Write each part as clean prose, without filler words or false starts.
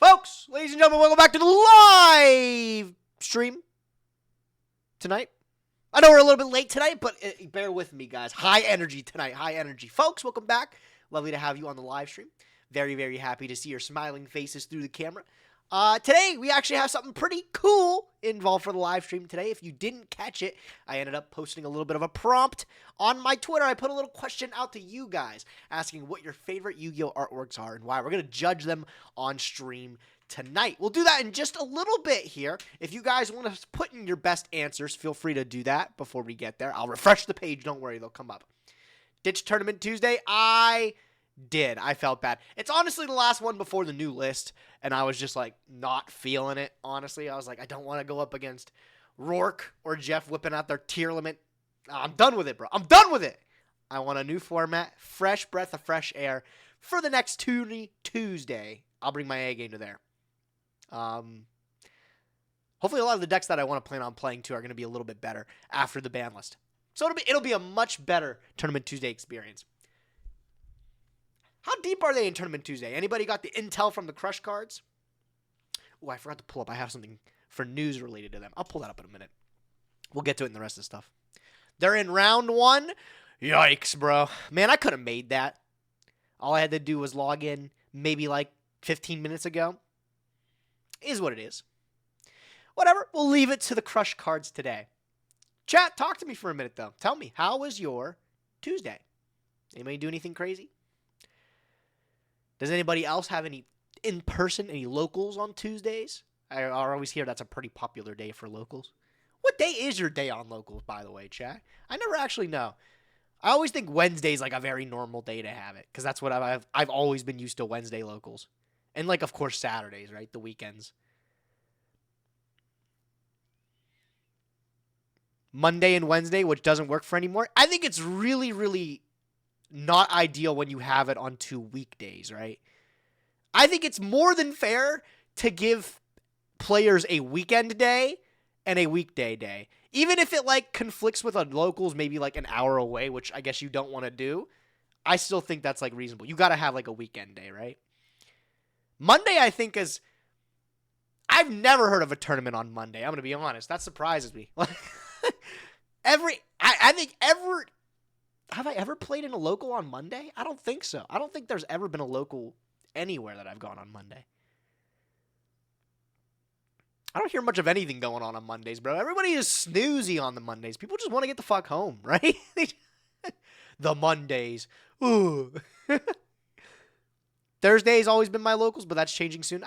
Folks, ladies and gentlemen, welcome back to the live stream tonight. I know we're a little bit late tonight, but bear with me, guys. High energy tonight, high energy. Folks, welcome back. Lovely to have you on the live stream. Very, very happy to see your smiling faces through the camera. Today, we actually have something pretty cool involved for the live stream today. If you didn't catch it, I ended up posting a little bit of a prompt on my Twitter. I put a little question out to you guys, asking what your favorite Yu-Gi-Oh artworks are and why. We're going to judge them on stream tonight. We'll do that in just a little bit here. If you guys want to put in your best answers, feel free to do that before we get there. I'll refresh the page. Don't worry, they'll come up. Ditch Tournament Tuesday. I felt bad. It's honestly the last one before the new list, and I was just like not feeling it, honestly. I was like, I don't want to go up against Rourke or Jeff whipping out their tier limit. I'm done with it, bro. I'm done with it. I want a new format, fresh breath of fresh air for the next Tuesday. I'll bring my A game to there. Hopefully a lot of the decks that I want to plan on playing too are going to be a little bit better after the ban list. So it'll be a much better Tournament Tuesday experience. How deep are they in Tournament Tuesday? Anybody got the intel from the Crush cards? Oh, I forgot to pull up. I have something for news related to them. I'll pull that up in a minute. We'll get to it in the rest of the stuff. They're in round 1. Yikes, bro. Man, I could have made that. All I had to do was log in maybe like 15 minutes ago. Is what it is. Whatever. We'll leave it to the Crush cards today. Chat, talk to me for a minute, though. Tell me, how was your Tuesday? Anybody do anything crazy? Does anybody else have any in-person, any locals on Tuesdays? I always hear that's a pretty popular day for locals. What day is your day on locals, by the way, chat? I never actually know. I always think Wednesday's like a very normal day to have it, because that's what I've always been used to Wednesday locals. And like, of course, Saturdays, right? The weekends. Monday and Wednesday, which doesn't work for anymore. I think it's really, really not ideal when you have it on 2 weekdays, right? I think it's more than fair to give players a weekend day and a weekday day. Even if it like conflicts with a locals maybe like an hour away, which I guess you don't want to do, I still think that's like reasonable. You got to have like a weekend day, right? Monday, I think is... I've never heard of a tournament on Monday. I'm going to be honest. That surprises me. Have I ever played in a local on Monday? I don't think so. I don't think there's ever been a local anywhere that I've gone on Monday. I don't hear much of anything going on Mondays, bro. Everybody is snoozy on the Mondays. People just want to get the fuck home, right? The Mondays. Ooh. Thursday's always been my locals, but that's changing soon.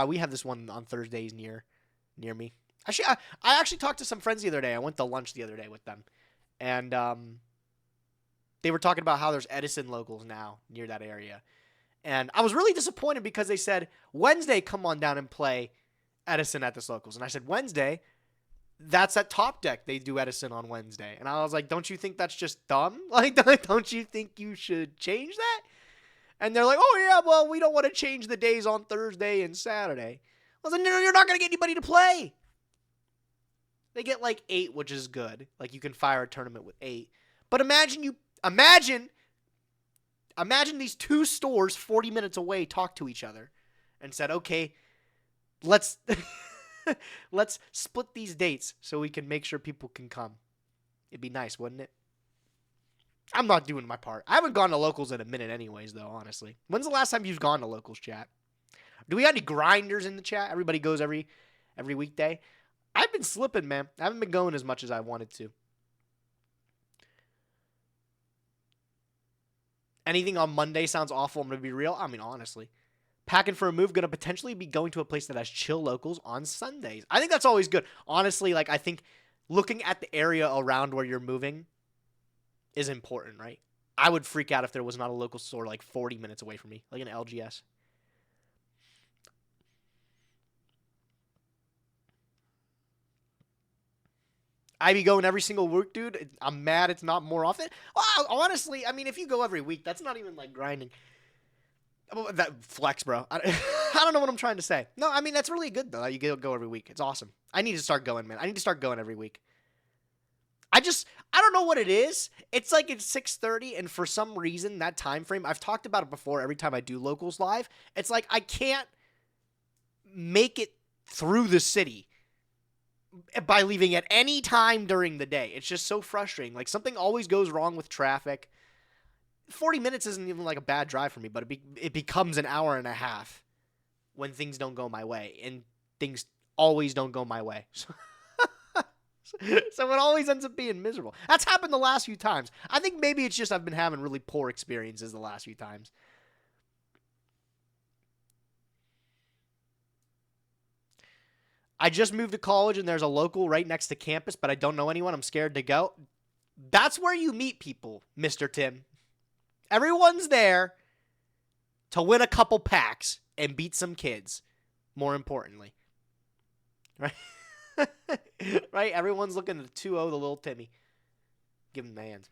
We have this one on Thursdays near me. Actually, I actually talked to some friends the other day. I went to lunch the other day with them, and they were talking about how there's Edison locals now near that area. And I was really disappointed because they said, Wednesday, come on down and play Edison at this locals. And I said, Wednesday? That's at Top Deck. They do Edison on Wednesday. And I was like, don't you think that's just dumb? Like, don't you think you should change that? And they're like, oh, yeah, well, we don't want to change the days on Thursday and Saturday. I was like, no, you're not going to get anybody to play. They get like 8, which is good. Like, you can fire a tournament with 8. But imagine these two stores 40 minutes away talk to each other and said, okay, let's split these dates so we can make sure people can come. It'd be nice, wouldn't it? I'm not doing my part. I haven't gone to locals in a minute anyways, though, honestly. When's the last time you've gone to locals, chat? Do we got any grinders in the chat? Everybody goes every weekday? I've been slipping, man. I haven't been going as much as I wanted to. Anything on Monday sounds awful. I'm going to be real. I mean, honestly. Packing for a move, going to potentially be going to a place that has chill locals on Sundays. I think that's always good. Honestly, like, I think looking at the area around where you're moving is important, right? I would freak out if there was not a local store like 40 minutes away from me, like an LGS. I be going every single week, dude. I'm mad it's not more often. Well, honestly, I mean, if you go every week, that's not even like grinding. That flex, bro. I don't know what I'm trying to say. No, I mean, that's really good, though. You go every week. It's awesome. I need to start going, man. I need to start going every week. I don't know what it is. It's like it's 6:30, and for some reason, that time frame, I've talked about it before every time I do locals live. It's like I can't make it through the city by leaving at any time during the day. It's just so frustrating. Like, something always goes wrong with traffic. 40 minutes isn't even like a bad drive for me, but it becomes an hour and a half when things don't go my way, and things always don't go my way. So it always ends up being miserable. That's happened the last few times. I think maybe it's just I've been having really poor experiences the last few times. I just moved to college and there's a local right next to campus, but I don't know anyone. I'm scared to go. That's where you meet people, Mr. Tim. Everyone's there to win a couple packs and beat some kids, more importantly. Right? Right? Everyone's looking to 2-0 the little Timmy. Give him the hands.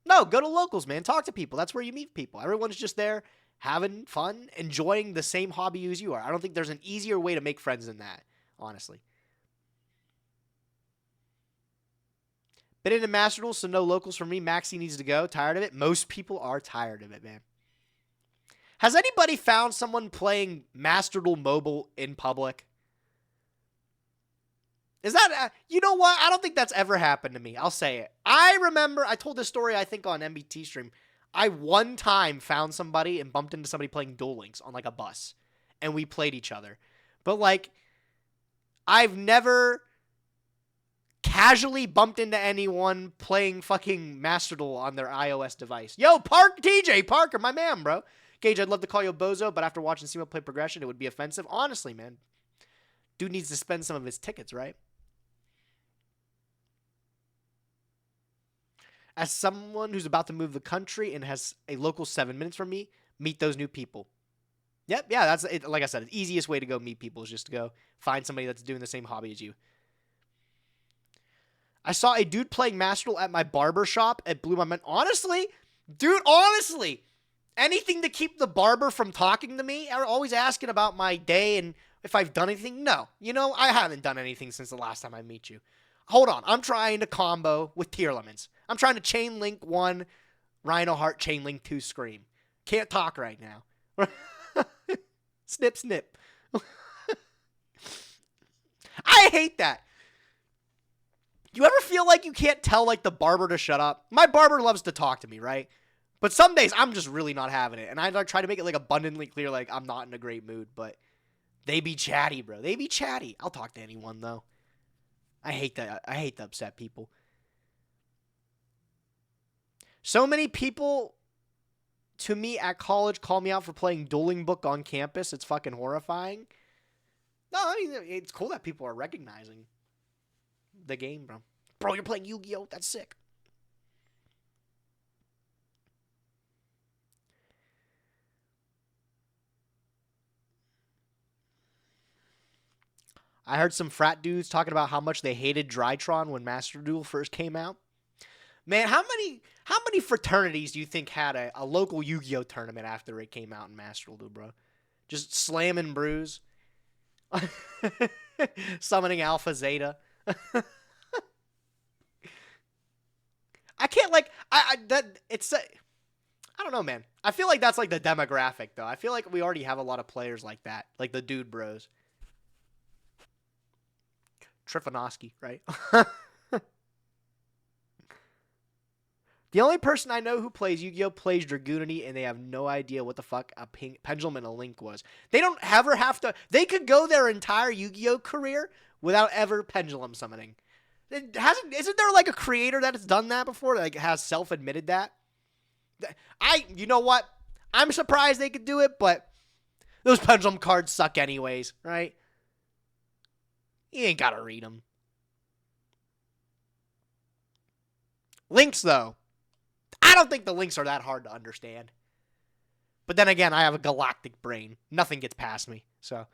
No, go to locals, man. Talk to people. That's where you meet people. Everyone's just there having fun, enjoying the same hobby as you are. I don't think there's an easier way to make friends than that, honestly. Been into Master Duel, so no locals for me. Maxie needs to go. Tired of it? Most people are tired of it, man. Has anybody found someone playing Master Duel Mobile in public? Is that, you know what? I don't think that's ever happened to me. I'll say it. I remember, I told this story, I think, on MBT stream. I one time found somebody and bumped into somebody playing Duel Links on, like, a bus. And we played each other. But, like, I've never casually bumped into anyone playing fucking Master Duel on their iOS device. Yo, TJ Parker, my man, bro. Gage, I'd love to call you a bozo, but after watching Simo play Progression, it would be offensive. Honestly, man. Dude needs to spend some of his tickets, right? As someone who's about to move the country and has a local 7 minutes from me, meet those new people. Yep, yeah, that's it. Like I said, the easiest way to go meet people is just to go find somebody that's doing the same hobby as you. I saw a dude playing Master Duel at my barber shop. It blew my mind. Honestly, dude, anything to keep the barber from talking to me, or always asking about my day and if I've done anything. No, I haven't done anything since the last time I meet you. Hold on, I'm trying to combo with tier elements. I'm trying to chain link 1, Rhino Heart, chain link 2, Scream. Can't talk right now. Snip, snip. I hate that. You ever feel like you can't tell, like, the barber to shut up? My barber loves to talk to me, right? But some days I'm just really not having it. And I try to make it, like, abundantly clear, like, I'm not in a great mood. But they be chatty, bro. They be chatty. I'll talk to anyone, though. I hate that. I hate to upset people. So many people to me at college call me out for playing Dueling Book on campus. It's fucking horrifying. No, I mean, it's cool that people are recognizing the game, bro. Bro, you're playing Yu-Gi-Oh! That's sick. I heard some frat dudes talking about how much they hated Drytron when Master Duel first came out. Man, how many fraternities do you think had a local Yu-Gi-Oh! Tournament after it came out in Master Duel, bro? Just slamming brews. Summoning Alpha Zeta. I can't, like, I don't know, man. I feel like that's, like, the demographic, though. I feel like we already have a lot of players like that. Like the dude bros. Trifanovsky, right? The only person I know who plays Yu-Gi-Oh! Plays Dragoonity, and they have no idea what the fuck a pendulum and a link was. They don't ever have to... They could go their entire Yu-Gi-Oh! Career without ever pendulum summoning. Isn't there, like, a creator that has done that before? Like, has self-admitted that? You know what? I'm surprised they could do it, but those pendulum cards suck anyways, right? You ain't gotta read them. Links, though. I don't think the links are that hard to understand. But then again, I have a galactic brain. Nothing gets past me, so...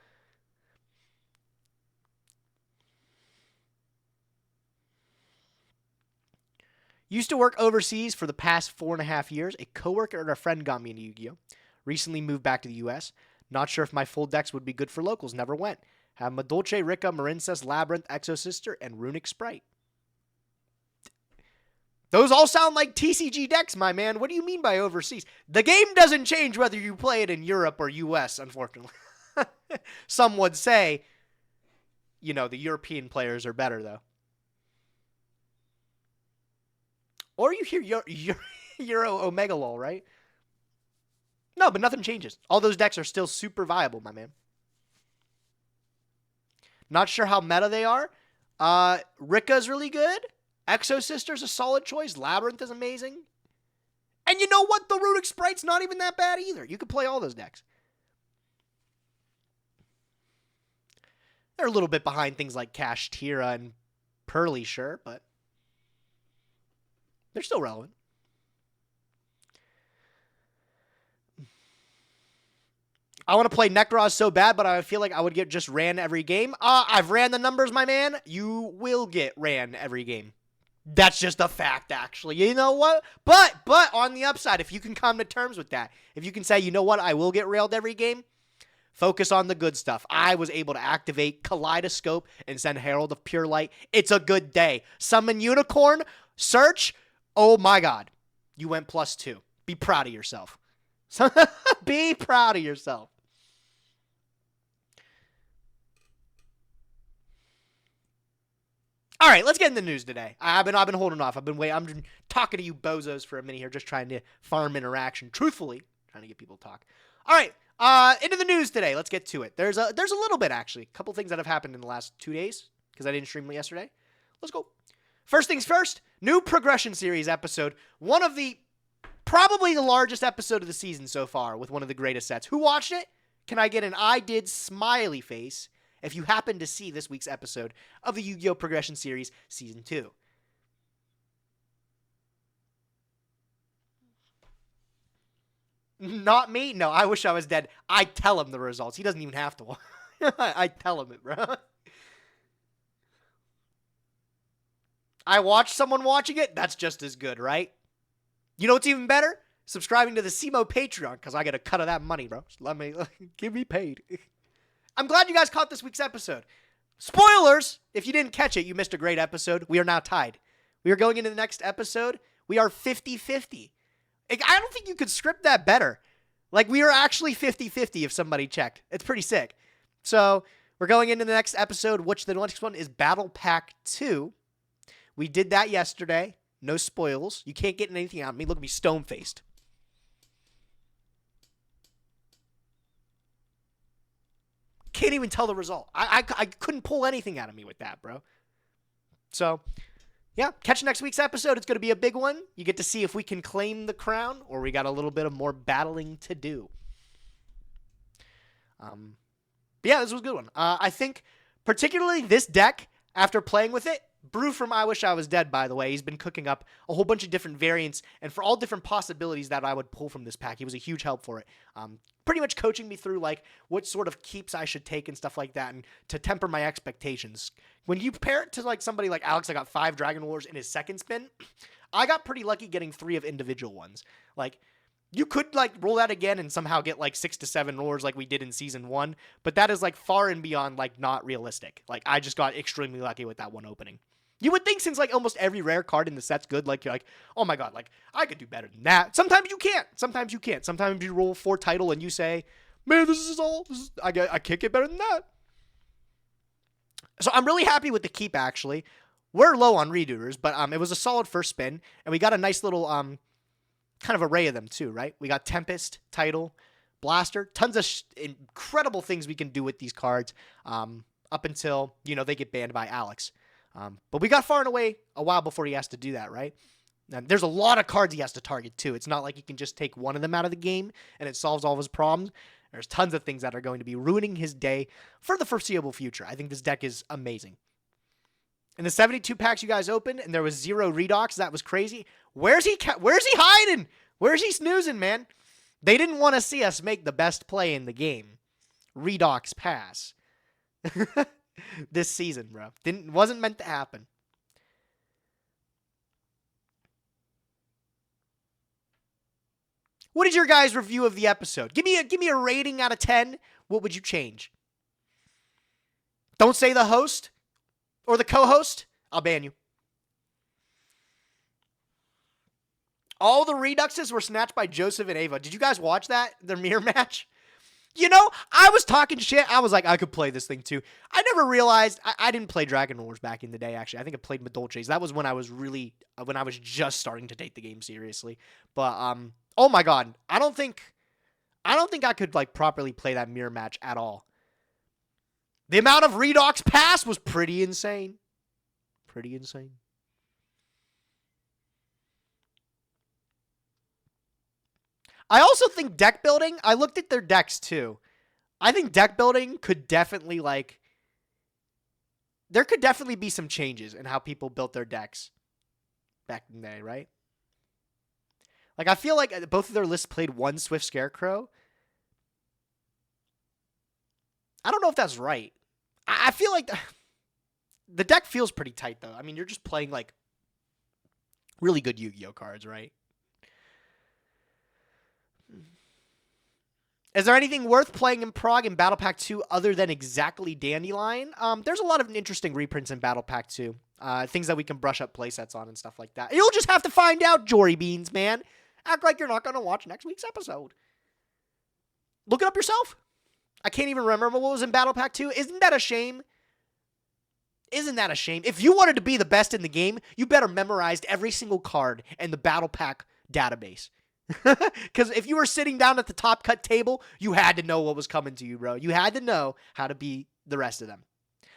Used to work overseas for the past 4.5 years. A coworker and a friend got me into Yu-Gi-Oh! Recently moved back to the U.S. Not sure if my full decks would be good for locals. Never went. Have Madolce, Rika, Marincess, Labyrinth, Exosister, and Runic Sprite. Those all sound like TCG decks, my man. What do you mean by overseas? The game doesn't change whether you play it in Europe or U.S., unfortunately. Some would say, the European players are better, though. Or you hear Euro Omega Lol, right? No, but nothing changes. All those decks are still super viable, my man. Not sure how meta they are. Rika's really good. Exo Sister's a solid choice. Labyrinth is amazing. And you know what? The Runic Sprite's not even that bad either. You could play all those decks. They're a little bit behind things like Kashtira and Pearly, sure, but they're still relevant. I want to play Necros so bad, but I feel like I would get just ran every game. I've ran the numbers, my man. You will get ran every game. That's just a fact, actually. You know what? But on the upside, if you can come to terms with that, if you can say, you know what, I will get railed every game, focus on the good stuff. I was able to activate Kaleidoscope and send Herald of Pure Light. It's a good day. Summon Unicorn, search. Oh my God. You went +2. Be proud of yourself. Be proud of yourself. All right, let's get in the news today. I've been holding off. I'm talking to you bozos for a minute here, just trying to farm interaction. Truthfully, trying to get people to talk. All right, into the news today. Let's get to it. There's a little bit, actually. A couple things that have happened in the last 2 days because I didn't stream yesterday. Let's go. First things first, new Progression Series episode. Probably the largest episode of the season so far with one of the greatest sets. Who watched it? Can I get an I did smiley face if you happen to see this week's episode of the Yu-Gi-Oh! Progression Series Season 2? Not me? No, I wish I was dead. I tell him the results. He doesn't even have to. I tell him it, bro. I watch someone watching it. That's just as good, right? You know what's even better? Subscribing to the Simo Patreon, because I get a cut of that money, bro. Just give me paid. I'm glad you guys caught this week's episode. Spoilers! If you didn't catch it, you missed a great episode. We are now tied. We are going into the next episode. We are 50-50. I don't think you could script that better. We are actually 50-50 if somebody checked. It's pretty sick. So, we're going into the next episode, which the next one is Battle Pack 2. We did that yesterday. No spoils. You can't get anything out of me. Look at me stone-faced. Can't even tell the result. I couldn't pull anything out of me with that, bro. So, yeah, catch next week's episode. It's going to be a big one. You get to see if we can claim the crown or we got a little bit of more battling to do. But yeah, this was a good one. I think particularly this deck, after playing with it, Brew from I Wish I Was Dead, by the way, he's been cooking up a whole bunch of different variants and for all different possibilities that I would pull from this pack. He was a huge help for it. Pretty much coaching me through what sort of keeps I should take and stuff like that and to temper my expectations. When you compare it to somebody like Alex, I got 5 Dragon Wars in his second spin. I got pretty lucky getting 3 of individual ones. You could roll that again and somehow get 6 to 7 roars like we did in season 1, but that is far and beyond not realistic. I just got extremely lucky with that one opening. You would think since like almost every rare card in the set's good, like you're like, oh my god, like I could do better than that. Sometimes you can't. Sometimes you can't. Sometimes you roll 4 title and you say, man, I can't get better than that. So I'm really happy with the keep actually. We're low on redoers, but it was a solid first spin, and we got a nice little kind of array of them too, right? We got Tempest, Title, Blaster, tons of incredible things we can do with these cards up until, they get banned by Alex. But we got far and away a while before he has to do that, right? And there's a lot of cards he has to target too. It's not like he can just take one of them out of the game and it solves all of his problems. There's tons of things that are going to be ruining his day for the foreseeable future. I think this deck is amazing. In the 72 packs you guys opened, and there was 0 redox, that was crazy. Where's he hiding? Where's he snoozing, man? They didn't want to see us make the best play in the game. Redox pass. This season, bro. Wasn't meant to happen. What is your guys' review of the episode? Give me a rating out of 10. What would you change? Don't say the host or the co-host. I'll ban you. All the reduxes were snatched by Joseph and Ava. Did you guys watch that? Their mirror match? You know, I was talking shit. I was like, I could play this thing too. I never realized I didn't play Dragon Wars back in the day, actually. I think I played Madolches. That was when I was just starting to take the game seriously. But oh my god, I don't think I could like properly play that mirror match at all. The amount of Redox pass was pretty insane. Pretty insane. I also think deck building, I looked at their decks too. I think deck building could definitely there could definitely be some changes in how people built their decks back in the day, right? Like, I feel like both of their lists played one Swift Scarecrow. I don't know if that's right. I feel like the deck feels pretty tight, though. I mean, you're just playing, like, really good Yu-Gi-Oh cards, right? Is there anything worth playing in Prague in Battle Pack 2 other than exactly Dandelion? There's a lot of interesting reprints in Battle Pack 2. Things that we can brush up playsets on and stuff like that. You'll just have to find out, Jory Beans, man. Act like you're not going to watch next week's episode. Look it up yourself. I can't even remember what was in Battle Pack 2. Isn't that a shame? Isn't that a shame? If you wanted to be the best in the game, you better memorize every single card in the Battle Pack database. Because if you were sitting down at the top cut table, you had to know what was coming to you, bro. You had to know how to be the rest of them.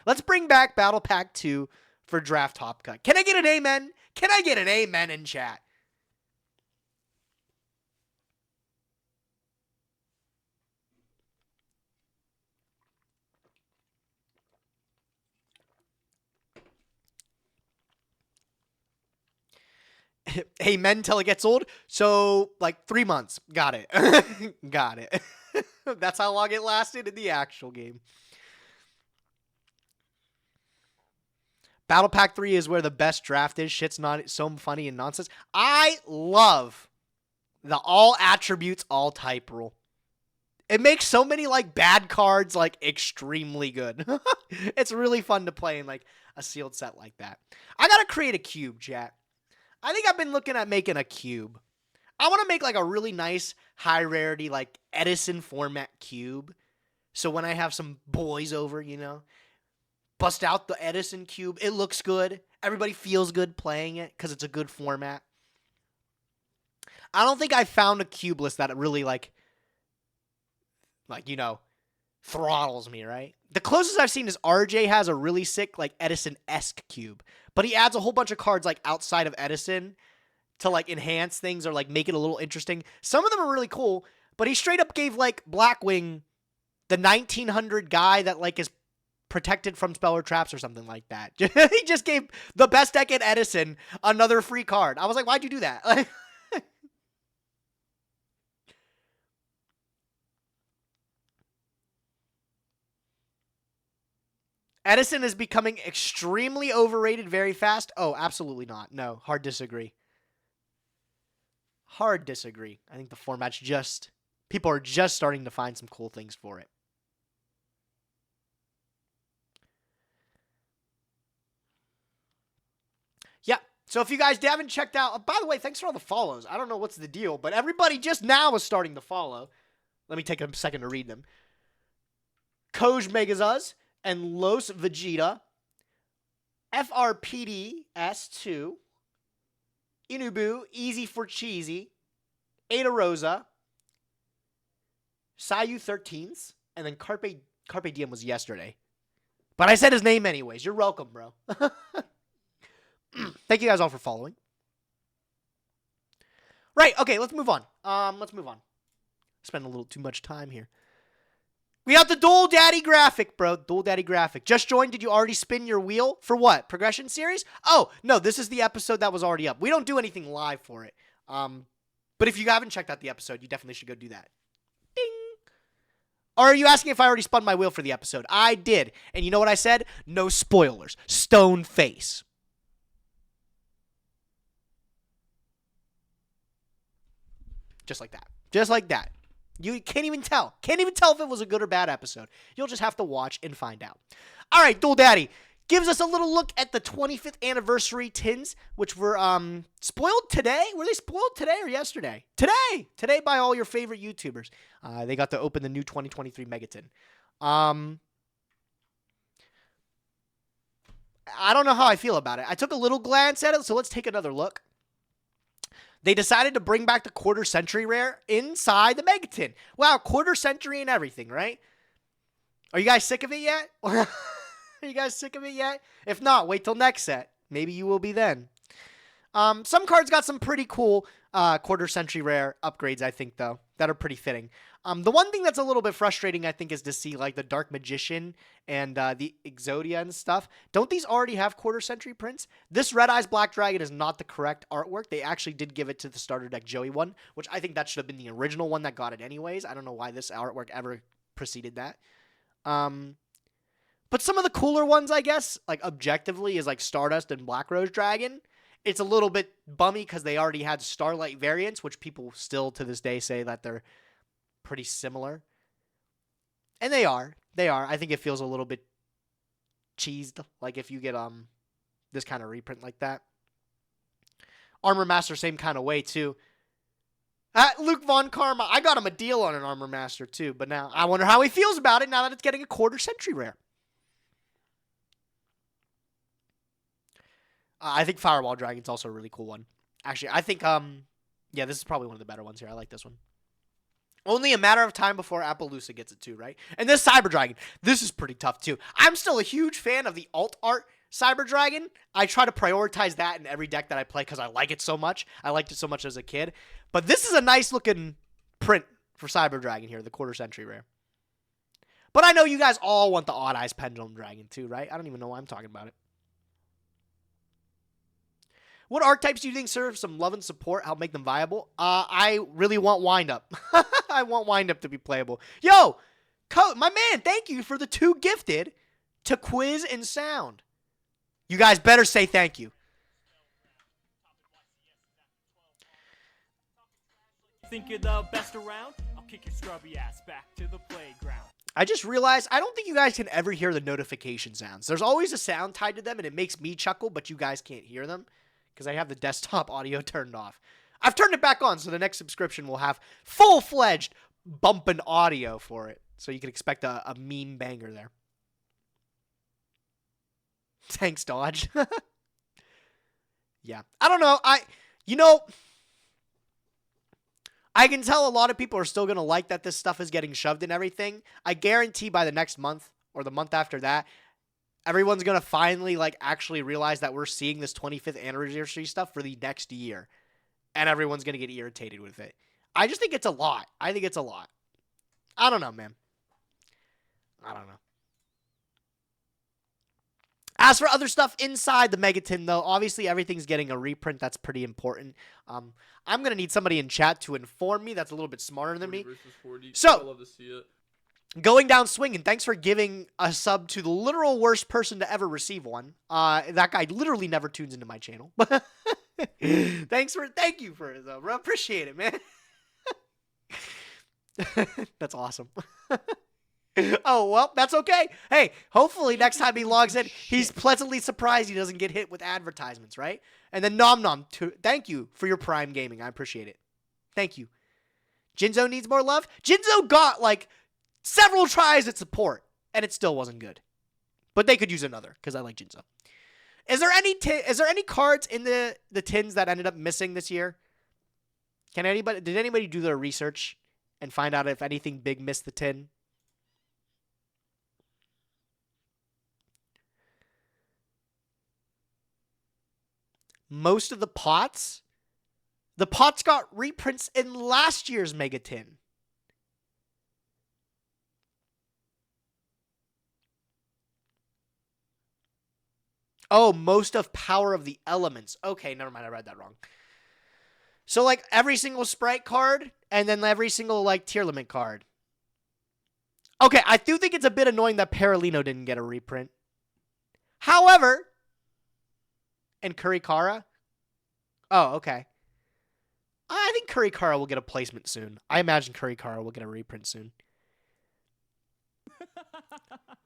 Let's bring back Battle Pack 2 for Draft Top Cut. Can I get an amen? Can I get an amen in chat? Amen till it gets old. So, like 3 months. Got it. Got it. That's how long it lasted in the actual game. Battle Pack 3 is where the best draft is. Shit's not so funny and nonsense. I love the all attributes, all type rule. It makes so many like bad cards like extremely good. It's really fun to play in like a sealed set like that. I gotta create a cube, chat. I think I've been looking at making a cube. I want to make like a really nice, high rarity, like Edison format cube. So when I have some boys over, you know, bust out the Edison cube. It looks good. Everybody feels good playing it because it's a good format. I don't think I found a cube list that really like, you know, throttles me, right? The closest I've seen is RJ has a really sick, like, Edison-esque cube. But he adds a whole bunch of cards, like, outside of Edison to, like, enhance things or, like, make it a little interesting. Some of them are really cool, but he straight up gave, like, Blackwing the 1900 guy that, like, is protected from spell or traps or something like that. He just gave the best deck in Edison another free card. I was like, why'd you do that? Edison is becoming extremely overrated very fast. Oh, absolutely not. No, hard disagree. Hard disagree. I think the format's just... people are just starting to find some cool things for it. Yeah, so if you guys haven't checked out... by the way, thanks for all the follows. I don't know what's the deal, but everybody just now is starting to follow. Let me take a second to read them. Koj Megazuz and Los Vegeta, FRPDS2, Inubu, Easy for Cheesy, Ada Rosa, Sayu 13s, and then Carpe Diem was yesterday. But I said his name anyways. You're welcome, bro. Thank you guys all for following. Right, okay, let's move on. Spend a little too much time here. We have the Duel Daddy graphic, bro. Duel Daddy graphic. Just joined. Did you already spin your wheel? For what? Progression series? Oh, no, this is the episode that was already up. We don't do anything live for it. But if you haven't checked out the episode, you definitely should go do that. Ding. Or are you asking if I already spun my wheel for the episode? I did. And you know what I said? No spoilers. Stone face. Just like that. Just like that. You can't even tell. Can't even tell if it was a good or bad episode. You'll just have to watch and find out. All right, Duel Daddy. gives us a little look at the 25th anniversary tins, which were spoiled today. Were they spoiled today or yesterday? Today by all your favorite YouTubers. They got to open the new 2023 Megatin. I don't know how I feel about it. I took a little glance at it, so let's take another look. They decided to bring back the quarter century rare inside the Megatin. Wow, quarter century and everything, right? Are you guys sick of it yet? Are you guys sick of it yet? If not, wait till next set. Maybe you will be then. Some cards got some pretty cool quarter century rare upgrades, I think, though, that are pretty fitting. The one thing that's a little bit frustrating, I think, is to see like the Dark Magician and the Exodia and stuff. Don't these already have quarter century prints? This Red Eyes Black Dragon is not the correct artwork. They actually did give it to the starter deck Joey one, which I think that should have been the original one that got it anyways. I don't know why this artwork ever preceded that. But some of the cooler ones, I guess, like objectively, is like Stardust and Black Rose Dragon. It's a little bit bummy because they already had Starlight variants, which people still to this day say that they're pretty similar. And they are. They are. I think it feels a little bit cheesed, like if you get this kind of reprint like that. Armor Master, same kind of way, too. Luke Von Karma, I got him a deal on an Armor Master, too, but now I wonder how he feels about it now that it's getting a quarter century rare. I think Fireball Dragon's also a really cool one. Actually, I think, yeah, this is probably one of the better ones here. I like this one. Only a matter of time before Appaloosa gets it too, right? And this Cyber Dragon, this is pretty tough too. I'm still a huge fan of the alt art Cyber Dragon. I try to prioritize that in every deck that I play because I like it so much. I liked it so much as a kid. But this is a nice looking print for Cyber Dragon here, the quarter century rare. But I know you guys all want the Odd Eyes Pendulum Dragon too, right? I don't even know why I'm talking about it. What archetypes do you think serve some love and support, help make them viable? I really want Wind Up. I want Wind Up to be playable. Yo, my man, thank you for the 2 gifted to Quiz and Sound. You guys better say thank you. Think you're the best around? I'll kick your scrubby ass back to the playground. I just realized I don't think you guys can ever hear the notification sounds. There's always a sound tied to them, and it makes me chuckle, but you guys can't hear them. Because I have the desktop audio turned off. I've turned it back on, so the next subscription will have full-fledged bumping audio for it. So you can expect a meme banger there. Thanks, Dodge. Yeah. I don't know. I can tell a lot of people are still going to like that this stuff is getting shoved and everything. I guarantee by the next month or the month after that, everyone's going to finally, like, actually realize that we're seeing this 25th anniversary stuff for the next year. And everyone's going to get irritated with it. I just think it's a lot. I think it's a lot. I don't know, man. I don't know. As for other stuff inside the Megatin, though, obviously everything's getting a reprint. That's pretty important. I'm going to need somebody in chat to inform me that's a little bit smarter than me. 40. So, I love to see it. Going down swinging, thanks for giving a sub to the literal worst person to ever receive one. That guy literally never tunes into my channel. Thank you for it, though, bro. Appreciate it, man. That's awesome. Oh, well, that's okay. Hey, hopefully next time he logs in, he's pleasantly surprised he doesn't get hit with advertisements, right? And then Nom Nom, thank you for your Prime Gaming. I appreciate it. Thank you. Jinzo needs more love. Jinzo got, like, several tries at support, and it still wasn't good. But they could use another, because I like Jinzo. Is there any cards in the tins that ended up missing this year? Did anybody do their research and find out if anything big missed the tin? Most of the pots got reprints in last year's Mega Tin. Oh, most of Power of the Elements. Okay, never mind. I read that wrong. So, like, every single Sprite card, and then every single, like, tier limit card. Okay, I do think it's a bit annoying that Paralino didn't get a reprint. However, and Kurikara? Oh, okay. I think Kurikara will get a placement soon. I imagine Kurikara will get a reprint soon.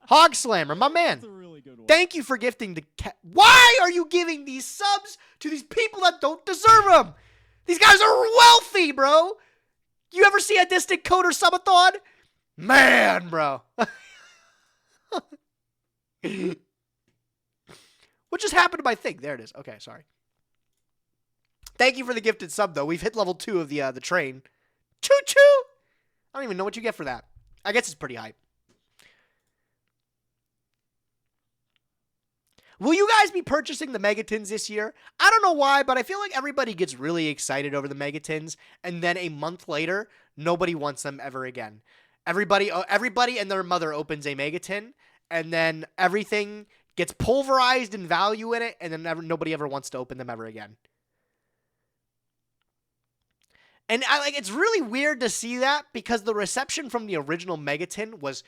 Hog Slammer, my man. That's a really good one. Thank you for gifting the Why are you giving these subs to these people that don't deserve them? These guys are wealthy, bro. You ever see a distant coder subathon? Man, bro. What just happened to my thing? There it is. Okay, sorry. Thank you for the gifted sub, though. We've hit level 2 of the train. Choo-choo! I don't even know what you get for that. I guess it's pretty hype. Will you guys be purchasing the Megatins this year? I don't know why, but I feel like everybody gets really excited over the Megatins, and then a month later, nobody wants them ever again. Everybody and their mother opens a Megatin, and then everything gets pulverized in value in it, and then nobody ever wants to open them ever again. And it's really weird to see that because the reception from the original Megatin was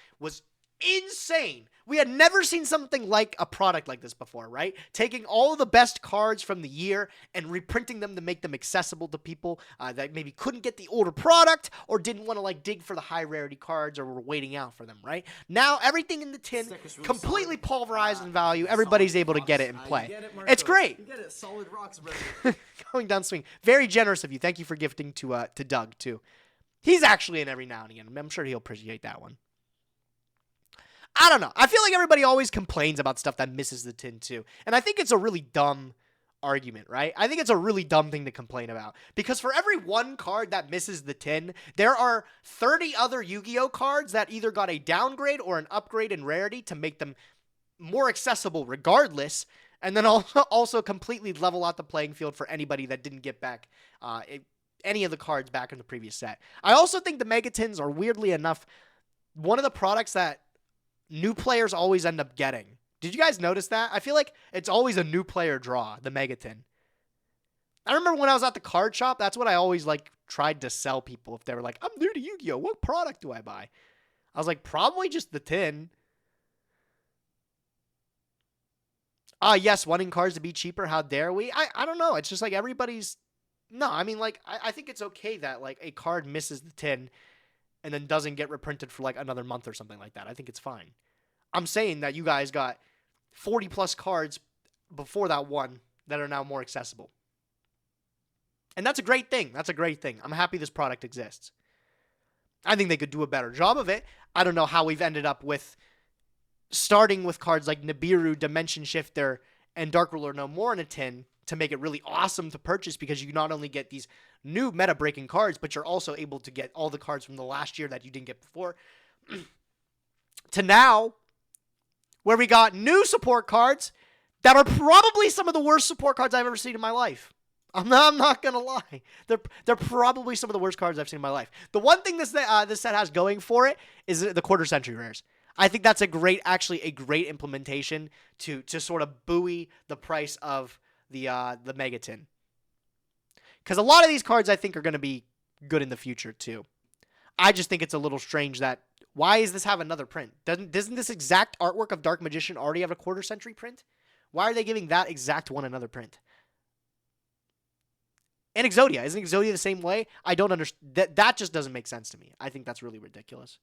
insane. We had never seen something like a product like this before, right? Taking all the best cards from the year and reprinting them to make them accessible to people that maybe couldn't get the older product or didn't want to dig for the high rarity cards or were waiting out for them, right? Now everything in the tin really completely pulverized in value. Everybody's able to get it and play. It's great. You get it, solid rocks, brother. Going down swing. Very generous of you. Thank you for gifting to Doug too. He's actually in every now and again. I'm sure he'll appreciate that one. I don't know. I feel like everybody always complains about stuff that misses the tin too. And I think it's a really dumb argument, right? I think it's a really dumb thing to complain about. Because for every one card that misses the tin, there are 30 other Yu-Gi-Oh cards that either got a downgrade or an upgrade in rarity to make them more accessible regardless. And then also completely level out the playing field for anybody that didn't get back any of the cards back in the previous set. I also think the Megatins are, weirdly enough, one of the products that new players always end up getting. Did you guys notice that? I feel like it's always a new player draw, the Megatin. I remember when I was at the card shop, that's what I always tried to sell people if they were like, I'm new to Yu-Gi-Oh! What product do I buy? I was like, probably just the tin. Yes, wanting cards to be cheaper. How dare we? I don't know. It's just everybody's... No, I mean, I think it's okay that a card misses the tin and then doesn't get reprinted for another month or something like that. I think it's fine. I'm saying that you guys got 40 plus cards before that one that are now more accessible. And that's a great thing. That's a great thing. I'm happy this product exists. I think they could do a better job of it. I don't know how we've ended up with starting with cards like Nibiru, Dimension Shifter, and Dark Ruler No More in a tin to make it really awesome to purchase because you not only get these new meta-breaking cards, but you're also able to get all the cards from the last year that you didn't get before. To now, where we got new support cards that are probably some of the worst support cards I've ever seen in my life. I'm not going to lie. They're probably some of the worst cards I've seen in my life. The one thing this set has going for it is the quarter century rares. I think that's actually a great implementation to sort of buoy the price of the Megatin. Because a lot of these cards I think are going to be good in the future too. I just think it's a little strange that why does this have another print? Doesn't this exact artwork of Dark Magician already have a quarter century print? Why are they giving that exact one another print? And Exodia, isn't Exodia the same way? I don't understand. That just doesn't make sense to me. I think that's really ridiculous.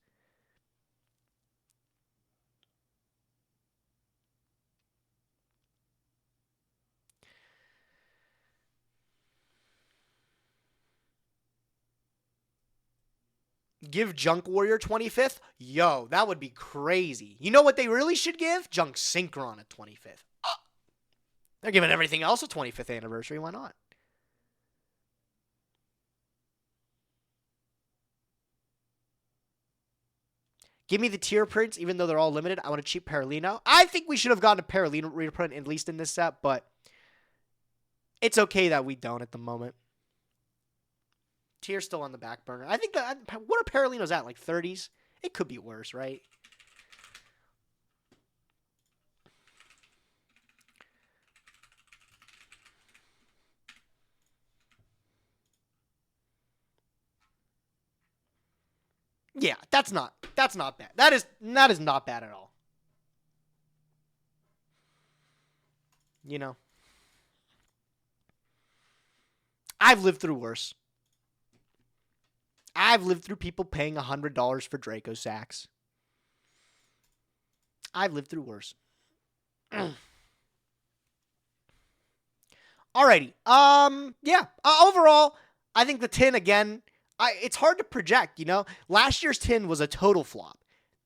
Give Junk Warrior 25th? Yo, that would be crazy. You know what they really should give? Junk Synchron at 25th. They're giving everything else a 25th anniversary. Why not? Give me the tier prints, even though they're all limited. I want a cheap Paralino. I think we should have gotten a Paralino reprint, at least in this set, but it's okay that we don't at the moment. Tier's still on the back burner. I think that what are Paralinos at? 30s? It could be worse, right? Yeah, that's not bad. That is not bad at all. You know. I've lived through worse. I've lived through people paying $100 for Draco sacks. I've lived through worse. Alrighty. Yeah. Overall, I think the tin again. It's hard to project. You know, last year's tin was a total flop.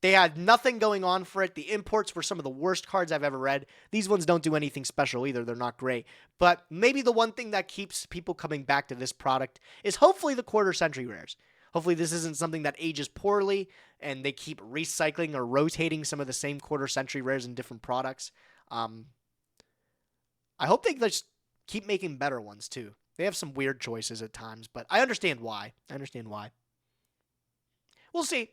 They had nothing going on for it. The imports were some of the worst cards I've ever read. These ones don't do anything special either. They're not great. But maybe the one thing that keeps people coming back to this product is hopefully the quarter century rares. Hopefully this isn't something that ages poorly and they keep recycling or rotating some of the same quarter century rares in different products. I hope they just keep making better ones too. They have some weird choices at times, but I understand why. We'll see.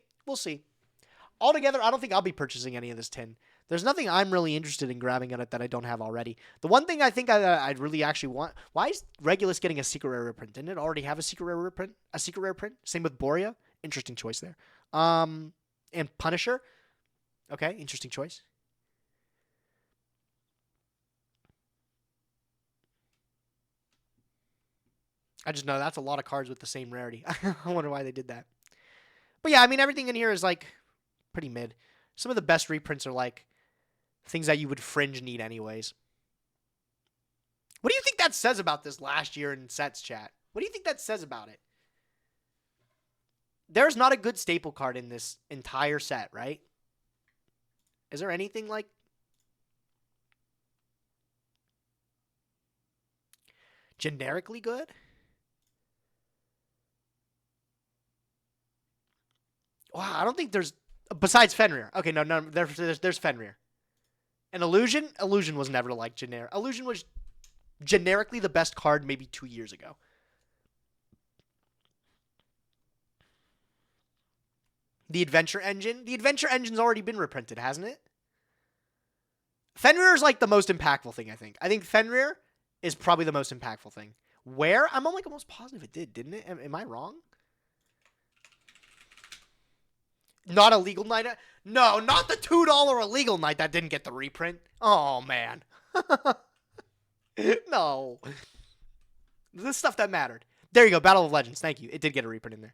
Altogether, I don't think I'll be purchasing any of this tin. There's nothing I'm really interested in grabbing in it that I don't have already. The one thing I think I'd really actually want... Why is Regulus getting a secret rare reprint? Didn't it already have a secret rare reprint? A secret rare print? Same with Borea. Interesting choice there. And Punisher. Okay, interesting choice. I just know that's a lot of cards with the same rarity. I wonder why they did that. But yeah, I mean, everything in here is like pretty mid. Some of the best reprints are like things that you would fringe need anyways. What do you think that says about this last year in sets, chat? What do you think that says about it? There's not a good staple card in this entire set, right? Is there anything like... generically good? Wow, I don't think there's... Besides Fenrir. Okay, no, there's Fenrir. And Illusion? Illusion was never like generic. Illusion was generically the best card maybe 2 years ago. The Adventure Engine? The Adventure Engine's already been reprinted, hasn't it? Fenrir is like the most impactful thing, I think. I think Fenrir is probably the most impactful thing. Where? I'm like almost positive it did, didn't it? Am I wrong? Not a legal night? No, not the $2 illegal night that didn't get the reprint. Oh, man. No. This stuff that mattered. There you go, Battle of Legends. Thank you. It did get a reprint in there.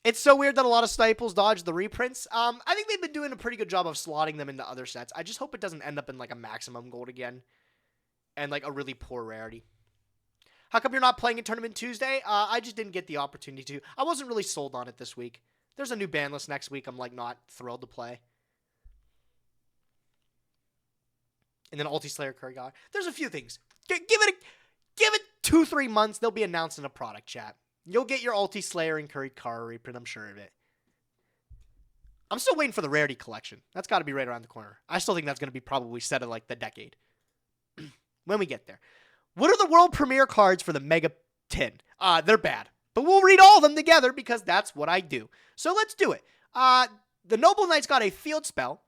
It's so weird that a lot of staples dodge the reprints. I think they've been doing a pretty good job of slotting them into other sets. I just hope it doesn't end up in like a maximum gold again. And like a really poor rarity. How come you're not playing in Tournament Tuesday? I just didn't get the opportunity to. I wasn't really sold on it this week. There's a new ban list next week. I'm like not thrilled to play. And then Ulti-Slayer Curry God. There's a few things. Give it 2-3 months. They'll be announcing a product, chat. You'll get your Ulti-Slayer and Curry Kara reprint. I'm sure of it. I'm still waiting for the Rarity Collection. That's got to be right around the corner. I still think that's going to be probably set in like the decade. When we get there. What are the world premiere cards for the Mega Tin? They're bad. But we'll read all of them together because that's what I do. So let's do it. The Noble Knights got a field spell.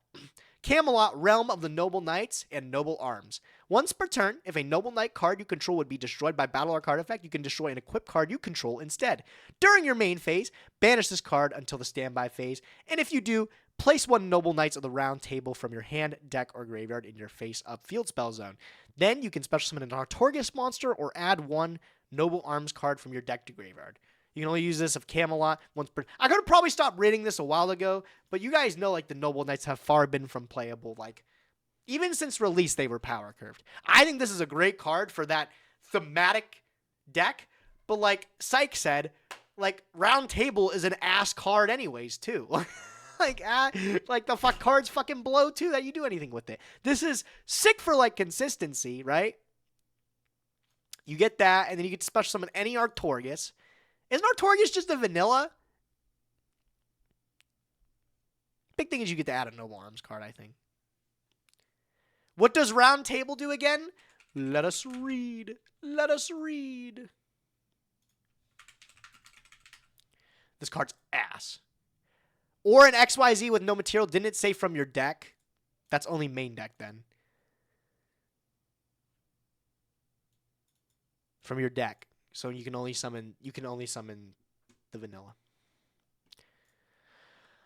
Camelot, Realm of the Noble Knights, and Noble Arms. Once per turn, if a Noble Knight card you control would be destroyed by battle or card effect, you can destroy an equipped card you control instead. During your main phase, banish this card until the standby phase, and if you do, place one Noble Knights of the Round Table from your hand, deck, or graveyard in your face-up field spell zone. Then you can special summon an Artorgus monster or add one Noble Arms card from your deck to graveyard. You can only use this of Camelot once per... I could have probably stopped reading this a while ago, but you guys know, like, the Noble Knights have far been from playable. Like, even since release, they were power curved. I think this is a great card for that thematic deck, but like Syke said, like, Round Table is an ass card anyways, too. like the fuck cards fucking blow, too, that you do anything with it. This is sick for, like, consistency, right? You get that, and then you get to special summon any Artorgus. Isn't Artorgus just a vanilla? Big thing is you get to add a Noble Arms card, I think. What does Round Table do again? Let us read. Let us read. This card's ass. Or an XYZ with no material. Didn't it say from your deck? That's only main deck then. From your deck. So you can only summon the vanilla.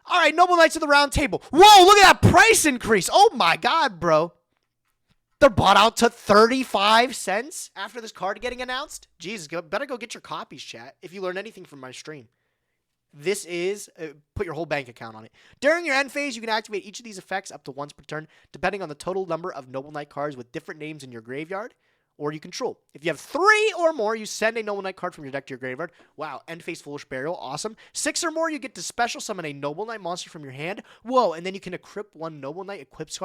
All right, Noble Knights of the Round Table. Whoa, look at that price increase. Oh my god, bro. They're bought out to 35 cents after this card getting announced. Jesus, better go get your copies, chat, if you learn anything from my stream. This is, put your whole bank account on it. During your end phase, you can activate each of these effects up to once per turn, depending on the total number of Noble Knight cards with different names in your graveyard or you control. If you have 3 or more, you send a Noble Knight card from your deck to your graveyard. Wow, end phase Foolish Burial, awesome. 6 or more, you get to special summon a Noble Knight monster from your hand. Whoa, and then you can equip 1 Noble Knight equipped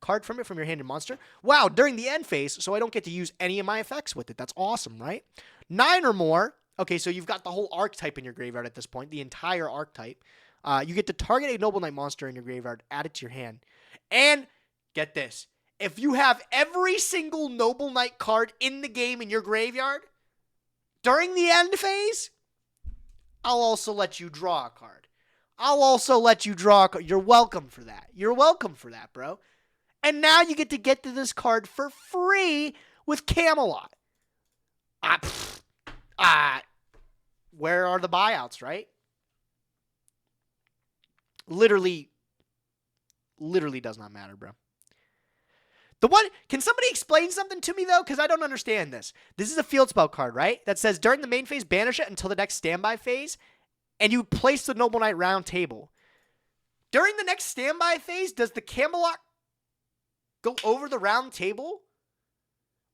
card from it from your hand and monster. Wow, during the end phase, so I don't get to use any of my effects with it. That's awesome, right? 9 or more, okay, so you've got the whole archetype in your graveyard at this point, the entire archetype. You get to target a Noble Knight monster in your graveyard, add it to your hand. And get this. If you have every single Noble Knight card in the game in your graveyard, during the end phase, I'll also let you draw a card. I'll also let you draw a card. You're welcome for that. You're welcome for that, bro. And now you get to this card for free with Camelot. Where are the buyouts, right? Literally does not matter, bro. Can somebody explain something to me, though? Because I don't understand this. This is a field spell card, right? That says during the main phase, banish it until the next standby phase, and you place the Noble Knight round table. During the next standby phase, does the Camelot go over the round table?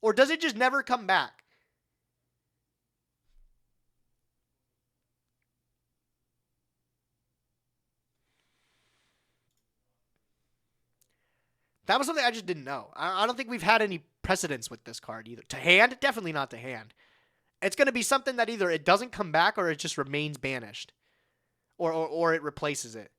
Or does it just never come back? That was something I just didn't know. I don't think we've had any precedence with this card either. To hand? Definitely not to hand. It's going to be something that either it doesn't come back or it just remains banished. Or it replaces it.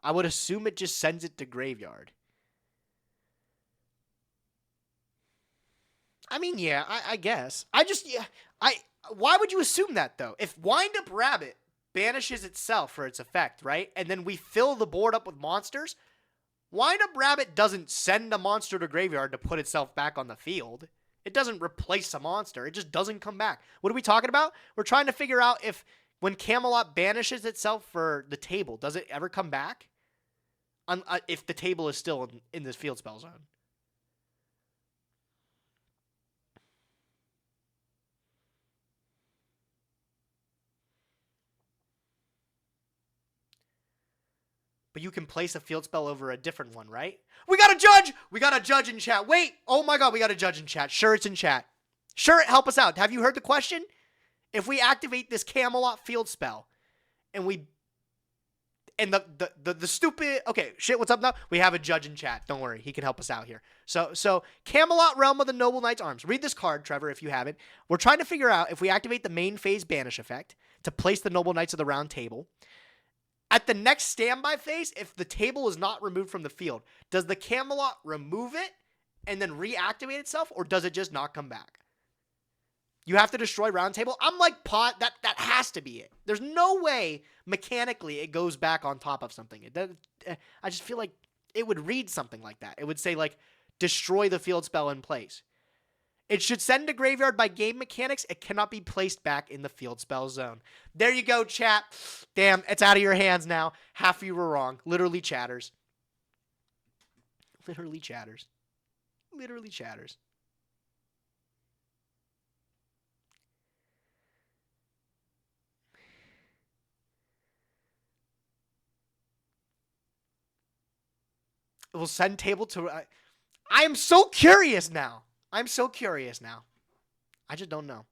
I would assume it just sends it to graveyard. I mean, yeah, I guess. Why would you assume that, though? If Wind Up Rabbit banishes itself for its effect, right? And then we fill the board up with monsters, Wind Up Rabbit doesn't send a monster to graveyard to put itself back on the field. It doesn't replace a monster. It just doesn't come back. What are we talking about? We're trying to figure out if when Camelot banishes itself for the table, does it ever come back? If the table is still in this field spell zone. But you can place a field spell over a different one, right? We got a judge! We got a judge in chat. Wait! Oh my god, we got a judge in chat. Sure, it's in chat. Sure, help us out. Have you heard the question? If we activate this Camelot field spell, and we... And the stupid... Okay, shit, what's up now? We have a judge in chat. Don't worry, he can help us out here. So Camelot Realm of the Noble Knight's Arms. Read this card, Trevor, if you haven't. We're trying to figure out if we activate the main phase banish effect to place the Noble Knights of the Round Table. At the next standby phase, if the table is not removed from the field, does the Camelot remove it and then reactivate itself, or does it just not come back? You have to destroy round table? I'm like, that has to be it. There's no way mechanically it goes back on top of something. I just feel like it would read something like that. It would say, like, destroy the field spell in place. It should send to graveyard by game mechanics. It cannot be placed back in the field spell zone. There you go, chat. Damn, it's out of your hands now. Half of you were wrong. Literally chatters. Literally chatters. Literally chatters. It will send table to... I am so curious now. I'm so curious now. I just don't know.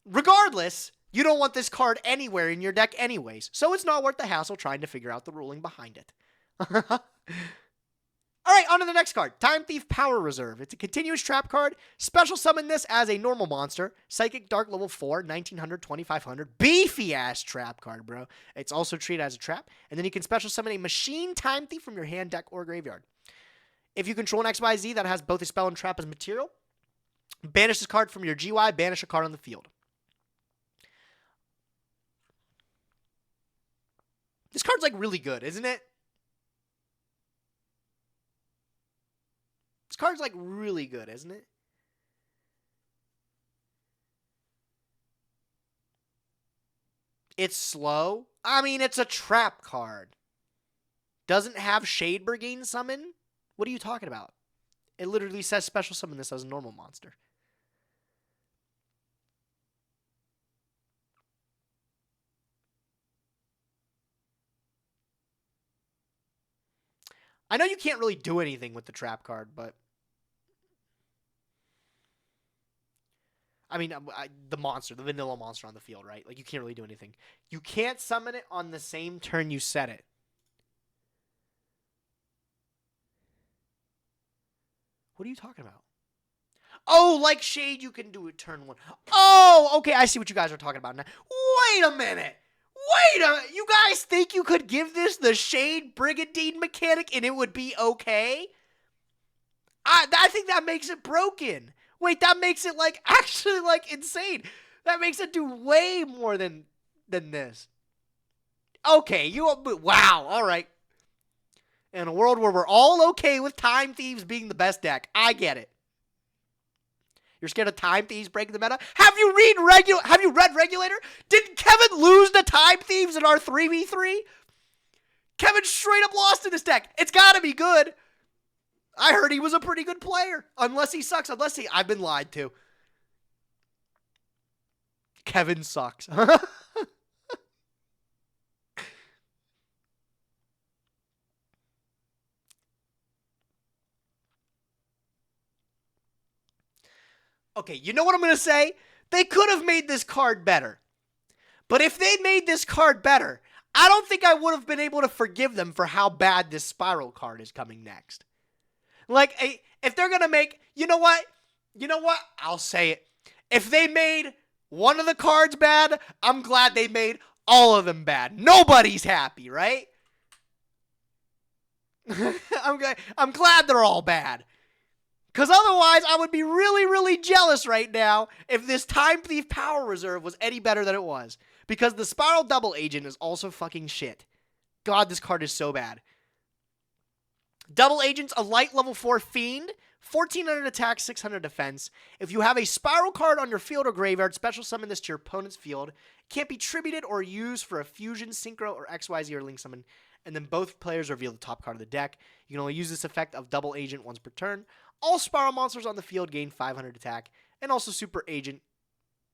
Regardless, you don't want this card anywhere in your deck anyways, so it's not worth the hassle trying to figure out the ruling behind it. Alright, on to the next card. Time Thief Power Reserve. It's a continuous trap card. Special summon this as a normal monster. Psychic Dark level 4, 1900, 2500. Beefy ass trap card, bro. It's also treated as a trap. And then you can special summon a Machine Time Thief from your hand, deck, or graveyard. If you control an XYZ that has both a spell and trap as material, banish this card from your GY, banish a card on the field. This card's like really good, isn't it? This card's like really good, isn't it? It's slow. I mean, it's a trap card. Doesn't have Shade Brigade summon. What are you talking about? It literally says special summon this as a normal monster. I know you can't really do anything with the trap card, but I mean, the monster, the vanilla monster on the field, right? Like, you can't really do anything. You can't summon it on the same turn you set it. What are you talking about? Oh, like Shade, you can do it turn 1. Oh, okay, I see what you guys are talking about now. Wait a minute. You guys think you could give this the Shade Brigandine mechanic and it would be okay? I think that makes it broken. Wait, that makes it, like, actually, like, insane. That makes it do way more than this. Okay, wow, all right. In a world where we're all okay with Time Thieves being the best deck, I get it. You're scared of Time Thieves breaking the meta? Have you read Regulator? Didn't Kevin lose to Time Thieves in our 3v3? Kevin straight up lost in this deck. It's gotta be good. I heard he was a pretty good player. Unless he sucks. I've been lied to. Kevin sucks. Okay, you know what I'm going to say? They could have made this card better. But if they made this card better, I don't think I would have been able to forgive them for how bad this Spiral card is coming next. Like, if they're going to make... You know what? I'll say it. If they made one of the cards bad, I'm glad they made all of them bad. Nobody's happy, right? I'm glad they're all bad. Because otherwise, I would be really, really jealous right now if this Time Thief Power Reserve was any better than it was. Because the Spiral Double Agent is also fucking shit. God, this card is so bad. Double Agent's a light level 4 Fiend, 1400 attack, 600 defense. If you have a Spiral card on your field or graveyard, special summon this to your opponent's field. It can't be tributed or used for a Fusion, Synchro, or XYZ or Link Summon. And then both players reveal the top card of the deck. You can only use this effect of Double Agent once per turn. All Spiral monsters on the field gain 500 attack, and also Super Agent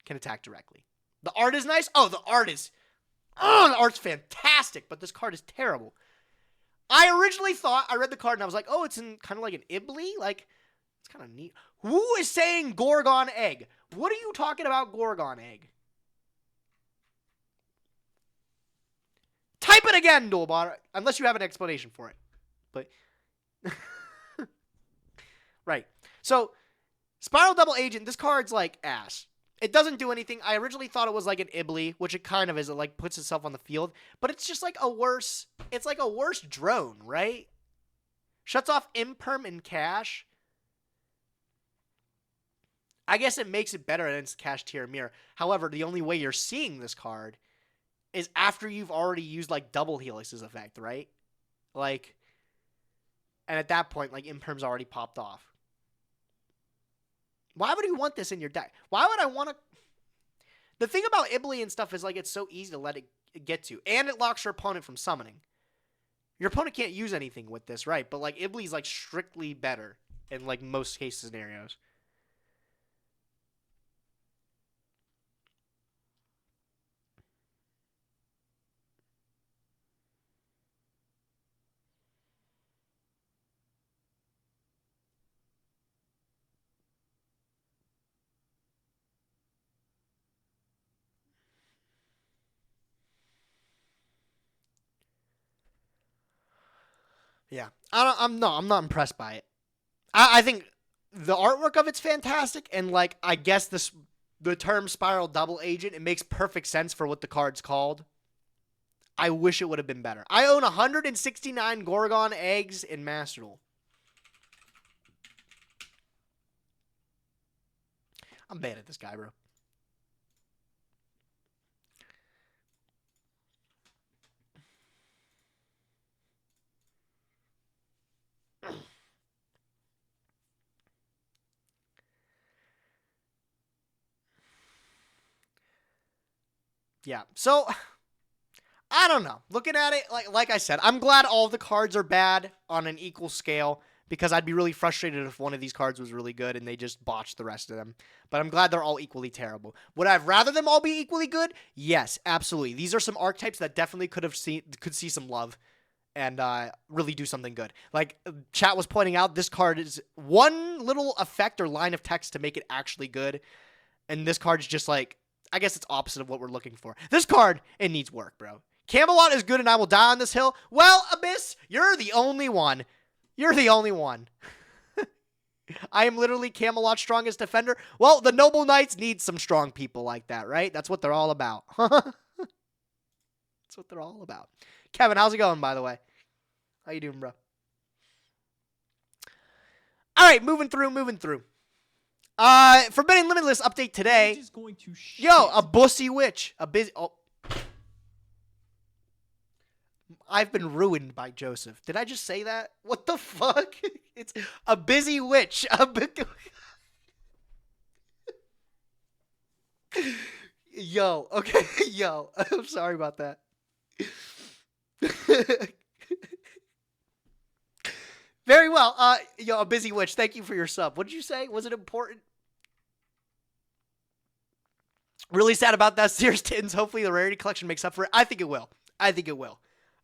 can attack directly. The art is nice. Oh, the art's fantastic, but this card is terrible. I originally thought, I read the card and I was like, oh, it's in kind of like an Ibly? Like, it's kind of neat. Who is saying Gorgon Egg? What are you talking about, Gorgon Egg? Type it again, Duelbot, unless you have an explanation for it. But... Right. So, Spiral Double Agent, this card's like ass. It doesn't do anything. I originally thought it was like an Ibly, which it kind of is. It like puts itself on the field. But it's just like a worse... It's like a worse drone, right? Shuts off Imperm and Cash. I guess it makes it better against Cash Tier Mirror. However, the only way you're seeing this card is after you've already used like Double Helix's effect, right? Like... And at that point, like, Imperm's already popped off. Why would you want this in your deck? Why would I want to... The thing about Ibly and stuff is, like, it's so easy to let it get to. And it locks your opponent from summoning. Your opponent can't use anything with this, right? But, like, Ibly's, like, strictly better in, like, most case scenarios. Yeah. I'm not impressed by it. I think the artwork of it's fantastic, and like I guess the term Spiral Double Agent, it makes perfect sense for what the card's called. I wish it would have been better. I own 169 Gorgon eggs in Master Duel. I'm bad at this guy, bro. Yeah, so I don't know. Looking at it, like I said, I'm glad all the cards are bad on an equal scale because I'd be really frustrated if one of these cards was really good and they just botched the rest of them. But I'm glad they're all equally terrible. Would I have rather them all be equally good? Yes, absolutely. These are some archetypes that definitely could see some love and really do something good. Like chat was pointing out, this card is one little effect or line of text to make it actually good. And this card is just like, I guess it's opposite of what we're looking for. This card, it needs work, bro. Camelot is good and I will die on this hill. Well, Abyss, you're the only one. You're the only one. I am literally Camelot's strongest defender. Well, the Noble Knights need some strong people like that, right? That's what they're all about. That's what they're all about. Kevin, how's it going, by the way? How you doing, bro? All right, moving through. Forbidden Limitless update today. Yo, a bussy witch. A busy... Oh. I've been ruined by Joseph. Did I just say that? What the fuck? It's a busy witch. Yo, okay. Yo, I'm sorry about that. Very well. Yo, a busy witch. Thank you for your sub. What did you say? Was it important? Really sad about that. Sears Tins. Hopefully the rarity collection makes up for it. I think it will.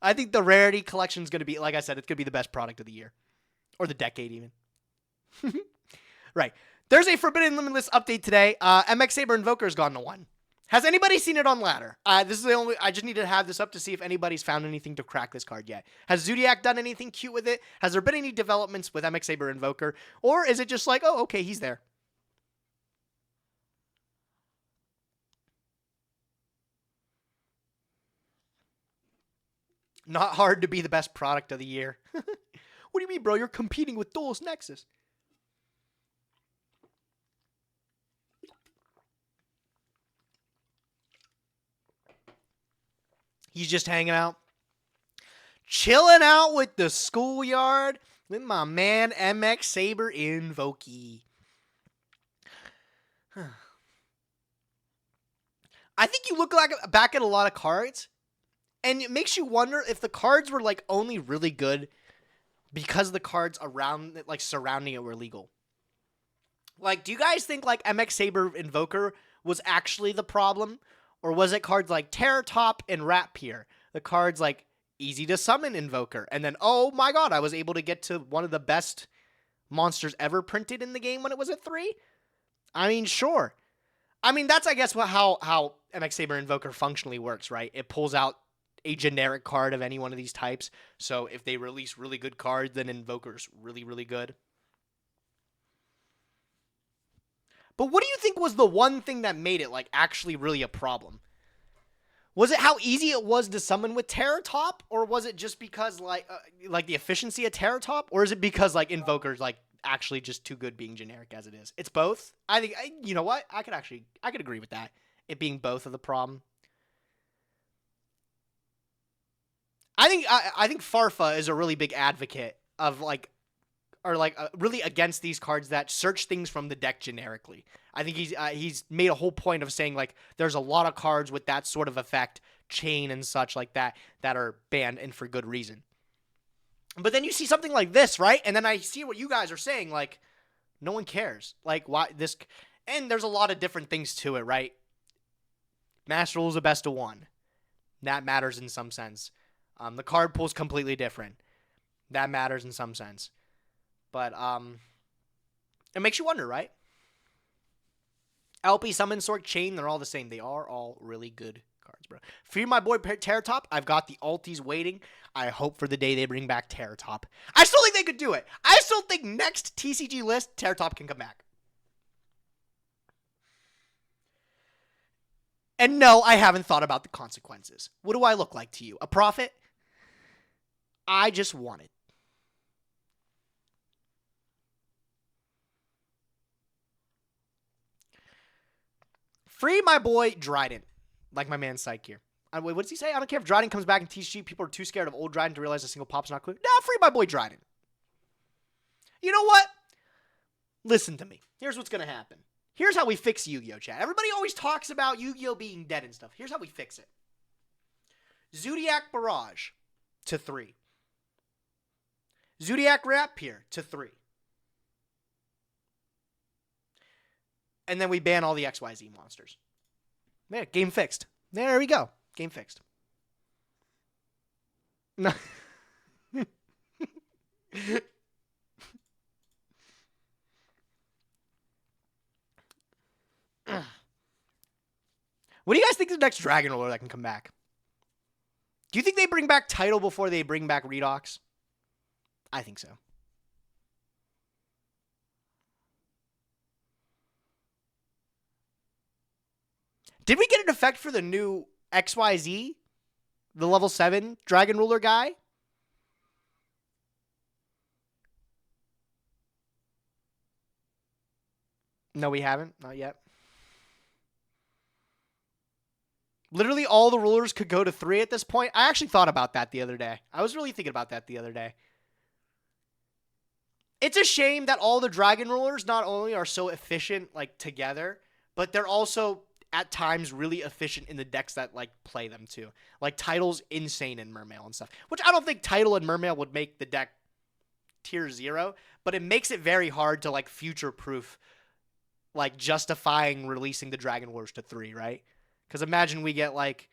I think the rarity collection is going to be, like I said, it's going to be the best product of the year. Or the decade, even. Right. There's a Forbidden Limitless update today. MX Saber Invoker's gone to 1. Has anybody seen it on ladder? This is the only... I just need to have this up to see if anybody's found anything to crack this card yet. Has Zodiac done anything cute with it? Has there been any developments with MX Saber Invoker? Or is it just like, oh, okay, he's there? Not hard to be the best product of the year. What do you mean, bro? You're competing with Duelist Nexus. He's just hanging out. Chilling out with the schoolyard with my man MX Saber Invokey. I think you look back at a lot of cards, and it makes you wonder if the cards were like only really good because the cards around it, like surrounding it, were legal. Like, do you guys think like MX Saber Invoker was actually the problem? Or was it cards like Terror Top and Rapier? The cards like Easy to Summon Invoker. And then, oh my god, I was able to get to one of the best monsters ever printed in the game when it was at 3? I mean, sure. I mean, that's, I guess, how MX Saber Invoker functionally works, right? It pulls out a generic card of any one of these types. So if they release really good cards, then Invoker's really, really good. But what do you think was the one thing that made it, like, actually really a problem? Was it how easy it was to summon with Terror Top? Or was it just because, like the efficiency of Terror Top? Or is it because, like, Invoker's, like, actually just too good being generic as it is? It's both. I think, you know what? I could agree with that. It being both of the problem. I think Farfa is a really big advocate of, like, really against these cards that search things from the deck generically. I think he's made a whole point of saying, like, there's a lot of cards with that sort of effect, chain and such like that are banned, and for good reason. But then you see something like this, right? And then I see what you guys are saying, like, no one cares. Like, why this? And there's a lot of different things to it, right? Master Rule is a best of 1. That matters in some sense. The card pool's completely different. That matters in some sense. But, it makes you wonder, right? LP, Summon, Sork, Chain, they're all the same. They are all really good cards, bro. Free my boy Terror Top. I've got the alties waiting. I hope for the day they bring back Terror Top. I still think they could do it. I still think next TCG list, Terror Top can come back. And no, I haven't thought about the consequences. What do I look like to you? A prophet? I just want it. Free my boy Dryden. Like my man Syke here. Wait, what does he say? I don't care if Dryden comes back in TCG. People are too scared of old Dryden to realize a single pop's not cool. Nah, free my boy Dryden. You know what? Listen to me. Here's what's going to happen. Here's how we fix Yu-Gi-Oh, chat. Everybody always talks about Yu-Gi-Oh being dead and stuff. Here's how we fix it. Zodiac Barrage to 3. Zodiac Rapier to 3. And then we ban all the XYZ monsters. There, game fixed. There we go. Game fixed. No. What do you guys think of the next Dragon Roller that can come back? Do you think they bring back Title before they bring back Redox? I think so. Did we get an effect for the new XYZ? The level 7 Dragon Ruler guy? No, we haven't. Not yet. Literally all the rulers could go to 3 at this point. I actually thought about that the other day. I was really thinking about that the other day. It's a shame that all the Dragon Rulers not only are so efficient, like, together, but they're also, at times, really efficient in the decks that, like, play them, too. Like, Title's insane in Mermail and stuff. Which I don't think Title and Mermail would make the deck tier 0, but it makes it very hard to, like, future-proof, like, justifying releasing the Dragon Rulers to 3, right? Because imagine we get, like,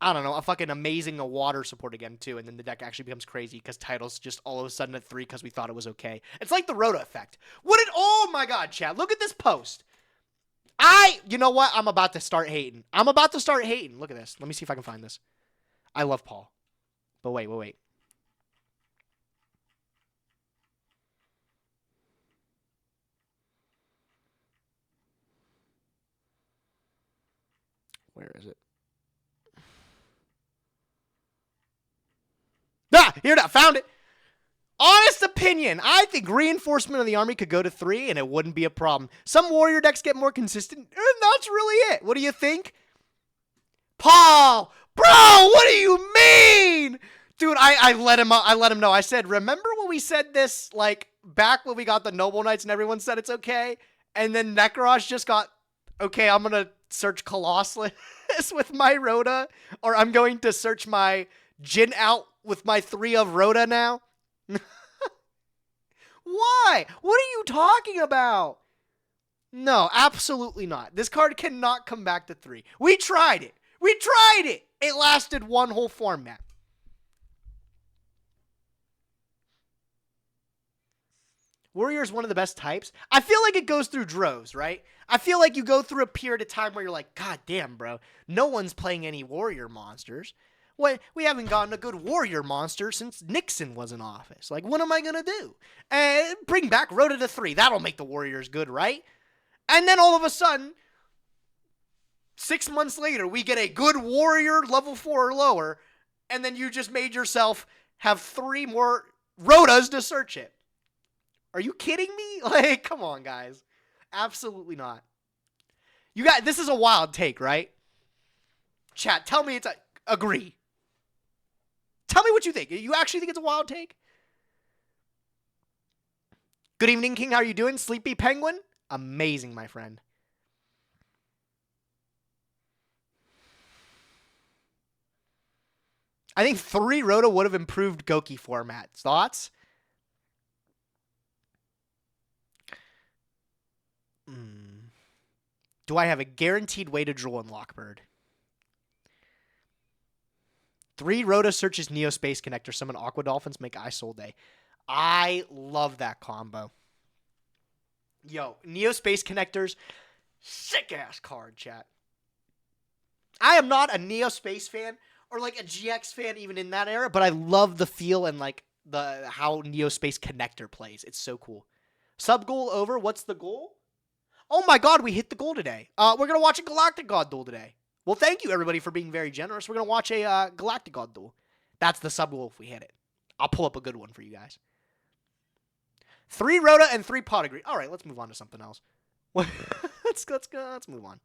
I don't know, a fucking amazing water support again, too, and then the deck actually becomes crazy because Title's just all of a sudden at 3 because we thought it was okay. It's like the Rhoda effect. Oh my god, chat, look at this post. You know what? I'm about to start hating. Look at this. Let me see if I can find this. I love Paul. But wait. Where is it? Here it is. Found it. Honest opinion. I think reinforcement of the army could go to 3 and it wouldn't be a problem. Some warrior decks get more consistent, and that's really it. What do you think? Paul! Bro, what do you mean? Dude, I let him know. I said, remember when we said this, like, back when we got the Noble Knights and everyone said it's okay? And then Necros just got, okay, I'm going to search Colossus with my Rhoda, or I'm going to search my Jin out with my 3 of Rhoda now? Why? What are you talking about? No, absolutely not. This card cannot come back to 3. We tried it. It lasted one whole format. Warrior is one of the best types. I feel like it goes through droves, right? I feel like you go through a period of time where you're like, God damn, bro. No one's playing any warrior monsters. We haven't gotten a good warrior monster since Nixon was in office. Like, what am I going to do? Bring back Rhoda to 3. That'll make the warriors good, right? And then all of a sudden, 6 months later, we get a good warrior level 4 or lower, and then you just made yourself have 3 more Rhodas to search it. Are you kidding me? Like, come on, guys. Absolutely not. This is a wild take, right? Chat, tell me agree. Tell me what you think. You actually think it's a wild take? Good evening, King. How are you doing? Sleepy Penguin? Amazing, my friend. I think 3 Rhoda would have improved Goki formats. Thoughts? Do I have a guaranteed way to draw in Lockbird? 3 Rhoda searches Neo Space Connector, summon Aqua Dolphins, make Ice Soul Day. I love that combo. Yo, Neo Space Connectors, sick ass card, chat. I am not a Neo Space fan or like a GX fan even in that era, but I love the feel and like how Neo Space Connector plays. It's so cool. Sub goal over. What's the goal? Oh my god, we hit the goal today. We're going to watch a Galactic God duel today. Well, thank you, everybody, for being very generous. We're going to watch a Galactic God duel. That's the sub goal if we hit it. I'll pull up a good one for you guys. 3 Rhoda and 3 Potigree. All right, let's move on to something else. let's move on.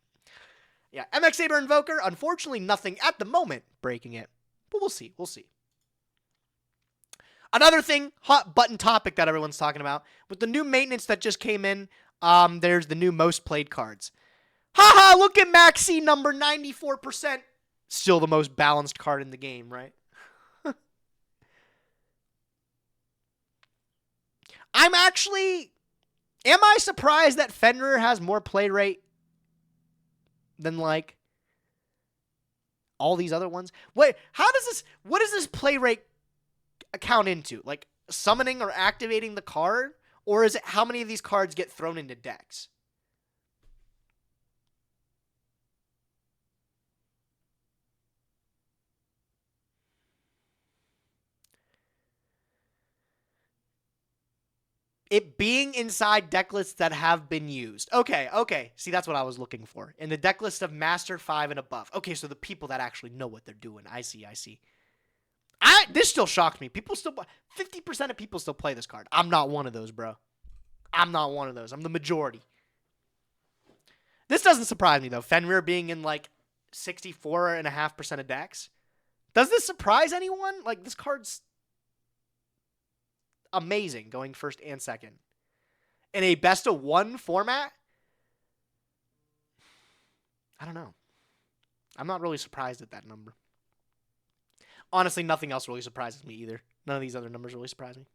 Yeah, MX Saber Invoker. Unfortunately, nothing at the moment breaking it. But we'll see. Another thing, hot button topic that everyone's talking about. With the new maintenance that just came in, there's the new most played cards. Haha, look at Maxi number 94%. Still the most balanced card in the game, right? I'm actually... Am I surprised that Fenrir has more play rate than, like, all these other ones? Wait, what does this play rate account into? Like, summoning or activating the card? Or is it how many of these cards get thrown into decks? It being inside deck lists that have been used. Okay. See, that's what I was looking for. In the deck list of Master 5 and above. Okay, so the people that actually know what they're doing. I see. This still shocks me. 50% of people still play this card. I'm not one of those, bro. I'm not one of those. I'm the majority. This doesn't surprise me, though. Fenrir being in, like, 64.5% of decks. Does this surprise anyone? Like, this card's amazing going first and second. In a best-of-1 format? I don't know. I'm not really surprised at that number. Honestly, nothing else really surprises me either. None of these other numbers really surprise me.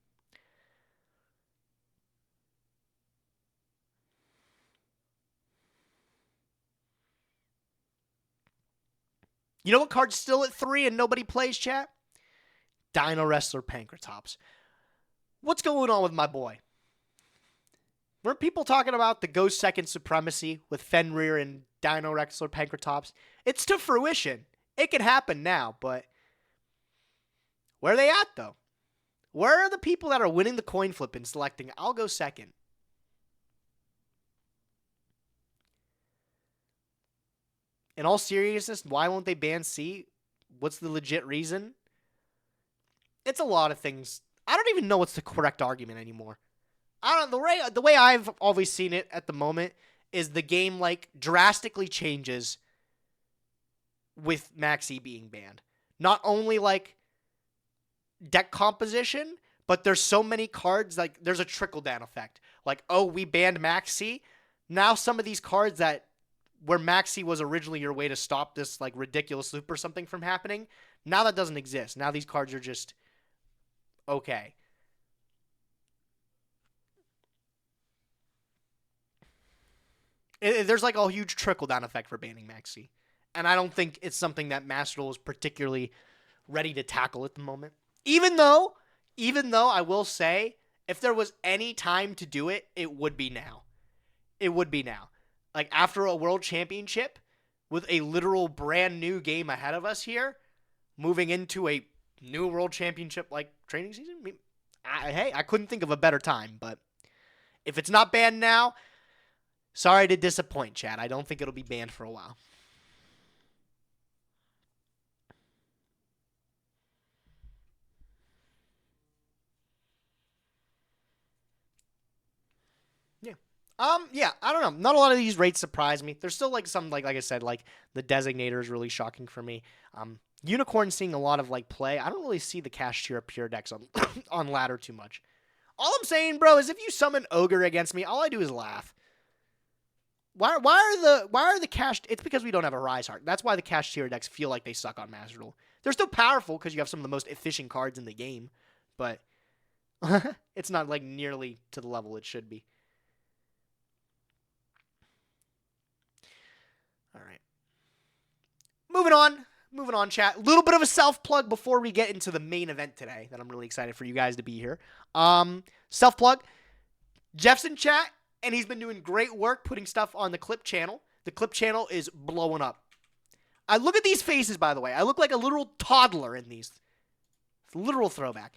You know what card's still at 3 and nobody plays, chat? Dino Wrestler Pankratops. What's going on with my boy? Weren't people talking about the Ghost Second Supremacy with Fenrir and Dino Wrestler Pankratops? It's to fruition. It can happen now, but where are they at, though? Where are the people that are winning the coin flip and selecting, I'll go second? In all seriousness, why won't they ban C? What's the legit reason? It's a lot of things. I don't even know what's the correct argument anymore. The way I've always seen it at the moment is the game like drastically changes with Maxi being banned. Not only like deck composition, but there's so many cards, like there's a trickle down effect. Like, oh, we banned Maxi. Now some of these cards that where Maxi was originally your way to stop this like ridiculous loop or something from happening, now that doesn't exist. Now these cards are just okay. There's like a huge trickle-down effect for banning Maxi. And I don't think it's something that Master Duel is particularly ready to tackle at the moment. Even though I will say, if there was any time to do it, it would be now. It would be now. Like, after a World Championship, with a literal brand new game ahead of us here, moving into a new World Championship, like, training season, I couldn't think of a better time. But if it's not banned now, sorry to disappoint, Chad. I don't think it'll be banned for a while. Yeah, I don't know. Not a lot of these rates surprise me. There's still like some, like I said, like the Designator is really shocking for me. Unicorn seeing a lot of like play. I don't really see the Cashier Pure decks on on ladder too much. All I'm saying, bro, is if you summon Ogre against me, all I do is laugh. Why are the cash? It's because we don't have a Rise Heart. That's why the Cashier decks feel like they suck on Master Duel. They're still powerful because you have some of the most efficient cards in the game, but it's not like nearly to the level it should be. All right. Moving on, chat. A little bit of a self-plug before we get into the main event today that I'm really excited for you guys to be here. Self-plug. Jeff's in chat, and he's been doing great work putting stuff on the Clip channel. The Clip channel is blowing up. I look at these faces, by the way. I look like a literal toddler in these. It's a literal throwback.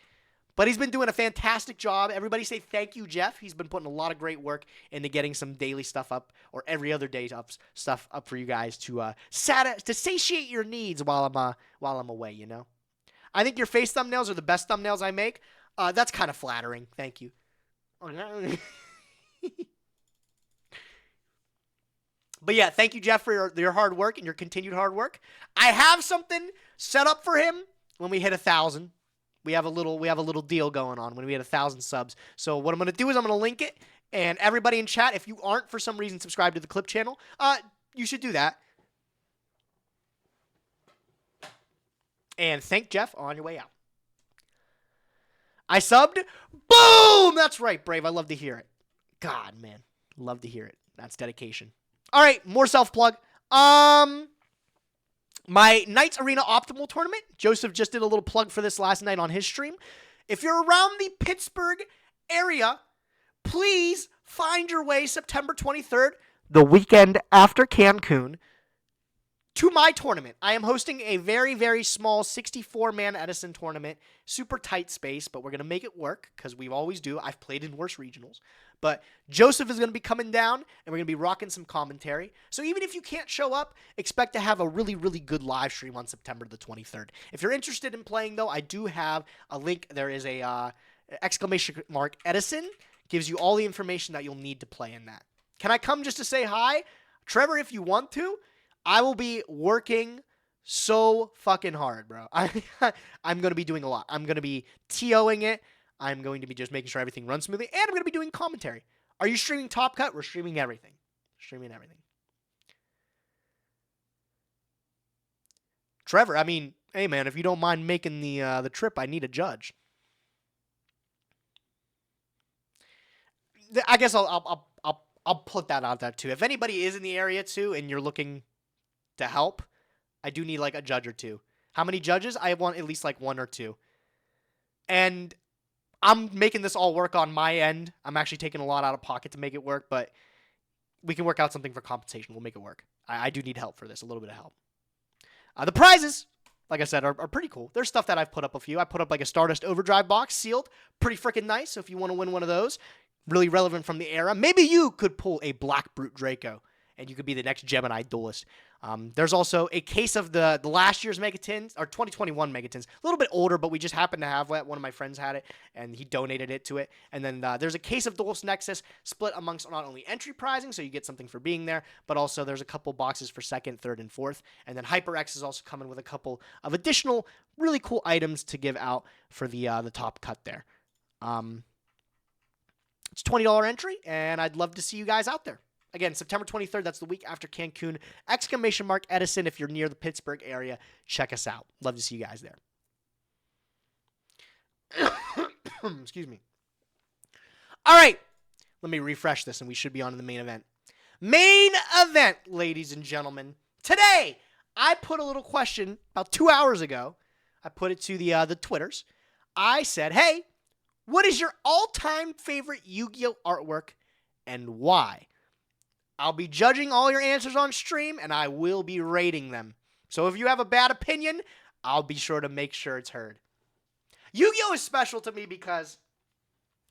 But he's been doing a fantastic job. Everybody say thank you, Jeff. He's been putting a lot of great work into getting some daily stuff up, or every other day stuff up for you guys to satiate your needs while I'm away. You know, I think your face thumbnails are the best thumbnails I make. That's kind of flattering. Thank you. But yeah, thank you, Jeff, for your hard work and your continued hard work. I have something set up for him when we hit 1,000. We have a little deal going on when we hit 1,000 subs. So what I'm going to do is I'm going to link it. And everybody in chat, if you aren't for some reason subscribed to the Clip channel, you should do that. And thank Jeff on your way out. I subbed. Boom! That's right, Brave. I love to hear it. God, man. Love to hear it. That's dedication. All right, more self-plug. My Knights Arena Optimal Tournament. Joseph just did a little plug for this last night on his stream. If you're around the Pittsburgh area, please find your way September 23rd, the weekend after Cancun, to my tournament. I am hosting a very, very small 64-man Edison tournament. Super tight space, but we're going to make it work because we always do. I've played in worse regionals. But Joseph is going to be coming down, and we're going to be rocking some commentary. So even if you can't show up, expect to have a really, really good live stream on September the 23rd. If you're interested in playing, though, I do have a link. There is a exclamation mark Edison. Gives you all the information that you'll need to play in that. Can I come just to say hi? Trevor, if you want to. I will be working so fucking hard, bro. I'm going to be doing a lot. I'm going to be TOing it. I'm going to be just making sure everything runs smoothly. And I'm going to be doing commentary. Are you streaming Top Cut? We're streaming everything. Streaming everything. Trevor, I mean, hey, man, if you don't mind making the trip, I need a judge. I guess I'll put that out there, too. If anybody is in the area, too, and you're looking to help, I do need like a judge or two. How many judges? I want at least like 1 or 2. And I'm making this all work on my end. I'm actually taking a lot out of pocket to make it work, but we can work out something for compensation. We'll make it work. I do need help for this, a little bit of help. The prizes, like I said, are pretty cool. There's stuff that I've put up a few. I put up like a Stardust Overdrive box, sealed. Pretty freaking nice. So if you want to win one of those, really relevant from the era, maybe you could pull a Black Brute Draco, and you could be the next Gemini duelist. There's also a case of the last year's Megatins, or 2021 Megatins. A little bit older, but we just happened to have it. One of my friends had it, and he donated it to it. And then there's a case of Duelist Nexus split amongst not only entry prizing, so you get something for being there, but also there's a couple boxes for 2nd, 3rd, and 4th. And then HyperX is also coming with a couple of additional really cool items to give out for the top cut there. It's $20 entry, and I'd love to see you guys out there. Again, September 23rd, that's the week after Cancun. Exclamation mark Edison if you're near the Pittsburgh area. Check us out. Love to see you guys there. Excuse me. All right. Let me refresh this, and we should be on to the main event. Main event, ladies and gentlemen. Today, I put a little question about 2 hours ago. I put it to the Twitters. I said, hey, what is your all-time favorite Yu-Gi-Oh artwork and why? I'll be judging all your answers on stream, and I will be rating them. So if you have a bad opinion, I'll be sure to make sure it's heard. Yu-Gi-Oh is special to me because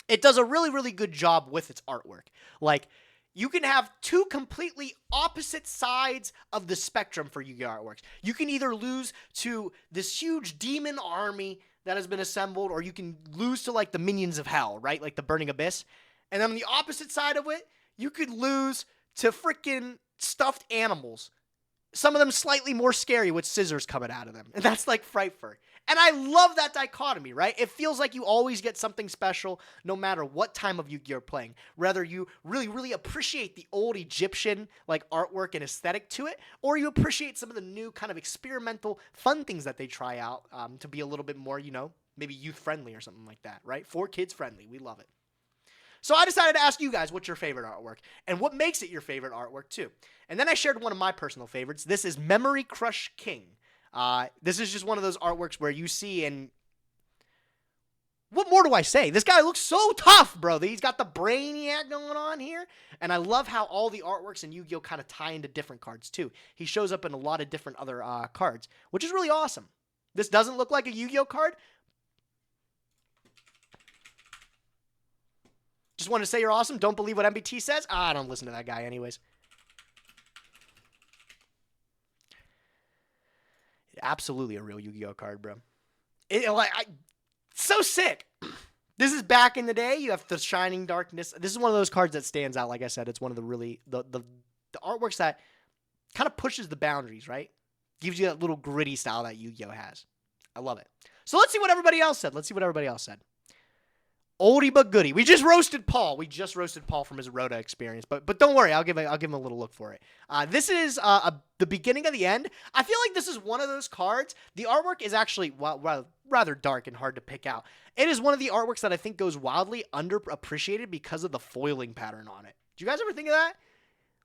it does a really, really good job with its artwork. Like, you can have two completely opposite sides of the spectrum for Yu-Gi-Oh artworks. You can either lose to this huge demon army that has been assembled, or you can lose to, like, the minions of hell, right? Like the Burning Abyss. And then on the opposite side of it, you could lose to freaking stuffed animals. Some of them slightly more scary with scissors coming out of them. And that's like Frightfur. And I love that dichotomy, right? It feels like you always get something special no matter what time of Yu-Gi-Oh! You're playing. Whether you really, really appreciate the old Egyptian like artwork and aesthetic to it, or you appreciate some of the new kind of experimental fun things that they try out to be a little bit more, you know, maybe youth-friendly or something like that, right? For kids-friendly. We love it. So I decided to ask you guys what's your favorite artwork and what makes it your favorite artwork too. And then I shared one of my personal favorites. This is Memory Crush King. This is just one of those artworks where you see, and what more do I say? This guy looks so tough, bro. He's got the Brainiac going on here. And I love how all the artworks in Yu-Gi-Oh! Kind of tie into different cards too. He shows up in a lot of different other cards, which is really awesome. This doesn't look like a Yu-Gi-Oh! Card. Just wanted to say you're awesome. Don't believe what MBT says. I don't listen to that guy anyways. Absolutely a real Yu-Gi-Oh card, bro. So sick. This is back in the day. You have the Shining Darkness. This is one of those cards that stands out. Like I said, it's one of the really the artworks that kind of pushes the boundaries, right? Gives you that little gritty style that Yu-Gi-Oh has. I love it. So let's see what everybody else said. Oldie but goodie. We just roasted Paul. From his Rhoda experience. But don't worry, I'll give him a little look for it. This is the beginning of the end. I feel like this is one of those cards. The artwork is actually, well, rather dark and hard to pick out. It is one of the artworks that I think goes wildly underappreciated because of the foiling pattern on it. Do you guys ever think of that?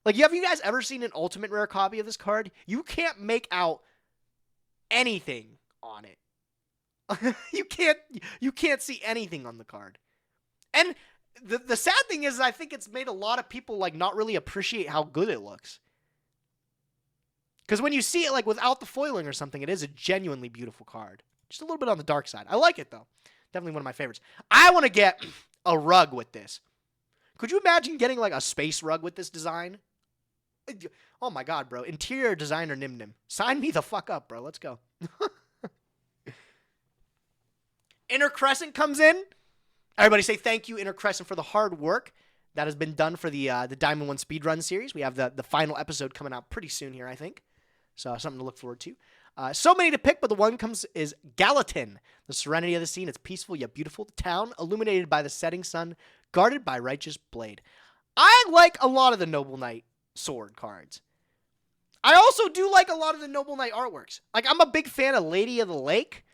Like, have you guys ever seen an ultimate rare copy of this card? You can't make out anything on it. You can't see anything on the card. And the sad thing is, I think it's made a lot of people like not really appreciate how good it looks. Because when you see it like without the foiling or something, it is a genuinely beautiful card. Just a little bit on the dark side. I like it though. Definitely one of my favorites. I want to get a rug with this. Could you imagine getting like a space rug with this design? Oh my god, bro. Interior designer Nyhmnim. Sign me the fuck up, bro. Let's go. Inner Crescent comes in. Everybody say thank you, Inner Crescent, for the hard work that has been done for the Diamond 1 speedrun series. We have the final episode coming out pretty soon here, I think. So something to look forward to. So many to pick, but the one is Gallatin. The serenity of the scene. It's peaceful yet beautiful. The town, illuminated by the setting sun, guarded by righteous blade. I like a lot of the Noble Knight sword cards. I also do like a lot of the Noble Knight artworks. Like, I'm a big fan of Lady of the Lake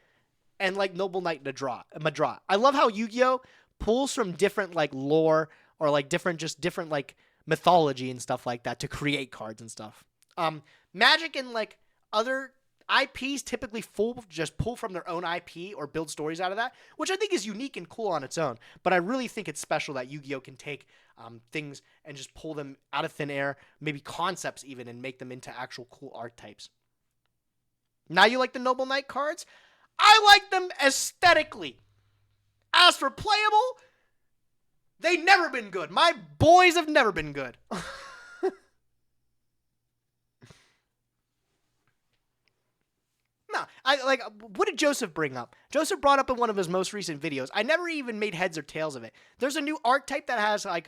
and like Noble Knight Madra. I love how Yu-Gi-Oh pulls from different like lore or like different like mythology and stuff like that to create cards and stuff. Magic and like other IPs typically just pull from their own IP or build stories out of that, which I think is unique and cool on its own. But I really think it's special that Yu-Gi-Oh can take things and just pull them out of thin air, maybe concepts even, and make them into actual cool archetypes. Now you like the Noble Knight cards? I like them aesthetically. As for playable, they've never been good. My boys have never been good. No, what did Joseph bring up? Joseph brought up in one of his most recent videos. I never even made heads or tails of it. There's a new archetype that has like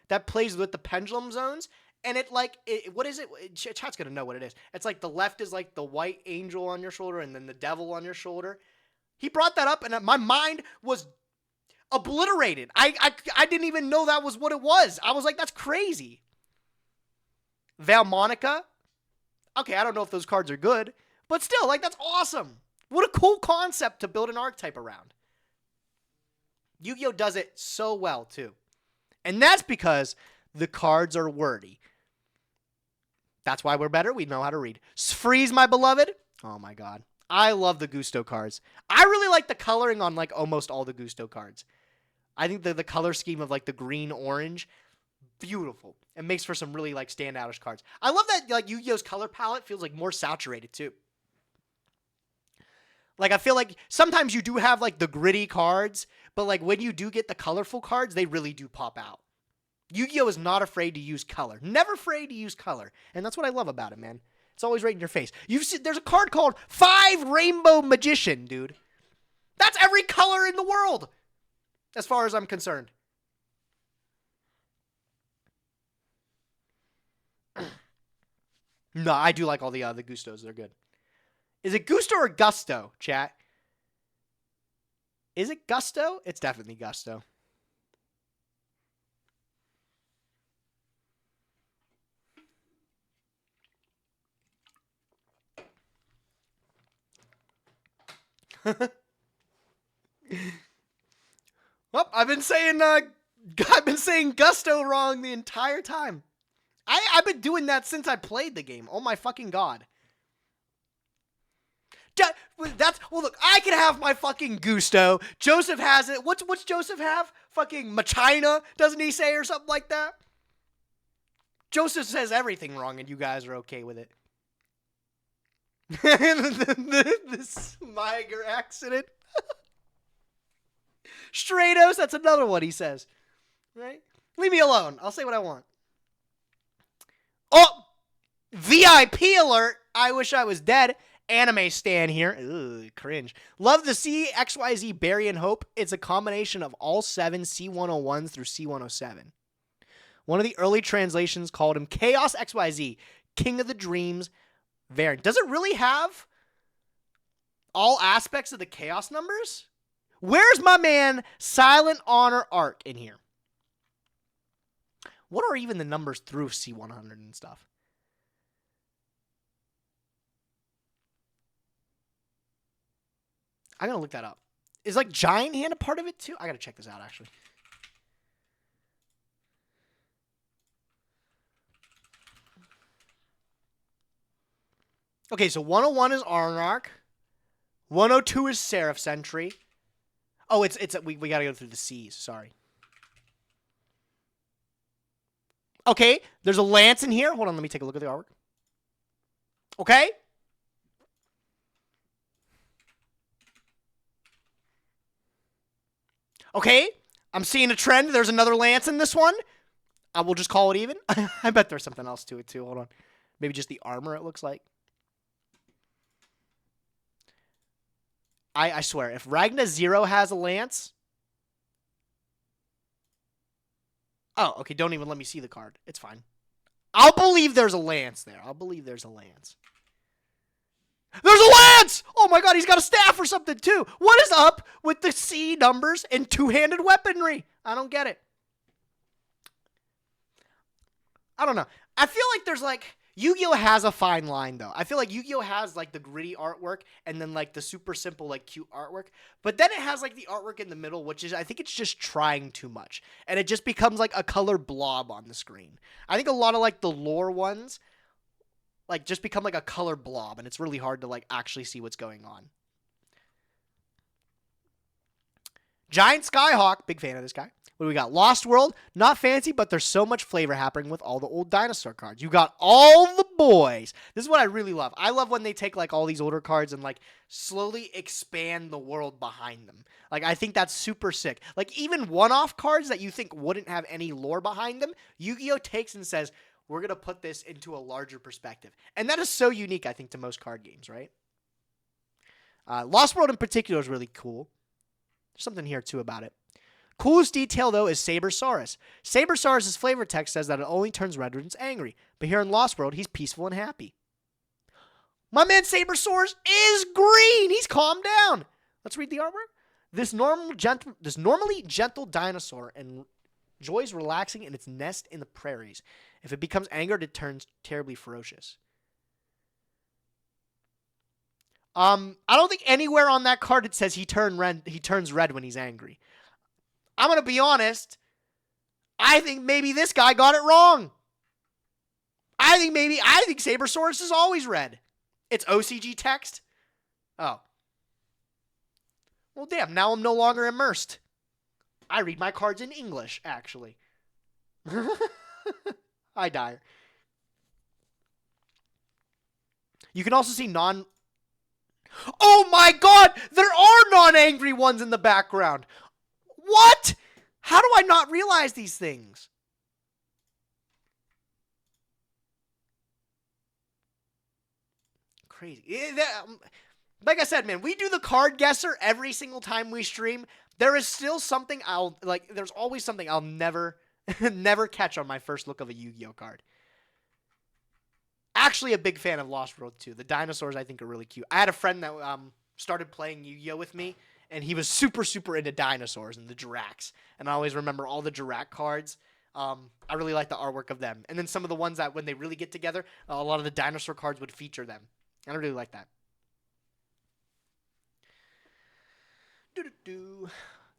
that plays with the pendulum zones, and what is it? Chat's gonna know what it is. It's like the left is like the white angel on your shoulder, and then the devil on your shoulder. He brought that up, and my mind was obliterated. I didn't even know that was what it was. I was like, that's crazy. Valmonica. Okay, I don't know if those cards are good. But still, like, that's awesome. What a cool concept to build an archetype around. Yu-Gi-Oh does it so well, too. And that's because the cards are wordy. That's why we're better. We know how to read. Freeze, my beloved. Oh, my God. I love the Gusto cards. I really like the coloring on, like, almost all the Gusto cards. I think the color scheme of, like, the green-orange, beautiful. It makes for some really, like, standoutish cards. I love that, like, Yu-Gi-Oh's color palette feels, like, more saturated, too. Like, I feel like sometimes you do have, like, the gritty cards, but, like, when you do get the colorful cards, they really do pop out. Yu-Gi-Oh is not afraid to use color. Never afraid to use color. And that's what I love about it, man. It's always right in your face. There's a card called 5 Rainbow Magician, dude. That's every color in the world, as far as I'm concerned. No, I do like all the Gustos. They're good. Is it Gusto or Gusto, chat? Is it Gusto? It's definitely Gusto. Well, I've been saying Gusto wrong the entire time. I've been doing that since I played the game. Oh my fucking god. Look, I can have my fucking Gusto. Joseph has it. What's Joseph have? Fucking Machina, doesn't he say, or something like that? Joseph says everything wrong, and you guys are okay with it. This Miger accident. Stratos, that's another one he says. Right? Leave me alone. I'll say what I want. Oh! VIP alert! I wish I was dead. Anime stan here. Ugh, cringe. Love the CXYZ Barry and Hope. It's a combination of all 7 C101s through C107. One of the early translations called him Chaos XYZ, King of the Dreams variant. Does it really have all aspects of the Chaos numbers? Where's my man Silent Honor Arc in here? What are even the numbers through C100 and stuff? I gotta look that up. Is like Giant Hand a part of it too? I gotta check this out actually. Okay, so 101 is Arnarch. 102 is Seraph Sentry. Oh, we gotta go through the C's. Sorry. Okay, there's a Lance in here. Hold on, let me take a look at the artwork. Okay. Okay, I'm seeing a trend. There's another Lance in this one. I will just call it even. I bet there's something else to it too. Hold on. Maybe just the armor it looks like. I swear, if Ragna 0 has a Lance... Oh, okay, don't even let me see the card. It's fine. I'll believe there's a Lance there. I'll believe there's a Lance. There's a Lance! Oh my god, he's got a staff or something too. What is up with the C numbers and two-handed weaponry? I don't get it. I don't know. I feel like there's like... Yu-Gi-Oh has a fine line though. I feel like Yu-Gi-Oh has like the gritty artwork and then like the super simple like cute artwork. But then it has like the artwork in the middle, which is I think it's just trying too much. And it just becomes like a color blob on the screen. I think a lot of like the lore ones like just become like a color blob and it's really hard to like actually see what's going on. Giant Skyhawk, big fan of this guy. What do we got? Lost World, not fancy, but there's so much flavor happening with all the old dinosaur cards. You got all the boys. This is what I really love. I love when they take like all these older cards and like slowly expand the world behind them. Like I think that's super sick. Like even one-off cards that you think wouldn't have any lore behind them, Yu-Gi-Oh takes and says, we're going to put this into a larger perspective. And that is so unique, I think, to most card games, right? Lost World in particular is really cool. There's something here too about it. Coolest detail, though, is Sabersaurus. Sabersaurus' flavor text says that it only turns red when it's angry. But here in Lost World, he's peaceful and happy. My man Sabersaurus is green! He's calmed down! Let's read the artwork. This normally gentle dinosaur enjoys relaxing in its nest in the prairies. If it becomes angered, it turns terribly ferocious. I don't think anywhere on that card it says he turns red when he's angry. I'm going to be honest. I think maybe this guy got it wrong. I think Sabersaurus is always red. It's OCG text. Oh. Well, damn. Now I'm no longer immersed. I read my cards in English, actually. Hi, Dyer. You can also see Oh my god! There are non-angry ones in the background. What? How do I not realize these things? Crazy. Like I said, man, we do the card guesser every single time we stream. There is still something there's always something I'll never, never catch on my first look of a Yu-Gi-Oh card. Actually a big fan of Lost World 2. The dinosaurs I think are really cute. I had a friend that started playing Yu-Gi-Oh with me, and he was super, super into dinosaurs and the Jiracs. And I always remember all the Jirac cards. I really like the artwork of them. And then some of the ones that when they really get together, a lot of the dinosaur cards would feature them. I really like that.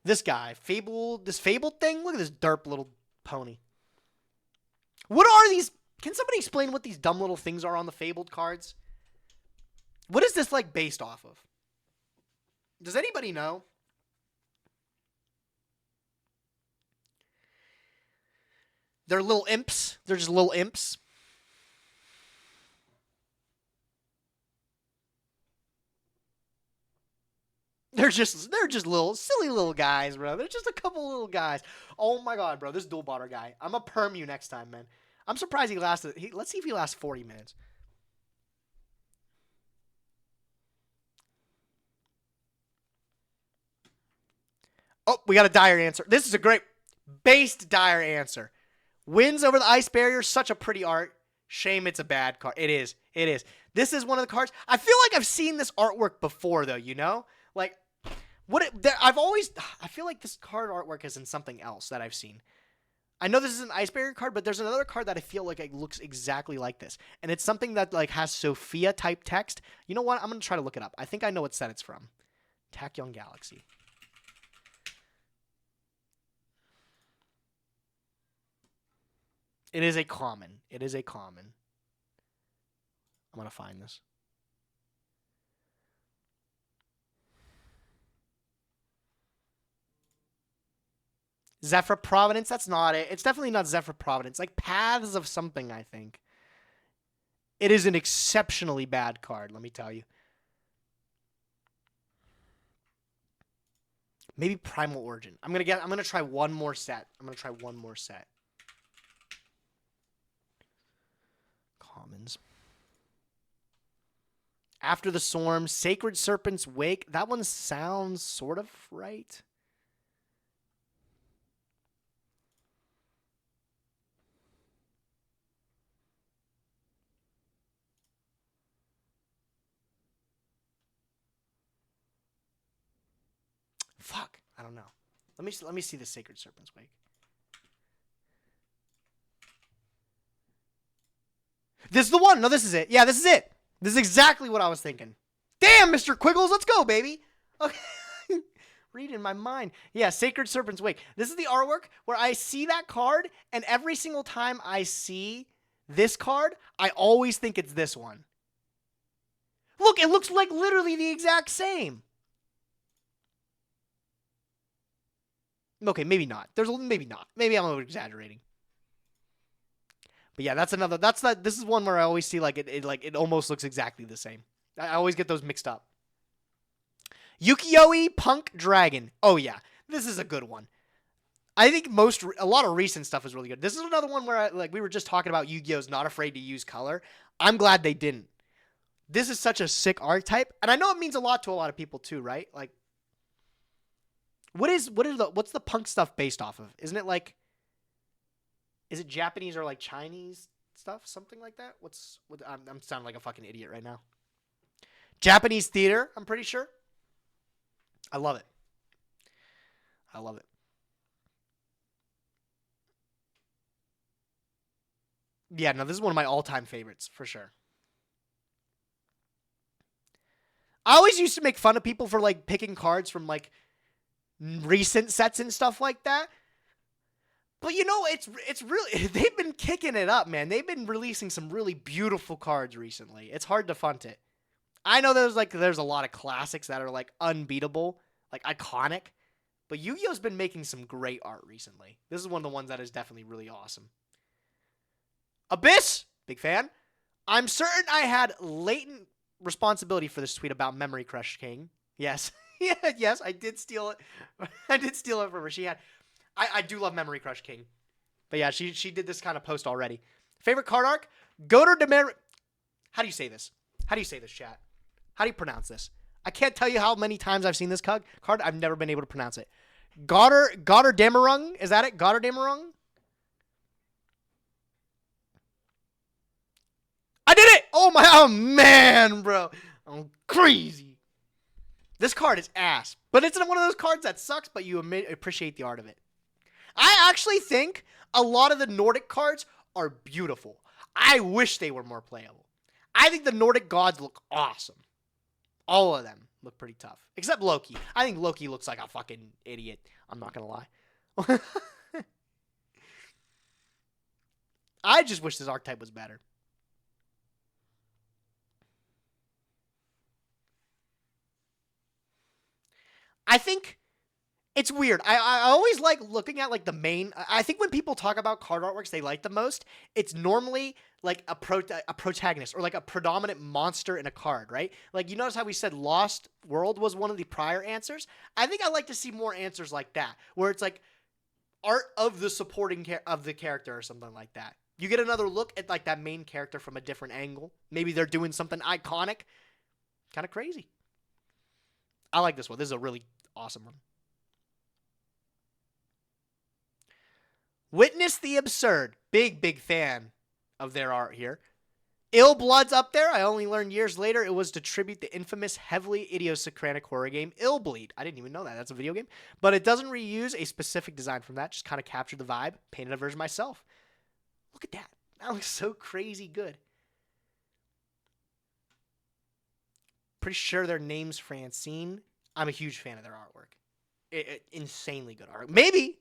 This guy, this Fabled thing. Look at this derp little pony. What are these? Can somebody explain what these dumb little things are on the Fabled cards? What is this like based off of? Does anybody know? They're little imps. They're just little imps. They're just little silly little guys, bro. They're just a couple little guys. Oh my god, bro. This dual botter guy. I'm a perm you next time, man. I'm surprised he lasted. Let's see if he lasts 40 minutes. Oh, we got a dire answer. This is a great based dire answer. Wins over the ice barrier. Such a pretty art. Shame it's a bad card. It is. It is. This is one of the cards. I feel like I've seen this artwork before, though. You know, like I feel like this card artwork is in something else that I've seen. I know this is an ice barrier card, but there's another card that I feel like it looks exactly like this, and it's something that like has Sophia type text. You know what? I'm gonna try to look it up. I think I know what set it's from. Tachyon Galaxy. It is a common. It is a common. I'm going to find this. Zephyr Providence? That's not it. It's definitely not Zephyr Providence. Like Paths of something, I think. It is an exceptionally bad card, let me tell you. Maybe Primal Origin. I'm gonna try one more set. Commons. After the Storm, Sacred Serpent's Wake. That one sounds sort of right. Fuck, I don't know. Let me see the Sacred Serpent's Wake. This is the one. No, this is it. Yeah, this is it. This is exactly what I was thinking. Damn, Mr. Quiggles, let's go, baby. Okay. Read in my mind. Yeah, Sacred Serpent's Wake. This is the artwork where I see that card, and every single time I see this card, I always think it's this one. Look, it looks like literally the exact same. Okay, maybe not. Maybe not. Maybe I'm over exaggerating. But yeah, this is one where I always see it almost looks exactly the same. I always get those mixed up. Yugioh Punk Dragon. Oh yeah, this is a good one. I think a lot of recent stuff is really good. This is another one where we were just talking about Yu-Gi-Oh's not afraid to use color. I'm glad they didn't. This is such a sick archetype, and I know it means a lot to a lot of people too, right? Like, what's the punk stuff based off of? Isn't it like, is it Japanese or like Chinese stuff, something like that? I'm sounding like a fucking idiot right now. Japanese theater, I'm pretty sure. I love it. I love it. Yeah, no, this is one of my all-time favorites, for sure. I always used to make fun of people for, like, picking cards from, like, recent sets and stuff like that. But, you know, it's really... They've been kicking it up, man. They've been releasing some really beautiful cards recently. It's hard to funt it. I know there's a lot of classics that are, like, unbeatable, like, iconic. But Yu-Gi-Oh's been making some great art recently. This is one of the ones that is definitely really awesome. Abyss! Big fan. I'm certain I had latent responsibility for this tweet about Memory Crush King. Yes. Yeah, yes, I did steal it. I did steal it from her. She had... I do love Memory Crush King. But yeah, she did this kind of post already. Favorite card arc? Goder Demer... How do you say this? How do you say this, chat? How do you pronounce this? I can't tell you how many times I've seen this card. I've never been able to pronounce it. Goder Demerung? Is that it? Goder Demerung? I did it! Oh man, bro. I'm crazy. This card is ass. But it's one of those cards that sucks, but you appreciate the art of it. I actually think a lot of the Nordic cards are beautiful. I wish they were more playable. I think the Nordic gods look awesome. All of them look pretty tough. Except Loki. I think Loki looks like a fucking idiot. I'm not going to lie. I just wish this archetype was better. I think it's weird. I always like looking at like the main. I think when people talk about card artworks they like the most, it's normally like a protagonist or like a predominant monster in a card, right? Like you notice how we said Lost World was one of the prior answers? I think I like to see more answers like that, where it's like art of the supporting of the character or something like that. You get another look at like that main character from a different angle. Maybe they're doing something iconic. Kind of crazy. I like this one. This is a really awesome one. Witness the Absurd. Big fan of their art here. Ill Blood's up there. I only learned years later it was to tribute the infamous, heavily idiosyncratic horror game Ill Bleed. I didn't even know that. That's a video game. But it doesn't reuse a specific design from that. Just kind of captured the vibe. Painted a version myself. Look at that. That looks so crazy good. Pretty sure their name's Francine. I'm a huge fan of their artwork. Insanely good art. Maybe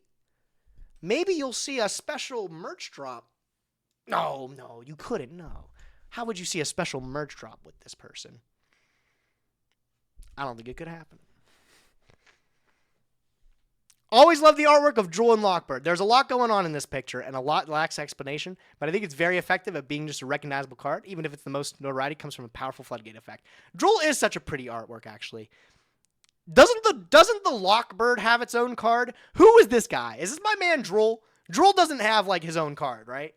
you'll see a special merch drop. No, you couldn't. No. How would you see a special merch drop with this person? I don't think it could happen. Always love the artwork of Duel and Lockbird. There's a lot going on in this picture, and a lot lacks explanation, but I think it's very effective at being just a recognizable card, even if it's the most notoriety comes from a powerful floodgate effect. Duel is such a pretty artwork, actually. Doesn't the Lockbird have its own card? Who is this guy? Is this my man Duel? Duel doesn't have, like, his own card, right?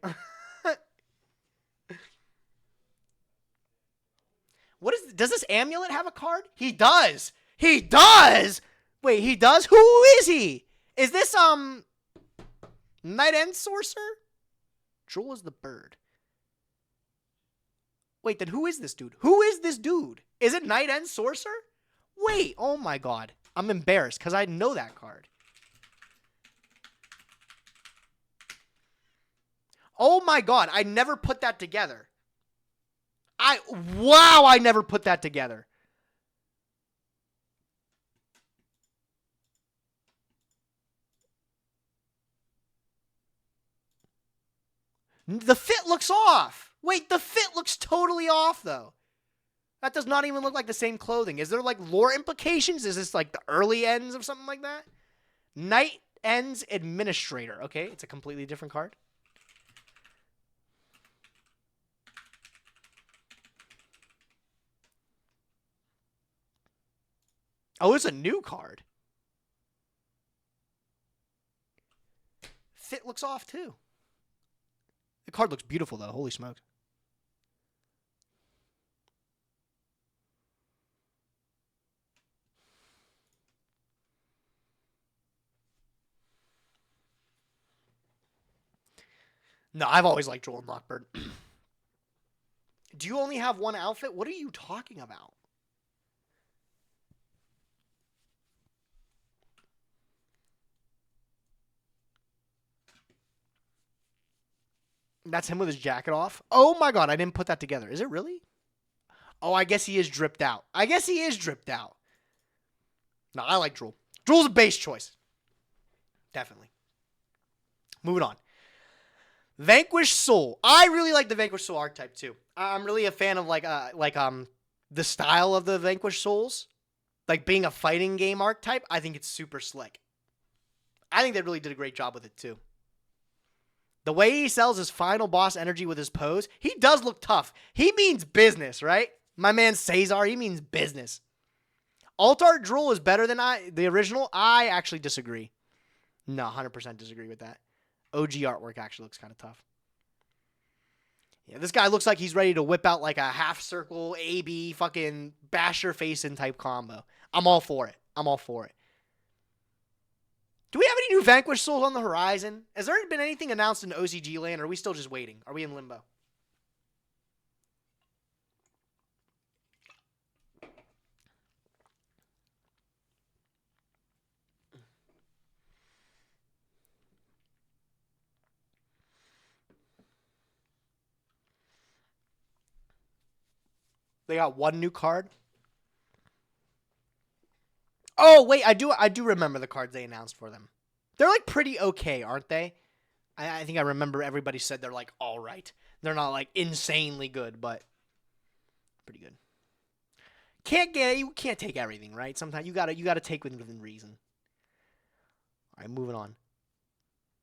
Does this amulet have a card? He does! He does! Wait, he does? Who is he? Is this, Night End Sorcerer? Duel is the bird. Wait, then who is this dude? Who is this dude? Is it Night End Sorcerer? Wait, oh my god. I'm embarrassed because I know that card. Oh my god, I never put that together. Wow, I never put that together. The fit looks off. Wait, the fit looks totally off, though. That does not even look like the same clothing. Is there, like, lore implications? Is this, like, the early ends of something like that? Night Ends Administrator. Okay, it's a completely different card. Oh, it's a new card. Fit looks off, too. The card looks beautiful, though. Holy smokes. No, I've always liked Duel and Lockbird. Do you only have one outfit? What are you talking about? That's him with his jacket off? Oh my god, I didn't put that together. Is it really? Oh, I guess he is dripped out. No, I like Duel. Duel's a base choice. Definitely. Moving on. Vanquished Soul. I really like the Vanquished Soul archetype too. I'm really a fan of the style of the Vanquished Souls. Like being a fighting game archetype, I think it's super slick. I think they really did a great job with it too. The way he sells his final boss energy with his pose, he does look tough. He means business, right? My man Cesar, he means business. Alt art Duel is better than the original. I actually disagree. No, 100% disagree with that. OG artwork actually looks kind of tough. Yeah, this guy looks like he's ready to whip out like a half circle AB fucking bash your face in type combo. I'm all for it. Do we have any new Vanquished Souls on the horizon? Has there been anything announced in OCG land, or are we still just waiting? Are we in limbo? They got one new card. Oh, wait, I do remember the cards they announced for them. They're, like, pretty okay, aren't they? I think I remember everybody said they're, like, all right. They're not, like, insanely good, but pretty good. You can't take everything, right? Sometimes you gotta take within reason. All right, moving on.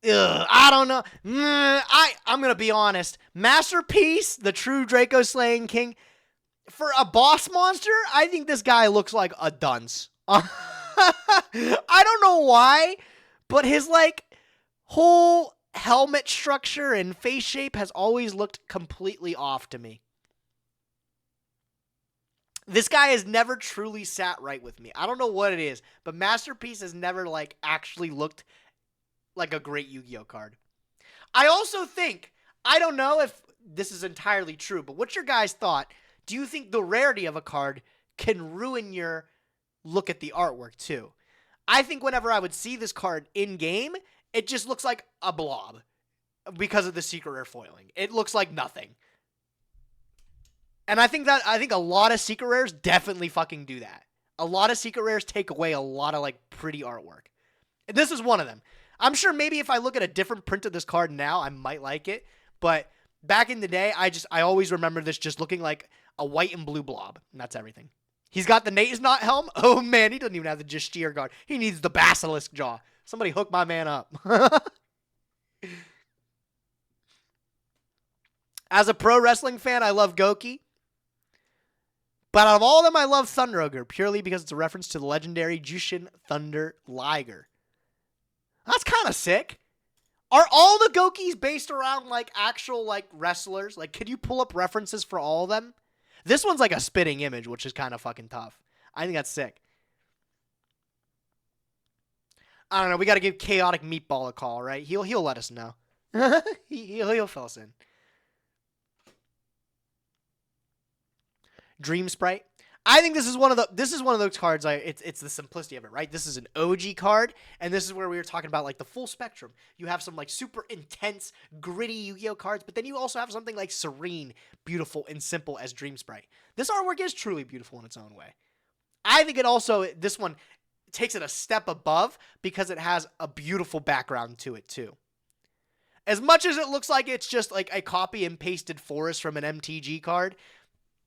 Ugh, I don't know. I'm gonna be honest. Masterpiece, the true Draco slaying king. For a boss monster, I think this guy looks like a dunce. I don't know why, but his like whole helmet structure and face shape has always looked completely off to me. This guy has never truly sat right with me. I don't know what it is, but Masterpiece has never like actually looked like a great Yu-Gi-Oh card. I also think, I don't know if this is entirely true, but what's your guys' thought? Do you think the rarity of a card can ruin your look at the artwork too? I think whenever I would see this card in game, it just looks like a blob because of the secret rare foiling. It looks like nothing. And I think a lot of secret rares definitely fucking do that. A lot of secret rares take away a lot of like pretty artwork. And this is one of them. I'm sure maybe if I look at a different print of this card now, I might like it. But back in the day, I always remember this just looking like a white and blue blob. And that's everything. He's got the Nate is not helm. Oh man, he doesn't even have the Gesture guard. He needs the basilisk jaw. Somebody hook my man up. As a pro wrestling fan, I love Goki. But out of all of them, I love Thunder Ogre, purely because it's a reference to the legendary Jushin Thunder Liger. That's kind of sick. Are all the Gokis based around, like, actual, like, wrestlers? Like, could you pull up references for all of them? This one's like a spitting image, which is kind of fucking tough. I think that's sick. I don't know. We got to give Chaotic Meatball a call, right? He'll let us know. he'll fill us in. Dream Sprite. I think this is one of those cards. It's the simplicity of it, right? This is an OG card, and this is where we were talking about like the full spectrum. You have some like super intense, gritty Yu-Gi-Oh cards, but then you also have something like serene, beautiful, and simple as Dream Sprite. This artwork is truly beautiful in its own way. I think this one takes it a step above because it has a beautiful background to it too. As much as it looks like it's just like a copy and pasted forest from an MTG card,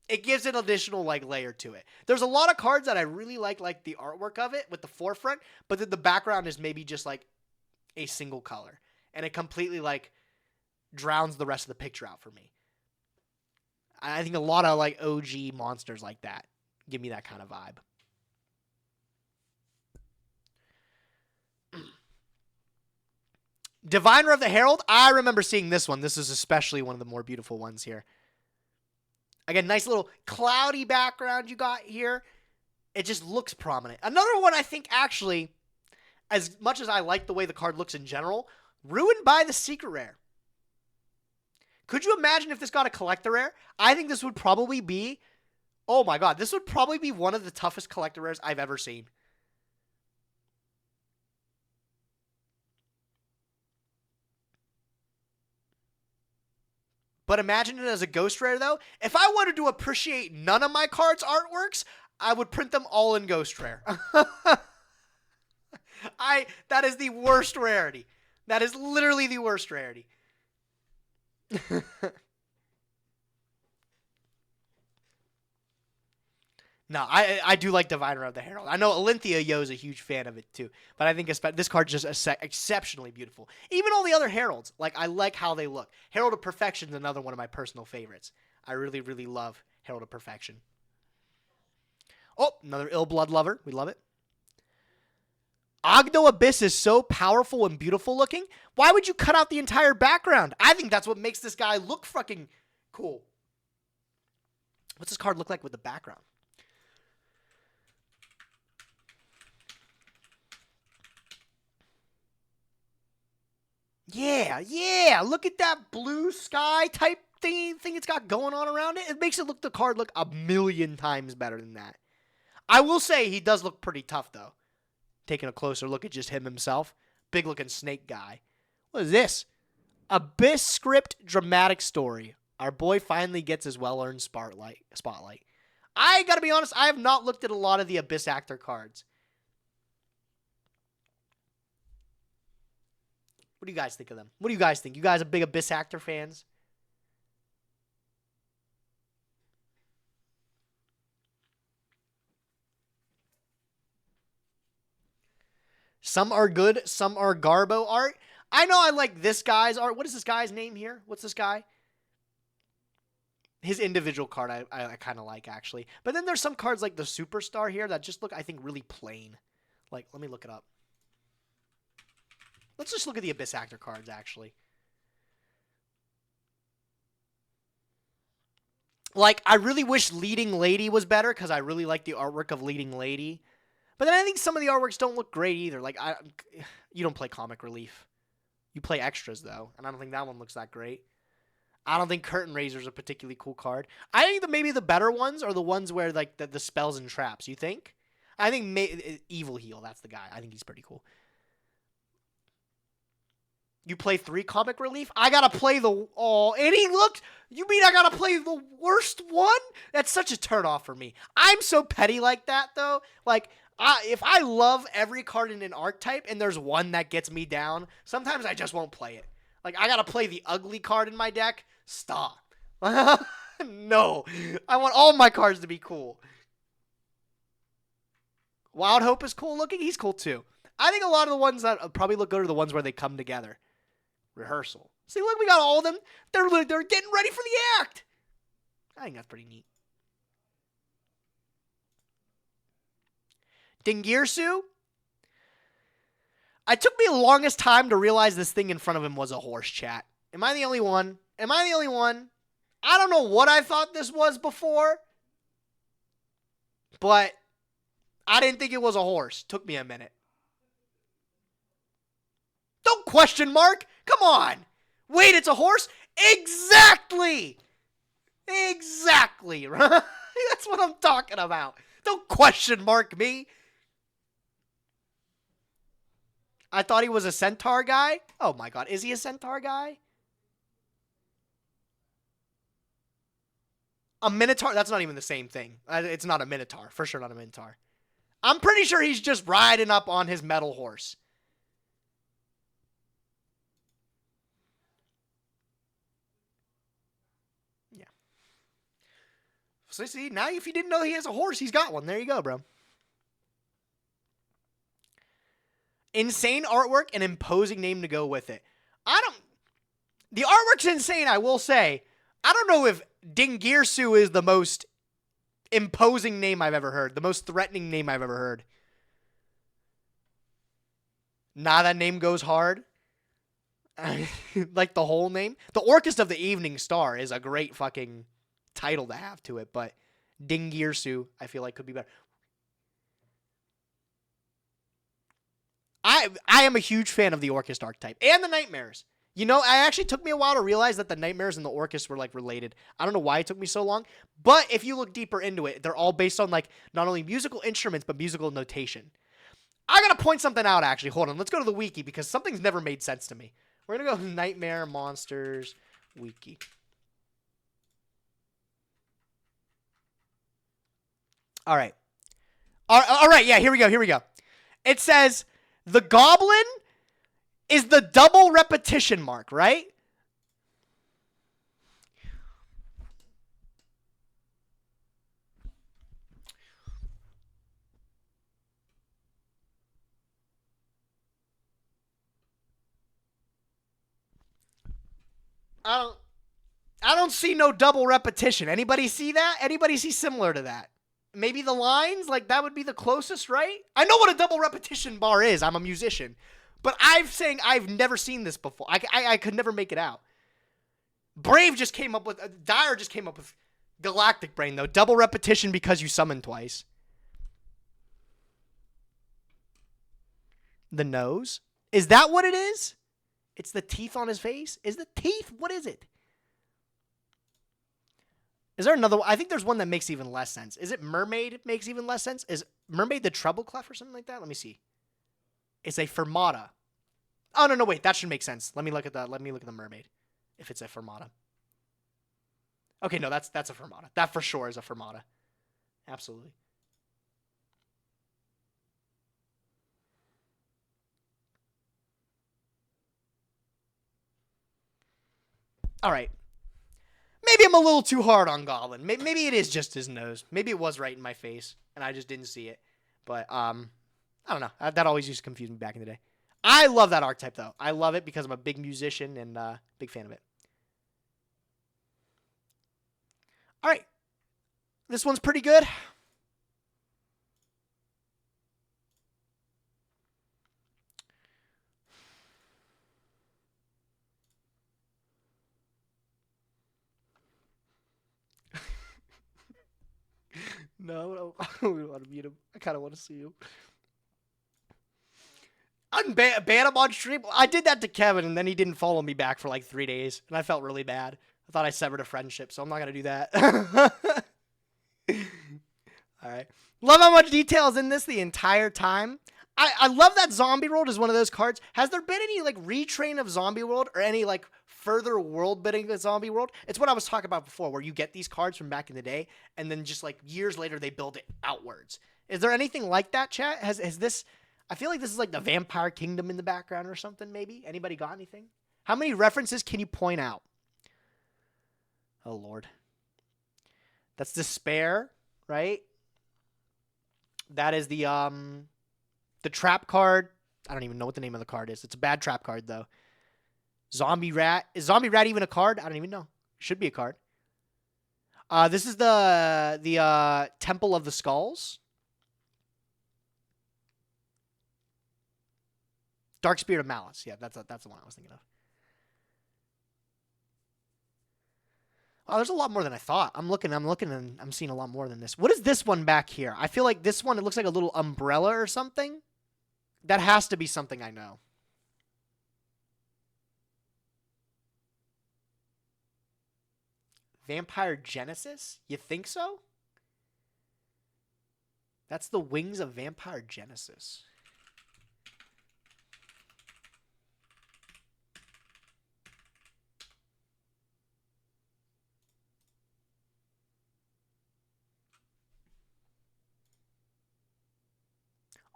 it gives an additional like layer to it. There's a lot of cards that I really like the artwork of it with the forefront, but then the background is maybe just like a single color, and it completely like drowns the rest of the picture out for me. I think a lot of like OG monsters like that give me that kind of vibe. Diviner of the Herald. I remember seeing this one. This is especially one of the more beautiful ones here. Again, nice little cloudy background you got here. It just looks prominent. Another one I think actually, as much as I like the way the card looks in general, ruined by the secret rare. Could you imagine if this got a collector rare? I think this would probably be, oh my god, this would probably be one of the toughest collector rares I've ever seen. But imagine it as a ghost rare, though. If I wanted to appreciate none of my cards' artworks, I would print them all in ghost rare. That is the worst rarity. That is literally the worst rarity. No, I do like Diviner of the Herald. I know Olympia Yo is a huge fan of it too, but I think this card's just exceptionally beautiful. Even all the other Heralds, like I like how they look. Herald of Perfection is another one of my personal favorites. I really, really love Herald of Perfection. Oh, another Ill Blood Lover. We love it. Ogdo Abyss is so powerful and beautiful looking. Why would you cut out the entire background? I think that's what makes this guy look fucking cool. What's this card look like with the background? Yeah. Look at that blue sky type thing it's got going on around it. It makes the card look a million times better than that. I will say he does look pretty tough, though. Taking a closer look at just him himself. Big looking snake guy. What is this? Abyss Script Dramatic Story. Our boy finally gets his well-earned spotlight. I gotta be honest, I have not looked at a lot of the Abyss Actor cards. What do you guys think of them? What do you guys think? You guys are big Abyss Actor fans? Some are good, some are Garbo art. I know I like this guy's art. What is this guy's name here? What's this guy? His individual card I kind of like, actually. But then there's some cards like the Superstar here that just look, I think, really plain. Like, let me look it up. Let's just look at the Abyss Actor cards, actually. Like, I really wish Leading Lady was better, because I really like the artwork of Leading Lady. But then I think some of the artworks don't look great either. Like, you don't play Comic Relief. You play Extras, though, and I don't think that one looks that great. I don't think Curtain Raiser is a particularly cool card. I think maybe the better ones are the ones where, like, the spells and traps. You think? I think Evil Heal, that's the guy. I think he's pretty cool. You play 3 Comic Relief? I gotta play the... Oh, and he looked... You mean I gotta play the worst one? That's such a turnoff for me. I'm so petty like that, though. Like, if I love every card in an archetype and there's one that gets me down, sometimes I just won't play it. Like, I gotta play the ugly card in my deck. Stop. No. I want all my cards to be cool. Wild Hope is cool looking. He's cool, too. I think a lot of the ones that probably look good are the ones where they come together. Rehearsal. See, look, we got all of them. They're getting ready for the act. I think that's pretty neat. Dingirsu. It took me the longest time to realize this thing in front of him was a horse, chat. Am I the only one? Am I the only one? I don't know what I thought this was before, but I didn't think it was a horse. Took me a minute. Don't question mark. Come on. Wait, it's a horse? Exactly. Exactly. That's what I'm talking about. Don't question mark me. I thought he was a centaur guy. Oh my god. Is he a centaur guy? A minotaur? That's not even the same thing. It's not a minotaur. For sure not a minotaur. I'm pretty sure he's just riding up on his metal horse. Yeah. So see, now if you didn't know he has a horse, he's got one. There you go, bro. Insane artwork and imposing name to go with it. The artwork's insane, I will say. I don't know if Dingirsu is the most imposing name I've ever heard. The most threatening name I've ever heard. Nah, that name goes hard. Like the whole name. The Orchestra of the Evening Star is a great fucking title to have to it, but Dingirsu, I feel like, could be better. I am a huge fan of the Orchestra archetype and the Nightmares. You know, it actually took me a while to realize that the Nightmares and the Orchestra were, like, related. I don't know why it took me so long, but if you look deeper into it, they're all based on, like, not only musical instruments, but musical notation. I gotta point something out, actually. Hold on, let's go to the wiki, because something's never made sense to me. We're gonna go Nightmare Monsters Wiki. All right. All right, yeah, here we go. It says, the Goblin is the double repetition mark, right? I don't see no double repetition. Anybody see that? Anybody see similar to that? Maybe the lines? Like, that would be the closest, right? I know what a double repetition bar is. I'm a musician. But I've never seen this before. I could never make it out. Brave just came up with... Dire just came up with Galactic Brain, though. Double repetition because you summon twice. The nose? Is that what it is? It's the teeth on his face? Is the teeth? What is it? Is there another one? I think there's one that makes even less sense. Is it Mermaid makes even less sense? Is Mermaid the treble clef or something like that? Let me see. It's a fermata. Oh, no, wait. That should make sense. Let me look at that. Let me look at the Mermaid. If it's a fermata. Okay, no, that's a fermata. That for sure is a fermata. Absolutely. All right. Maybe I'm a little too hard on Goblin. Maybe it is just his nose. Maybe it was right in my face, and I just didn't see it. But, I don't know. That always used to confuse me back in the day. I love that archetype, though. I love it because I'm a big musician and big fan of it. All right. This one's pretty good. No, I don't want to mute him. I kind of want to see him. Ban him on stream. I did that to Kevin, and then he didn't follow me back for like 3 days, and I felt really bad. I thought I severed a friendship, so I'm not going to do that. All right. Love how much detail is in this the entire time. I love that Zombie World is one of those cards. Has there been any like retrain of Zombie World or any like further world building the zombie world. It's what I was talking about before, where you get these cards from back in the day, and then just like years later they build it outwards. Is there anything like that, chat? Has this? I feel like this is like the Vampire Kingdom in the background or something. Maybe anybody got anything? How many references can you point out? Oh Lord, that's Despair, right? That is the trap card. I don't even know what the name of the card is. It's a bad trap card though. Zombie Rat. Is Zombie Rat even a card? I don't even know. Should be a card. This is the Temple of the Skulls. Dark Spirit of Malice. Yeah, that's the one I was thinking of. Oh, there's a lot more than I thought. I'm looking, and I'm seeing a lot more than this. What is this one back here? I feel like this one, it looks like a little umbrella or something. That has to be something I know. Vampire Genesis? You think so? That's the wings of Vampire Genesis.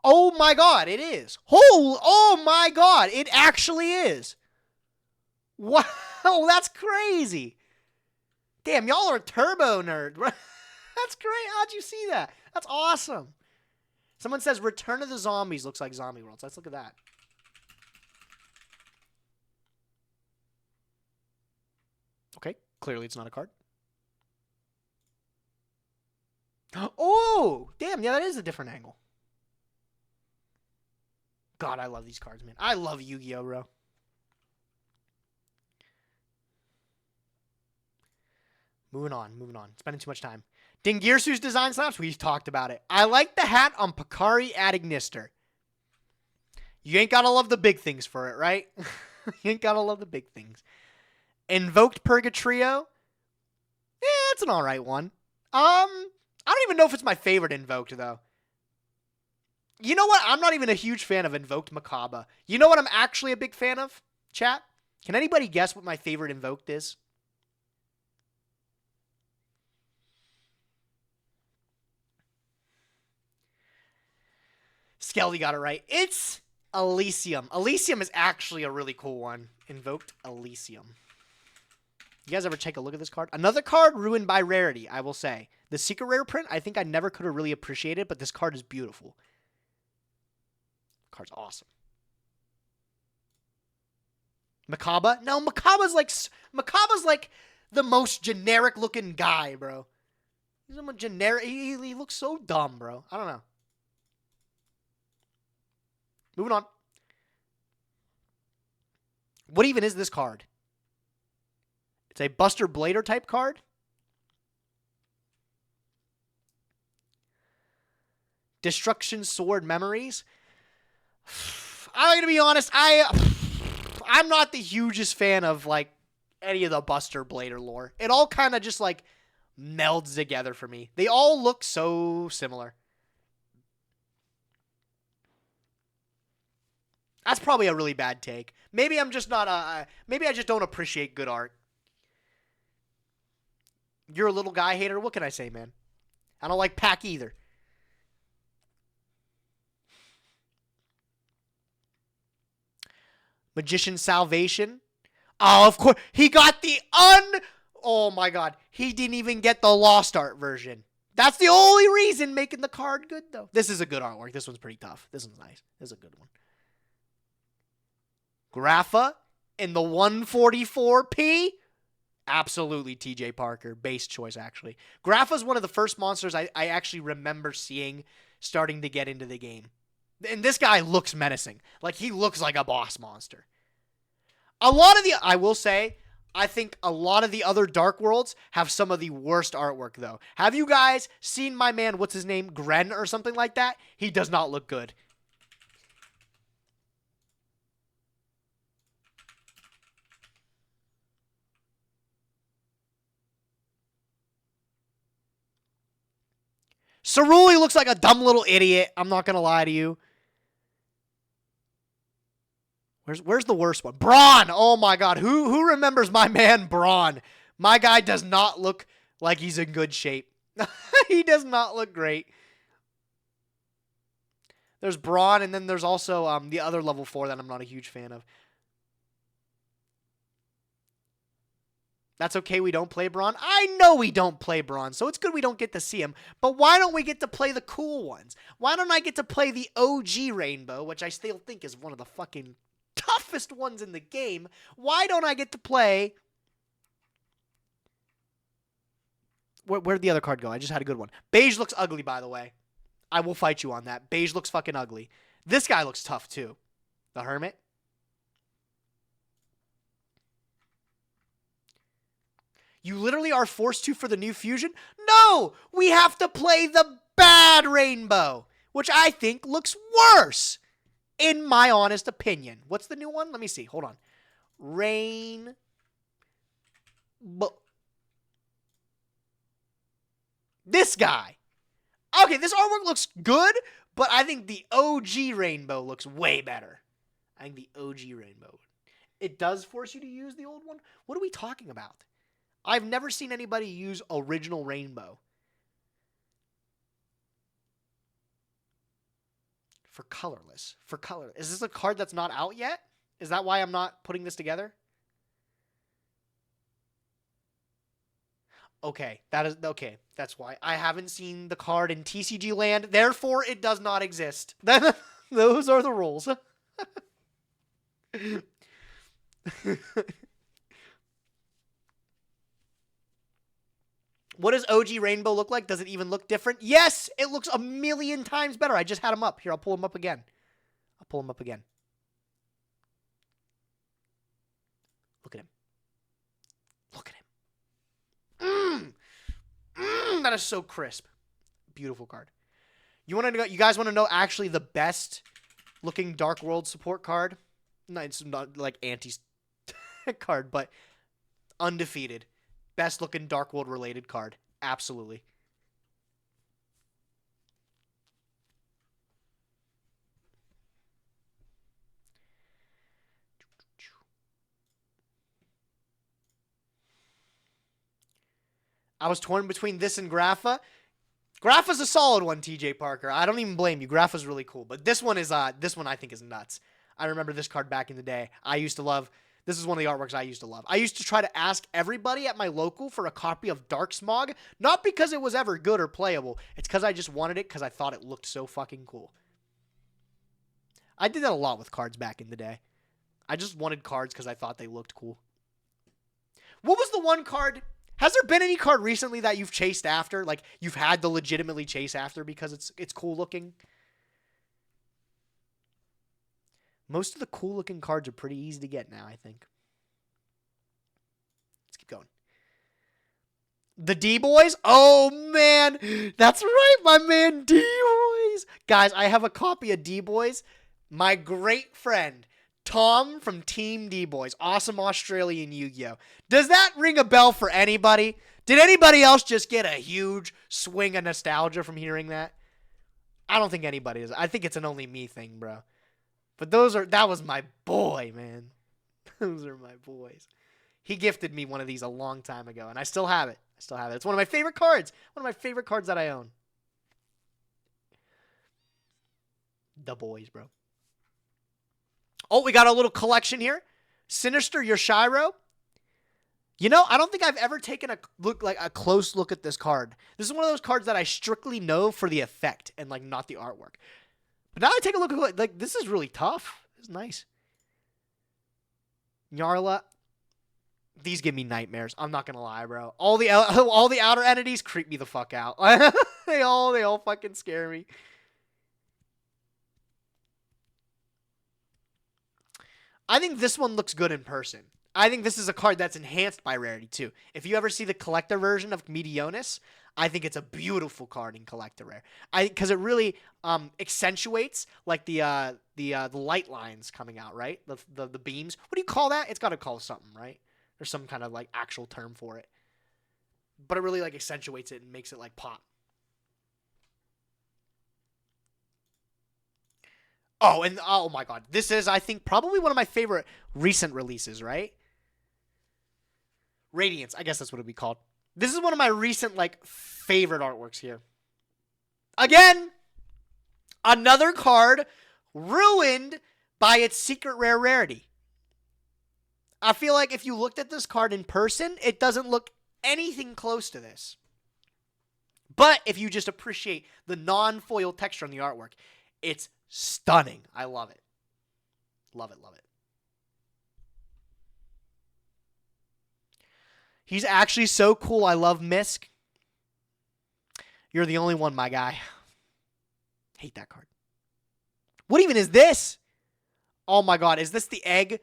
Oh my god, it is. Oh my god, it actually is. Wow, that's crazy. Damn, y'all are a turbo nerd. That's great. How'd you see that? That's awesome. Someone says Return of the Zombies looks like Zombie Worlds. Let's look at that. Okay, clearly it's not a card. Oh, damn, yeah, that is a different angle. God, I love these cards, man. I love Yu-Gi-Oh, bro. Moving on. Spending too much time. Dingirsu's design slaps, we've talked about it. I like the hat on Pakari Adignister. You ain't gotta love the big things for it, right? You ain't gotta love the big things. Invoked Purgatrio. Yeah, it's an alright one. I don't even know if it's my favorite Invoked, though. You know what? I'm not even a huge fan of Invoked Makaba. You know what I'm actually a big fan of, chat? Can anybody guess what my favorite Invoked is? Skelly got it right. It's Elysium. Elysium is actually a really cool one. Invoked Elysium. You guys ever take a look at this card? Another card ruined by rarity, I will say. The secret rare print, I think I never could have really appreciated, but this card is beautiful. Card's awesome. Makaba? No, Makaba's like the most generic looking guy, bro. He's a generic. He looks so dumb, bro. I don't know. Moving on. What even is this card? It's a Buster Blader type card. Destruction Sword Memories. I'm gonna be honest. I'm not the hugest fan of like any of the Buster Blader lore. It all kind of just like melds together for me. They all look so similar. That's probably a really bad take. Maybe I'm just not maybe I just don't appreciate good art. You're a little guy hater. What can I say, man? I don't like Pac either. Magician Salvation. Oh, of course. He got the Oh my god. He didn't even get the Lost Art version. That's the only reason making the card good, though. This is a good artwork. This one's pretty tough. This one's nice. This is a good one. Grapha in the 144p. Absolutely TJ Parker. Base choice, actually. Grapha's one of the first monsters I actually remember seeing starting to get into the game. And this guy looks menacing. Like, he looks like a boss monster. I will say, I think a lot of the other Dark Worlds have some of the worst artwork, though. Have you guys seen my man, what's his name, Gren or something like that? He does not look good. Ceruli looks like a dumb little idiot. I'm not going to lie to you. Where's the worst one? Braun! Oh my god. Who remembers my man Braun? My guy does not look like he's in good shape. He does not look great. There's Braun, and then there's also the other level 4 that I'm not a huge fan of. That's okay, we don't play Braun. I know we don't play Braun, so it's good we don't get to see him. But why don't we get to play the cool ones? Why don't I get to play the OG Rainbow, which I still think is one of the fucking toughest ones in the game? Why don't I get to play... Where'd the other card go? I just had a good one. Beige looks ugly, by the way. I will fight you on that. Beige looks fucking ugly. This guy looks tough, too. The Hermit. You literally are forced to for the new fusion? No! We have to play the bad Rainbow, which I think looks worse, in my honest opinion. What's the new one? Let me see. Hold on. Rainbow. This guy. Okay, this artwork looks good, but I think the OG Rainbow looks way better. I think the OG Rainbow. It does force you to use the old one? What are we talking about? I've never seen anybody use original Rainbow. For colorless. For color. Is this a card that's not out yet? Is that why I'm not putting this together? Okay, that's why. I haven't seen the card in TCG land, therefore it does not exist. Those are the rules. What does OG Rainbow look like? Does it even look different? Yes, it looks a million times better. I just had him up. Here, I'll pull him up again. Look at him. Look at him. That is so crisp. Beautiful card. You guys want to know actually the best looking Dark World support card? No, it's not like anti card, but undefeated. Best looking Dark World related card. Absolutely. I was torn between this and Grapha. Grapha's a solid one, TJ Parker. I don't even blame you. Grapha's really cool, but this one I think is nuts. I remember this card back in the day. This is one of the artworks I used to love. I used to try to ask everybody at my local for a copy of Dark Smog, not because it was ever good or playable. It's because I just wanted it because I thought it looked so fucking cool. I did that a lot with cards back in the day. I just wanted cards because I thought they looked cool. What was the one card... Has there been any card recently that you've chased after? Like, you've had to legitimately chase after because it's cool looking? Most of the cool looking cards are pretty easy to get now, I think. Let's keep going. The D-Boys? Oh, man. That's right, my man D-Boys. Guys, I have a copy of D-Boys. My great friend, Tom from Team D-Boys. Awesome Australian Yu-Gi-Oh! Does that ring a bell for anybody? Did anybody else just get a huge swing of nostalgia from hearing that? I don't think anybody is. I think it's an only me thing, bro. But that was my boy, man. Those are my boys. He gifted me one of these a long time ago, and I still have it. It's one of my favorite cards. One of my favorite cards that I own. The boys, bro. Oh, we got a little collection here. Sinister Yoshiro. You know, I don't think I've ever taken a close look at this card. This is one of those cards that I strictly know for the effect and like not the artwork. But now I take a look at it, like this is really tough. This is nice. Nyarla. These give me nightmares. I'm not gonna lie, bro. All the outer entities creep me the fuck out. They all fucking scare me. I think this one looks good in person. I think this is a card that's enhanced by rarity too. If you ever see the collector version of Meteonis, I think it's a beautiful card in collector rare. Because it really accentuates like the light lines coming out, right? The beams. What do you call that? It's got to call something, right? There's some kind of like actual term for it. But it really like accentuates it and makes it like pop. Oh, and oh my god. This is, I think, probably one of my favorite recent releases, right? Radiance. I guess that's what it'd be called. This is one of my recent, like, favorite artworks here. Again, another card ruined by its secret rare rarity. I feel like if you looked at this card in person, it doesn't look anything close to this. But if you just appreciate the non-foil texture on the artwork, it's stunning. I love it. Love it, love it. He's actually so cool. I love Misk. You're the only one, my guy. Hate that card. What even is this? Oh my god, is this the egg?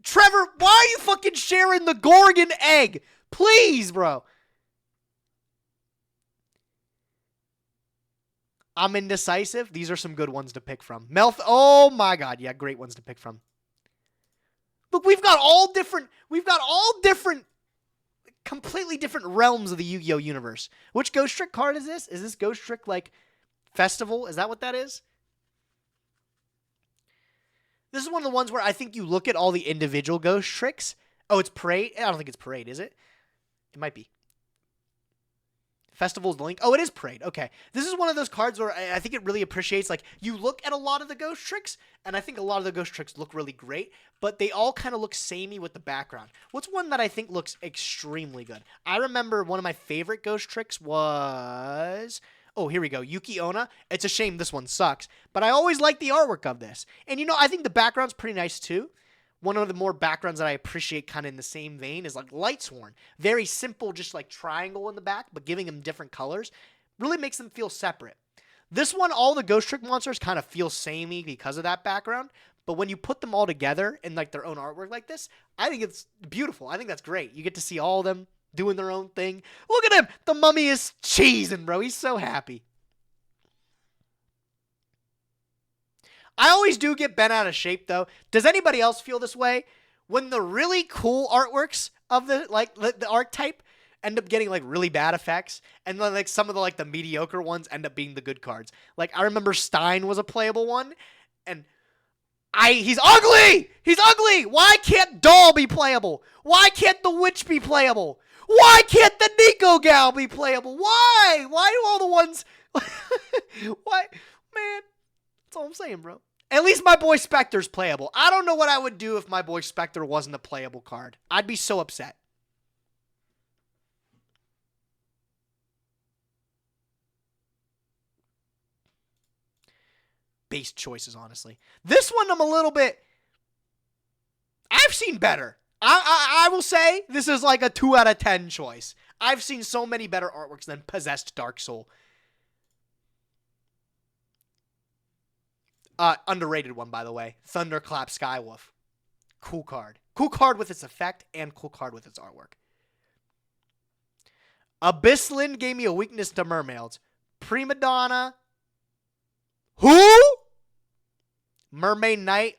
Trevor, why are you fucking sharing the Gorgon egg? Please, bro. I'm indecisive. These are some good ones to pick from. Oh my god, yeah, great ones to pick from. Look, we've got all different, completely different realms of the Yu-Gi-Oh universe. Which Ghost Trick card is this? Is this Ghost Trick, like, Festival? Is that what that is? This is one of the ones where I think you look at all the individual Ghost Tricks. Oh, it's Parade? I don't think it's Parade, is it? It might be. Festival's the link. Oh, it is Parade. Okay. This is one of those cards where I think it really appreciates, like, you look at a lot of the Ghost Tricks, and I think a lot of the Ghost Tricks look really great, but they all kind of look samey with the background. What's one that I think looks extremely good? I remember one of my favorite Ghost Tricks was... Oh, here we go. Yuki Onna. It's a shame this one sucks, but I always like the artwork of this. And, you know, I think the background's pretty nice, too. One of the more backgrounds that I appreciate kind of in the same vein is like Lightsworn. Very simple, just like triangle in the back, but giving them different colors really makes them feel separate. This one, all the Ghost Trick monsters kind of feel samey because of that background, but when you put them all together in like their own artwork like this, I think it's beautiful. I think that's great. You get to see all of them doing their own thing. Look at him! The mummy is cheesing, bro. He's so happy. I always do get bent out of shape, though. Does anybody else feel this way? When the really cool artworks of the archetype end up getting like really bad effects, and then like some of the mediocre ones end up being the good cards. Like I remember Stein was a playable one, and he's ugly! He's ugly! Why can't Doll be playable? Why can't the Witch be playable? Why can't the Nico Gal be playable? Why? Why do all the ones... Why? Man, that's all I'm saying, bro. At least my boy Spectre's playable. I don't know what I would do if my boy Spectre wasn't a playable card. I'd be so upset. Base choices, honestly. This one I'm a little bit... I've seen better. I will say this is like a 2 out of 10 choice. I've seen so many better artworks than Possessed Dark Soul. Underrated one, by the way. Thunderclap Skywolf. Cool card. Cool card with its effect and cool card with its artwork. Abysslin gave me a weakness to mermaids. Prima Donna. Who? Mermaid Knight.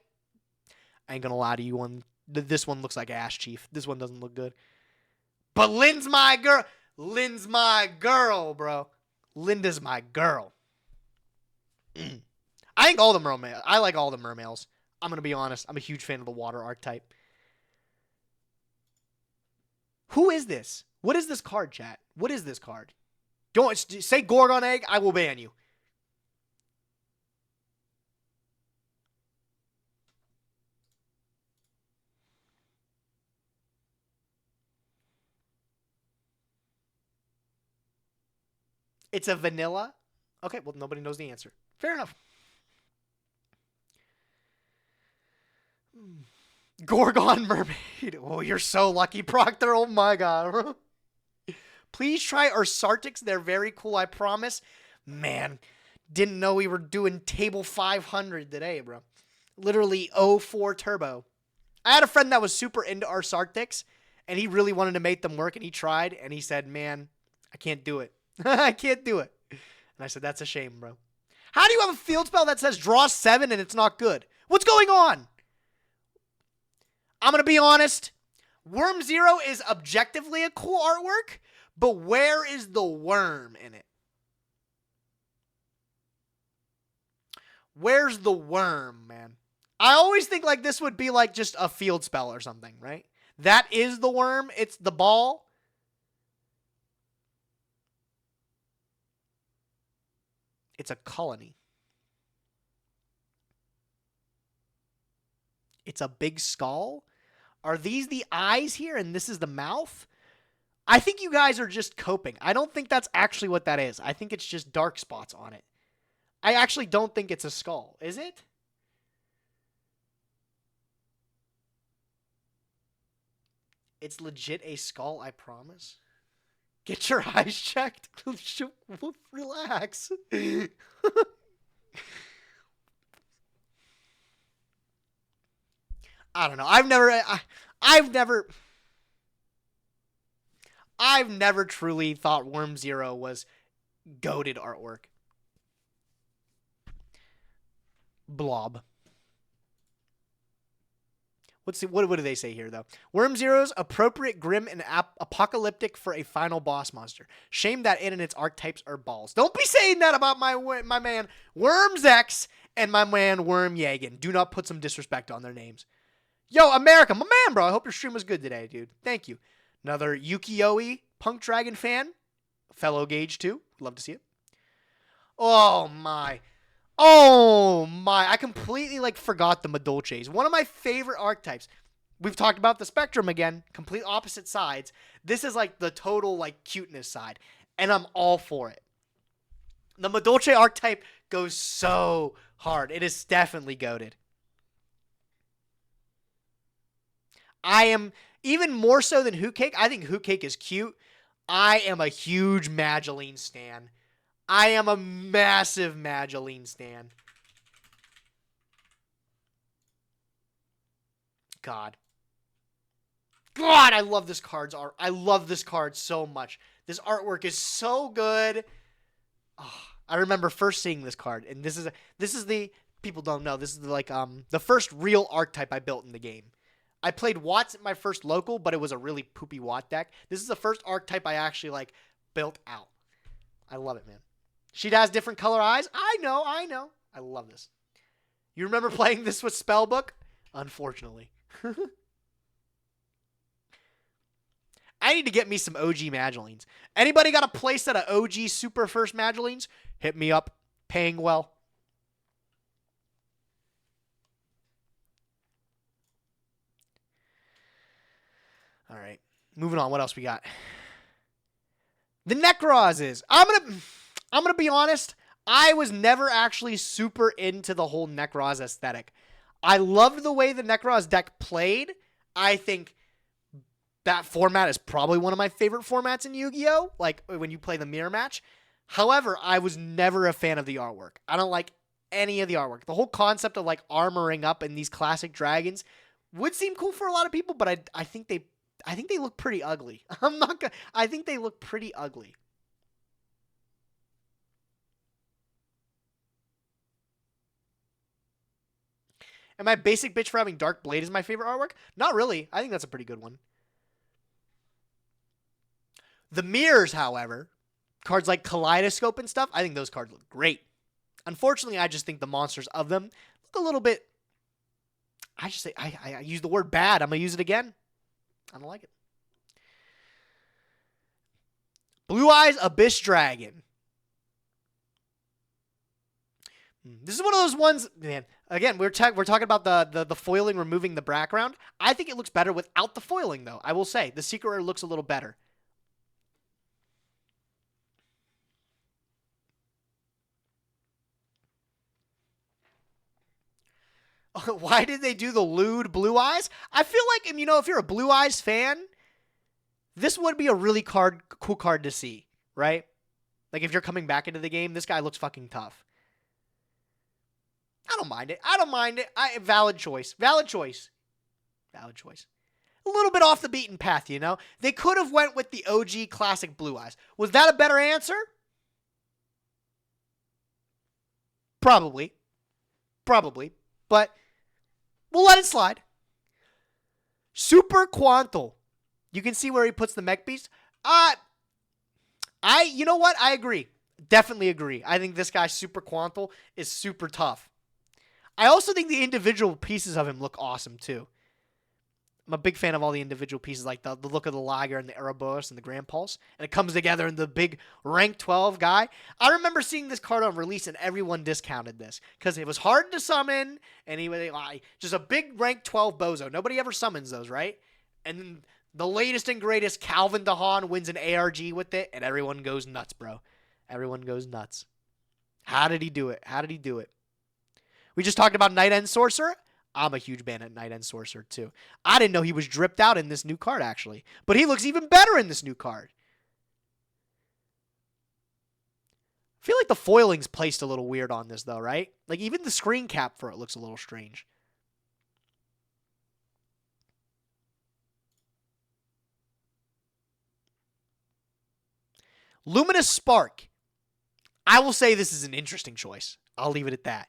I ain't gonna lie to you. This one looks like Ash Chief. This one doesn't look good. But Lynn's my girl. Lynn's my girl, bro. Linda's my girl. I think all the mermaids. I like all the mermaids. I'm going to be honest. I'm a huge fan of the water archetype. Who is this? What is this card, chat? What is this card? Don't say Gorgon Egg. I will ban you. It's a vanilla? Okay, well, nobody knows the answer. Fair enough. Gorgon Mermaid. Oh, you're so lucky, Proctor. Oh, my God. Please try Ursartix. They're very cool, I promise. Man, didn't know we were doing table 500 today, bro. Literally 04 turbo. I had a friend that was super into Ursartix, and he really wanted to make them work, and he tried, and he said, man, I can't do it. I can't do it. And I said, that's a shame, bro. How do you have a field spell that says draw 7 and it's not good? What's going on? I'm going to be honest. Worm Zero is objectively a cool artwork, but where is the worm in it? Where's the worm, man? I always think like this would be like just a field spell or something, right? That is the worm. It's the ball. It's a colony. It's a big skull. Are these the eyes here and this is the mouth? I think you guys are just coping. I don't think that's actually what that is. I think it's just dark spots on it. I actually don't think it's a skull. Is it? It's legit a skull, I promise. Get your eyes checked. Relax. I don't know. I've never truly thought Worm Zero was goated artwork. Blob. What do they say here, though? Worm Zero's appropriate, grim, and apocalyptic for a final boss monster. Shame that it and its archetypes are balls. Don't be saying that about my man Worms X and my man Worm Yagan. Do not put some disrespect on their names. Yo, America, my man, bro. I hope your stream was good today, dude. Thank you. Another Yugioh Punk Dragon fan. Fellow Gage, too. Love to see it. Oh, my. Oh my, I completely forgot the Madolches. One of my favorite archetypes. We've talked about the spectrum again, complete opposite sides. This is the total cuteness side, and I'm all for it. The Madolche archetype goes so hard. It is definitely goated. I am even more so than Hoot Cake. I think Hoot Cake is cute. I am a huge Mageline stan. I am a massive Mageline stan. God, I love this card's art. I love this card so much. This artwork is so good. Oh, I remember first seeing this card, and this is the people don't know. This is the first real archetype I built in the game. I played Watts at my first local, but it was a really poopy Watt deck. This is the first archetype I actually built out. I love it, man. She has different color eyes. I know. I love this. You remember playing this with Spellbook? Unfortunately. I need to get me some OG Magellines. Anybody got a place set of OG Super First Magellines? Hit me up. Paying well. All right. Moving on. What else we got? The Necrozes. I'm gonna be honest. I was never actually super into the whole Necroz aesthetic. I loved the way the Necroz deck played. I think that format is probably one of my favorite formats in Yu-Gi-Oh! When you play the mirror match. However, I was never a fan of the artwork. I don't like any of the artwork. The whole concept of armoring up in these classic dragons would seem cool for a lot of people, but I think they look pretty ugly. I think they look pretty ugly. Am I basic bitch for having Dark Blade as my favorite artwork? Not really. I think that's a pretty good one. The mirrors, however, cards like Kaleidoscope and stuff, I think those cards look great. Unfortunately, I just think the monsters of them look a little bit... I use the word bad. I'm going to use it again. I don't like it. Blue Eyes Abyss Dragon. This is one of those ones, man. Again, we're talking about the foiling, removing the background. I think it looks better without the foiling, though. I will say the secret rare looks a little better. Why did they do the lewd Blue Eyes? I feel like, if you're a Blue Eyes fan, this would be a really cool card to see, right? If you're coming back into the game, this guy looks fucking tough. I don't mind it. Valid choice. A little bit off the beaten path, They could have went with the OG classic Blue Eyes. Was that a better answer? Probably. But we'll let it slide. Super Quantal. You can see where he puts the mech beast. You know what? I agree. Definitely agree. I think this guy, Super Quantal, is super tough. I also think the individual pieces of him look awesome, too. I'm a big fan of all the individual pieces, like the look of the Liger and the Erebos and the Grand Pulse. And it comes together in the big rank 12 guy. I remember seeing this card on release, and everyone discounted this because it was hard to summon, and he was just a big rank 12 bozo. Nobody ever summons those, right? And the latest and greatest, Calvin DeHaan, wins an ARG with it, and everyone goes nuts, bro. Everyone goes nuts. How did he do it? How did he do it? We just talked about Night End Sorcerer. I'm a huge fan at Night End Sorcerer, too. I didn't know he was dripped out in this new card, actually. But he looks even better in this new card. I feel like the foiling's placed a little weird on this, though, right? Like, even the screen cap for it looks a little strange. Luminous Spark. I will say this is an interesting choice. I'll leave it at that.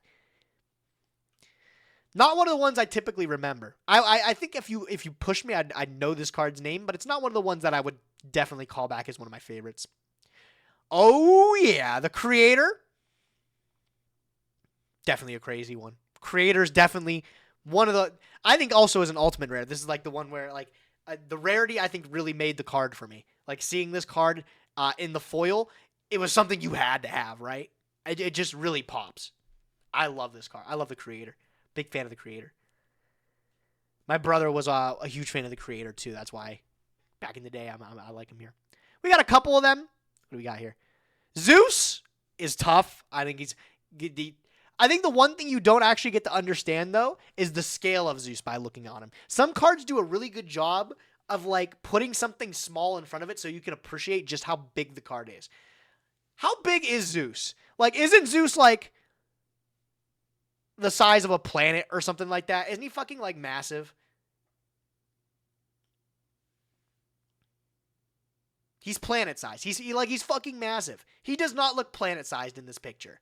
Not one of the ones I typically remember. I think if you push me, I'd know this card's name, but it's not one of the ones that I would definitely call back as one of my favorites. Oh, yeah. The Creator. Definitely a crazy one. Creator's definitely one of the... I think also as an ultimate rare, this is like the one where like the rarity I think really made the card for me. Like seeing this card in the foil, it was something you had to have, right? It just really pops. I love this card. I love the Creator. Big fan of the Creator. My brother was a huge fan of the Creator, too. That's why back in the day, I like him here. We got a couple of them. What do we got here? Zeus is tough. I think I think the one thing you don't actually get to understand, though, is the scale of Zeus by looking on him. Some cards do a really good job of, like, putting something small in front of it so you can appreciate just how big the card is. How big is Zeus? Like, isn't Zeus, like, the size of a planet or something like that? Isn't he fucking, like, massive? He's planet-sized. He's fucking massive. He does not look planet-sized in this picture.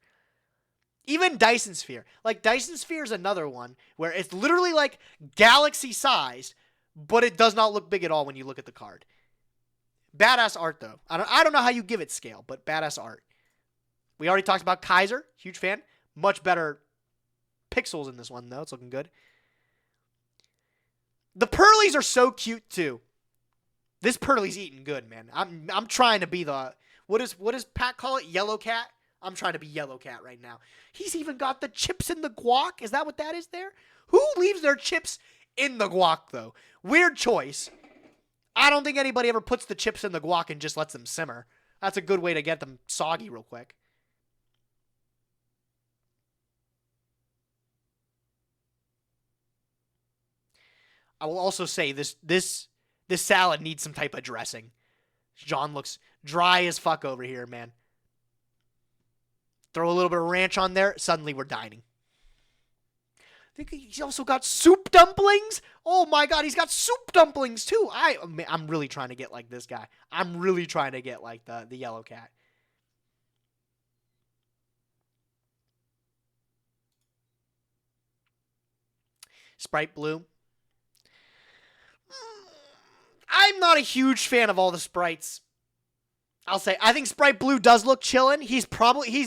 Even Dyson Sphere. Like, Dyson Sphere is another one where it's literally, like, galaxy-sized, but it does not look big at all when you look at the card. Badass art, though. I don't know how you give it scale, but badass art. We already talked about Kaiser. Huge fan. Much better pixels in this one, though. It's looking good. The Pearlies are so cute, too. This Pearlie's eating good, man. I'm trying to be the... What does Pat call it? Yellow Cat? I'm trying to be Yellow Cat right now. He's even got the chips in the guac. Is that what that is there? Who leaves their chips in the guac, though? Weird choice. I don't think anybody ever puts the chips in the guac and just lets them simmer. That's a good way to get them soggy real quick. I will also say this salad needs some type of dressing. John looks dry as fuck over here, man. Throw a little bit of ranch on there, suddenly we're dining. I think he's also got soup dumplings. Oh my god, he's got soup dumplings too. I'm really trying to get like this guy. I'm really trying to get like the Yellow Cat. Sprite Blue. I'm not a huge fan of all the sprites. I'll say, I think Sprite Blue does look chillin'. He's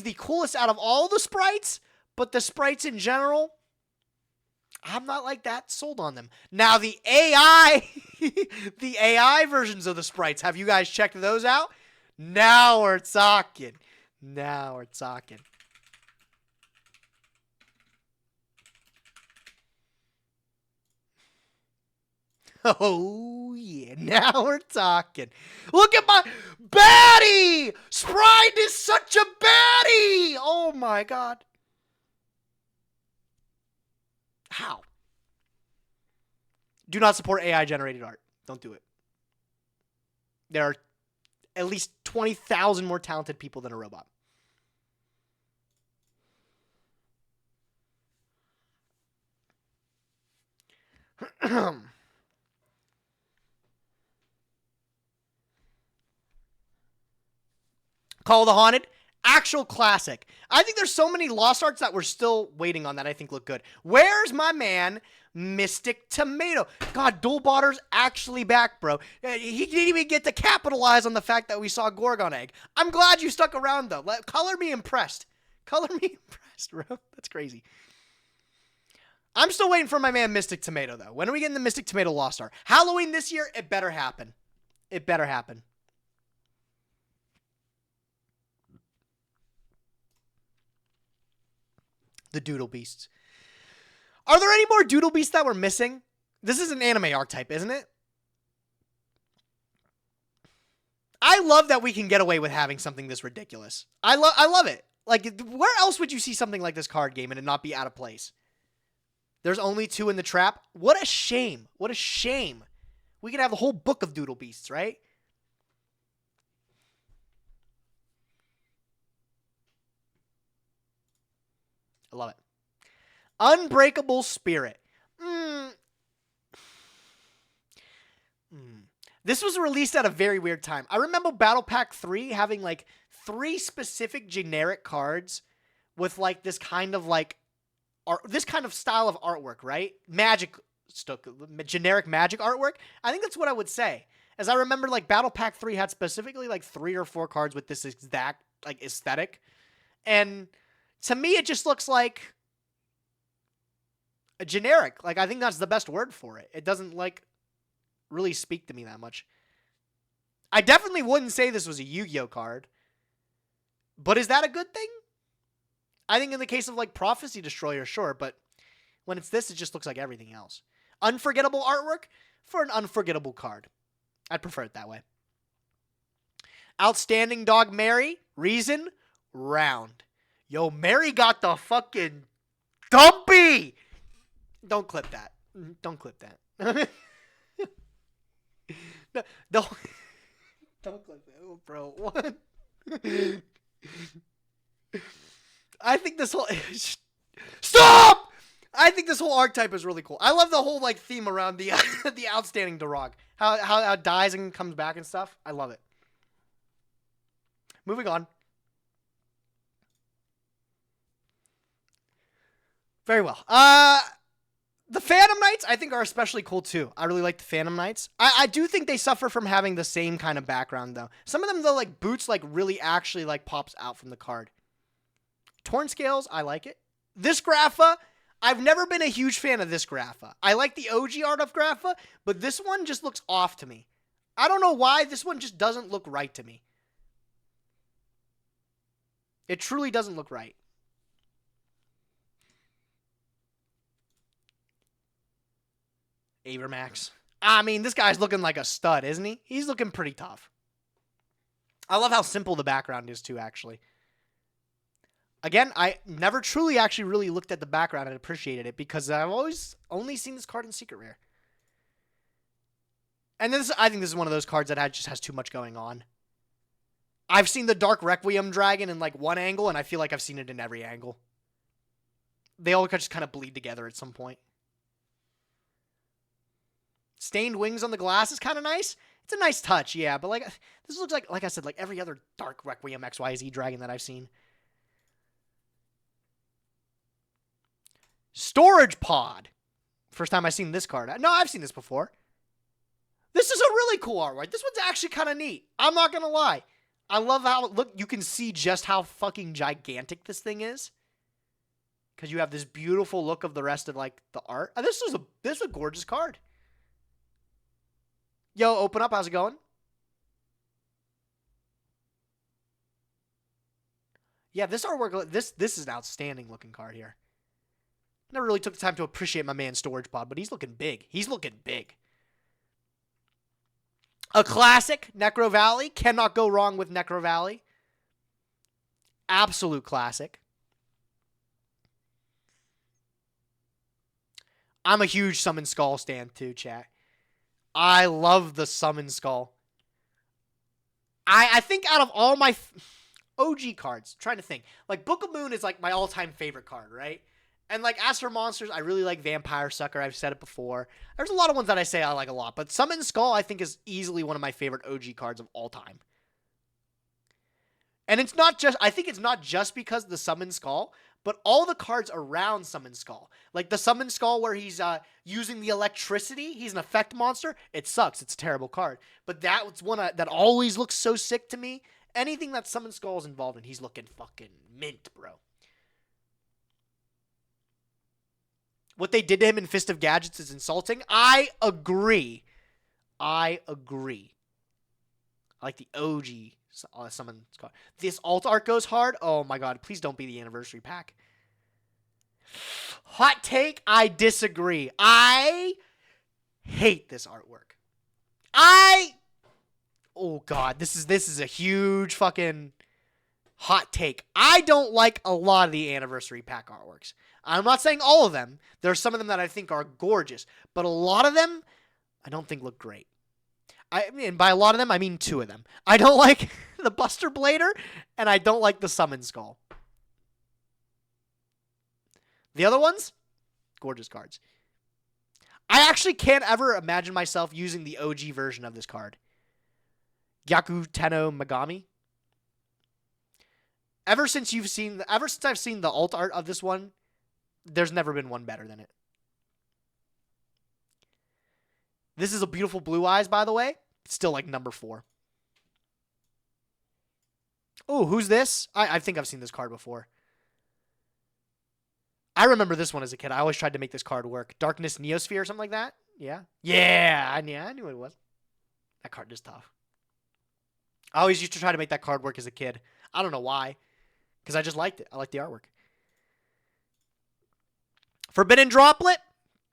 the coolest out of all the sprites, but the sprites in general, I'm not like that sold on them. Now the AI, the AI versions of the sprites, have you guys checked those out? Now we're talking. Now we're talking. Oh, yeah. Now we're talking. Look at my baddie! Sprite is such a baddie! Oh, my God. How? Do not support AI-generated art. Don't do it. There are at least 20,000 more talented people than a robot. Call of the Haunted, actual classic. I think there's so many lost arts that we're still waiting on that I think look good. Where's my man, Mystic Tomato? God, Duel Botter's actually back, bro. He didn't even get to capitalize on the fact that we saw Gorgon Egg. I'm glad you stuck around, though. Color me impressed. Color me impressed, bro. That's crazy. I'm still waiting for my man Mystic Tomato, though. When are we getting the Mystic Tomato Lost Star? Halloween this year, it better happen. It better happen. The Doodle Beasts. Are there any more Doodle Beasts that we're missing? This is an anime archetype, isn't it? I love that we can get away with having something this ridiculous. I love it. Like, where else would you see something like this card game and it not be out of place? There's only 2 in the trap. What a shame. What a shame. We could have the whole book of Doodle Beasts, right? I love it. Unbreakable Spirit. This was released at a very weird time. I remember Battle Pack 3 having like 3 specific generic cards with like this kind of like this kind of style of artwork, right? Generic magic artwork. I think that's what I would say. As I remember, like Battle Pack 3 had specifically like 3 or 4 cards with this exact like aesthetic. And to me, it just looks like a generic. Like, I think that's the best word for it. It doesn't like really speak to me that much. I definitely wouldn't say this was a Yu-Gi-Oh card. But is that a good thing? I think in the case of like Prophecy Destroyer, sure, but when it's this, it just looks like everything else. Unforgettable artwork for an unforgettable card. I'd prefer it that way. Outstanding Dog Mary. Reason? Round. Yo, Mary got the fucking dumpy. Don't clip that. Don't clip that. No, don't clip that. Oh, bro, what? I think this whole... Stop! I think this whole archetype is really cool. I love the whole like theme around the the outstanding Durag. How it dies and comes back and stuff. I love it. Moving on. Very well. The Phantom Knights, I think, are especially cool, too. I really like the Phantom Knights. I do think they suffer from having the same kind of background, though. Some of them, though, like, Boots, like, really actually, like, pops out from the card. Torn Scales, I like it. This Grapha, I've never been a huge fan of this Grapha. I like the OG art of Grapha, but this one just looks off to me. I don't know why. This one just doesn't look right to me. It truly doesn't look right. Avermax. I mean, this guy's looking like a stud, isn't he? He's looking pretty tough. I love how simple the background is, too, actually. Again, I never truly actually really looked at the background and appreciated it because I've always only seen this card in Secret Rare. And I think this is one of those cards that just has too much going on. I've seen the Dark Requiem Dragon in like one angle, and I feel like I've seen it in every angle. They all just kind of bleed together at some point. Stained wings on the glass is kind of nice. It's a nice touch, yeah, but like this looks like I said, like every other Dark Requiem XYZ dragon that I've seen. Storage Pod. First time I've seen this card. No, I've seen this before. This is a really cool artwork. This one's actually kind of neat. I'm not going to lie. I love how, look, you can see just how fucking gigantic this thing is. Because you have this beautiful look of the rest of, like, the art. This is a gorgeous card. Yo, open up. How's it going? Yeah, this artwork, this is an outstanding looking card here. Never really took the time to appreciate my man's Storage Pod, but he's looking big. He's looking big. A classic, Necro Valley. Cannot go wrong with Necro Valley. Absolute classic. I'm a huge Summon Skull stan too, chat. I love the Summon Skull. I think out of all my OG cards, trying to think, like Book of Moon is like my all-time favorite card, right? And like as for monsters, I really like Vampire Sucker. I've said it before. There's a lot of ones that I say I like a lot, but Summon Skull I think is easily one of my favorite OG cards of all time. And it's not just, I think it's not just because of the Summon Skull, but all the cards around Summon Skull. Like the Summon Skull where he's using the electricity, he's an effect monster. It sucks. It's a terrible card. But that's one that always looks so sick to me. Anything that Summon Skull is involved in, he's looking fucking mint, bro. What they did to him in Fist of Gadgets is insulting. I agree. I like the OG summon card. This alt art goes hard. Oh my god, please don't be the anniversary pack. Hot take, I disagree. I hate this artwork. Oh god, this is a huge fucking hot take. I don't like a lot of the anniversary pack artworks. I'm not saying all of them. There's some of them that I think are gorgeous, but a lot of them I don't think look great. I mean, by a lot of them, I mean 2 of them. I don't like the Buster Blader, and I don't like the Summon Skull. The other ones, gorgeous cards. I actually can't ever imagine myself using the OG version of this card. Gyaku Tenno Megami. Ever since I've seen the alt art of this one, there's never been one better than it. This is a beautiful Blue Eyes, by the way. Still like number 4. Oh, who's this? I think I've seen this card before. I remember this one as a kid. I always tried to make this card work. Darkness Neosphere or something like that? Yeah. Yeah, I knew what it was. That card is tough. I always used to try to make that card work as a kid. I don't know why. Because I just liked it. I liked the artwork. Forbidden Droplet?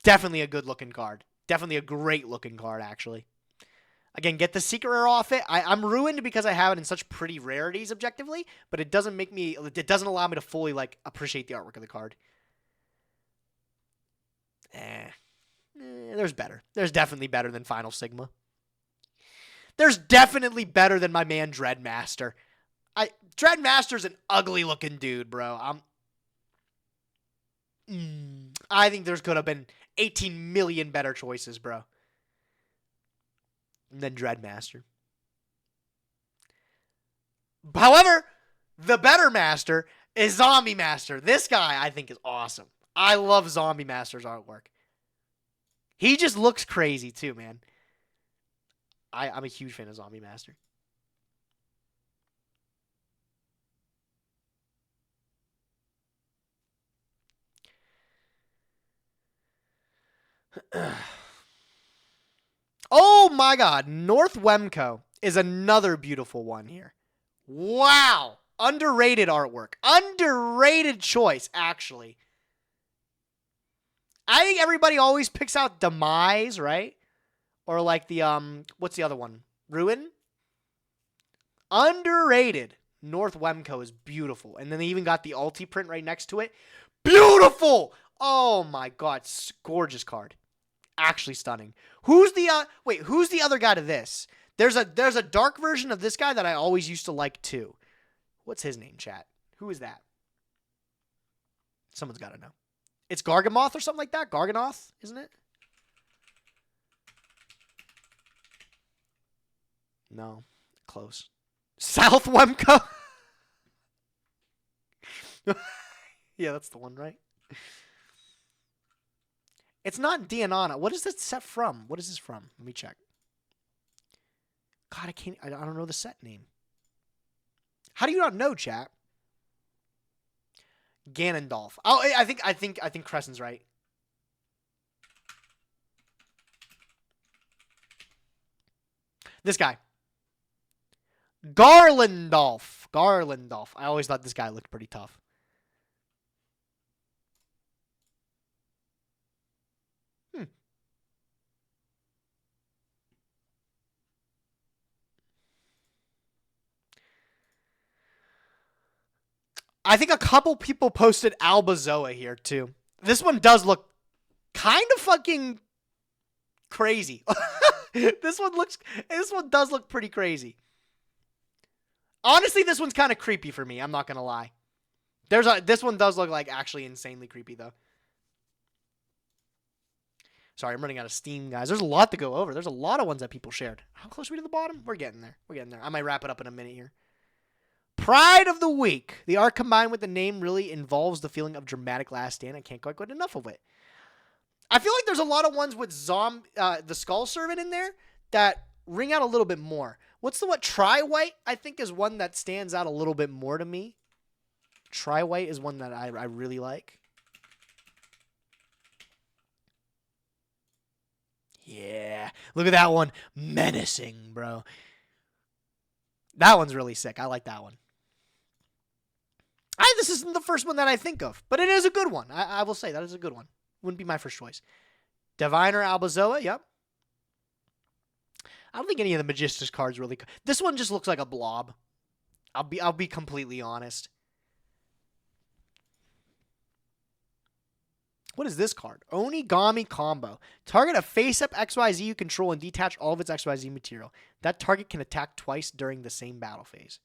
Definitely a good looking card. Definitely a great looking card, actually. Again, get the secret rare off it. I'm ruined because I have it in such pretty rarities objectively, but it doesn't allow me to fully like appreciate the artwork of the card. There's better. There's definitely better than Final Sigma. There's definitely better than my man Dreadmaster. Dreadmaster's an ugly looking dude, bro. I think there's could have been 18 million better choices, bro, than Dreadmaster. However, the better master is Zombie Master. This guy, I think, is awesome. I love Zombie Master's artwork. He just looks crazy, too, man. I'm a huge fan of Zombie Master. Oh my god, North Wemco is another beautiful one here. Wow, underrated artwork. Underrated choice, actually. I think everybody always picks out Demise, right? Or like the, what's the other one? Ruin? Underrated. North Wemco is beautiful. And then they even got the Ulti print right next to it. Beautiful! Oh my god, gorgeous card. Actually stunning. Who's the other guy to this? There's a dark version of this guy that I always used to like too. What's his name, chat? Who is that? Someone's got to know. It's Gargamoth or something like that? Garganoth, isn't it? No. Close. South Wemco? Yeah, that's the one, right? It's not Dianana. What is this set from? What is this from? Let me check. God, I don't know the set name. How do you not know, chat? Ganondorf. Oh, I think Crescent's right. This guy. Garlandolf. I always thought this guy looked pretty tough. I think a couple people posted Albazoa here too. This one does look kind of fucking crazy. This one does look pretty crazy. Honestly, this one's kind of creepy for me. I'm not gonna lie. This one does look like actually insanely creepy though. Sorry, I'm running out of steam, guys. There's a lot to go over. There's a lot of ones that people shared. How close are we to the bottom? We're getting there. I might wrap it up in a minute here. Pride of the Week. The art combined with the name really involves the feeling of dramatic last stand. I can't quite get enough of it. I feel like there's a lot of ones with the Skull Servant in there that ring out a little bit more. What's the what? Tri-White, I think, is one that stands out a little bit more to me. Tri-White is one that I really like. Yeah. Look at that one. Menacing, bro. That one's really sick. I like that one. This isn't the first one that I think of, but it is a good one. I will say that is a good one. Wouldn't be my first choice. Diviner Albazoa, yep. I don't think any of the Magistus cards really. This one just looks like a blob. I'll be completely honest. What is this card? Onigami Combo. Target a face-up XYZ you control and detach all of its XYZ material. That target can attack twice during the same battle phase.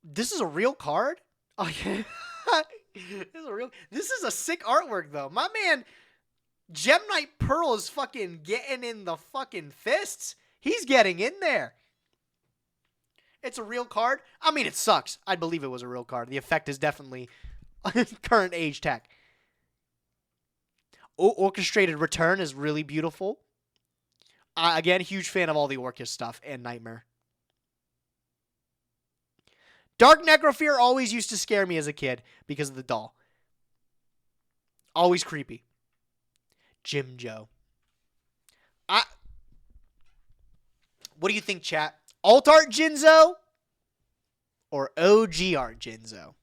This is a real card? Oh, yeah. This is a sick artwork, though. My man, Gem Knight Pearl is fucking getting in the fucking fists. He's getting in there. It's a real card. I mean, it sucks. I'd believe it was a real card. The effect is definitely current age tech. Orchestrated Return is really beautiful. Again, huge fan of all the Orcus stuff and Nightmare. Dark Necrofear always used to scare me as a kid because of the doll. Always creepy. Jim-Jo. What do you think, chat? Alt Art Jinzo or OG Art Jinzo?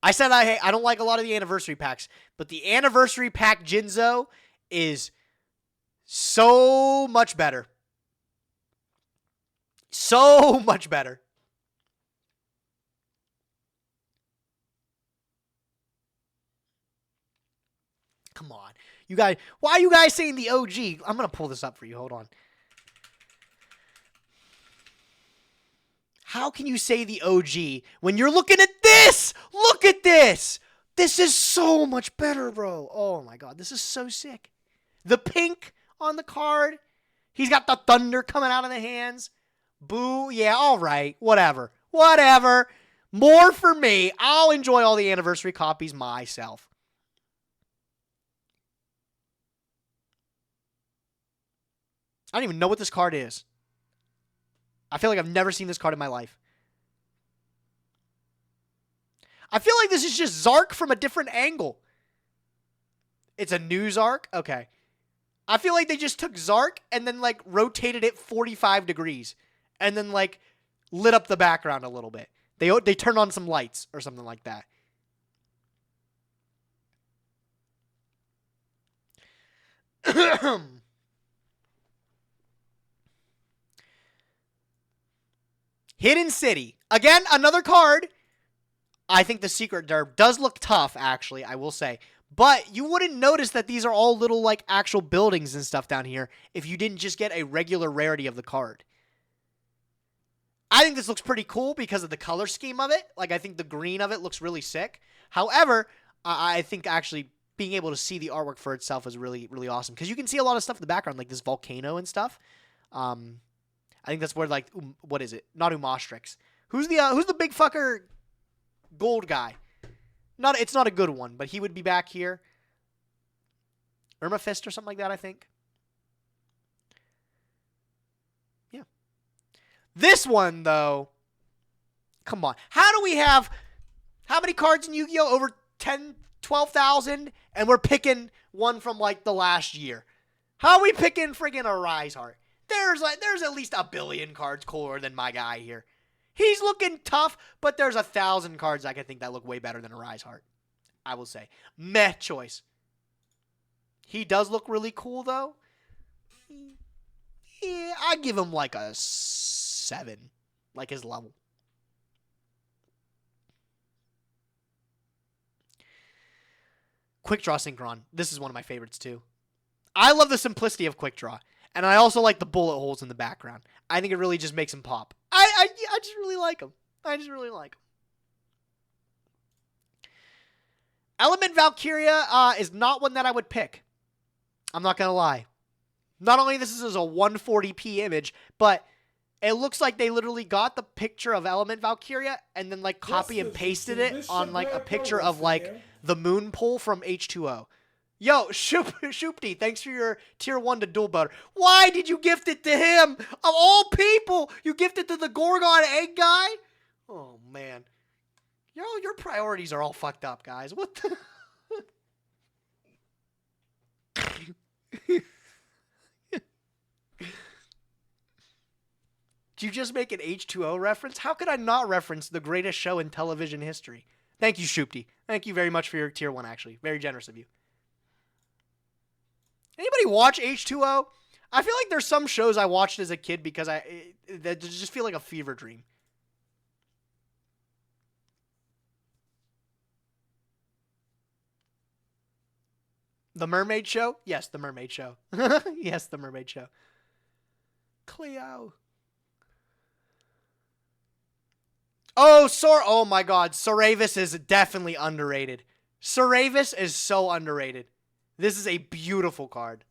I said I don't like a lot of the anniversary packs, but the anniversary pack Jinzo is so much better. So much better. Come on. You guys, why are you guys saying the OG? I'm going to pull this up for you. Hold on. How can you say the OG when you're looking at this? Look at this. This is so much better, bro. Oh, my God. This is so sick. The pink on the card. He's got the thunder coming out of the hands. Boo. Yeah, all right. Whatever. Whatever. More for me. I'll enjoy all the anniversary copies myself. I don't even know what this card is. I feel like I've never seen this card in my life. I feel like this is just Zark from a different angle. It's a new Zark? Okay. I feel like they just took Zark and then, like, rotated it 45 degrees. And then, like, lit up the background a little bit. They turned on some lights or something like that. Hidden City. Again, another card. I think the Secret Derb does look tough, actually, I will say. But you wouldn't notice that these are all little, like, actual buildings and stuff down here if you didn't just get a regular rarity of the card. I think this looks pretty cool because of the color scheme of it. Like, I think the green of it looks really sick. However, I think actually being able to see the artwork for itself is really, really awesome. Because you can see a lot of stuff in the background, like this volcano and stuff. I think that's where, like, what is it? Not Umostrix. Who's the big fucker gold guy? It's not a good one, but he would be back here. Irma Fist or something like that, I think. Yeah. This one, though, come on. How many cards in Yu-Gi-Oh? Over 10, 12,000, and we're picking one from, like, the last year. How are we picking friggin' a Rise Heart? There's at least a billion cards cooler than my guy here. He's looking tough, but there's 1,000 cards I can think that look way better than a Rise Heart. I will say. Meh choice. He does look really cool, though. Yeah, I give him like a 7. Like his level. Quick Draw Synchron. This is one of my favorites, too. I love the simplicity of Quick Draw. And I also like the bullet holes in the background. I think it really just makes him pop. I just really like him. I just really like him. Element Valkyria is not one that I would pick. I'm not going to lie. Not only this is a 140p image, but it looks like they literally got the picture of Element Valkyria and then like copy and pasted it on like a picture of like the moon pole from H2O. Yo, Shoopty, thanks for your tier 1 to Duel Butter. Why did you gift it to him? Of all people, you gifted to the Gorgon egg guy? Oh, man. Yo, your priorities are all fucked up, guys. What the... you just make an H2O reference? How could I not reference the greatest show in television history? Thank you, Shoopty. Thank you very much for your tier 1, actually. Very generous of you. Anybody watch H2O? I feel like there's some shows I watched as a kid because that just feel like a fever dream. The Mermaid Show? Yes, The Mermaid Show. Yes, The Mermaid Show. Cleo. Oh my God. Saravis is definitely underrated. Saravis is so underrated. This is a beautiful card.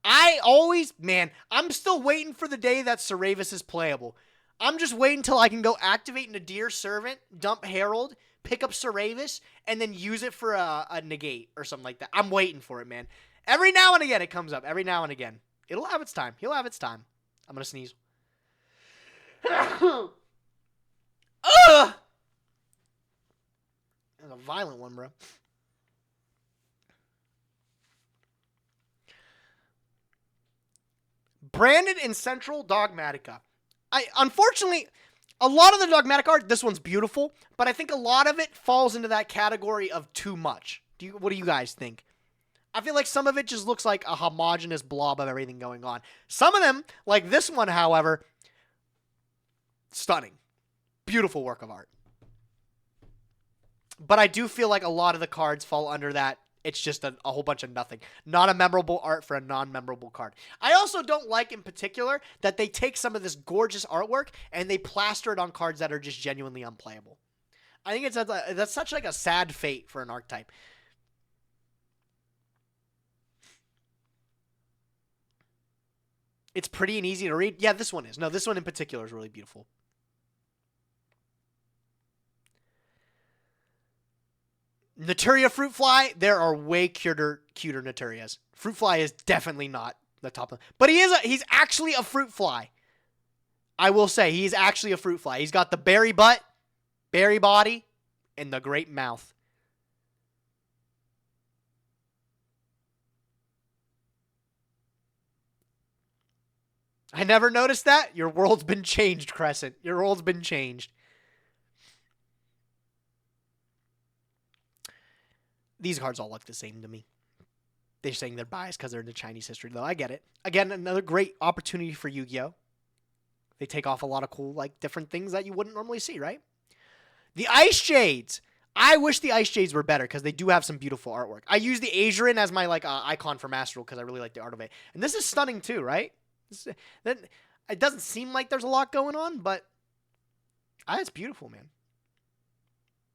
I'm still waiting for the day that Saravis is playable. I'm just waiting until I can go activate Nadir Servant, dump Herald, pick up Saravis, and then use it for a negate or something like that. I'm waiting for it, man. Every now and again it comes up. Every now and again. It'll have its time. He'll have its time. I'm going to sneeze. Ugh! That was a violent one, bro. Branded in Central Dogmatica. Unfortunately, a lot of the Dogmatic art, this one's beautiful, but I think a lot of it falls into that category of too much. What do you guys think? I feel like some of it just looks like a homogenous blob of everything going on. Some of them, like this one, however, stunning. Beautiful work of art. But I do feel like a lot of the cards fall under that. It's just a whole bunch of nothing. Not a memorable art for a non-memorable card. I also don't like, in particular, that they take some of this gorgeous artwork and they plaster it on cards that are just genuinely unplayable. I think that's such like a sad fate for an archetype. It's pretty and easy to read. Yeah, this one is. No, this one in particular is really beautiful. Naturia Fruit Fly, there are way cuter Naturias. Fruit Fly is definitely not the top one. But he's actually a fruit fly. I will say, he's actually a fruit fly. He's got the berry butt, berry body, and the great mouth. I never noticed that. Your world's been changed, Crescent. Your world's been changed. These cards all look the same to me. They're saying they're biased because they're into Chinese history, though. I get it. Again, another great opportunity for Yu-Gi-Oh! They take off a lot of cool, like, different things that you wouldn't normally see, right? The Ice Jades. I wish the Ice Jades were better because they do have some beautiful artwork. I use the Azurin as my, like, icon for Master Duel because I really like the art of it. And this is stunning, too, right? It doesn't seem like there's a lot going on, but it's beautiful, man.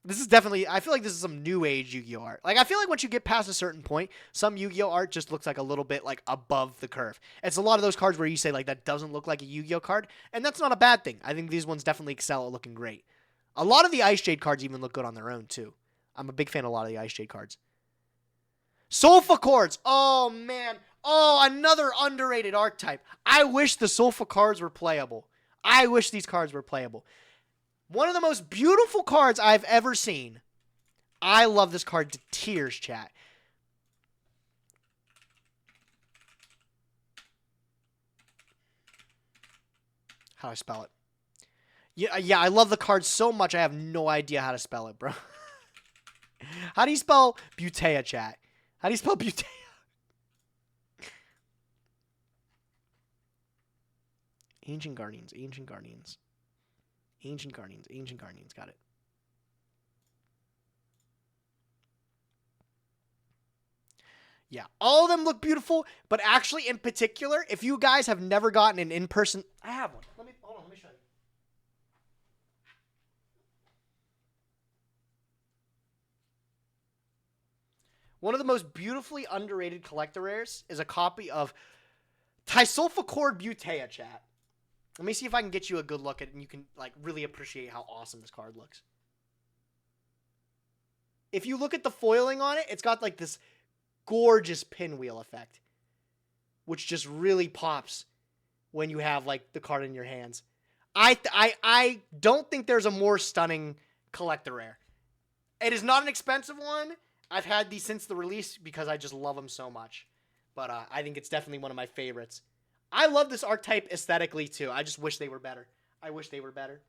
This is definitely, I feel like this is some new age Yu-Gi-Oh! Art. Like, I feel like once you get past a certain point, some Yu-Gi-Oh! Art just looks like a little bit, like, above the curve. It's a lot of those cards where you say, like, that doesn't look like a Yu-Gi-Oh! Card, and that's not a bad thing. I think these ones definitely excel at looking great. A lot of the Ice Jade cards even look good on their own, too. I'm a big fan of a lot of the Ice Jade cards. Sulfa Cords! Oh, man. Oh, another underrated archetype. I wish the Sulfa cards were playable. I wish these cards were playable. One of the most beautiful cards I've ever seen. I love this card to tears, chat. How do I spell it? Yeah, I love the card so much I have no idea how to spell it, bro. How do you spell Butea, chat? How do you spell Butea? Ancient Guardians, Ancient Guardians. Ancient Guardians, Ancient Guardians, got it. Yeah, all of them look beautiful, but actually, in particular, if you guys have never gotten an in-person... I have one. Hold on, let me show you. One of the most beautifully underrated collector rares is a copy of Tisulfacord Butea, chat. Let me see if I can get you a good look at it and you can like really appreciate how awesome this card looks. If you look at the foiling on it, it's got like this gorgeous pinwheel effect, which just really pops when you have like the card in your hands. I don't think there's a more stunning collector rare. It is not an expensive one. I've had these since the release because I just love them so much. But I think it's definitely one of my favorites. I love this archetype aesthetically too. I just wish they were better. I wish they were better.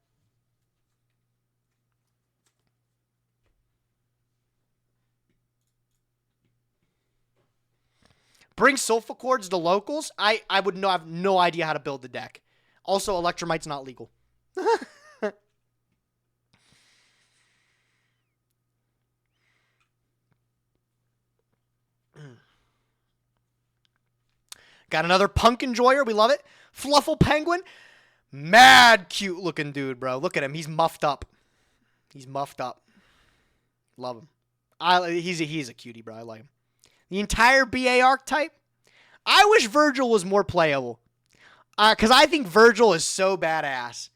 Bring sulfur cords to locals. I would have no idea how to build the deck. Also, Electromite's not legal. Got another Punk Enjoyer. We love it. Fluffle Penguin. Mad cute looking dude, bro. Look at him. He's muffed up. He's muffed up. Love him. He's a cutie, bro. I like him. The entire BA archetype. I wish Virgil was more playable. Because I think Virgil is so badass.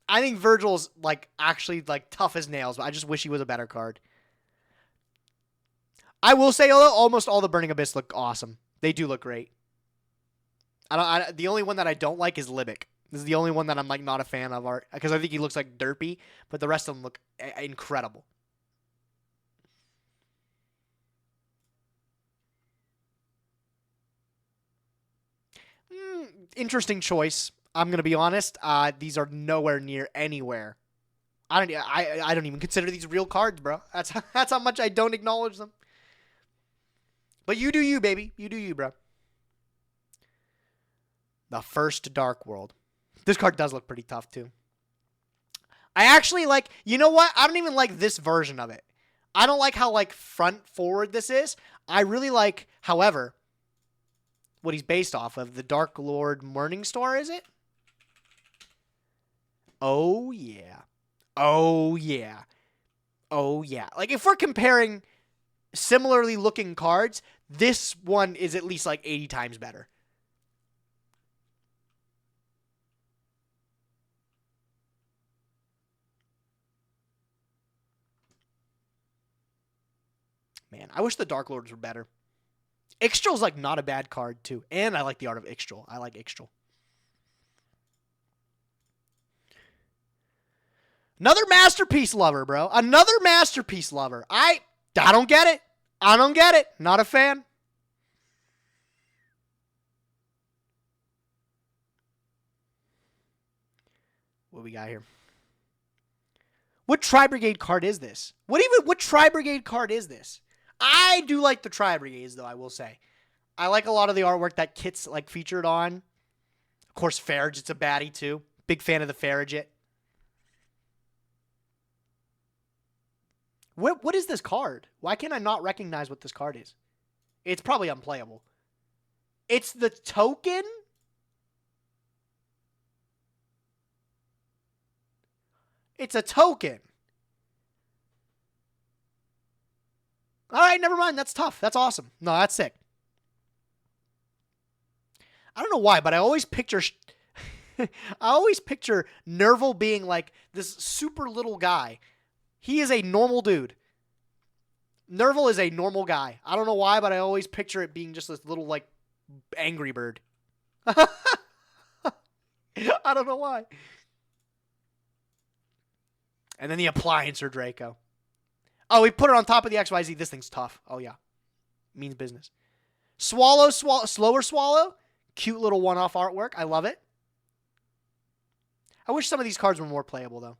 I think Virgil's like actually like tough as nails, but I just wish he was a better card. I will say, although almost all the Burning Abyss look awesome. They do look great. The only one that I don't like is Libic. This is the only one that I'm like not a fan of art because I think he looks like derpy, but the rest of them look incredible. Interesting choice. I'm gonna be honest. These are nowhere near anywhere. I don't even consider these real cards, bro. That's how much I don't acknowledge them. But you do you, baby. You do you, bro. The first Dark World. This card does look pretty tough, too. I actually like... You know what? I don't even like this version of it. I don't like how, like, front-forward this is. I really like, however, what he's based off of. The Dark Lord Morningstar, is it? Oh, yeah. Oh, yeah. Oh, yeah. Like, if we're comparing similarly looking cards, this one is at least like 80 times better. Man, I wish the Dark Lords were better. Ixtral's like not a bad card too. And I like the art of Ixtral. I like Ixtral. Another masterpiece lover, bro. Another masterpiece lover. I don't get it. I don't get it. Not a fan. What we got here? What Tri-Brigade card is this? What Tri-Brigade card is this? I do like the Tri-Brigades, though, I will say. I like a lot of the artwork that Kit's like featured on. Of course, Farraget's a baddie, too. Big fan of the Farraget. What is this card? Why can't I not recognize what this card is? It's probably unplayable. It's the token? It's a token. All right, never mind. That's tough. That's awesome. No, that's sick. I don't know why, but I always picture... I always picture Nerval being like this super little guy. He is a normal dude. Nerval is a normal guy. I don't know why, but I always picture it being just this little, like, angry bird. I don't know why. And then the Appliancer Draco. Oh, we put it on top of the XYZ. This thing's tough. Oh, yeah. Means business. Slower Swallow. Cute little one-off artwork. I love it. I wish some of these cards were more playable, though.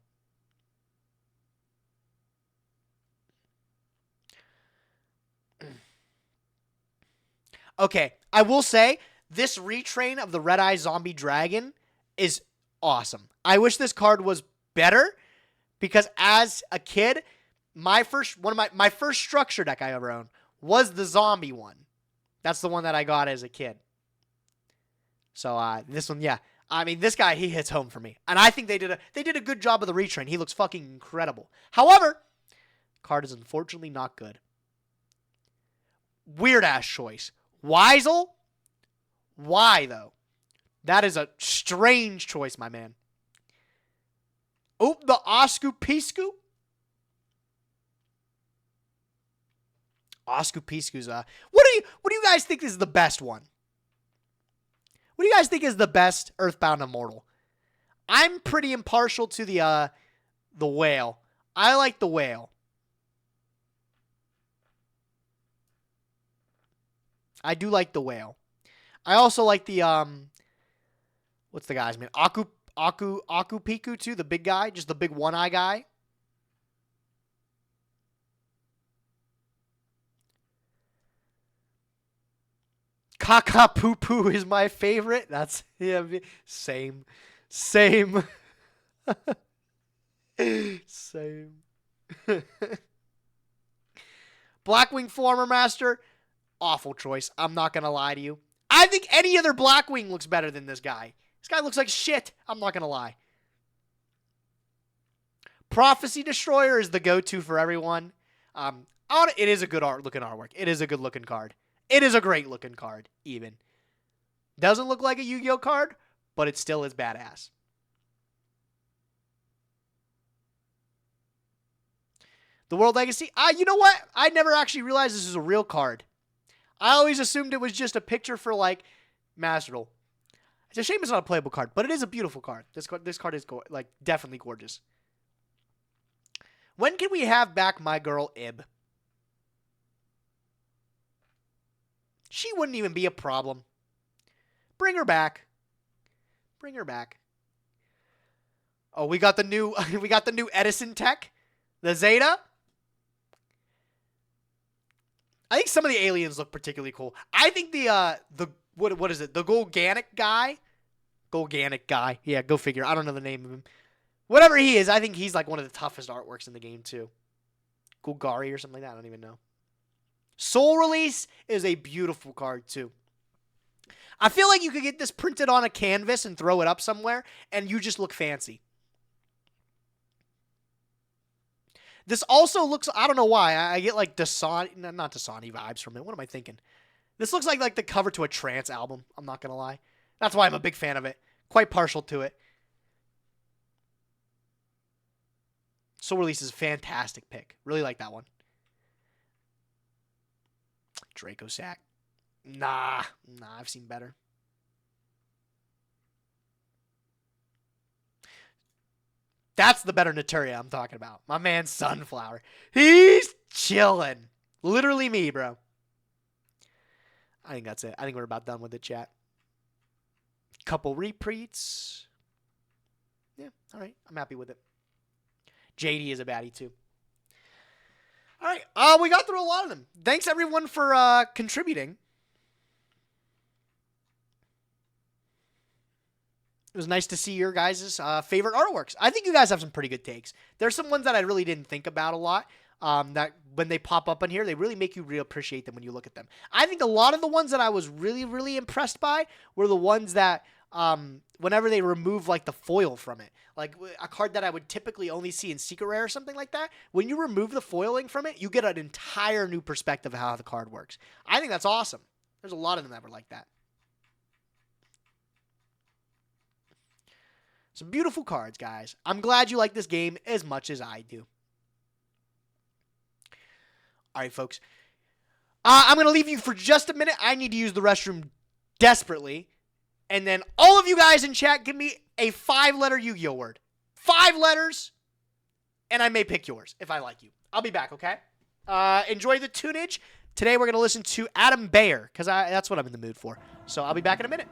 Okay, I will say, this retrain of the Red Eye Zombie Dragon is awesome. I wish this card was better, because as a kid, my first structure deck I ever owned was the zombie one. That's the one that I got as a kid. So this one, yeah. I mean, this guy, he hits home for me. And I think they did a good job of the retrain. He looks fucking incredible. However, card is unfortunately not good. Weird ass choice. Weisel? Why, though? That is a strange choice, my man. Oh, the Oscu Piscu? Oscu Piscu's, what do you guys think is the best one? What do you guys think is the best Earthbound Immortal? I'm pretty impartial to the whale. I like the whale. I do like the whale. I also like the what's the guy's name? Aku Piku too, the big guy, just the big one-eye guy. Kaka Poo Poo is my favorite. That's him. Same. Same. Same. Blackwing Former Master, awful choice. I'm not going to lie to you. I think any other Blackwing looks better than this guy. This guy looks like shit. I'm not going to lie. Prophecy Destroyer is the go-to for everyone. It is a good looking artwork. It is a good looking card. It is a great looking card, even. Doesn't look like a Yu-Gi-Oh card, but it still is badass. The World Legacy. You know what? I never actually realized this is a real card. I always assumed it was just a picture for, like, Master Duel. It's a shame it's not a playable card, but it is a beautiful card. This card is, like, definitely gorgeous. When can we have back my girl, Ib? She wouldn't even be a problem. Bring her back. Bring her back. Oh, we got the new Edison tech, the Zeta. I think some of the aliens look particularly cool. I think what is it? The Golganic guy. Yeah, go figure. I don't know the name of him. Whatever he is, I think he's like one of the toughest artworks in the game too. Golgari or something like that. I don't even know. Soul Release is a beautiful card too. I feel like you could get this printed on a canvas and throw it up somewhere, and you just look fancy. This also looks, I don't know why, I get like not Dasani vibes from it. What am I thinking? This looks like the cover to a trance album. I'm not going to lie. That's why I'm a big fan of it. Quite partial to it. Soul Release is a fantastic pick. Really like that one. Draco Sack. Nah, I've seen better. That's the better Naturia I'm talking about. My man Sunflower. He's chilling. Literally me, bro. I think that's it. I think we're about done with it, chat. Couple repeats. Yeah, all right. I'm happy with it. JD is a baddie, too. All right. We got through a lot of them. Thanks, everyone, for contributing. It was nice to see your guys' favorite artworks. I think you guys have some pretty good takes. There's some ones that I really didn't think about a lot. That when they pop up in here, they really make you really appreciate them when you look at them. I think a lot of the ones that I was really, really impressed by were the ones that whenever they remove like the foil from it, like a card that I would typically only see in Secret Rare or something like that. When you remove the foiling from it, you get an entire new perspective of how the card works. I think that's awesome. There's a lot of them that were like that. Some beautiful cards, guys. I'm glad you like this game as much as I do. All right, folks. I'm going to leave you for just a minute. I need to use the restroom desperately. And then all of you guys in chat, give me a 5-letter Yu-Gi-Oh word. 5 letters, and I may pick yours if I like you. I'll be back, okay? Enjoy the tunage. Today we're going to listen to Adam Bayer, because that's what I'm in the mood for. So I'll be back in a minute.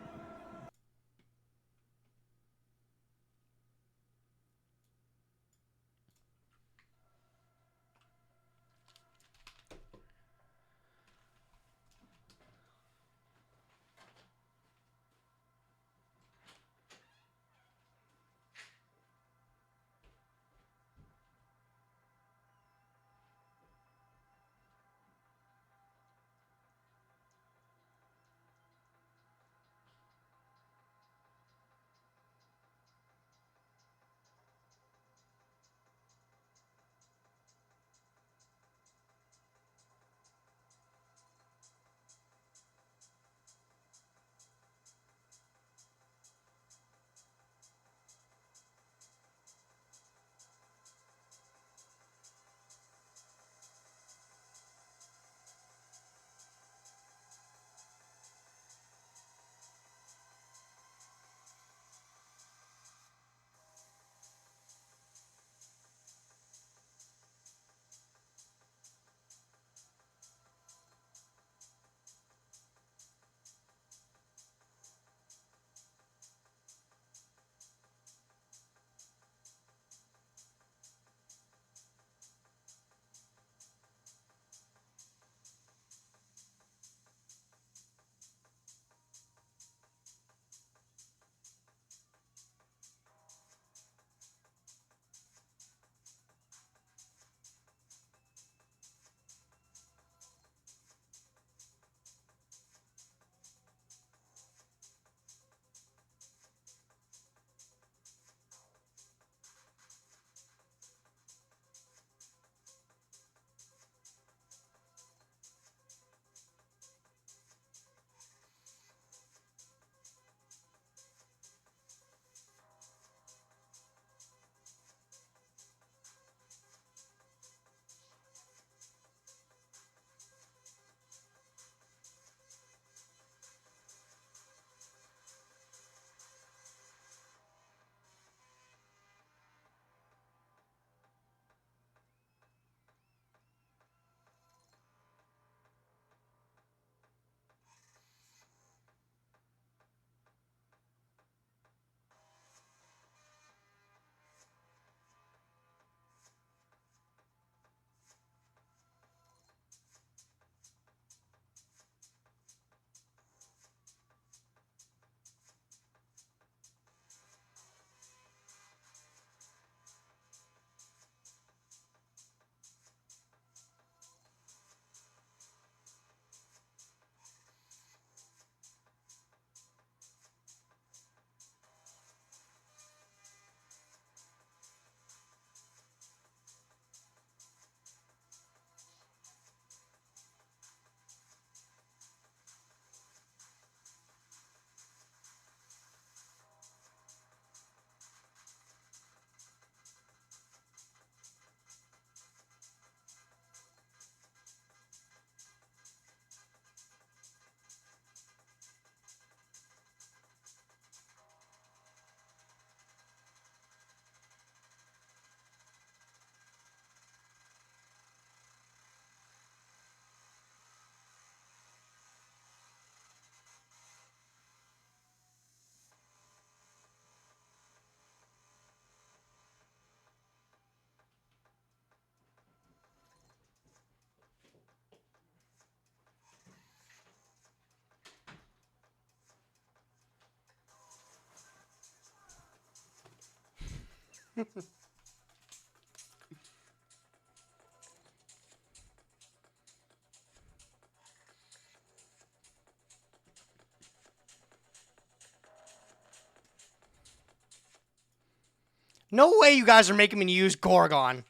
No way you guys are making me use Gorgon.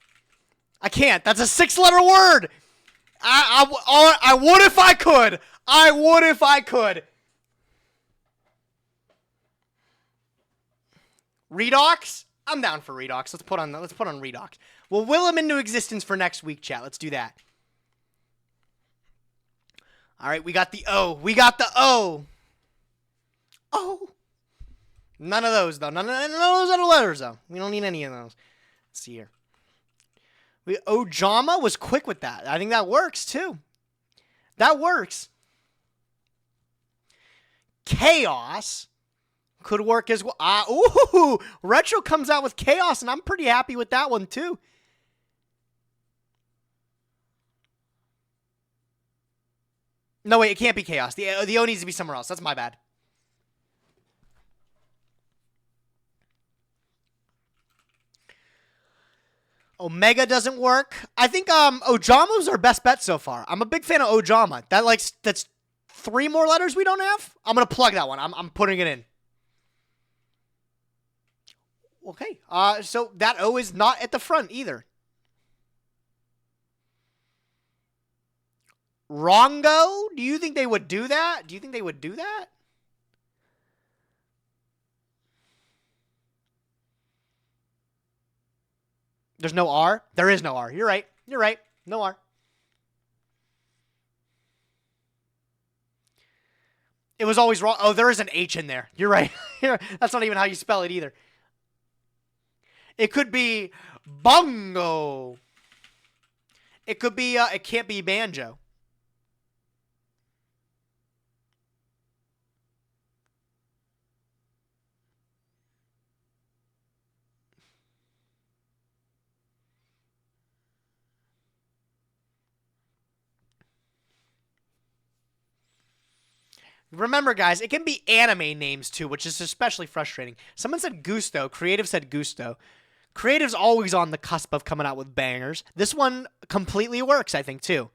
I can't. That's a 6-letter word. I would if I could. I would if I could. Redox? I'm down for Redox. Let's put on Redox. We'll will him into existence for next week, chat. Let's do that. All right, we got the O. We got the O. Oh. None of those, though. None of those other letters, though. We don't need any of those. Let's see here. Ojama was quick with that. I think that works, too. That works. Chaos could work as well. Ooh, Retro comes out with Chaos, and I'm pretty happy with that one, too. No, wait, it can't be Chaos. The O needs to be somewhere else. That's my bad. Omega doesn't work. I think Ojama's our best bet so far. I'm a big fan of Ojama. That's 3 more letters we don't have. I'm gonna plug that one. I'm putting it in. Okay. So that O is not at the front either. Rongo? Do you think they would do that? Do you think they would do that? There's no R? There is no R. You're right. You're right. No R. It was always wrong. Oh, there is an H in there. You're right. That's not even how you spell it either. It could be bongo. It could be, it can't be banjo. Remember, guys, it can be anime names, too, which is especially frustrating. Someone said Gusto. Creative said Gusto. Creative's always on the cusp of coming out with bangers. This one completely works, I think, too.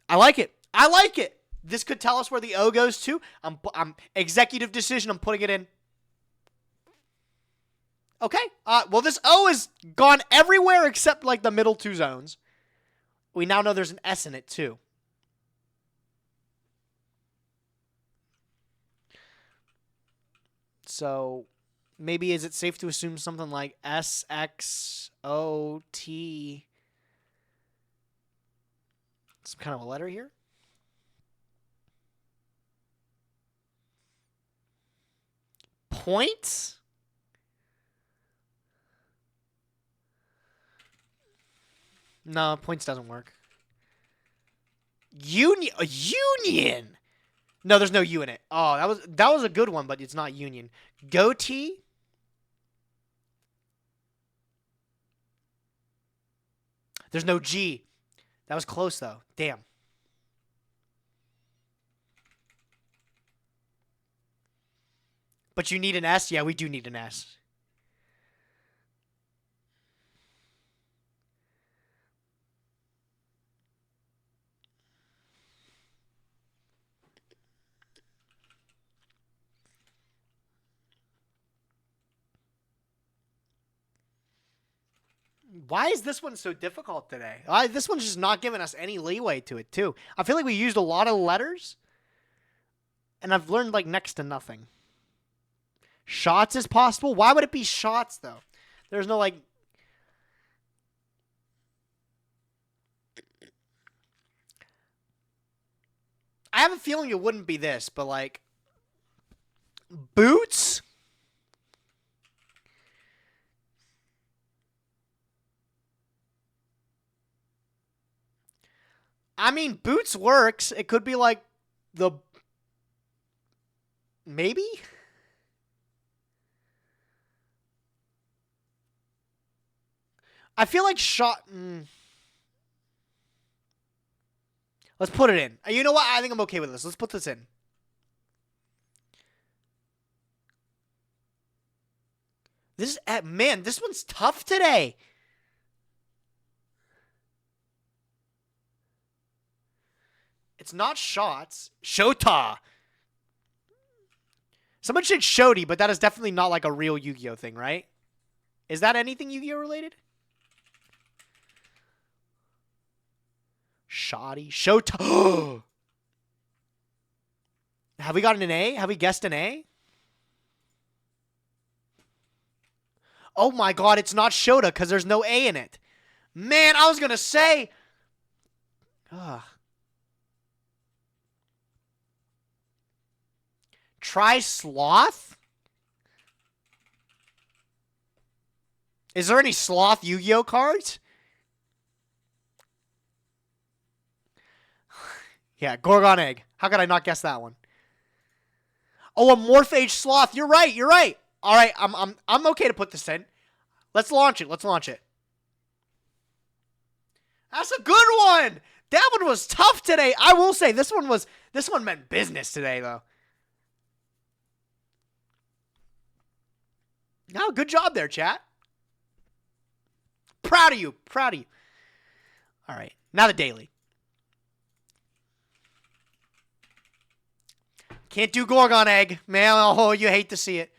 I like it. I like it. This could tell us where the O goes to. I'm executive decision. I'm putting it in. Okay. Well, this O is gone everywhere except, like, the middle 2 zones. We now know there's an S in it, too. So, maybe is it safe to assume something like S, X, O, T? Some kind of a letter here? Points? No, points doesn't work. Union. No, there's no U in it. Oh, that was a good one, but it's not union. Goatee. There's no G. That was close though. Damn. But you need an S? Yeah, we do need an S. Why is this one so difficult today? This one's just not giving us any leeway to it, too. I feel like we used a lot of letters, and I've learned, like, next to nothing. Shots is possible? Why would it be shots, though? There's no, like... I have a feeling it wouldn't be this, but, like... Boots? I mean, boots works. It could be like the... Maybe? I feel like shot... Let's put it in. You know what? I think I'm okay with this. Let's put this in. Man, this one's tough today. It's not shots. Shota. Someone said Shoti, but that is definitely not like a real Yu-Gi-Oh thing, right? Is that anything Yu-Gi-Oh related? Shoddy. Shota. Have we gotten an A? Have we guessed an A? Oh my god, it's not Shota because there's no A in it. Man, I was going to say. Ugh. Try Sloth? Is there any Sloth Yu-Gi-Oh cards? Yeah, Gorgon Egg. How could I not guess that one? Oh, a Morphage Sloth. You're right. You're right. All right, I'm okay to put this in. Let's launch it. Let's launch it. That's a good one. That one was tough today. I will say this one meant business today though. No, good job there, chat. Proud of you. Proud of you. All right, now the daily. Can't do Gorgon Egg. Man, oh, you hate to see it.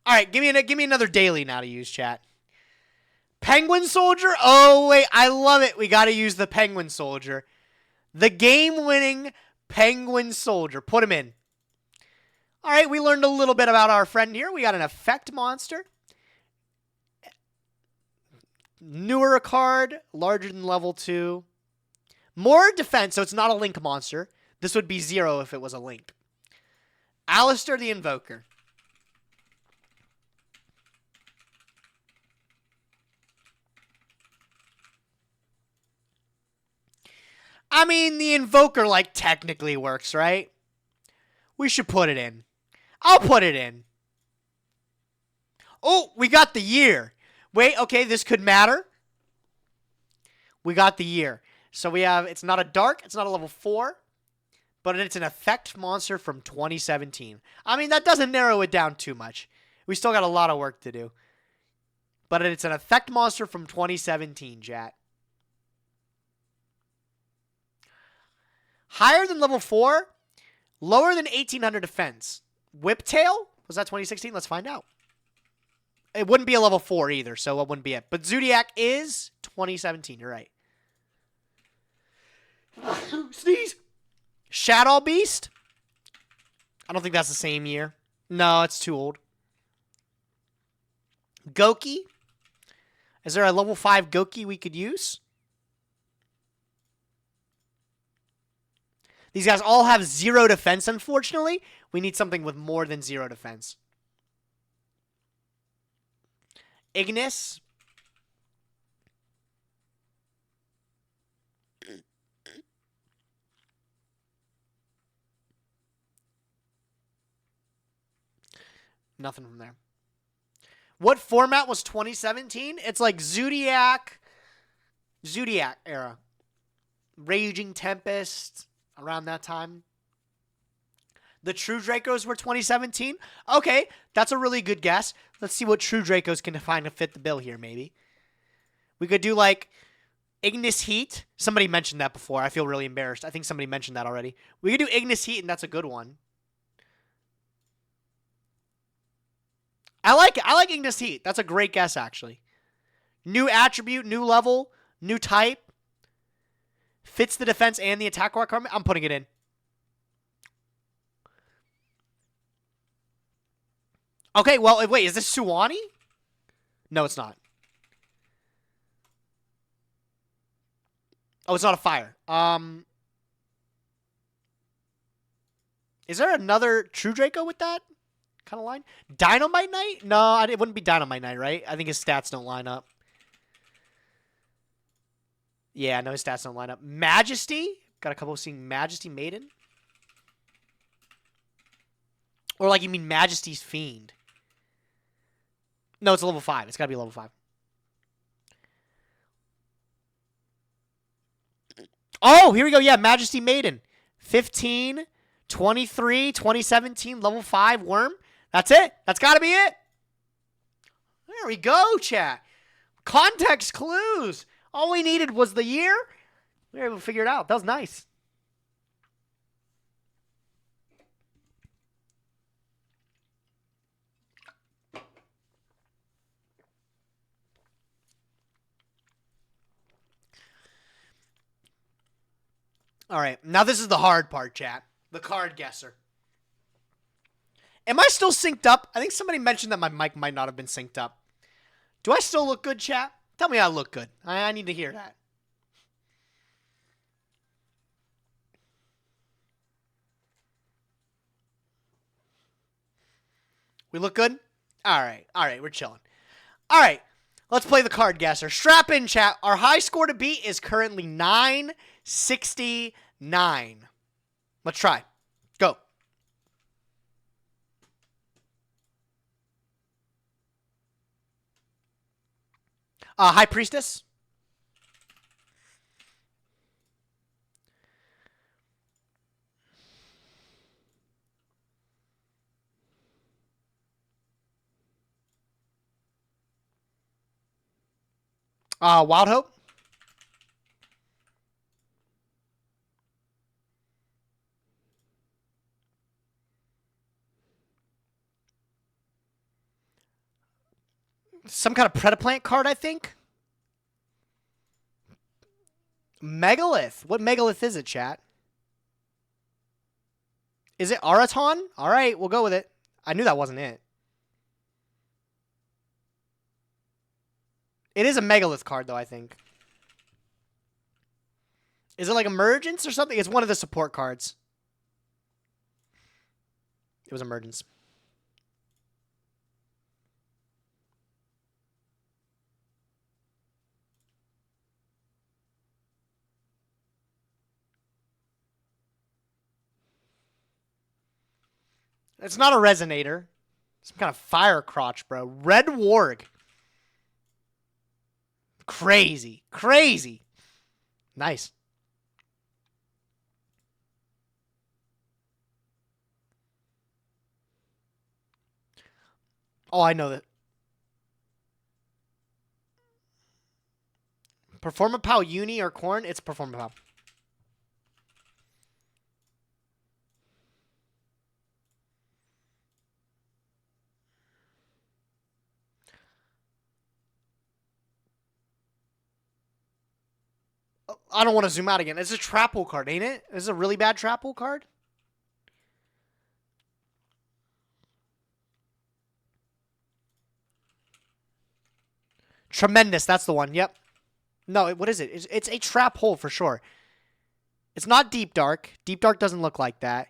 All right, give me another daily now to use, chat. Penguin Soldier? Oh, wait, I love it. We got to use the Penguin Soldier. The game-winning Penguin Soldier. Put him in. All right, we learned a little bit about our friend here. We got an effect monster. Newer card, larger than level 2. More defense, so it's not a link monster. This would be 0 if it was a link. Alistair the Invoker. I mean, the Invoker, like, technically works, right? We should put it in. I'll put it in. Oh, we got the year. Wait, okay, this could matter. We got the year. So we have, it's not a dark, it's not a level 4, but it's an effect monster from 2017. I mean, that doesn't narrow it down too much. We still got a lot of work to do. But it's an effect monster from 2017, chat. Higher than level 4, lower than 1800 defense. Whiptail? Was that 2016? Let's find out. It wouldn't be a level 4 either, so it wouldn't be it. But Zodiac is 2017. You're right. Sneeze. Shadow Beast? I don't think that's the same year. No, it's too old. Goki? Is there a level 5 Goki we could use? These guys all have 0 defense, unfortunately. We need something with more than 0 defense. Ignis. Nothing from there. What format was 2017? It's like Zodiac era. Raging Tempest. Around that time. The True Dracos were 2017. Okay, that's a really good guess. Let's see what True Dracos can find to fit the bill here, maybe. We could do, like, Ignis Heat. Somebody mentioned that before. I feel really embarrassed. I think somebody mentioned that already. We could do Ignis Heat, and that's a good one. I like it. I like Ignis Heat. That's a great guess, actually. New attribute, new level, new type. Fits the defense and the attack requirement. I'm putting it in. Okay, well, wait, is this Suwani? No, it's not. Oh, it's not a fire. Is there another True Draco with that kind of line? Dynamite Knight? No, it wouldn't be Dynamite Knight, right? I think his stats don't line up. Yeah, no, his stats don't line up. Majesty? Got a couple of seeing Majesty Maiden. Or like you mean Majesty's Fiend. No, it's a level 5. It's got to be level 5. Oh, here we go. Yeah, Majesty Maiden. 15, 23, 2017, level 5 worm. That's it. That's got to be it. There we go, chat. Context clues. All we needed was the year. We were able to figure it out. That was nice. All right. Now this is the hard part, chat. The card guesser. Am I still synced up? I think somebody mentioned that my mic might not have been synced up. Do I still look good, chat? Tell me I look good. I need to hear that. We look good? All right. All right. We're chilling. All right. Let's play the card guesser. Strap in, chat. Our high score to beat is currently 969. Let's try. Go. High Priestess. Wild Hope. Some kind of Predaplant card, I think. Megalith. What Megalith is it, chat? Is it Araton? All right, we'll go with it. I knew that wasn't it. It is a Megalith card, though, I think. Is it like Emergence or something? It's one of the support cards. It was Emergence. It's not a Resonator. Some kind of fire crotch, bro. Red Warg. Crazy. Crazy. Nice. Oh, I know that. Performapal Uni or Corn? It's Performapal. I don't want to zoom out again. It's a trap hole card, ain't it? This is a really bad trap hole card. Tremendous. That's the one. Yep. No, what is it? It's a trap hole for sure. It's not Deep Dark. Deep Dark doesn't look like that.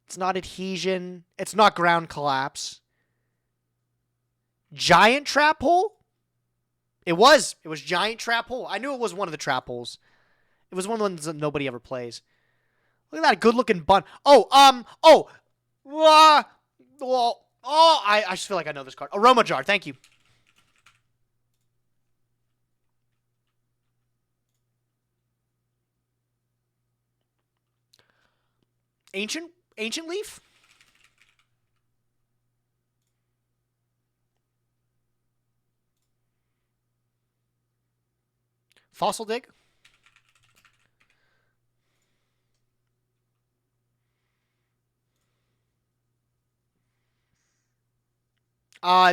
It's not Adhesion. It's not Ground Collapse. Giant Trap Hole? It was. It was Giant Trap Hole. I knew it was one of the trap holes. It was one of the ones that nobody ever plays. Look at that good-looking bun. I just feel like I know this card. Aroma Jar. Thank you. Ancient Leaf? Fossil Dig?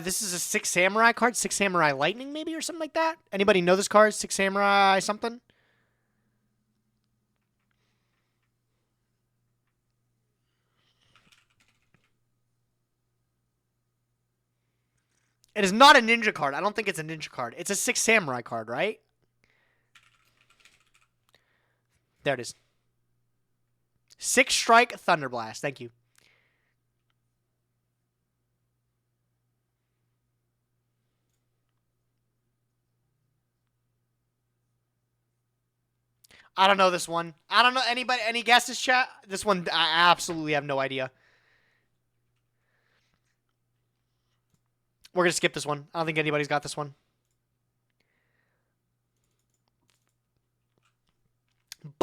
This is a Six Samurai card. Six Samurai Lightning, maybe, or something like that? Anybody know this card? Six Samurai something? It is not a ninja card. I don't think it's a ninja card. It's a Six Samurai card, right? There it is. Six Strike Thunderblast. Thank you. I don't know this one. I don't know anybody. Any guesses, chat? This one, I absolutely have no idea. We're going to skip this one. I don't think anybody's got this one.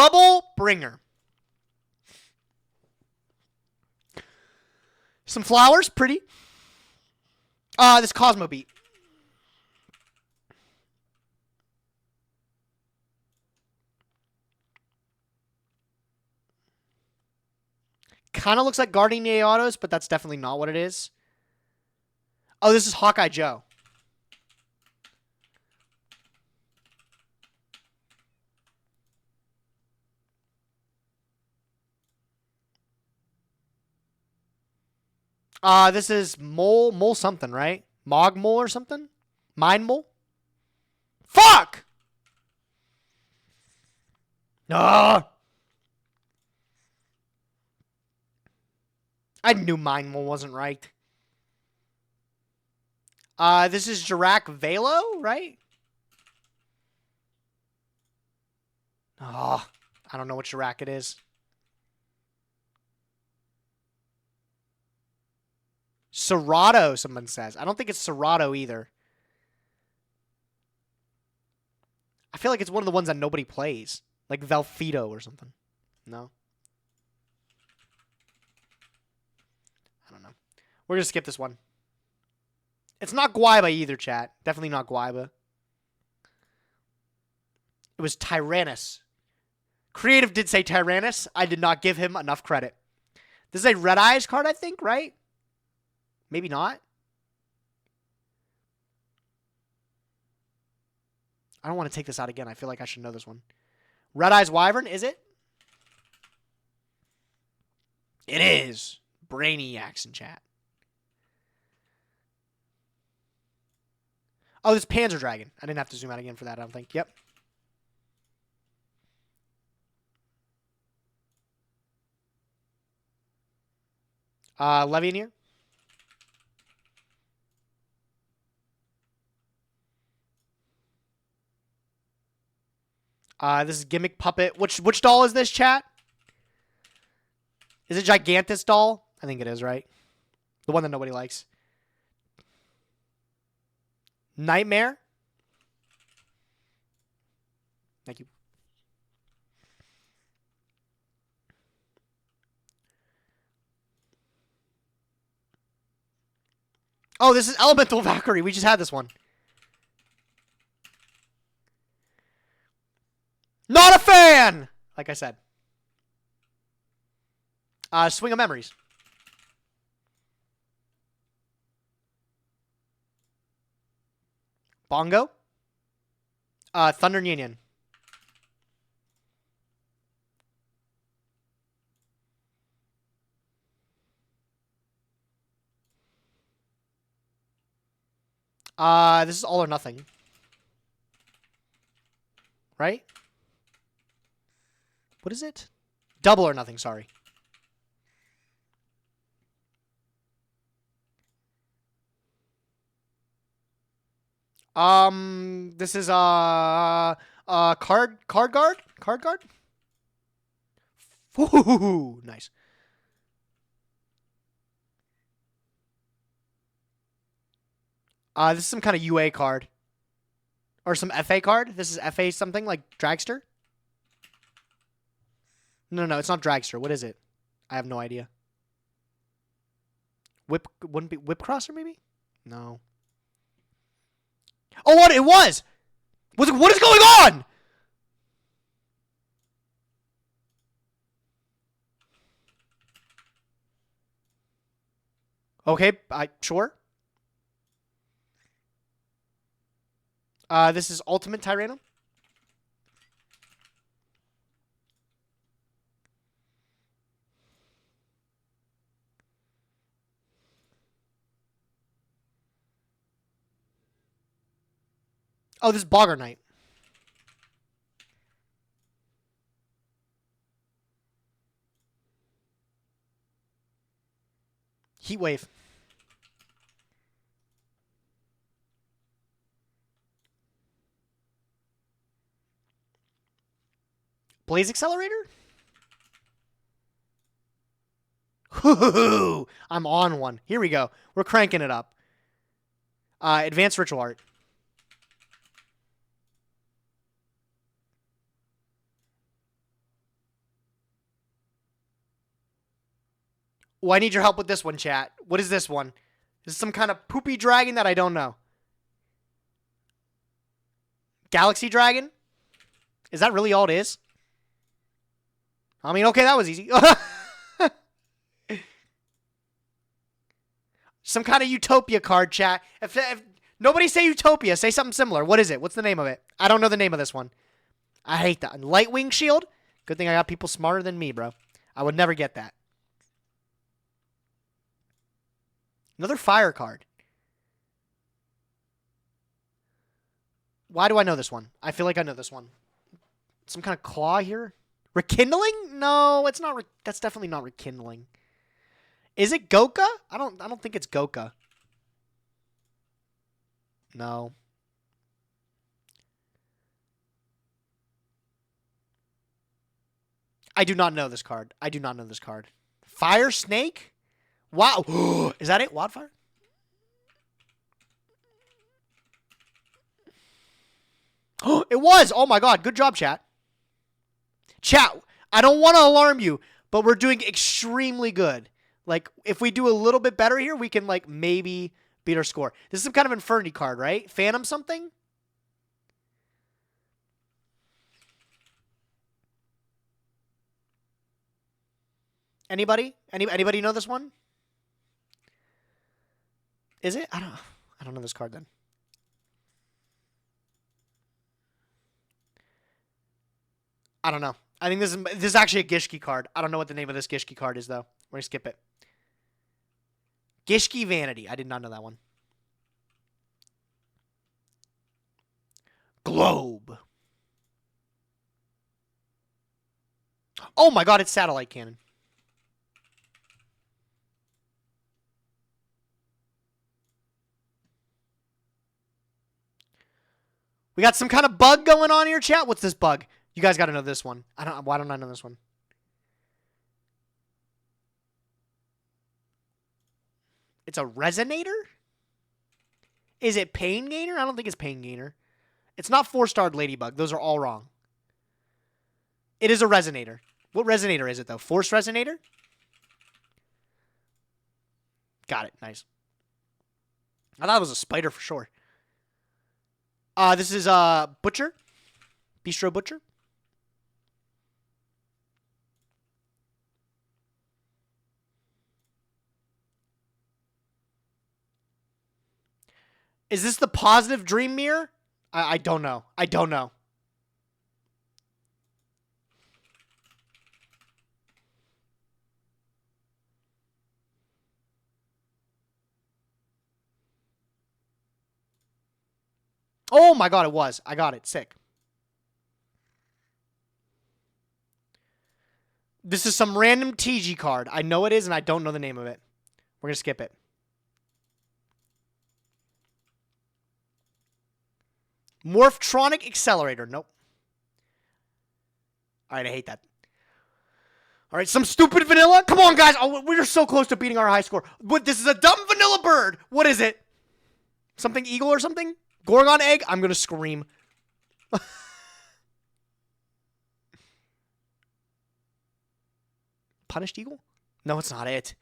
Bubble Bringer. Some flowers, pretty. This Cosmo Beat. Kind of looks like Gardenia Autos, but that's definitely not what it is. Oh, this is Hawkeye Joe. This is Mole something, right? Mog Mole or something? Mine Mole? Fuck! Ah! I knew Mine Mole wasn't right. This is Jirac Velo, right? Oh, I don't know what Jirac it is. Serato, someone says. I don't think it's Serato either. I feel like it's one of the ones that nobody plays. Like Velfito or something. No? I don't know. We're going to skip this one. It's not Guaiba either, chat. Definitely not Guaiba. It was Tyrannus. Creative did say Tyrannus. I did not give him enough credit. This is a Red Eyes card, I think, right? Maybe not. I don't want to take this out again. I feel like I should know this one. Red Eyes Wyvern, is it? It is. Brainiacs in chat. Oh, this Panzer Dragon. I didn't have to zoom out again for that, I don't think. Yep. Levianeer. This is Gimmick Puppet. Which doll is this, chat? Is it Gigantus doll? I think it is, right? The one that nobody likes. Nightmare. Thank you. Oh, this is Elemental Valkyrie. We just had this one. Not a fan! Like I said. Swing of Memories. Bongo. Thunder Nyhmnim. This is All or Nothing. Right? What is it? Double or Nothing, sorry. This is card guard? Card guard? Ooh, nice. This is some kind of UA card. Or some FA card. This is FA something like Dragster. No, it's not Dragster. What is it? I have no idea. Wouldn't be Whip Crosser maybe? No. Oh, what? It was! What is going on? Okay, sure. This is Ultimate Tyranno. Oh, this is Bogger Knight. Heat Wave. Blaze Accelerator? Hoo-hoo-hoo! I'm on one. Here we go. We're cranking it up. Advanced Ritual Art. Oh, I need your help with this one, chat. What is this one? Is this some kind of poopy dragon that I don't know? Galaxy dragon? Is that really all it is? I mean, okay, that was easy. Some kind of Utopia card, chat. If nobody say Utopia, say something similar. What is it? What's the name of it? I don't know the name of this one. I hate that. Lightwing shield? Good thing I got people smarter than me, bro. I would never get that. Another fire card. Why do I know this one? I feel like I know this one. Some kind of claw here? Rekindling? No, it's not. That's definitely not rekindling. Is it Goka? I don't think it's Goka. No. I do not know this card. I do not know this card. Fire Snake? Wow. Is that it? Wildfire? Oh, it was. Oh my god. Good job, chat. Chat, I don't want to alarm you, but we're doing extremely good. Like, if we do a little bit better here, we can, like, maybe beat our score. This is some kind of Infinity card, right? Phantom something? Anybody? Anybody know this one? Is it? I don't know this card then. I don't know. I think this is actually a Gishki card. I don't know what the name of this Gishki card is, though. We're going to skip it. Gishki Vanity. I did not know that one. Globe. Oh my god, it's Satellite Cannon. We got some kind of bug going on here, chat. What's this bug? You guys got to know this one. Why don't I know this one? It's a resonator? Is it Pain Gainer? I don't think it's Pain Gainer. It's not 4-starred Ladybug. Those are all wrong. It is a resonator. What resonator is it, though? Force resonator? Got it. Nice. I thought it was a spider for sure. This is Butcher. Bistro Butcher. Is this the positive dream mirror? I don't know. I don't know. Oh my god, it was. I got it. Sick. This is some random TG card. I know it is, and I don't know the name of it. We're going to skip it. Morphtronic Accelerator. Nope. Alright, I hate that. Alright, some stupid vanilla. Come on, guys. Oh, we're so close to beating our high score. But this is a dumb vanilla bird. What is it? Something eagle or something? Gorgon egg? I'm going to scream. Punished eagle? No, it's not it.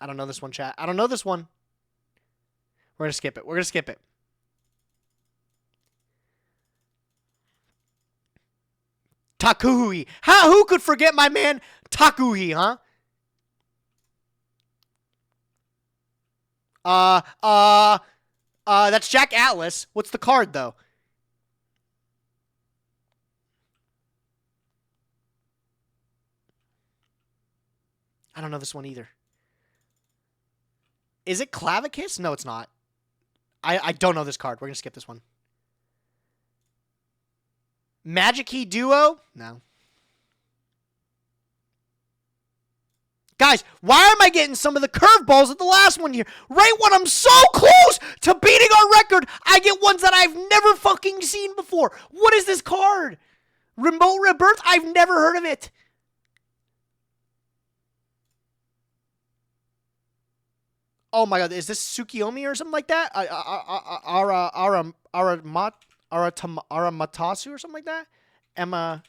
I don't know this one, chat. I don't know this one. We're going to skip it. We're going to skip it. Takuhi. Who could forget my man Takuhi, huh? That's Jack Atlas. What's the card, though? I don't know this one either. Is it Clavicus? No, it's not. I don't know this card. We're going to skip this one. Magic Key Duo? No. Guys, why am I getting some of the curveballs at the last one here? Right when I'm so close to beating our record, I get ones that I've never fucking seen before. What is this card? Remote Rebirth? I've never heard of it. Oh my god, is this Tsukiyomi or something like that? Aramatasu or something like that? Emma.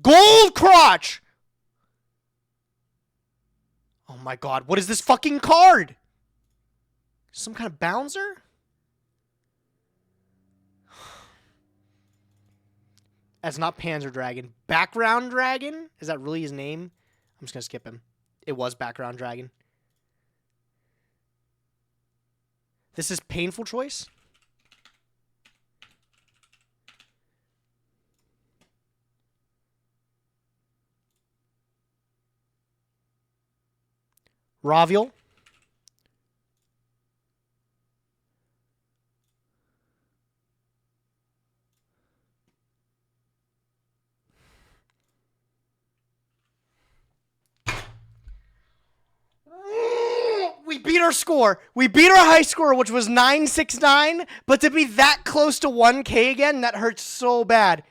Gold Crotch! Oh my god, what is this fucking card? Some kind of bouncer? That's not Panzer Dragon. Background Dragon? Is that really his name? I'm just gonna skip him. It was Background Dragon. This is Painful Choice? Raviel. We beat our score. We beat our high score, which was 969, but to be that close to 1K again, that hurts so bad.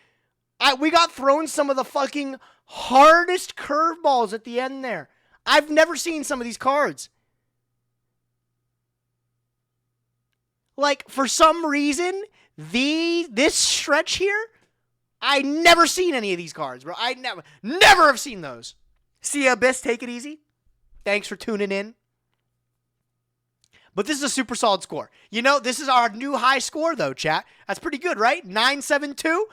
We got thrown some of the fucking hardest curveballs at the end there. I've never seen some of these cards. Like, for some reason, this stretch here, I never seen any of these cards, bro. I never have seen those. See ya, Abyss, take it easy. Thanks for tuning in. But this is a super solid score. You know, this is our new high score, though, chat. That's pretty good, right? 972.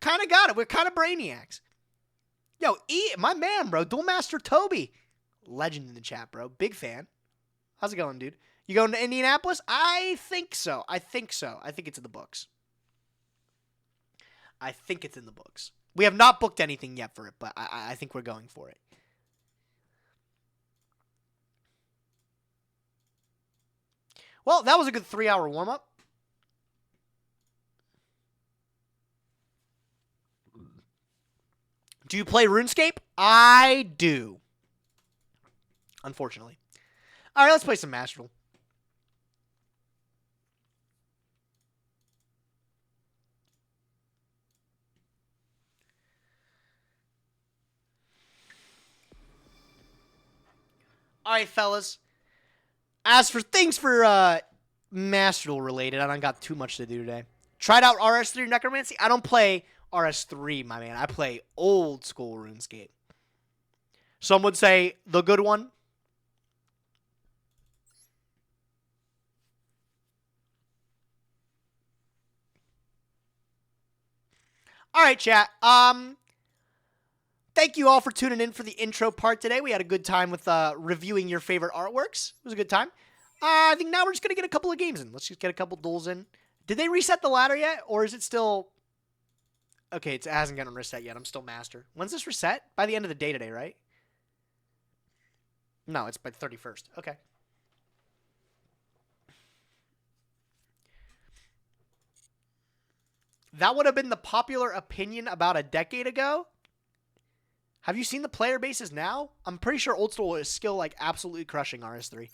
Kind of got it. We're kind of brainiacs. Yo, my man, bro. Duel Master Toby. Legend in the chat, bro. Big fan. How's it going, dude? You going to Indianapolis? I think so. I think it's in the books. We have not booked anything yet for it, but I think we're going for it. Well, that was a good 3-hour warm-up. Do you play RuneScape? I do. Unfortunately. All right, let's play some Master Duel. All right, fellas. As for things for Master Duel related, I don't got too much to do today. Tried out RS3 Necromancy. I don't play RS3, my man. I play old school RuneScape. Some would say the good one. All right, chat. Thank you all for tuning in for the intro part today. We had a good time with reviewing your favorite artworks. It was a good time. I think now we're just going to get a couple of games in. Let's just get a couple duels in. Did they reset the ladder yet? Or is it still... Okay, it hasn't gotten reset yet. I'm still master. When's this reset? By the end of the day today, right? No, it's by the 31st. Okay. That would have been the popular opinion about a decade ago. Have you seen the player bases now? I'm pretty sure Old School is still like absolutely crushing RS3.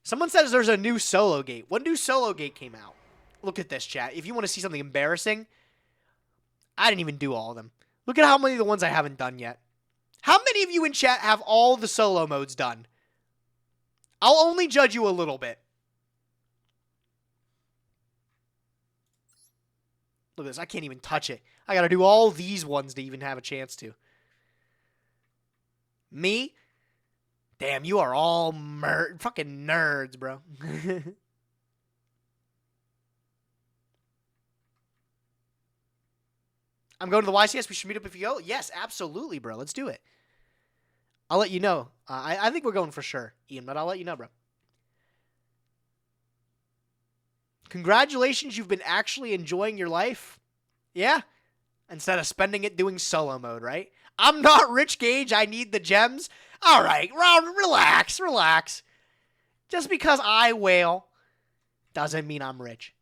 Someone says there's a new solo gate. What new solo gate came out? Look at this, chat. If you want to see something embarrassing, I didn't even do all of them. Look at how many of the ones I haven't done yet. How many of you in chat have all the solo modes done? I'll only judge you a little bit. Look at this. I can't even touch it. I got to do all these ones to even have a chance to. Me? Damn, you are all fucking nerds, bro. I'm going to the YCS. We should meet up if you go. Yes, absolutely, bro. Let's do it. I'll let you know. I think we're going for sure, Ian, but I'll let you know, bro. Congratulations, you've been actually enjoying your life. Yeah. Instead of spending it doing solo mode, right? I'm not Rich Gage. I need the gems. All right, relax. Just because I whale doesn't mean I'm rich.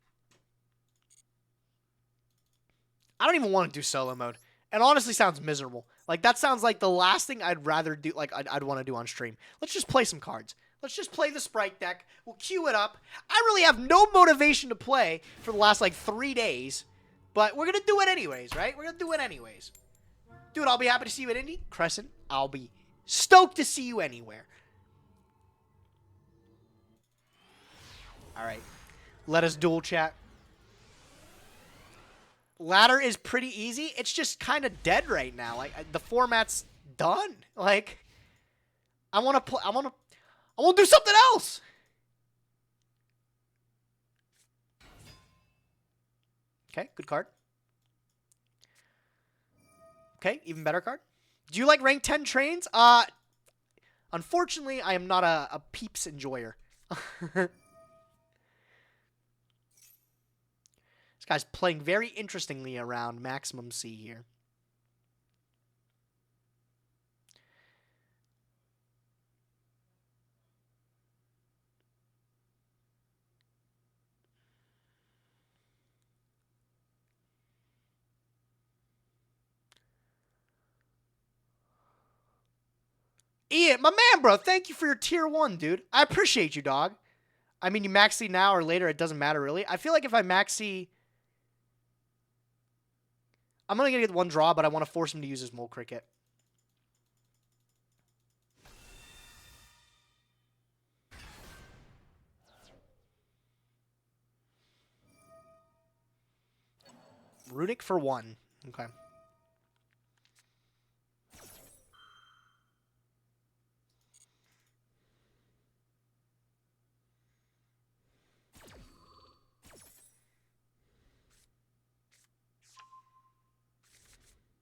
I don't even want to do solo mode. It honestly sounds miserable. Like, that sounds like the last thing I'd rather do, like, I'd want to do on stream. Let's just play some cards. Let's just play the Sprite deck. We'll queue it up. I really have no motivation to play for the last, like, 3 days. But we're going to do it anyways, right? We're going to do it anyways. Dude, I'll be happy to see you at Indy. Crescent, I'll be stoked to see you anywhere. All right. Let us duel chat. Ladder is pretty easy. It's just kind of dead right now. Like, the format's done. Like, I want to play. I want to do something else. Okay, good card. Okay, even better card. Do you like rank 10 trains? Unfortunately, I am not a peeps enjoyer. This guy's playing very interestingly around maximum C here. Ian, my man, bro, thank you for your tier 1, dude. I appreciate you, dog. I mean, you max C now or later, it doesn't matter, really. I feel like if I max C... I'm only going to get 1 draw, but I want to force him to use his Mole Cricket. Runic for 1. Okay.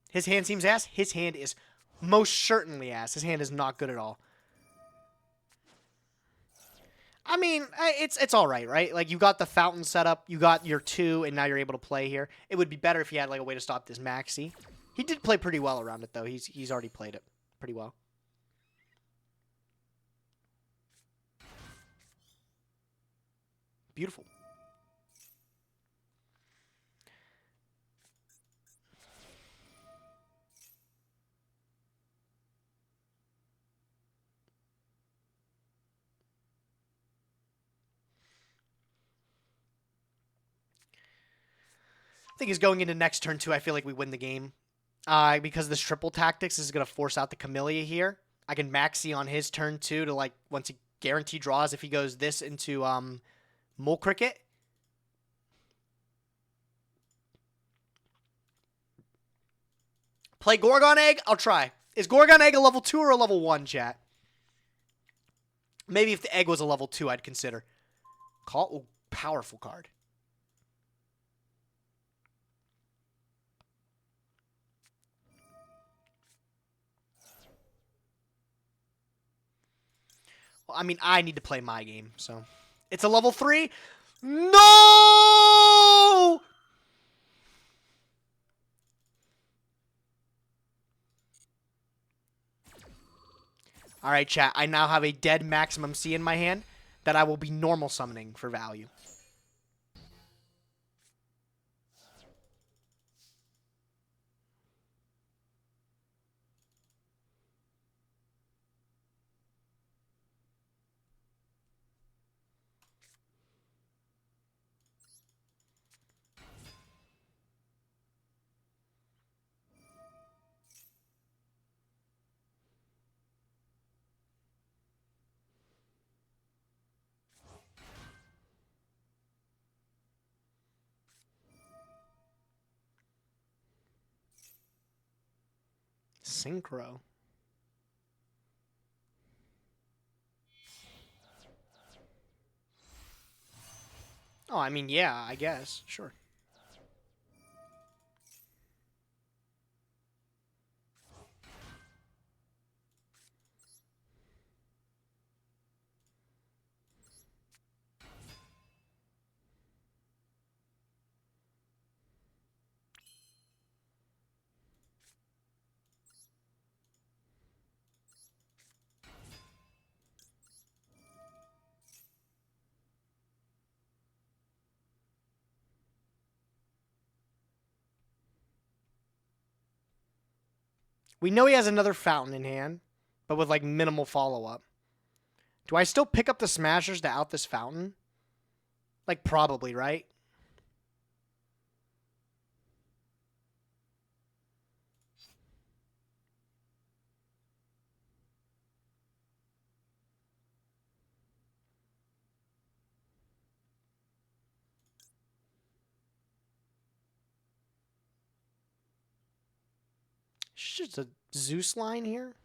His hand seems ass. His hand is most certainly ass. His hand is not good at all. I mean, it's all right, right? Like, you got the fountain set up, you got your 2, and now you're able to play here. It would be better if he had, like, a way to stop this maxi. He did play pretty well around it, though. He's already played it pretty well. Beautiful. I think he's going into next turn, too. I feel like we win the game. Because this triple tactics is going to force out the Camellia here. I can maxi on his turn, too, to, like, once he guarantee draws if he goes this into Mole Cricket. Play Gorgon Egg? I'll try. Is Gorgon Egg a level 2 or a level 1, chat? Maybe if the egg was a level 2, I'd consider. Call? Oh, powerful card. Well, I mean, I need to play my game, so. It's a level 3? No! All right, chat. I now have a dead maximum C in my hand that I will be normal summoning for value. Synchro. Oh, I mean, yeah, I guess. Sure. We know he has another fountain in hand, but with, like, minimal follow-up. Do I still pick up the smashers to out this fountain? Like, probably, right? Just a Zeus line here.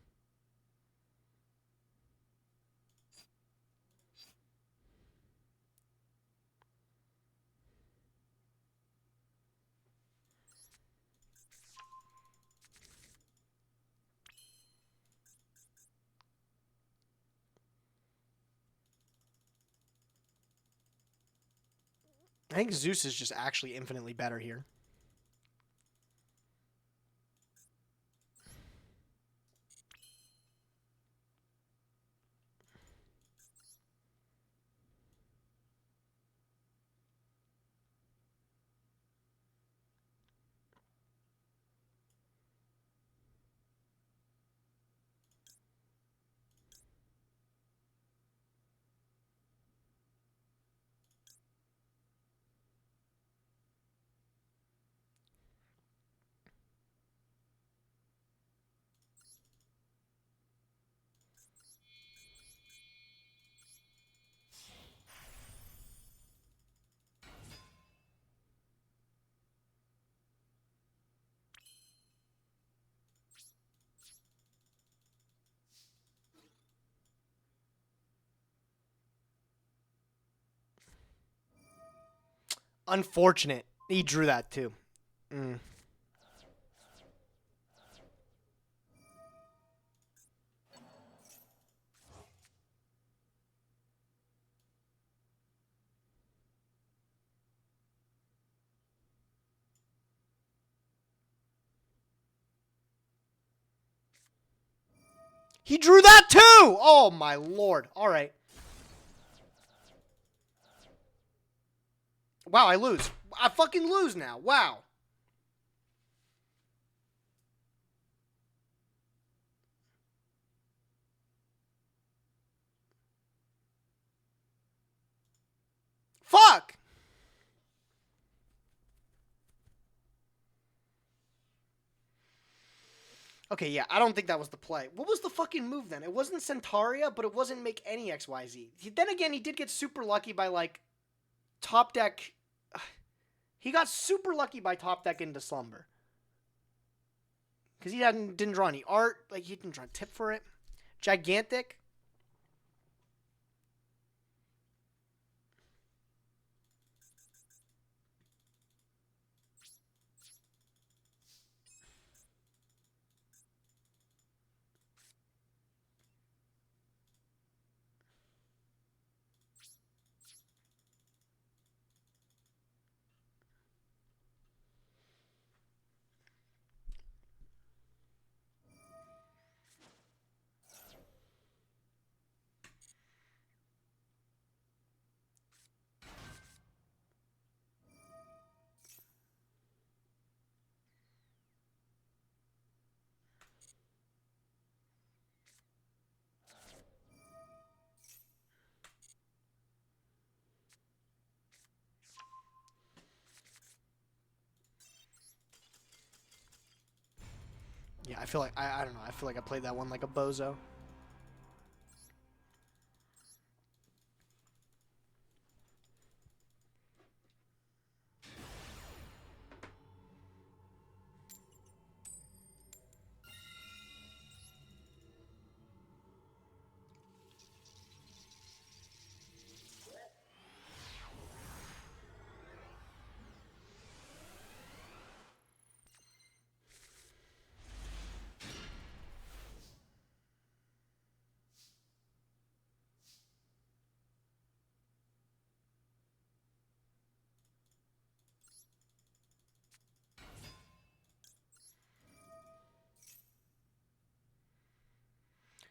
I think Zeus is just actually infinitely better here. Unfortunate. He drew that too. He drew that too! Oh my lord. Alright. Wow, I lose. I fucking lose now. Wow. Fuck! Okay, yeah, I don't think that was the play. What was the fucking move then? It wasn't Centaria, but it wasn't make any XYZ. Then again, he did get super lucky by, like, top deck. He got super lucky by top deck into Slumber. Because he didn't draw any art. Like, he didn't draw a tip for it. Gigantic. Yeah, I feel like, I don't know, I feel like I played that one like a bozo.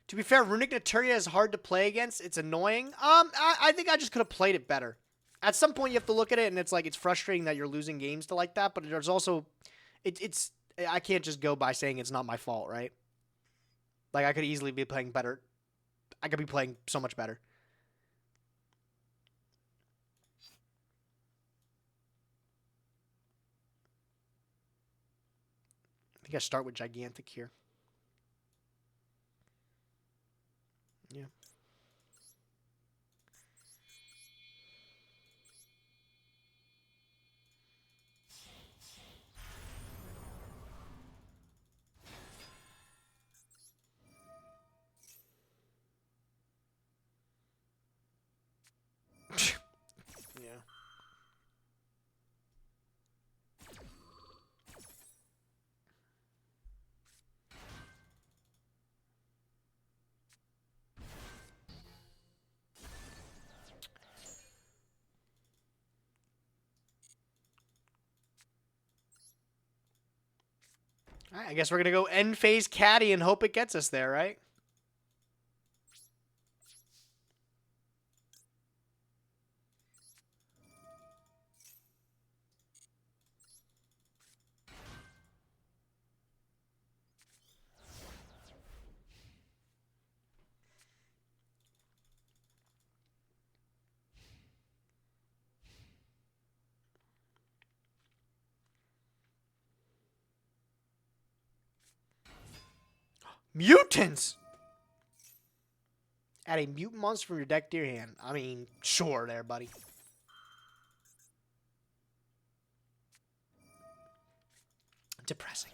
To be fair, Runic Naturia is hard to play against. It's annoying. I think I just could have played it better. At some point, you have to look at it, and it's like, it's frustrating that you're losing games to like that, but there's also, it's I can't just go by saying it's not my fault, right? Like, I could easily be playing better. I could be playing so much better. I think I start with Gigantic here. Yeah. Yeah. All right, I guess we're going to go end phase Caddy and hope it gets us there, right? Mutants! Add a mutant monster from your deck to your hand. I mean, sure there, buddy. Depressing.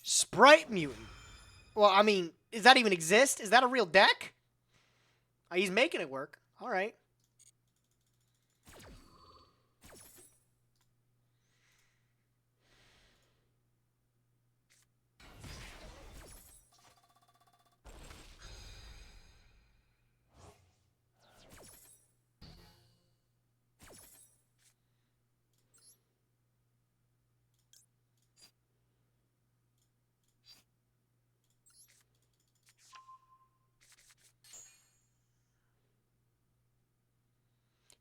Sprite Mutant. Well, I mean, does that even exist? Is that a real deck? Oh, he's making it work. All right.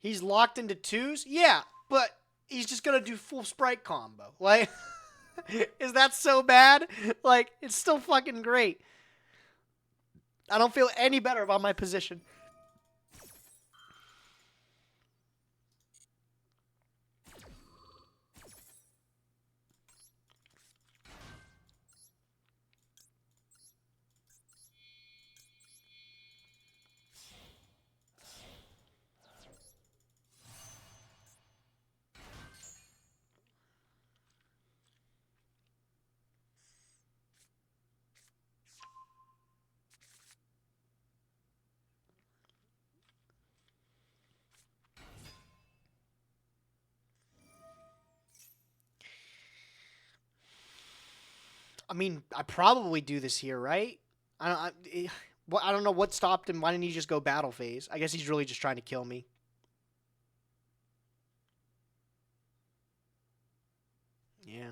He's locked into twos? Yeah, but he's just going to do full Sprite combo. Like, is that so bad? Like, it's still fucking great. I don't feel any better about my position. I mean, I probably do this here, right? I don't know what stopped him. Why didn't he just go battle phase? I guess he's really just trying to kill me. Yeah.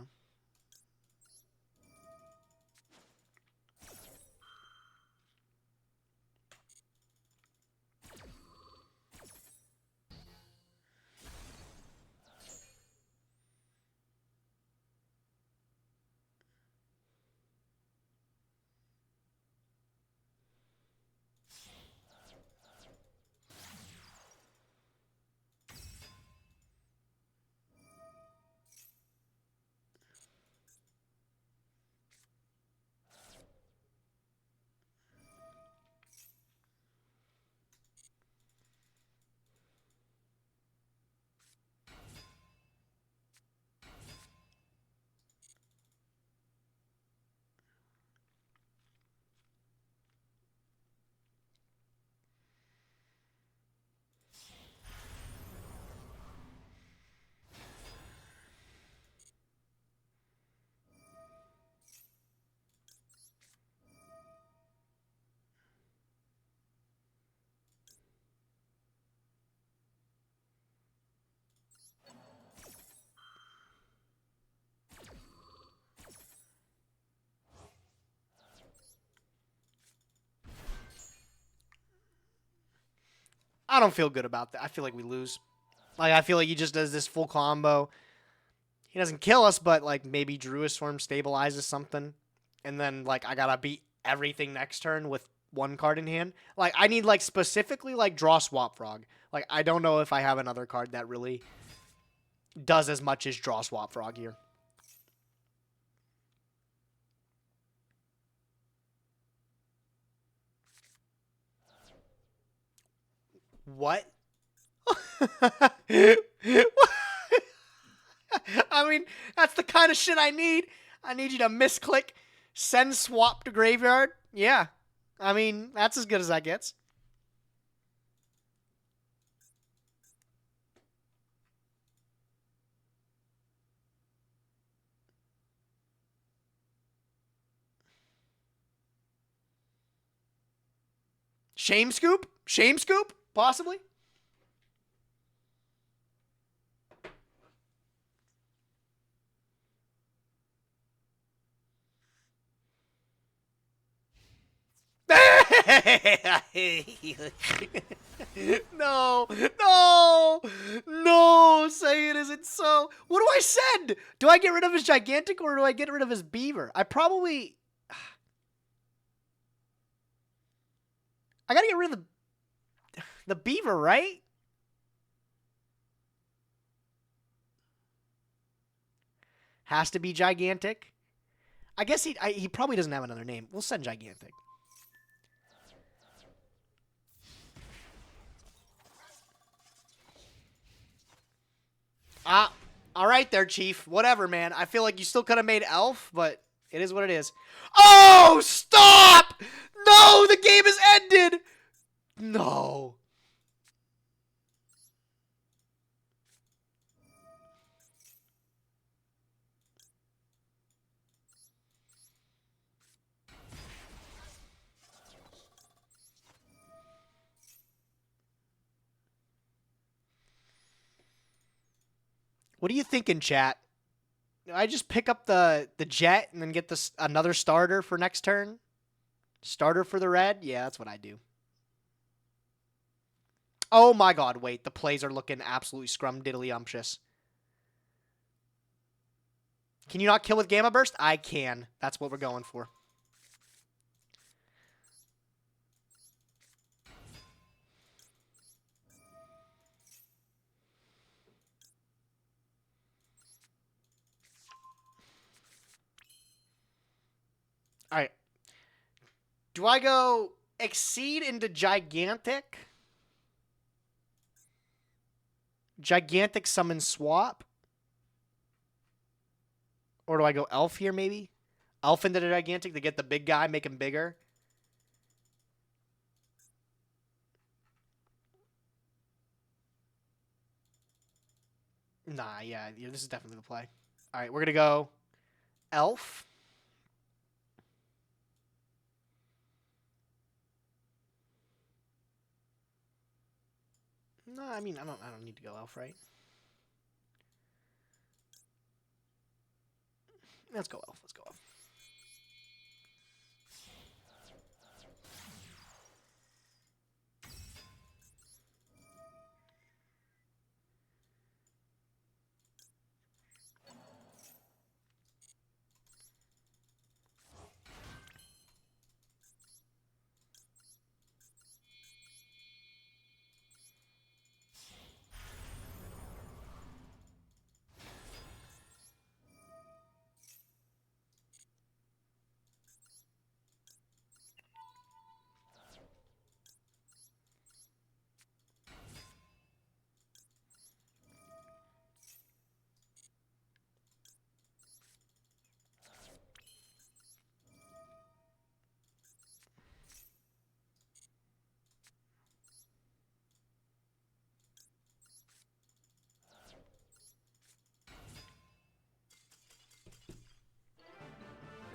I don't feel good about that. I feel like we lose. Like, I feel like he just does this full combo. He doesn't kill us, but, like, maybe Druid Storm stabilizes something. And then, like, I gotta beat everything next turn with one card in hand. Like, I need, like, specifically, like, draw Swap Frog. Like, I don't know if I have another card that really does as much as draw Swap Frog here. What? I mean, that's the kind of shit I need. I need you to misclick, send swap to graveyard. Yeah. I mean, that's as good as that gets. Shame Scoop? Shame Scoop? Possibly? No, no, no, say it isn't so. What do I send? Do I get rid of his gigantic or do I get rid of his beaver? I probably... I gotta get rid of the beaver, right? Has to be gigantic. I guess he probably doesn't have another name. We'll send gigantic. All right there, Chief. Whatever, man. I feel like you still could have made Elf, but it is what it is. Oh, stop! No, the game has ended! No. What are you thinking, chat? Do I just pick up the jet and then get this another starter for next turn? Starter for the red? Yeah, that's what I do. Oh my god, wait. The plays are looking absolutely scrumdiddly-umptious. Can you not kill with Gamma Burst? I can. That's what we're going for. Alright. Do I go Exceed into Gigantic? Gigantic Summon Swap? Or do I go Elf here, maybe? Elf into the Gigantic to get the big guy, make him bigger? Nah, yeah, this is definitely the play. Alright, we're going to go Elf. No, I mean, I don't need to go Elf, right? Let's go Elf. Let's go Elf.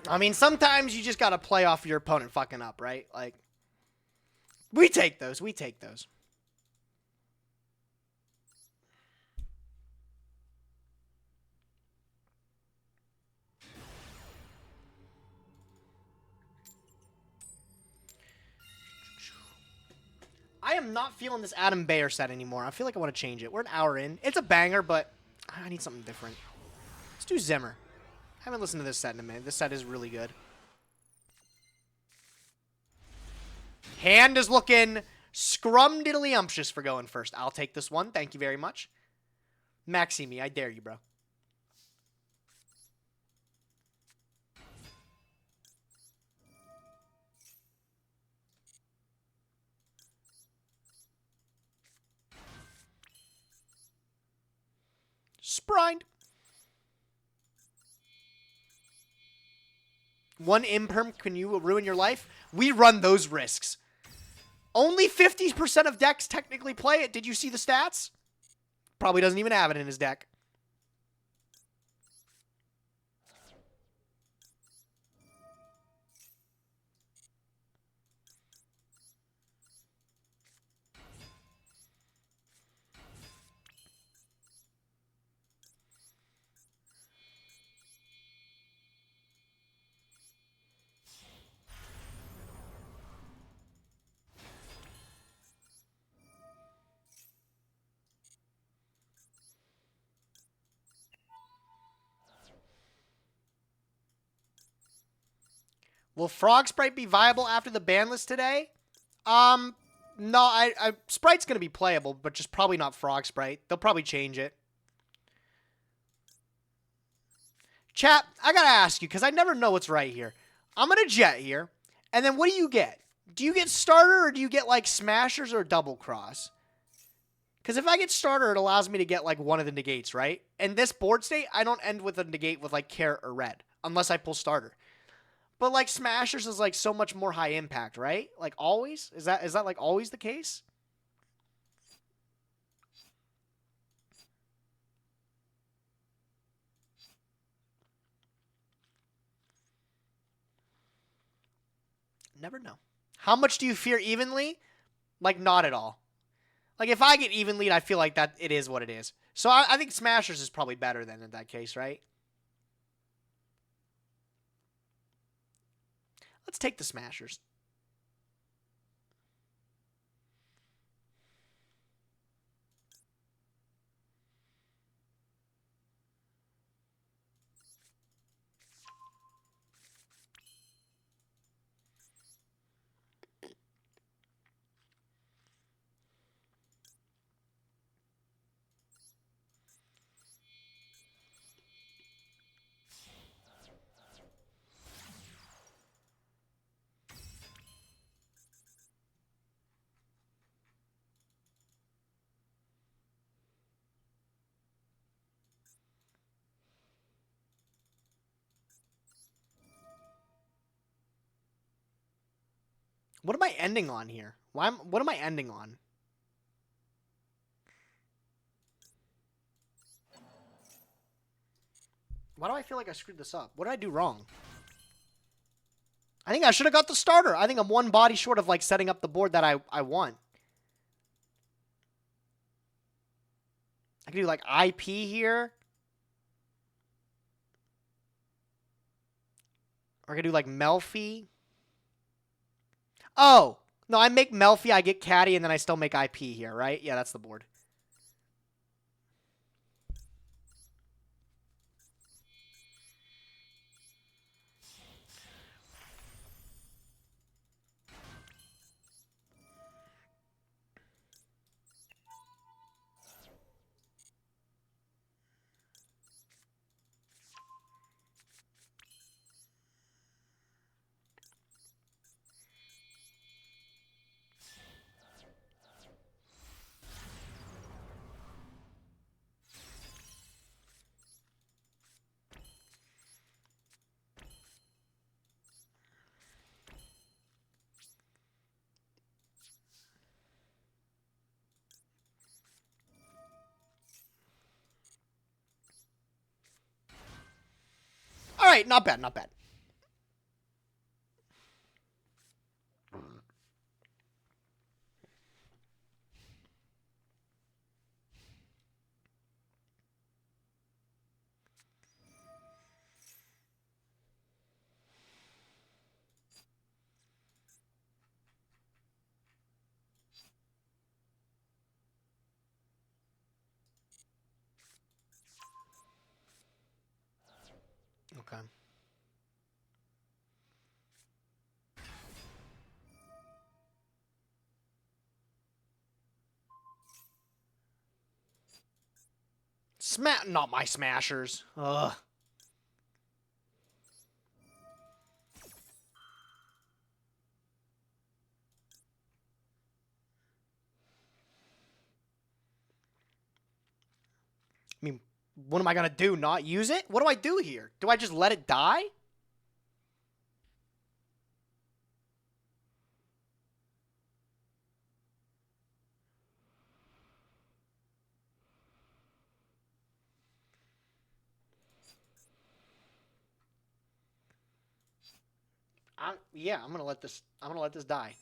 I mean, sometimes you just got to play off your opponent fucking up, right? Like, we take those. We take those. I am not feeling this Adam Bayer set anymore. I feel like I want to change it. We're an hour in. It's a banger, but I need something different. Let's do Zimmer. I haven't listened to this set in a minute. This set is really good. Hand is looking scrum-diddly-umptious for going first. I'll take this one. Thank you very much. Maxi me. I dare you, bro. Sprined. One imperm, can you ruin your life? We run those risks. Only 50% of decks technically play it. Did you see the stats? Probably doesn't even have it in his deck. Will Frog Sprite be viable after the ban list today? No, Sprite's going to be playable, but just probably not Frog Sprite. They'll probably change it. Chat, I got to ask you, because I never know what's right here. I'm going to jet here, and then what do you get? Do you get starter, or do you get, like, smashers or double cross? Because if I get starter, it allows me to get, like, one of the negates, right? In this board state, I don't end with a negate with, like, carrot or red, unless I pull starter. But, like, smashers is, like, so much more high impact, right? Like, always? Is that like, always the case? Never know. How much do you fear evenly? Like, not at all. Like, if I get even lead, I feel like that it is what it is. So I think smashers is probably better than in that case, right? Let's take the smashers. What am I ending on here? What am I ending on? Why do I feel like I screwed this up? What did I do wrong? I think I should have got the starter. I think I'm one body short of, like, setting up the board that I want. I can do, like, IP here. Or I can do, like, Melfi. Oh! No, I make Melfi, I get Caddy, and then I still make IP here, right? Yeah, that's the board. All right, not bad, not bad. Not my smashers. Ugh. I mean, what am I gonna do? Not use it? What do I do here? Do I just let it die? Yeah, I'm gonna let this. I'm gonna let this die.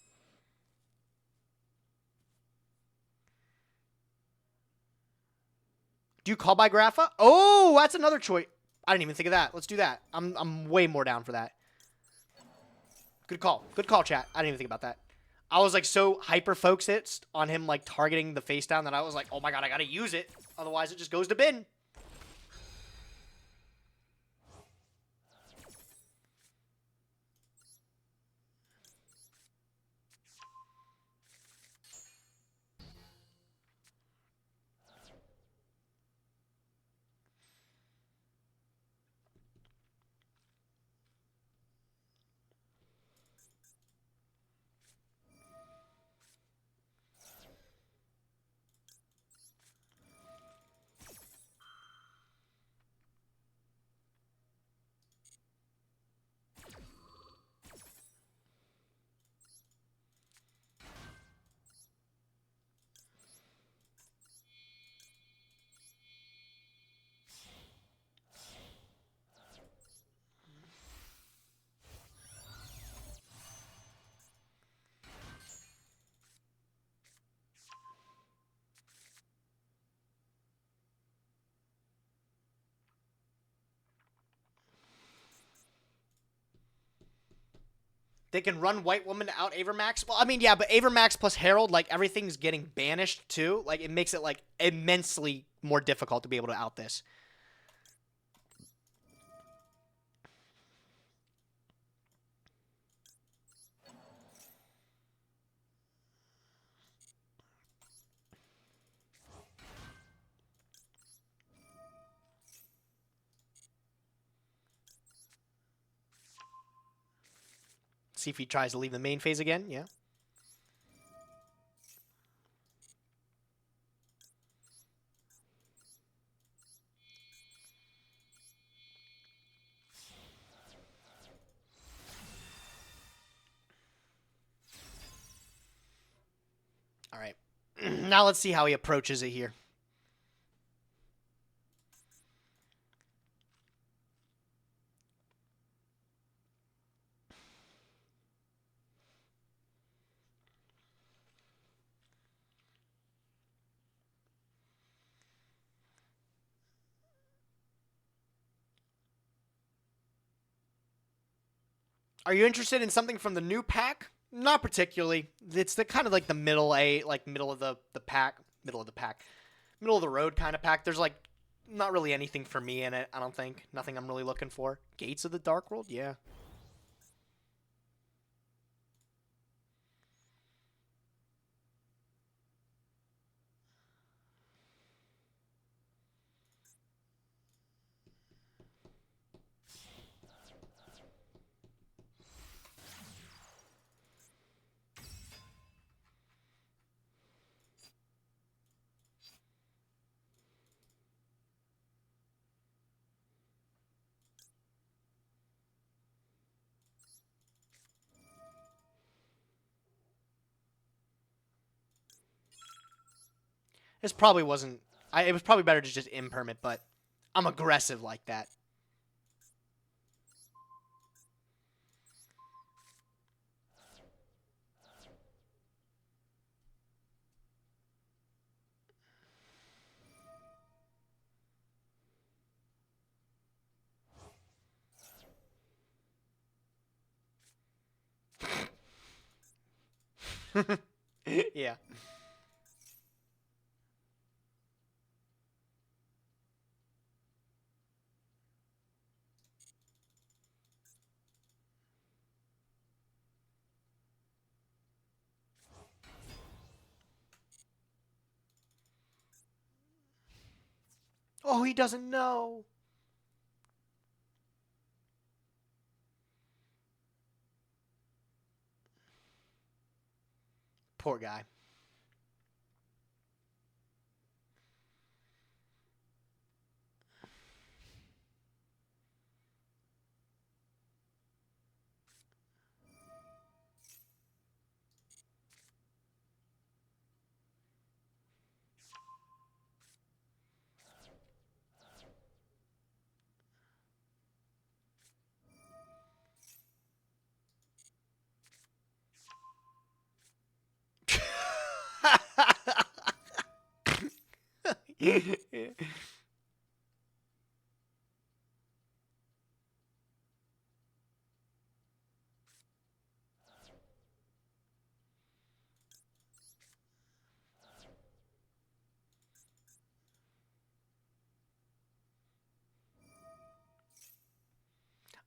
Do you call by Grapha? Oh, that's another choice. I didn't even think of that. Let's do that. I'm way more down for that. Good call. Good call, chat. I didn't even think about that. I was like so hyper focused on him like targeting the face down that I was like, oh my god, I gotta use it. Otherwise, it just goes to bin. They can run White Woman to out Avermax. Well, I mean, yeah, but Avermax plus Herald, like, everything's getting banished, too. Like, it makes it, like, immensely more difficult to be able to out this. See if he tries to leave the main phase again. Yeah. All right. Now let's see how he approaches it here. Are you interested in something from the new pack? Not particularly. It's the kind of like the middle middle of the pack, middle of the road kind of pack. There's like not really anything for me in it. I don't think. Nothing I'm really looking for. Gates of the Dark World, yeah. This probably wasn't. It was probably better to just impermit, but I'm aggressive like that. Yeah. Oh, he doesn't know. Poor guy.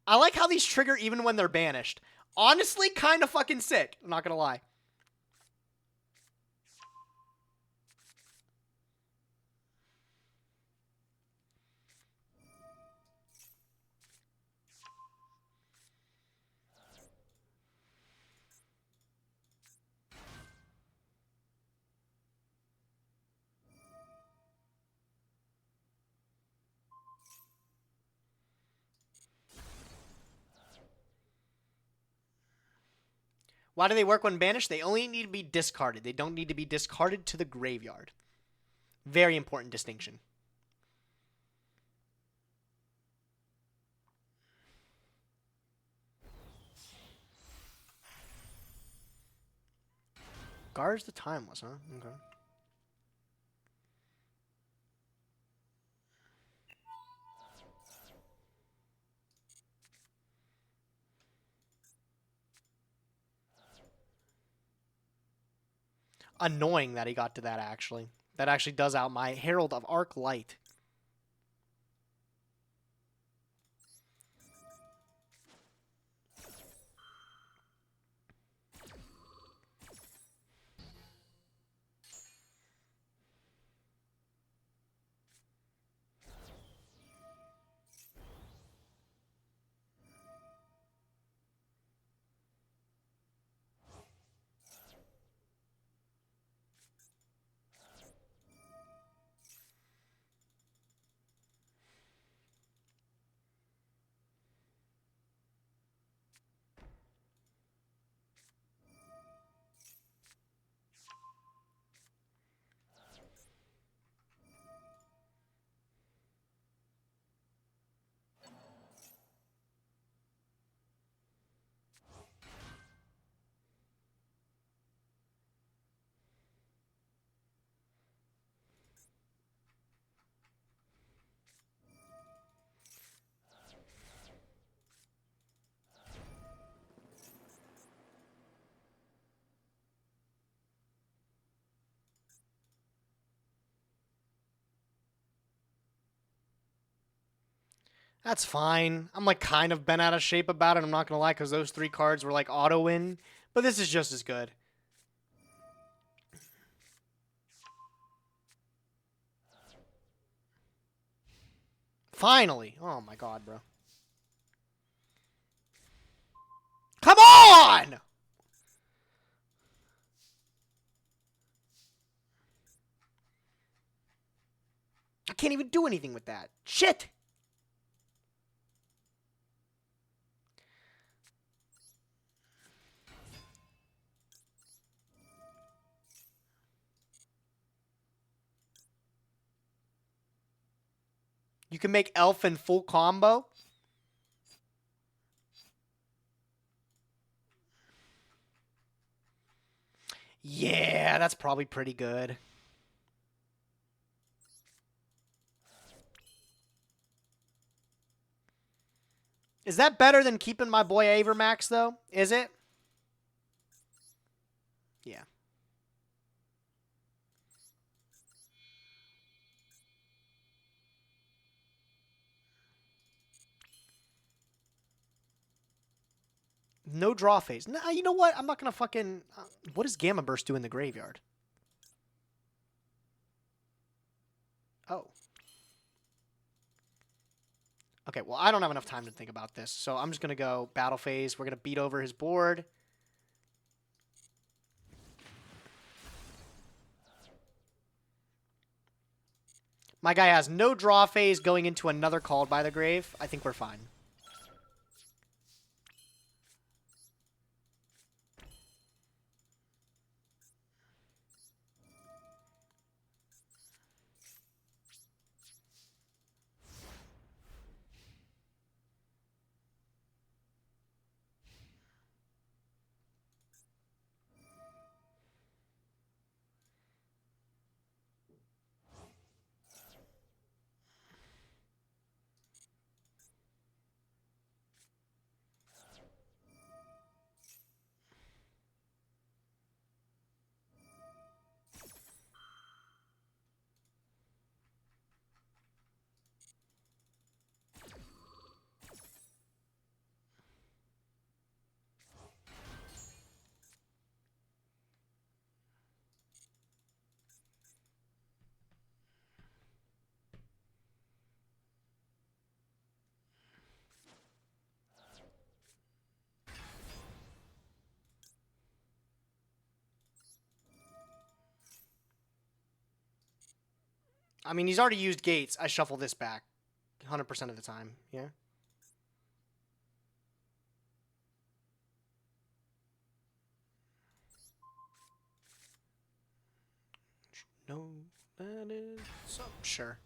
I like how these trigger even when they're banished. Honestly, kind of fucking sick. I'm not gonna lie. Why do they work when banished? They only need to be discarded. They don't need to be discarded to the graveyard. Very important distinction. Guards the Timeless, huh? Okay. Annoying that he got to that, actually. That actually does out my Herald of Arc Light. That's fine. I'm like kind of bent out of shape about it. I'm not going to lie, because those 3 cards were like auto win. But this is just as good. Finally. Oh my god, bro. Come on! I can't even do anything with that. Shit! You can make Elf in full combo. Yeah, that's probably pretty good. Is that better than keeping my boy Avermax, though? Is it? Yeah. No draw phase. Nah, you know what? I'm not going to fucking... what does Gamma Burst do in the graveyard? Oh. Okay, well, I don't have enough time to think about this, so I'm just going to go battle phase. We're going to beat over his board. My guy has no draw phase going into another Called by the Grave. I think we're fine. I mean, he's already used gates. I shuffle this back 100% of the time. Yeah. No, that is some sure.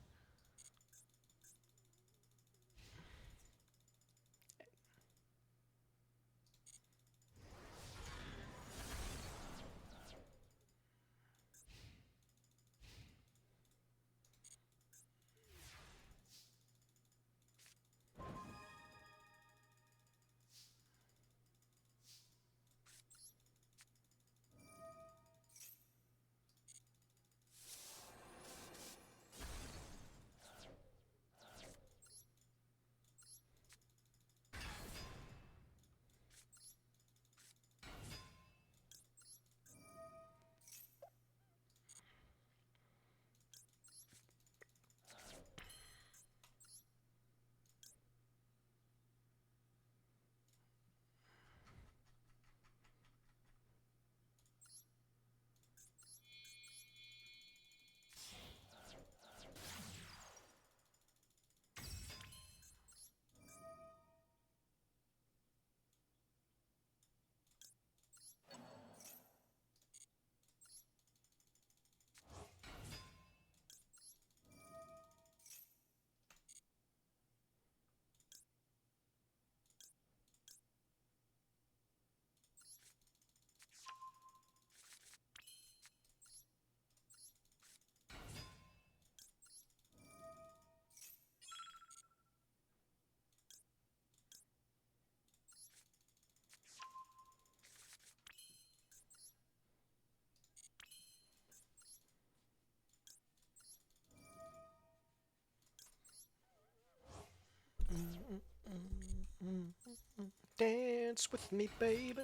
Dance with me, baby.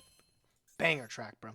Banger track, bro.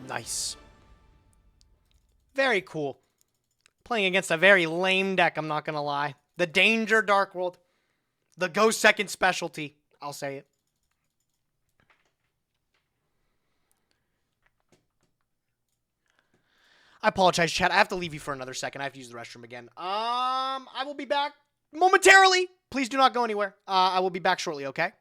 Nice. Very cool. Playing against a very lame deck, I'm not going to lie. The Danger Dark World. The Go Second specialty. I'll say it. I apologize, chat. I have to leave you for another second. I have to use the restroom again. I will be back momentarily. Please do not go anywhere. I will be back shortly, okay?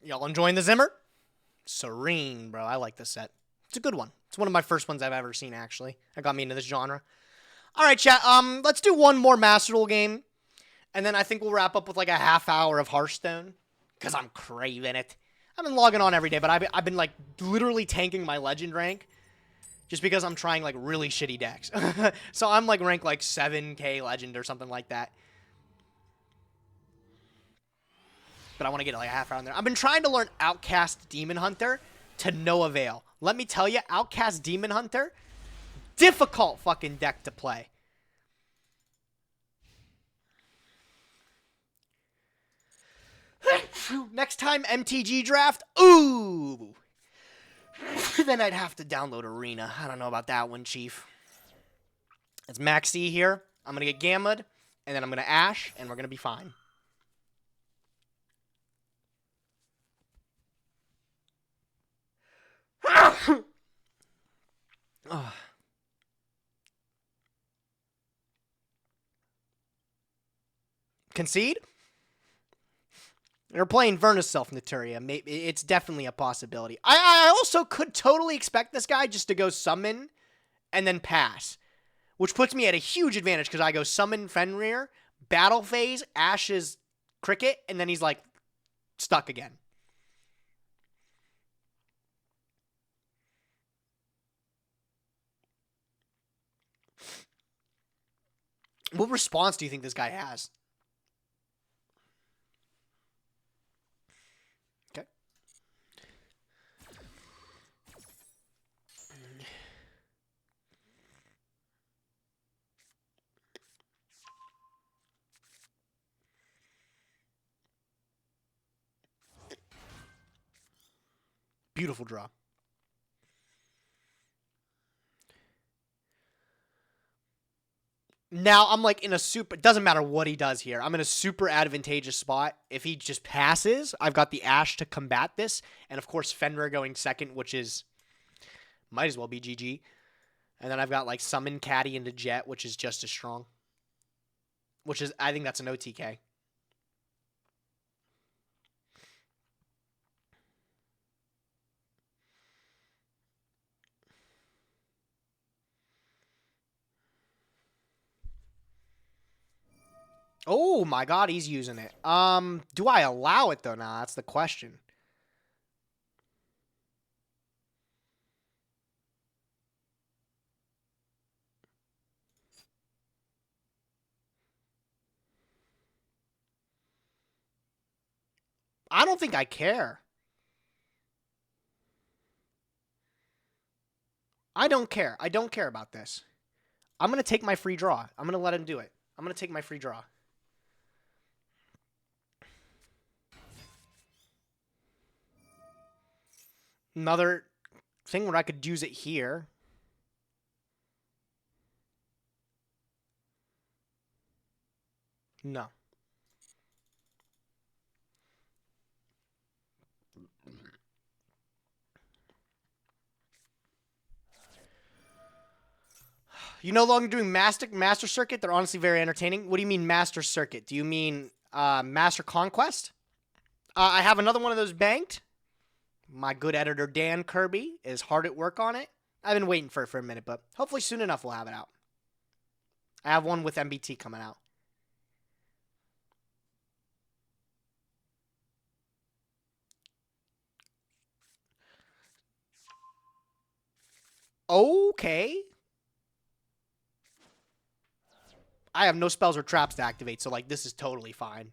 Y'all enjoying the Zimmer? Serene, bro. I like this set. It's a good one. It's one of my first ones I've ever seen, actually. That got me into this genre. All right, chat. Let's do one more Master Duel game. And then I think we'll wrap up with like a half hour of Hearthstone. Because I'm craving it. I've been logging on every day, but I've been like literally tanking my legend rank. Just because I'm trying like really shitty decks. So I'm like ranked like 7k legend or something like that. But I want to get like a half hour in there. I've been trying to learn Outcast Demon Hunter to no avail. Let me tell you, Outcast Demon Hunter, difficult fucking deck to play. Next time MTG draft, ooh. Then I'd have to download Arena. I don't know about that one, Chief. It's Max C here. I'm going to get Gammaed, and then I'm going to Ash, and we're going to be fine. Concede? They're playing Verniself Naturia. Maybe it's definitely a possibility. I also could totally expect this guy just to go summon and then pass, which puts me at a huge advantage because I go summon Fenrir, battle phase, Ash's Cricket, and then he's like stuck again. What response do you think this guy has? Okay. Beautiful draw. Now I'm like in a super, it doesn't matter what he does here. I'm in a super advantageous spot. If he just passes, I've got the Ash to combat this. And of course, Fenrir going second, which is, might as well be GG. And then I've got like Summon Caddy into Jet, which is just as strong. Which is, I think that's an OTK. Oh my god, he's using it. Do I allow it though? Nah, that's the question. I don't think I care. I don't care. I don't care about this. I'm going to take my free draw. I'm going to let him do it. I'm going to take my free draw. Another thing where I could use it here. No. You no longer doing Master Circuit? They're honestly very entertaining. What do you mean Master Circuit? Do you mean Master Conquest? I have another one of those banked. My good editor, Dan Kirby, is hard at work on it. I've been waiting for it for a minute, but hopefully soon enough we'll have it out. I have one with MBT coming out. Okay. I have no spells or traps to activate, so like this is totally fine.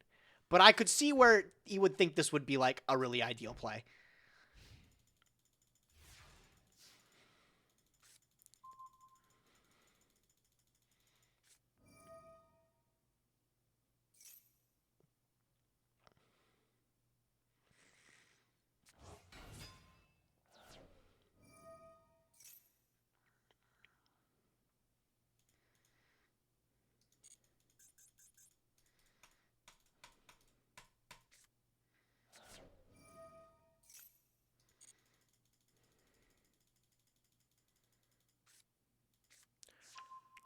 But I could see where he would think this would be like a really ideal play.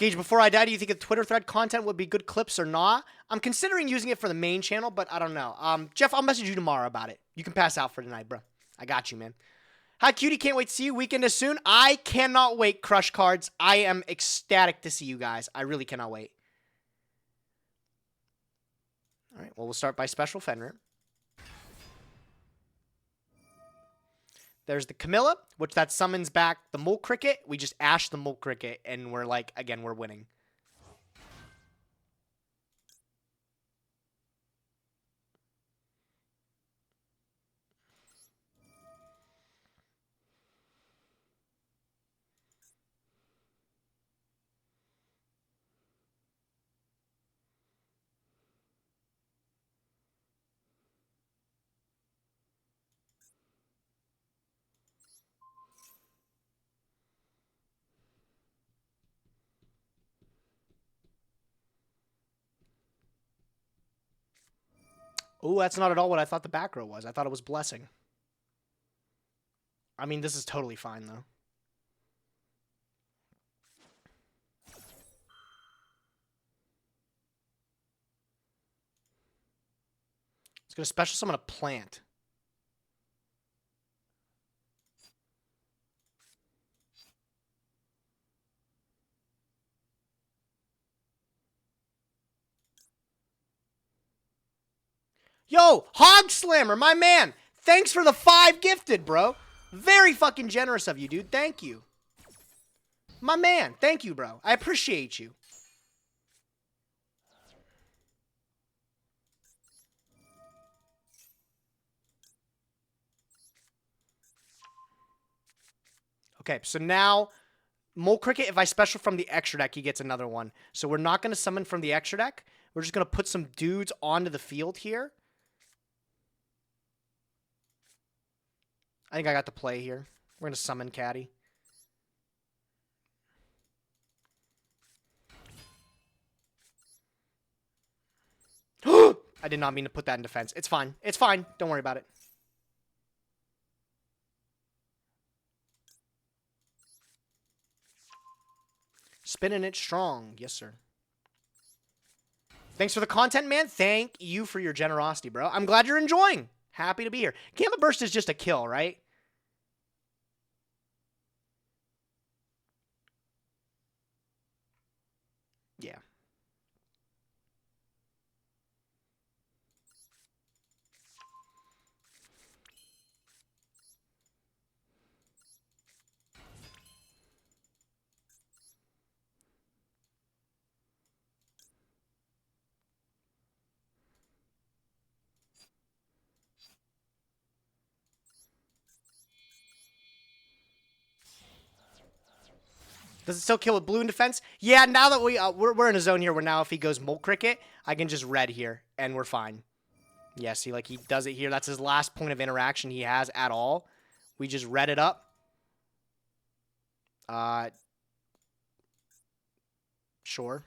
Gage, before I die, do you think the Twitter thread content would be good clips or not? I'm considering using it for the main channel, but I don't know. Jeff, I'll message you tomorrow about it. You can pass out for tonight, bro. I got you, man. Hi, cutie. Can't wait to see you. Weekend is soon. I cannot wait, Crush Cards. I am ecstatic to see you guys. I really cannot wait. All right, well, we'll start by Special Fenrir. There's the Camilla, which that summons back the Mole Cricket. We just ash the Mole Cricket, and we're like, again, we're winning. Oh, that's not at all what I thought the back row was. I thought it was Blessing. I mean, this is totally fine, though. It's going to special summon a plant. Yo, Hog Slammer, my man. Thanks for the 5 gifted, bro. Very fucking generous of you, dude. Thank you. My man, thank you, bro. I appreciate you. Okay, so now Mole Cricket, if I special from the extra deck, he gets another one. So we're not going to summon from the extra deck. We're just going to put some dudes onto the field here. I think I got the play here. We're going to summon Caddy. I did not mean to put that in defense. It's fine. It's fine. Don't worry about it. Spinning it strong. Yes, sir. Thanks for the content, man. Thank you for your generosity, bro. I'm glad you're enjoying. Happy to be here. Gamma Burst is just a kill, right? Yeah. Does it still kill with blue in defense? Yeah, now that we're in a zone here where now if he goes Mole Cricket, I can just red here, and we're fine. Yeah, see, like, he does it here. That's his last point of interaction he has at all. We just red it up. Sure.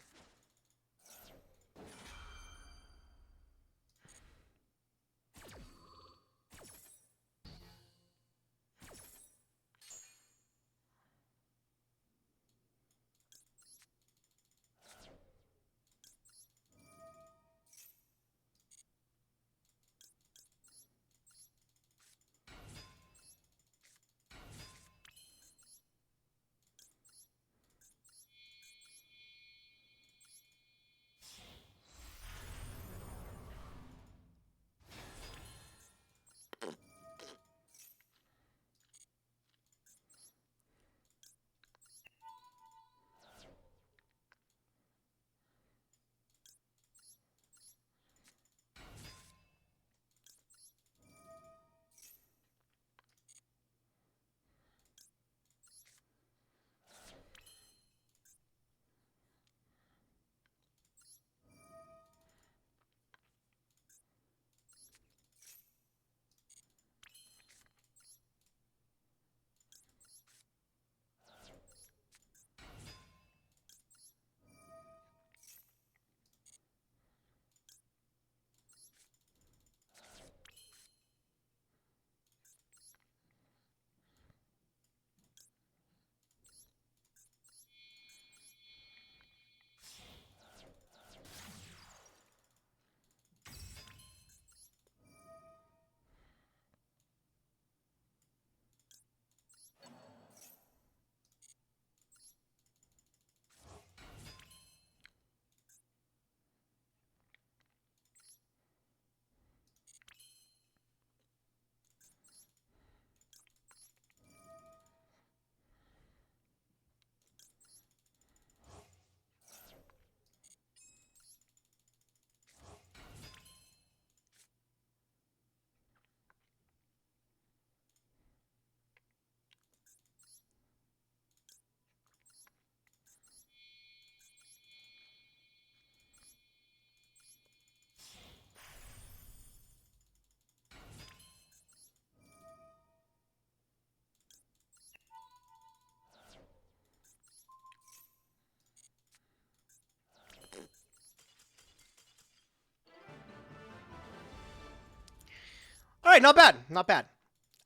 right, not bad. Not bad.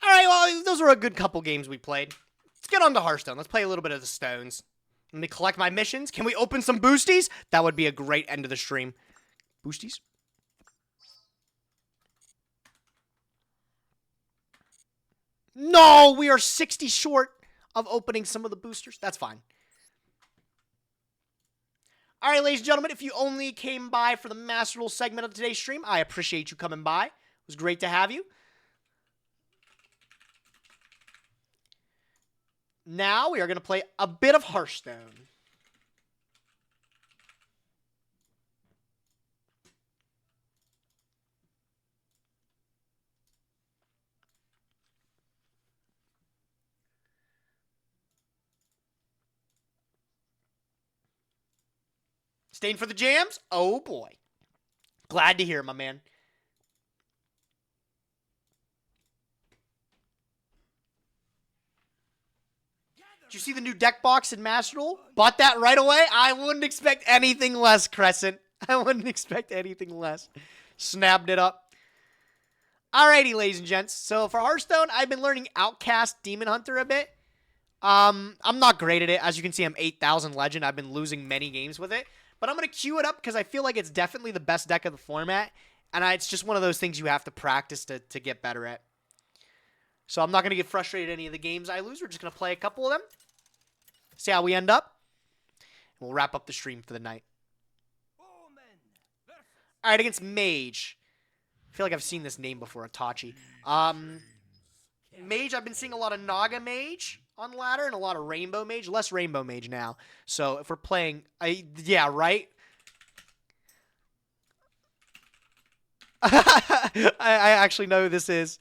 All right, well, those were a good couple games we played. Let's get on to Hearthstone. Let's play a little bit of the stones. Let me collect my missions. Can we open some boosties? That would be a great end of the stream. Boosties? No, we are 60 short of opening some of the boosters. That's fine. All right, ladies and gentlemen, if you only came by for the Master Duel segment of today's stream, I appreciate you coming by. It was great to have you. Now we are going to play a bit of Hearthstone. Staying for the jams? Oh, boy. Glad to hear, my man. Did you see the new deck box in Master Duel? Bought that right away? I wouldn't expect anything less, Crescent. I wouldn't expect anything less. Snapped it up. Alrighty, ladies and gents. So for Hearthstone, I've been learning Outcast Demon Hunter a bit. I'm not great at it. As you can see, I'm 8,000 Legend. I've been losing many games with it. But I'm going to queue it up because I feel like it's definitely the best deck of the format. And it's just one of those things you have to practice to get better at. So I'm not going to get frustrated at any of the games I lose. We're just going to play a couple of them. See how we end up. And we'll wrap up the stream for the night. Alright, against Mage. I feel like I've seen this name before, Itachi. Mage, I've been seeing a lot of Naga Mage on ladder and a lot of Rainbow Mage. Less Rainbow Mage now. So if we're playing... yeah, right? I actually know who this is.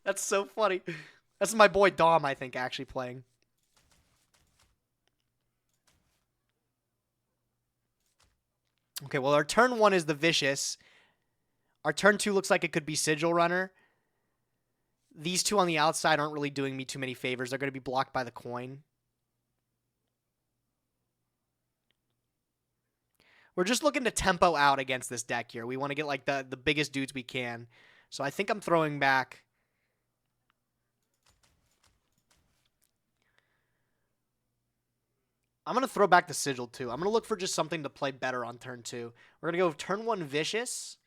That's so funny. That's my boy Dom, I think, actually playing. Okay, well, our turn 1 is the Vicious. Our turn 2 looks like it could be Sigil Runner. These two on the outside aren't really doing me too many favors. They're going to be blocked by the coin. We're just looking to tempo out against this deck here. We want to get like the biggest dudes we can. So I think I'm throwing back. I'm going to throw back the Sigil too. I'm going to look for just something to play better on turn 2. We're going to go turn 1 Vicious.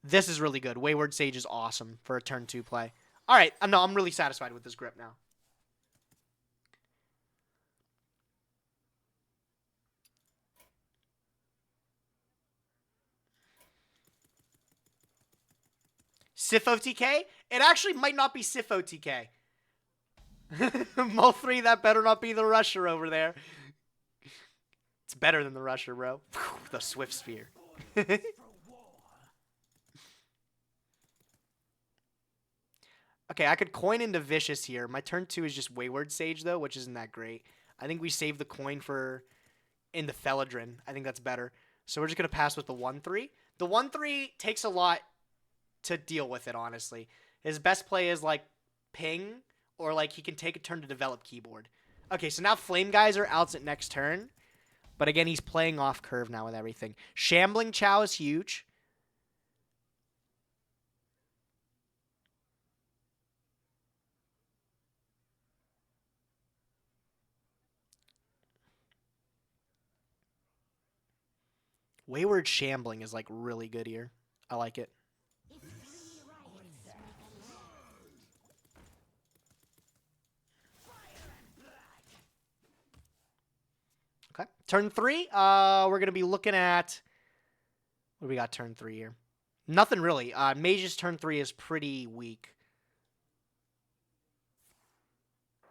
This is really good. Wayward Sage is awesome for a turn 2 play. All right. No, I'm really satisfied with this grip now. Sif OTK? It actually might not be Sif OTK. Mo 3, that better not be the Rusher over there. It's better than the Rusher, bro. The Swift Sphere. Okay, I could coin into Vicious here. My turn 2 is just Wayward Sage, though, which isn't that great. I think we save the coin for into Theladrin. I think that's better. So we're just going to pass with the 1-3. The 1-3 takes a lot to deal with it, honestly. His best play is, like, ping, or, like, he can take a turn to develop keyboard. Okay, so now Flame Geyser outs at next turn. But, again, he's playing off curve now with everything. Shambling Chow is huge. Wayward Shambling is, like, really good here. I like it. Okay. Turn 3, we're going to be looking at... What do we got turn 3 here? Nothing really. Mage's turn 3 is pretty weak.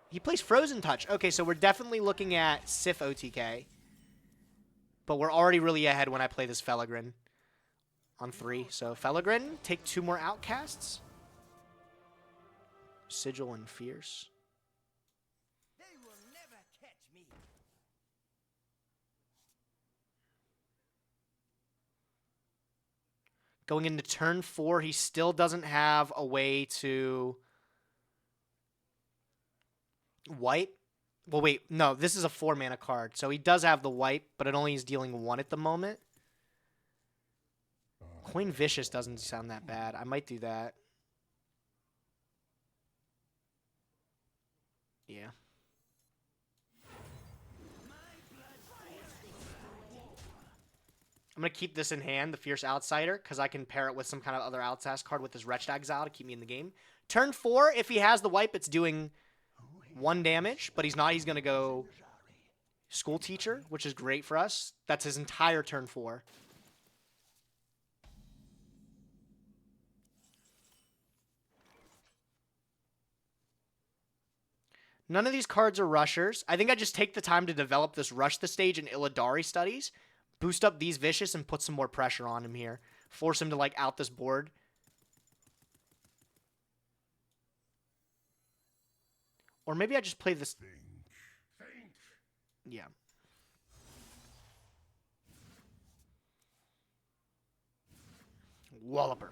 He plays Frozen Touch. Okay, so we're definitely looking at Sif OTK. But we're already really ahead when I play this Felagrin on 3. So Felagrin, take 2 more Outcasts. Sigil and Fierce. They will never catch me. Going into turn 4, he still doesn't have a way to wipe. Well, wait, no, this is a 4-mana card. So he does have the wipe, but it only is dealing 1 at the moment. Coin Vicious doesn't sound that bad. I might do that. Yeah. I'm going to keep this in hand, the Fierce Outsider, because I can pair it with some kind of other Outcast card with this Wretched Exile to keep me in the game. Turn 4, if he has the wipe, it's doing 1 damage, but he's not. He's going to go School Teacher, which is great for us. That's his entire turn 4. None of these cards are rushers. I think I just take the time to develop this Rush the Stage and Illidari studies, boost up these Vicious, and put some more pressure on him here. Force him to, like, out this board. Or maybe I just play this... Yeah. Walloper.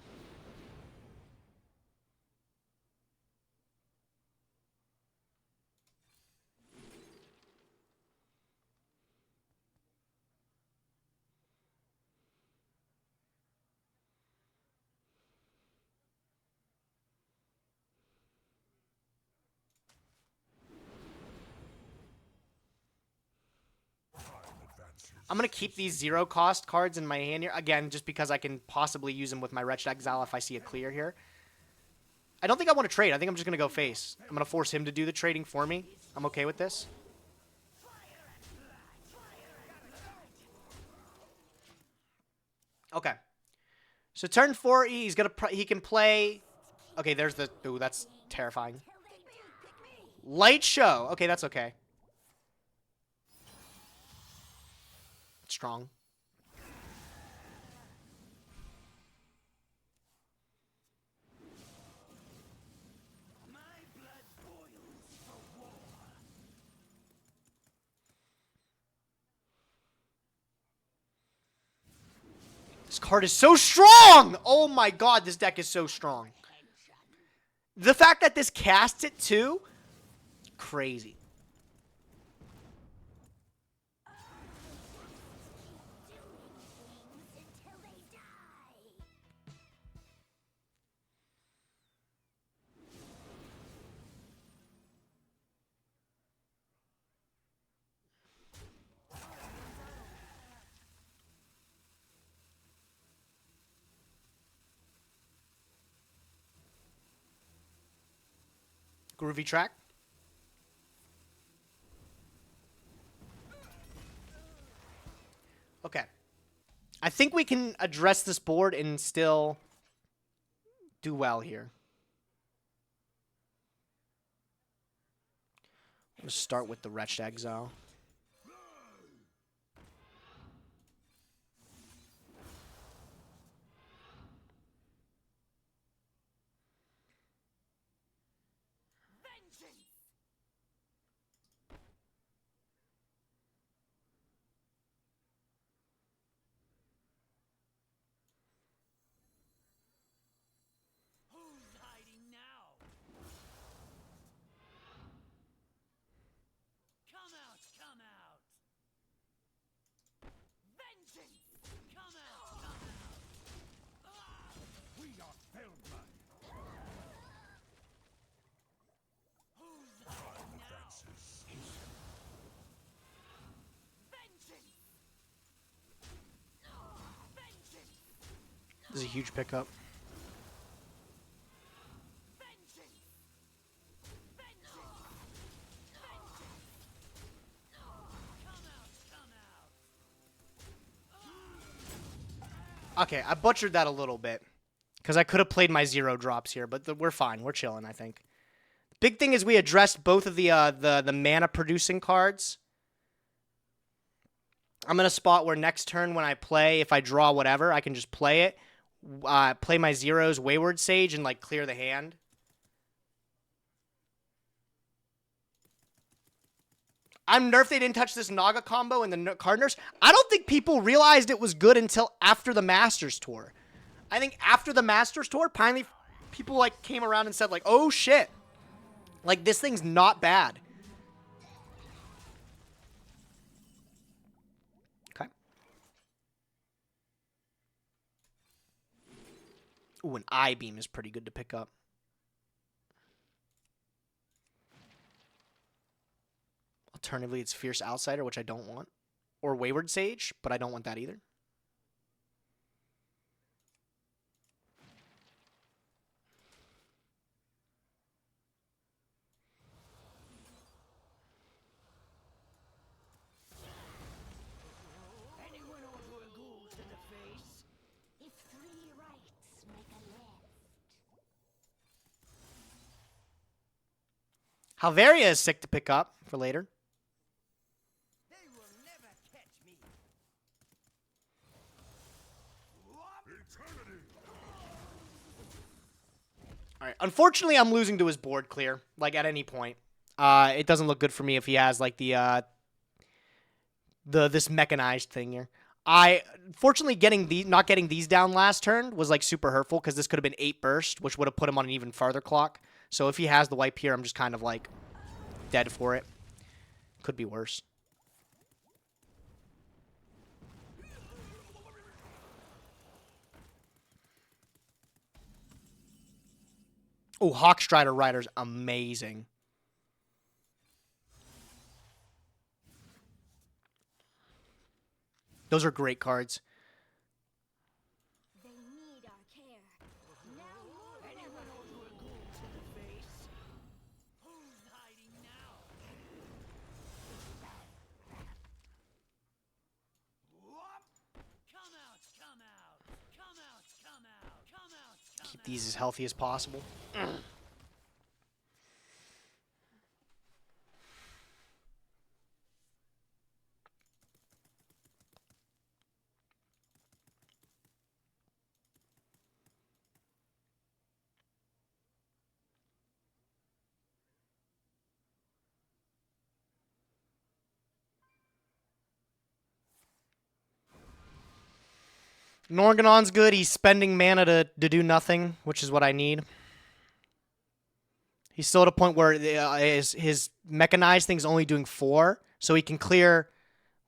I'm going to keep these 0-cost cards in my hand here. Again, just because I can possibly use them with my Wretched Exile if I see a clear here. I don't think I want to trade. I think I'm just going to go face. I'm going to force him to do the trading for me. I'm okay with this. Okay. So turn 4, he can play... Okay, there's the... Ooh, that's terrifying. Light Show. Okay, that's okay. Strong. This card is so strong! Oh my god, this deck is so strong. The fact that this casts it too, crazy. Groovy track. Okay. I think we can address this board and still do well here. Let's start with the Wretched Exile. This is a huge pickup. Okay, I butchered that a little bit because I could have played my 0 drops here, but we're fine. We're chilling, I think. Big thing is we addressed both of the mana producing cards. I'm in a spot where next turn when I play, if I draw whatever, I can just play it. Play my 0s Wayward Sage and like clear the hand. I'm nerfed they didn't touch this Naga combo in the card nerfs. I don't think people realized it was good until after the Masters Tour. I think after the Masters Tour, finally people like came around and said like, oh shit. Like this thing's not bad. Okay. Ooh, an I-beam is pretty good to pick up. Alternatively, it's Fierce Outsider, which I don't want. Or Wayward Sage, but I don't want that either. Anyone over a ghoul to the face? If three rights make a left. Halveria is sick to pick up for later. They will never catch me. All right. Unfortunately, I'm losing to his board clear, like, at any point. It doesn't look good for me if he has, like, this mechanized thing here. Fortunately, not getting these down last turn was, like, super hurtful, because this could have been 8 burst, which would have put him on an even farther clock. So if he has the wipe here, I'm just kind of, like, dead for it. Could be worse. Oh, Hawkstrider Rider's amazing. Those are great cards. They need our care. Now more than Anyone over a ghoul to the face? Who's hiding now? Whoop! Come out, come out, come out, come out, come out, come Keep these as healthy as possible. Norganon's good. He's spending mana to do nothing, which is what I need. He's still at a point where his mechanized thing's only doing 4, so he can clear,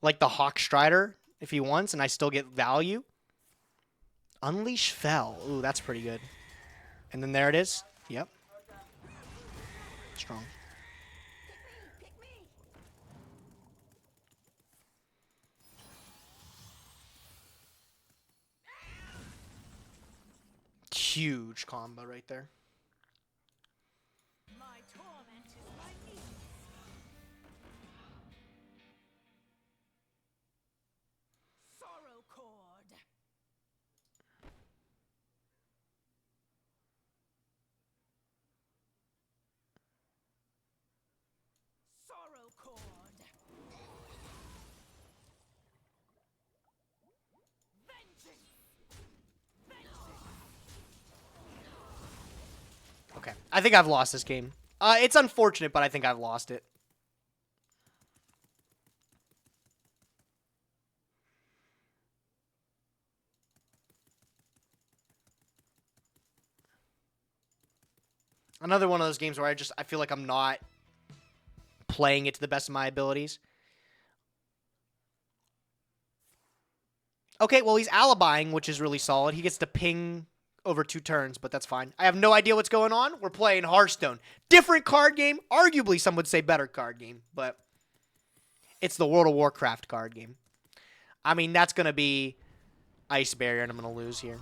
like, the Hawkstrider if he wants, and I still get value. Unleash Fell. Ooh, that's pretty good. And then there it is. Yep. Strong. pick me. Huge combo right there. My torment is my meat. Sorrow cord. Sorrow cord. Vengeance. Okay. I think I've lost this game. It's unfortunate, but I think I've lost it. Another one of those games where I feel like I'm not playing it to the best of my abilities. Okay, well, he's alibiing, which is really solid. He gets to ping over 2 turns, but that's fine. I have no idea what's going on. We're playing Hearthstone. Different card game. Arguably, some would say better card game, but it's the World of Warcraft card game. I mean, that's going to be Ice Barrier, and I'm going to lose here.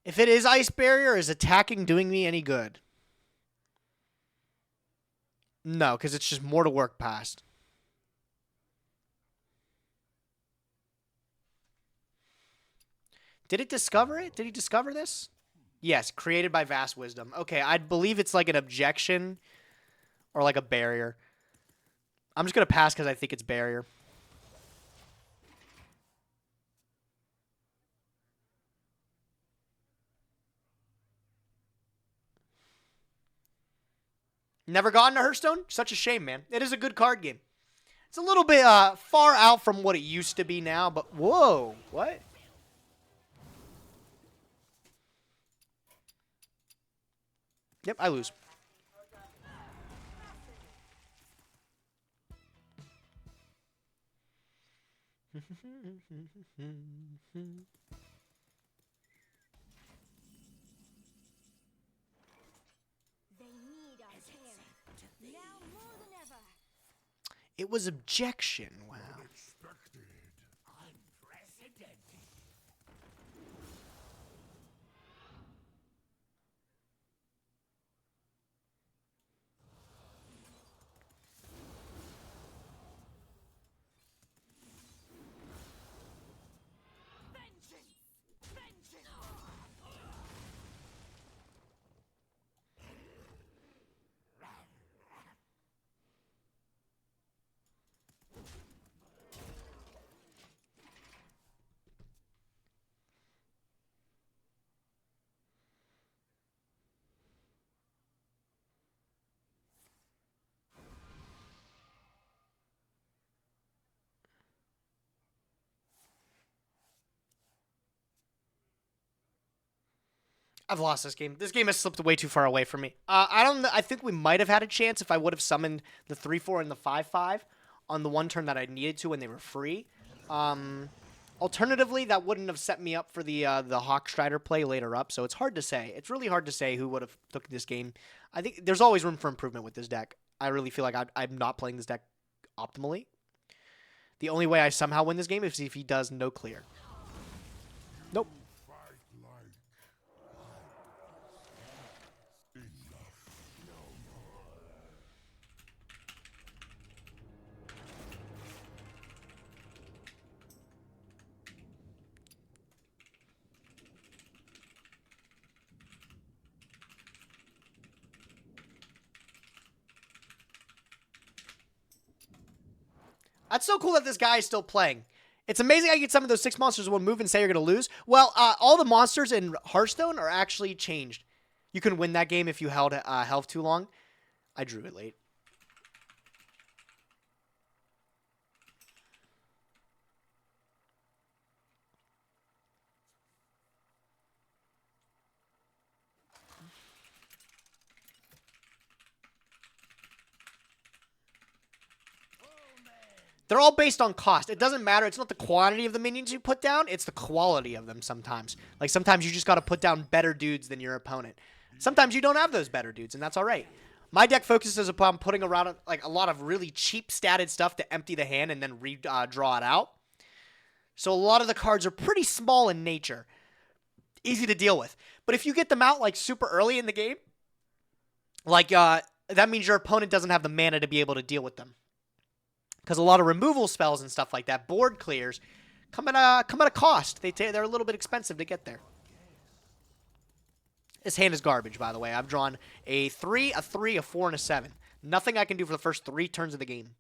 If it is Ice Barrier, is attacking doing me any good? No, because it's just more to work past. Did it discover it? Did he discover this? Yes, created by Vast Wisdom. Okay, I believe it's like an objection or like a barrier. I'm just going to pass because I think it's barrier. Never gotten a Hearthstone? Such a shame, man. It is a good card game. It's a little bit far out from what it used to be now, but whoa, what? Yep, I lose. They need our care. Now more than ever. It was objection. Wow. I've lost this game. This game has slipped way too far away from me. I don't. I think we might have had a chance if I would have summoned the 3/4 and the 5/5 on the one turn that I needed to when they were free. Alternatively, that wouldn't have set me up for the Hawk Strider play later up. So it's hard to say. It's really hard to say who would have took this game. I think there's always room for improvement with this deck. I really feel like I'm not playing this deck optimally. The only way I somehow win this game is if he does no clear. Nope. That's so cool that this guy is still playing. It's amazing how you get some of those 6 monsters in one move and say you're going to lose. Well, all the monsters in Hearthstone are actually changed. You can win that game if you held health too long. I drew it late. They're all based on cost. It doesn't matter. It's not the quantity of the minions you put down. It's the quality of them sometimes. Like, sometimes you just got to put down better dudes than your opponent. Sometimes you don't have those better dudes, and that's all right. My deck focuses upon putting around like a lot of really cheap statted stuff to empty the hand and then draw it out. So a lot of the cards are pretty small in nature. Easy to deal with. But if you get them out like super early in the game, like that means your opponent doesn't have the mana to be able to deal with them. Because a lot of removal spells and stuff like that, board clears, come at a cost. They're a little bit expensive to get there. This hand is garbage, by the way. I've drawn a 3, a 3, a 4, and a 7. Nothing I can do for the first 3 turns of the game.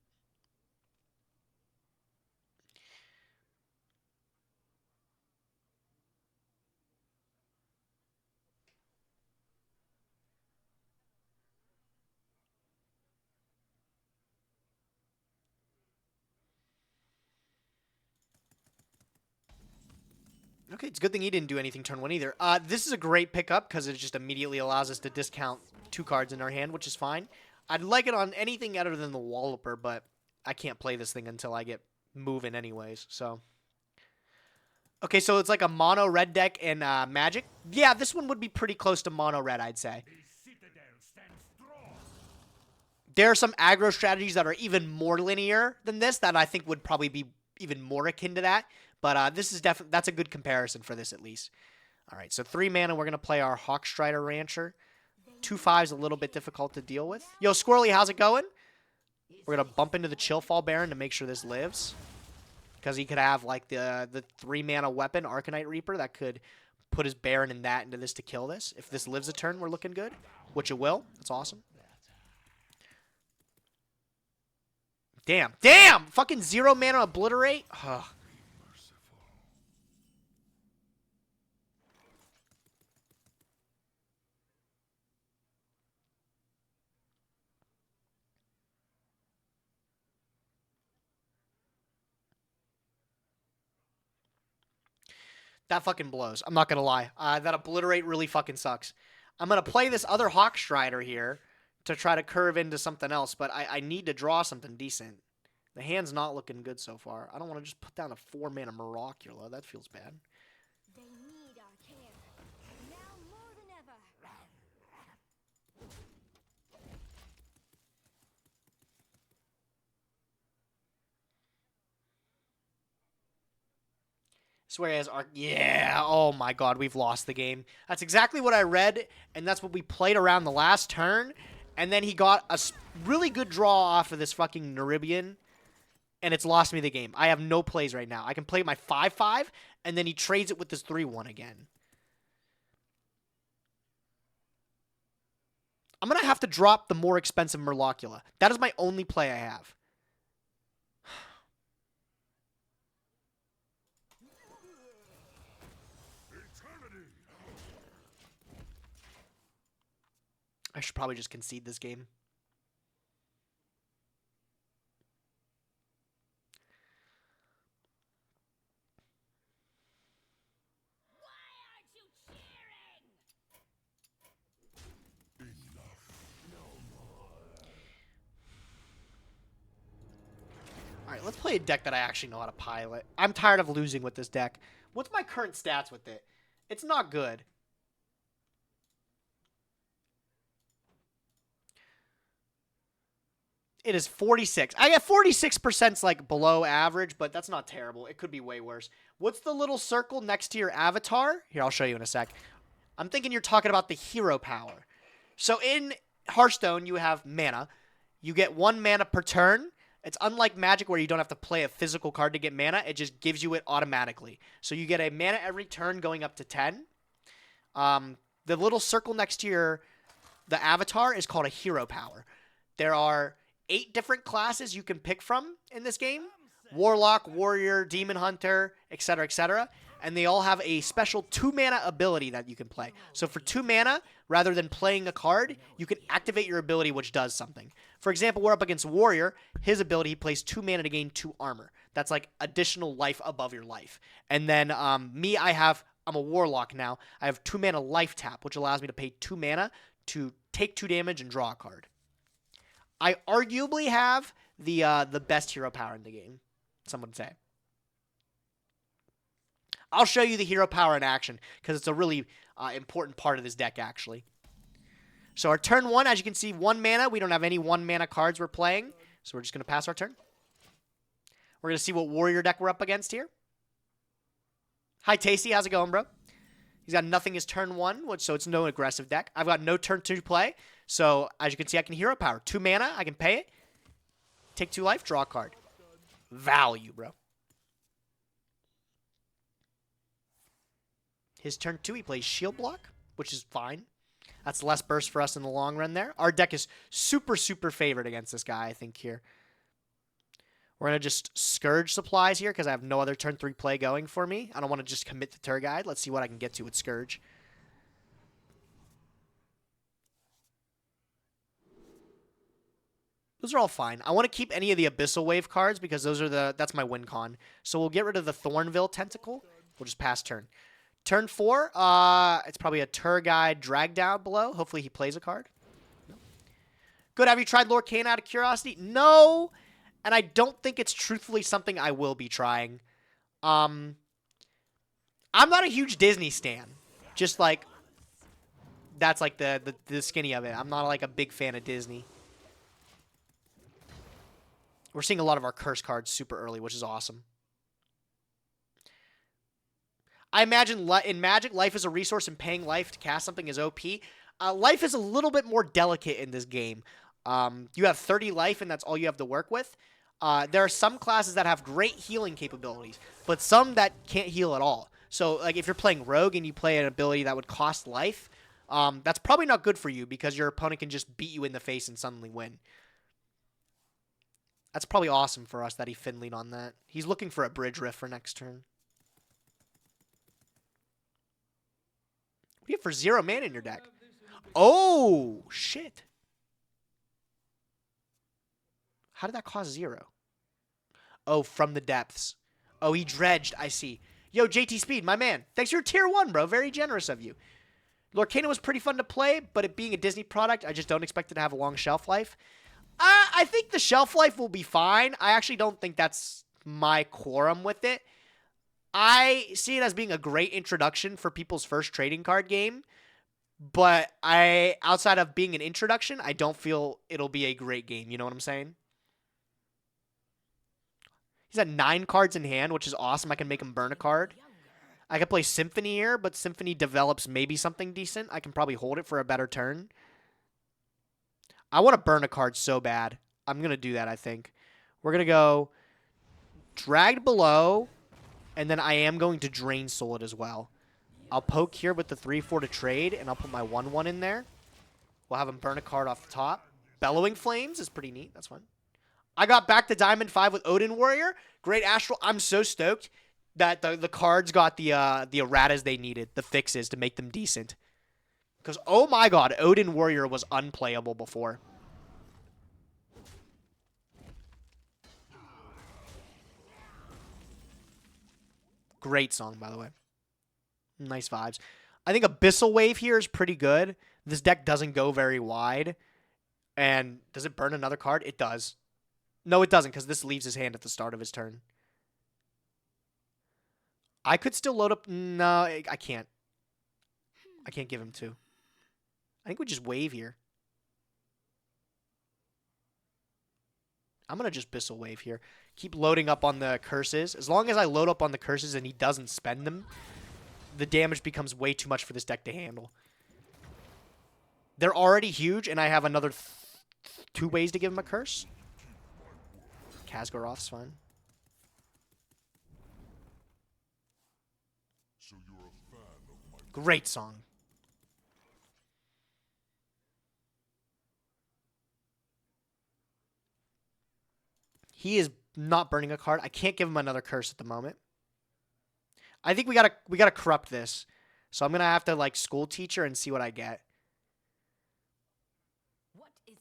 Okay, it's a good thing he didn't do anything turn 1 either. This is a great pickup because it just immediately allows us to discount 2 cards in our hand, which is fine. I'd like it on anything other than the Walloper, but I can't play this thing until I get moving anyways, so. Okay, so it's like a mono red deck in Magic. Yeah, this one would be pretty close to mono red, I'd say. There are some aggro strategies that are even more linear than this that I think would probably be even more akin to that. But this is definitely, that's a good comparison for this at least. All right, so 3 mana, we're going to play our Hawk Strider Rancher. 2/5 is a little bit difficult to deal with. Yo, Squirrely, how's it going? We're going to bump into the Chillfall Baron to make sure this lives. Because he could have like the 3 mana weapon, Arcanite Reaper, that could put his Baron and that into this to kill this. If this lives a turn, we're looking good. Which it will. That's awesome. Damn. Damn! Fucking 0 mana Obliterate? Ugh. That fucking blows. I'm not going to lie. That Obliterate really fucking sucks. I'm going to play this other Hawk Strider here to try to curve into something else, but I need to draw something decent. The hand's not looking good so far. I don't want to just put down a 4-mana Miracula. That feels bad. They need our care. Now more than ever. Whereas yeah, oh my god, we've lost the game. That's exactly what I read, and that's what we played around the last turn. And then he got a really good draw off of this fucking Nyhmnim, and it's lost me the game. I have no plays right now. I can play my 5-5, and then he trades it with this 3-1 again. I'm going to have to drop the more expensive Miracula. That is my only play I have. I should probably just concede this game. Why aren't you cheering? All right, let's play a deck that I actually know how to pilot. I'm tired of losing with this deck. What's my current stats with it? It's not good. It is 46. I got 46% like below average, but that's not terrible. It could be way worse. What's the little circle next to your avatar? Here, I'll show you in a sec. I'm thinking you're talking about the hero power. So in Hearthstone, you have mana. You get 1 mana per turn. It's unlike Magic where you don't have to play a physical card to get mana. It just gives you it automatically. So you get a mana every turn going up to 10. The little circle next to the avatar is called a hero power. There are 8 different classes you can pick from in this game. Warlock, Warrior, Demon Hunter, etc., etc. And they all have a special 2-mana ability that you can play. So for 2 mana, rather than playing a card, you can activate your ability, which does something. For example, we're up against Warrior. His ability, he plays 2 mana to gain 2 armor. That's like additional life above your life. And then me, I'm a Warlock now. I have 2 mana life tap, which allows me to pay 2 mana to take 2 damage and draw a card. I arguably have the best hero power in the game, some would say. I'll show you the hero power in action because it's a really important part of this deck, actually. So our turn 1, as you can see, 1 mana. We don't have any 1 mana cards we're playing, so we're just going to pass our turn. We're going to see what Warrior deck we're up against here. Hi, Tasty. How's it going, bro? He's got nothing as turn 1, so it's no aggressive deck. I've got no turn 2 play. So, as you can see, I can hero power. 2 mana, I can pay it. Take 2 life, draw a card. Value, bro. His turn 2, he plays shield block, which is fine. That's less burst for us in the long run there. Our deck is super, super favored against this guy, I think, here. We're going to just Scourge supplies here because I have no other turn 3 play going for me. I don't want to just commit to Turgide. Let's see what I can get to with Scourge. Those are all fine. I want to keep any of the Abyssal Wave cards because that's my win con. So we'll get rid of the Thornville Tentacle. We'll just pass turn. Turn 4, it's probably a Turgide drag down below. Hopefully he plays a card. No. Good. Have you tried Lorcaina out of curiosity? No. And I don't think it's truthfully something I will be trying. I'm not a huge Disney stan. Just like, that's like the skinny of it. I'm not like a big fan of Disney. We're seeing a lot of our curse cards super early, which is awesome. I imagine in Magic, life is a resource and paying life to cast something is OP. Life is a little bit more delicate in this game. You have 30 life, and that's all you have to work with. There are some classes that have great healing capabilities, but some that can't heal at all. So, like, if you're playing Rogue and you play an ability that would cost life, that's probably not good for you because your opponent can just beat you in the face and suddenly win. That's probably awesome for us that he Finleyed on that. He's looking for a Bridge Rift for next turn. What do you have for 0 mana in your deck? Oh, shit. How did that cost 0? Oh, from the depths. Oh, he dredged. I see. Yo, JT Speed, my man. Thanks for your tier 1, bro. Very generous of you. Lorcana was pretty fun to play, but it being a Disney product, I just don't expect it to have a long shelf life. I think the shelf life will be fine. I actually don't think that's my quorum with it. I see it as being a great introduction for people's first trading card game, but outside of being an introduction, I don't feel it'll be a great game. You know what I'm saying? He's at 9 cards in hand, which is awesome. I can make him burn a card. I could play Symphony here, but Symphony develops maybe something decent. I can probably hold it for a better turn. I want to burn a card so bad. I'm going to do that, I think. We're going to go Dragged Below, and then I am going to Drain Soul it as well. I'll poke here with the 3-4 to trade, and I'll put my 1-1 in there. We'll have him burn a card off the top. Bellowing Flames is pretty neat. That's fun. I got back to Diamond 5 with Odin Warrior. Great Astral. I'm so stoked that the cards got the erratas they needed, the fixes to make them decent. Because, oh my god, Odin Warrior was unplayable before. Great song, by the way. Nice vibes. I think Abyssal Wave here is pretty good. This deck doesn't go very wide. And does it burn another card? It does. No, it doesn't, because this leaves his hand at the start of his turn. I could still load up... No, I can't. I can't give him 2. I think we just wave here. I'm going to just Abyssal Wave here. Keep loading up on the curses. As long as I load up on the curses and he doesn't spend them, the damage becomes way too much for this deck to handle. They're already huge, and I have another 2 ways to give him a curse. Khazgaroth's fine. Great song. He is not burning a card. I can't give him another curse at the moment. I think we gotta corrupt this. So I'm gonna have to like school teacher and see what I get.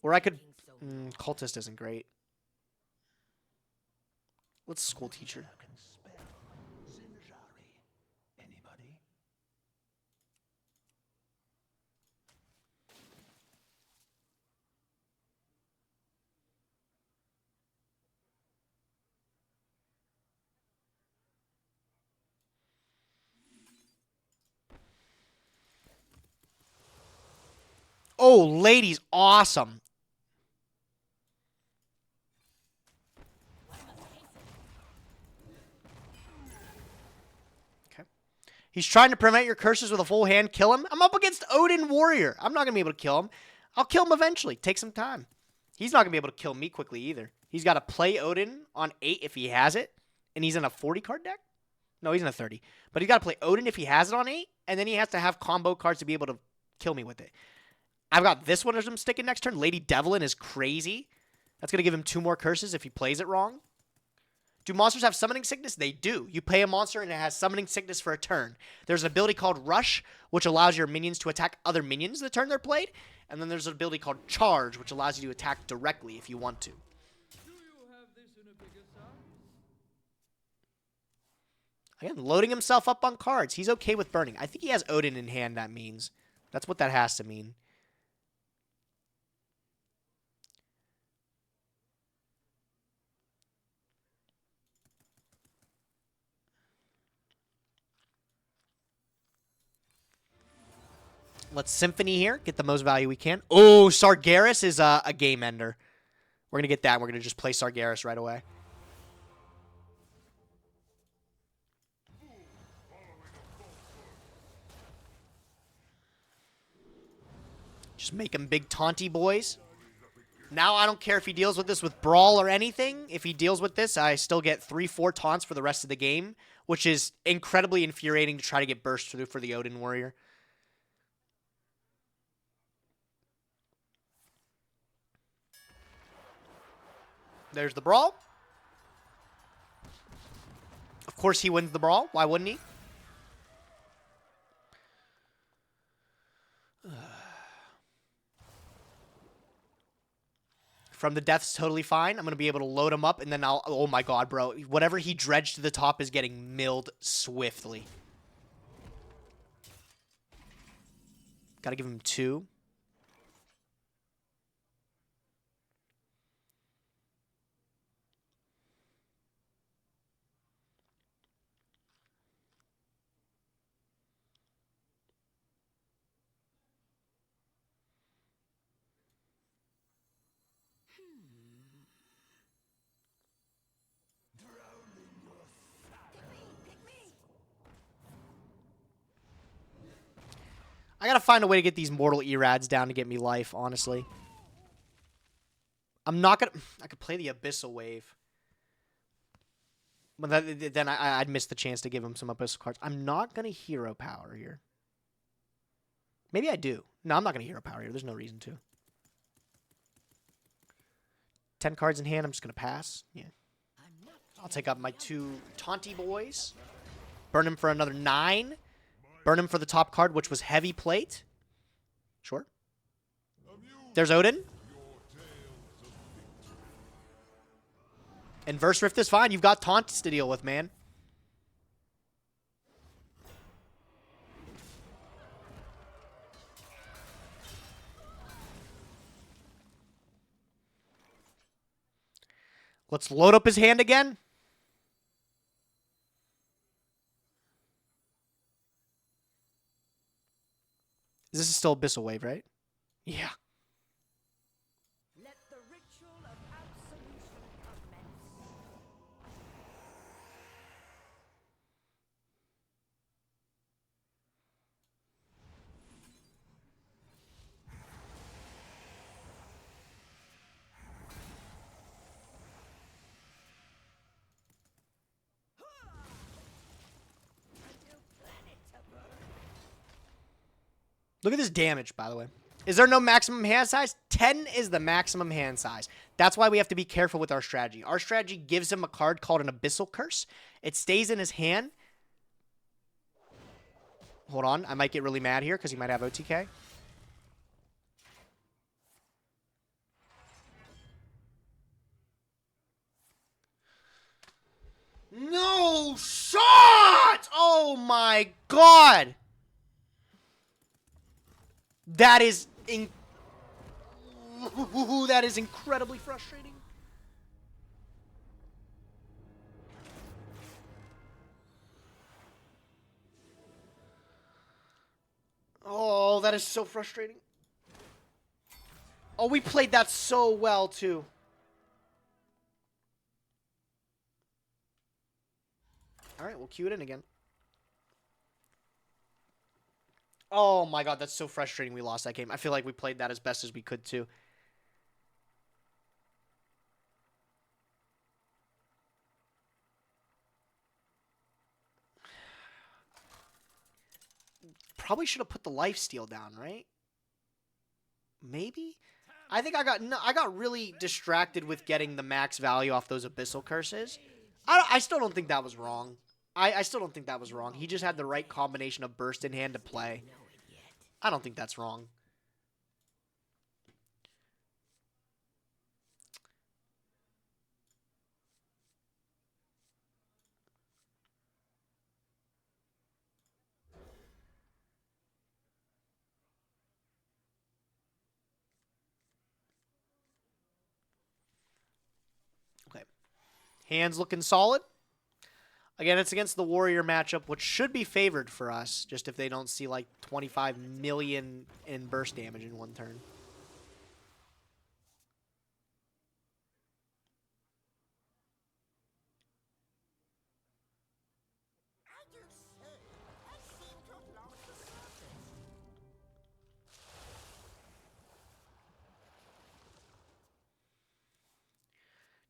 Or I could cultist isn't great. Let's school teacher. Oh, ladies, awesome. Okay. He's trying to prevent your curses with a full hand. Kill him. I'm up against Odin Warrior. I'm not going to be able to kill him. I'll kill him eventually. Take some time. He's not going to be able to kill me quickly either. He's got to play Odin on 8 if he has it. And he's in a 40 card deck? No, he's in a 30. But he's got to play Odin if he has it on 8. And then he has to have combo cards to be able to kill me with it. I've got this one as I'm sticking next turn. Lady Devlin is crazy. That's going to give him 2 more curses if he plays it wrong. Do monsters have summoning sickness? They do. You pay a monster and it has summoning sickness for a turn. There's an ability called Rush, which allows your minions to attack other minions the turn they're played. And then there's an ability called Charge, which allows you to attack directly if you want to. Again, loading himself up on cards. He's okay with burning. I think he has Odin in hand, that means. That's what that has to mean. Let's Symphony here. Get the most value we can. Oh, Sargeras is a game ender. We're going to get that. We're going to just play Sargeras right away. Just make him big taunty boys. Now I don't care if he deals with this with Brawl or anything. If he deals with this, I still get 3-4 taunts for the rest of the game, which is incredibly infuriating to try to get burst through for the Odin Warrior. There's the Brawl. Of course he wins the Brawl. Why wouldn't he? From the death's totally fine. I'm going to be able to load him up, and then I'll... Oh, my God, bro. Whatever he dredged to the top is getting milled swiftly. Got to give him 2. I gotta find a way to get these mortal erads down to get me life, honestly. I'm not gonna... I could play the Abyssal Wave. But then I'd miss the chance to give him some Abyssal cards. I'm not gonna Hero Power here. Maybe I do. No, I'm not gonna Hero Power here. There's no reason to. 10 cards in hand. I'm just gonna pass. Yeah. I'll take up my 2 Taunty boys. Burn him for another 9. Burn him for the top card, which was Heavy Plate. Sure. There's Odin. And Verse Rift is fine. You've got taunts to deal with, man. Let's load up his hand again. This is still Abyssal Wave, right? Yeah. Let the ritual of absolution commence. Look at this damage, by the way. Is there no maximum hand size? 10 is the maximum hand size. That's why we have to be careful with our strategy. Our strategy gives him a card called an Abyssal Curse. It stays in his hand. Hold on. I might get really mad here because he might have OTK. No shot! Oh my God! That is that is incredibly frustrating. Oh, that is so frustrating. Oh, we played that so well, too. All right, we'll cue it in again. Oh my God, that's so frustrating we lost that game. I feel like we played that as best as we could too. Probably should have put the lifesteal down, right? Maybe? I think I got really distracted with getting the max value off those Abyssal Curses. I still don't think that was wrong. I still don't think that was wrong. He just had the right combination of burst in hand to play. I don't think that's wrong. Okay. Hands looking solid. Again, it's against the Warrior matchup, which should be favored for us, just if they don't see like 25 million in burst damage in one turn.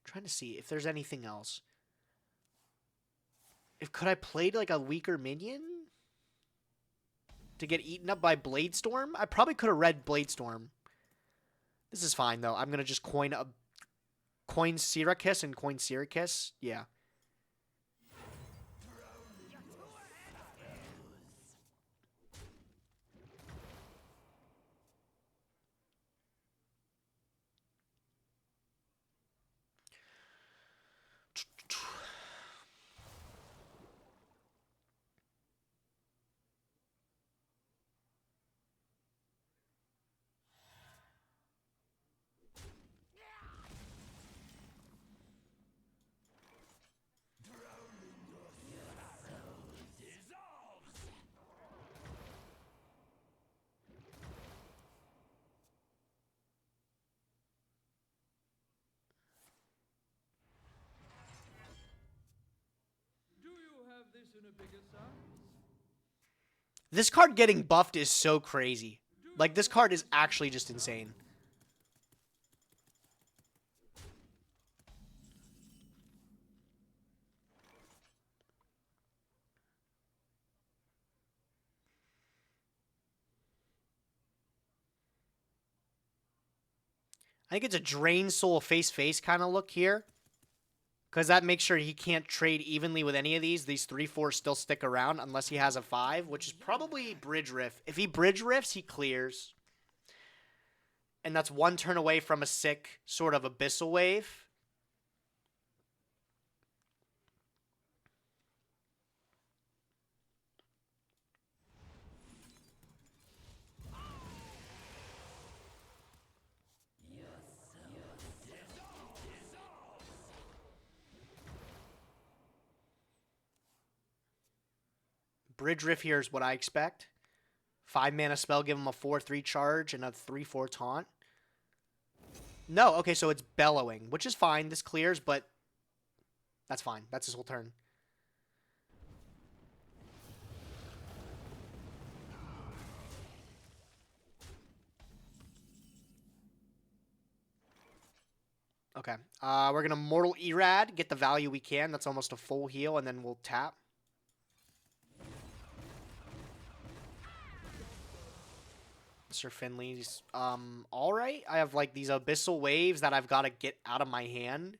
Trying to see if there's anything else. Could I play like a weaker minion to get eaten up by Bladestorm? I probably could have read Bladestorm. This is fine though. I'm gonna just coin Syracuse and coin Syracuse. Yeah. This card getting buffed is so crazy. Like, this card is actually just insane. I think it's a Drain Soul face-face kind of look here. Because that makes sure he can't trade evenly with any of these. These 3/4 still stick around unless he has a 5, which is probably Bridge Rift. If he Bridge Rifts, he clears. And that's one turn away from a sick sort of Abyssal Wave. Bridge Rift here is what I expect. 5 mana spell, give him a 4/3 charge and a 3/4 taunt. No, okay, so it's Bellowing, which is fine. This clears, but that's fine. That's his whole turn. Okay, we're going to Mortal Erad, get the value we can. That's almost a full heal, and then we'll tap. Sir Finley's all right. I have like these Abyssal Waves that I've got to get out of my hand.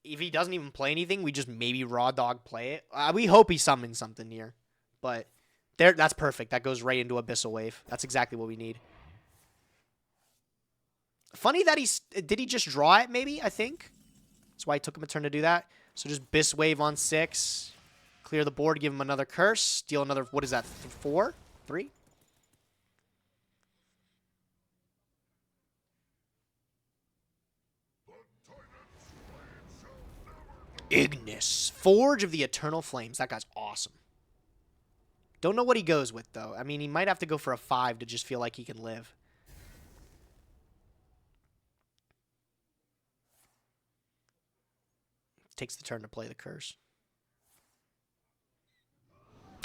If he doesn't even play anything, we just maybe Raw Dog play it. We hope he summons something here. But there, that's perfect. That goes right into Abyssal Wave. That's exactly what we need. Funny that did he just draw it maybe, I think? That's why it took him a turn to do that. So just Abyss Wave on 6. Clear the board, give him another curse. Deal another, what is that, 4? 3? Ignis. Forge of the Eternal Flames. That guy's awesome. Don't know what he goes with, though. I mean, he might have to go for a 5 to just feel like he can live. Takes the turn to play the curse.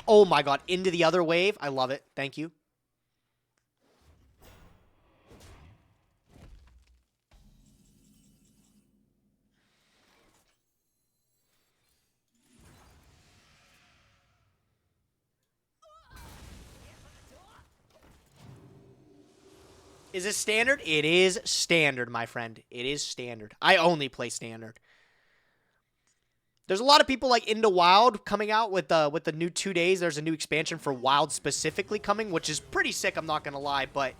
Oh my god, into the other wave. I love it. Thank you. Is this standard? It is standard, my friend. It is standard. I only play standard. There's a lot of people like into Wild coming out with the new 2 days. There's a new expansion for Wild specifically coming, which is pretty sick, I'm not going to lie. But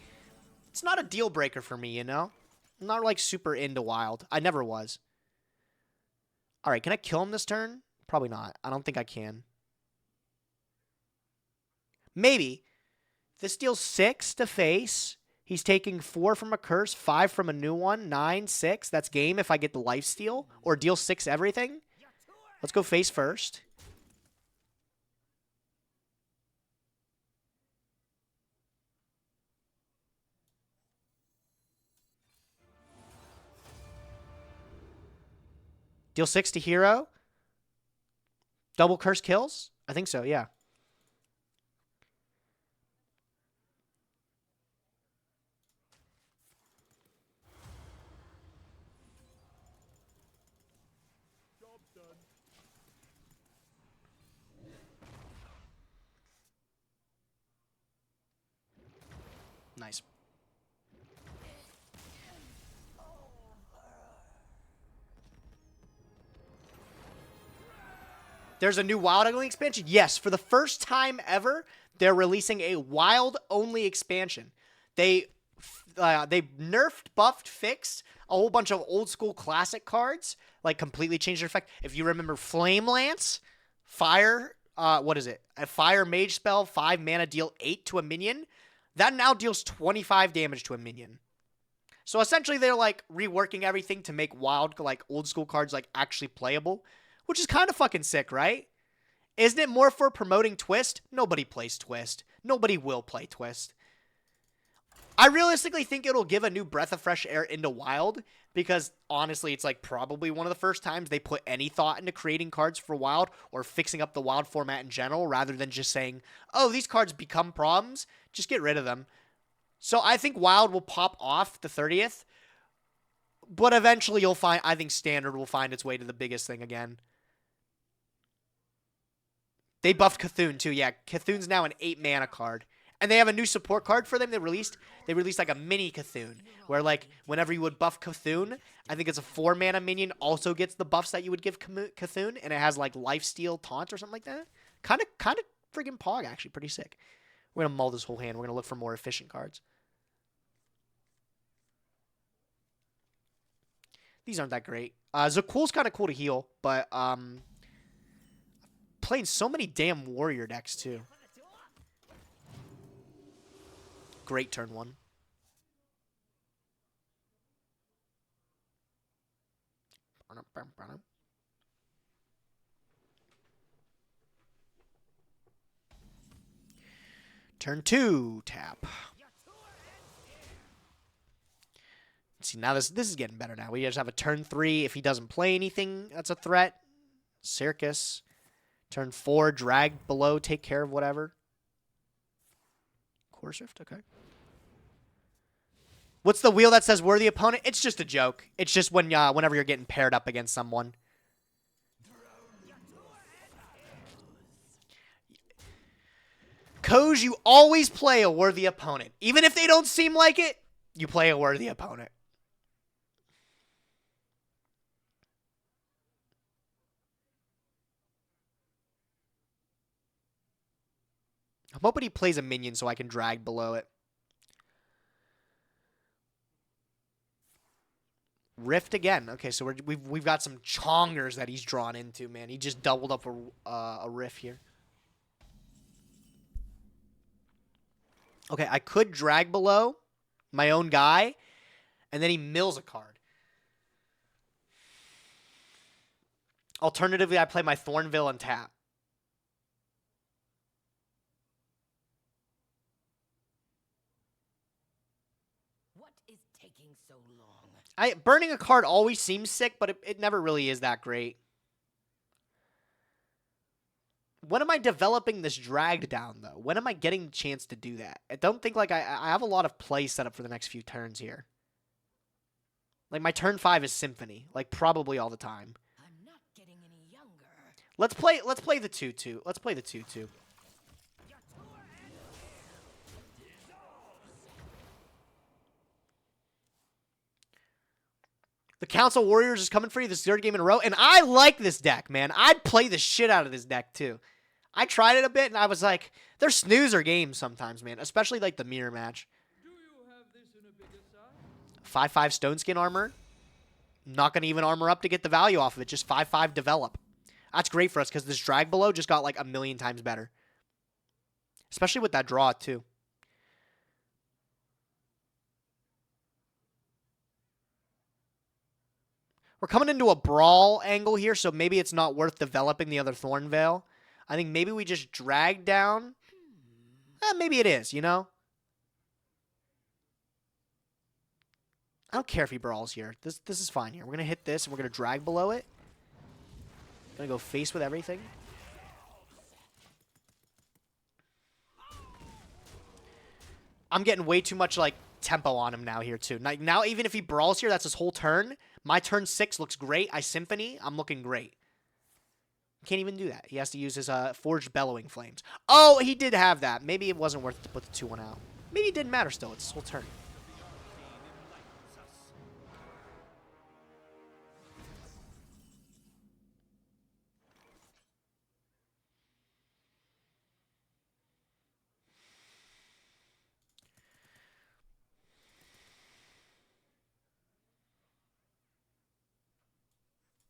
it's not a deal breaker for me, you know? I'm not like super into Wild. I never was. All right, can I kill him this turn? Probably not. I don't think I can. Maybe. This deals 6 to face. He's taking 4 from a curse, 5 from a new one, 9, 6. That's game if I get the lifesteal. Or deal 6 everything. Let's go face first. Deal 6 to hero. Double curse kills? I think so, yeah. Nice. There's a new Wild-only expansion? Yes, for the first time ever, they're releasing a Wild-only expansion. They nerfed, buffed, fixed a whole bunch of old-school classic cards, like completely changed their effect. If you remember Flame Lance, Fire, what is it? A Fire Mage spell, 5 mana, deal 8 to a minion. That now deals 25 damage to a minion. So essentially they're like reworking everything to make Wild, like old school cards, like actually playable, which is kind of fucking sick, right? Isn't it more for promoting Twist? Nobody plays Twist. Nobody will play Twist. I realistically think it'll give a new breath of fresh air into Wild, because honestly, it's like probably one of the first times they put any thought into creating cards for Wild or fixing up the Wild format in general, rather than just saying, oh, these cards become problems, just get rid of them. So I think Wild will pop off the 30th, but eventually you'll find, I think Standard will find its way to the biggest thing again. They buffed Cthulhu too. Yeah, Cthulhu's now an 8 mana card. And they have a new support card for them they released. They released like a mini Cthulhu, where like whenever you would buff Cthulhu, I think it's a 4 mana minion, also gets the buffs that you would give Cthulhu, and it has like lifesteal taunt or something like that. Kind of friggin' pog, actually. Pretty sick. We're going to mull this whole hand. We're going to look for more efficient cards. These aren't that great. Zakul's kind of cool to heal, but playing so many damn warrior decks too. Great turn 1. Turn 2, tap. See, now this is getting better now. We just have a turn 3. If he doesn't play anything, that's a threat. Circus. Turn 4, drag below, take care of whatever. Course Rift, okay. What's the wheel that says worthy opponent? It's just a joke. It's just when whenever you're getting paired up against someone. Coach, you always play a worthy opponent. Even if they don't seem like it, you play a worthy opponent. I'm hoping he plays a minion so I can drag below it. Rift again. Okay, so we've got some chongers that he's drawn into, man. He just doubled up a riff here. Okay, I could drag below my own guy, and then he mills a card. Alternatively, I play my Thornville and tap. What is taking so long? Burning a card always seems sick, but it never really is that great. When am I developing this dragged down, though? When am I getting the chance to do that? I don't think, like, I have a lot of play set up for the next few turns here. Like, my turn 5 is Symphony. Like, probably all the time. I'm not getting any younger. Let's play the 2-2. Let's play the 2-2. The Council Warriors is coming for you this 3rd game in a row, and I like this deck, man. I'd play the shit out of this deck, too. I tried it a bit, and I was like, they're snoozer games sometimes, man, especially, like, the mirror match. 5/5 Stone Skin armor. Not going to even armor up to get the value off of it, just 5/5 develop. That's great for us, because this drag below just got, like, a million times better. Especially with that draw, too. We're coming into a brawl angle here, so maybe it's not worth developing the other Thornvale. I think maybe we just drag down. Maybe it is, you know? I don't care if he brawls here. This is fine here. We're going to hit this, and we're going to drag below it. Going to go face with everything. I'm getting way too much, like, tempo on him now here, too. Now, even if he brawls here, that's his whole turn. My turn 6 looks great. I Symphony. I'm looking great. Can't even do that. He has to use his Forged Bellowing Flames. Oh, he did have that. Maybe it wasn't worth it to put the 2-1 out. Maybe it didn't matter still. It's his whole turn.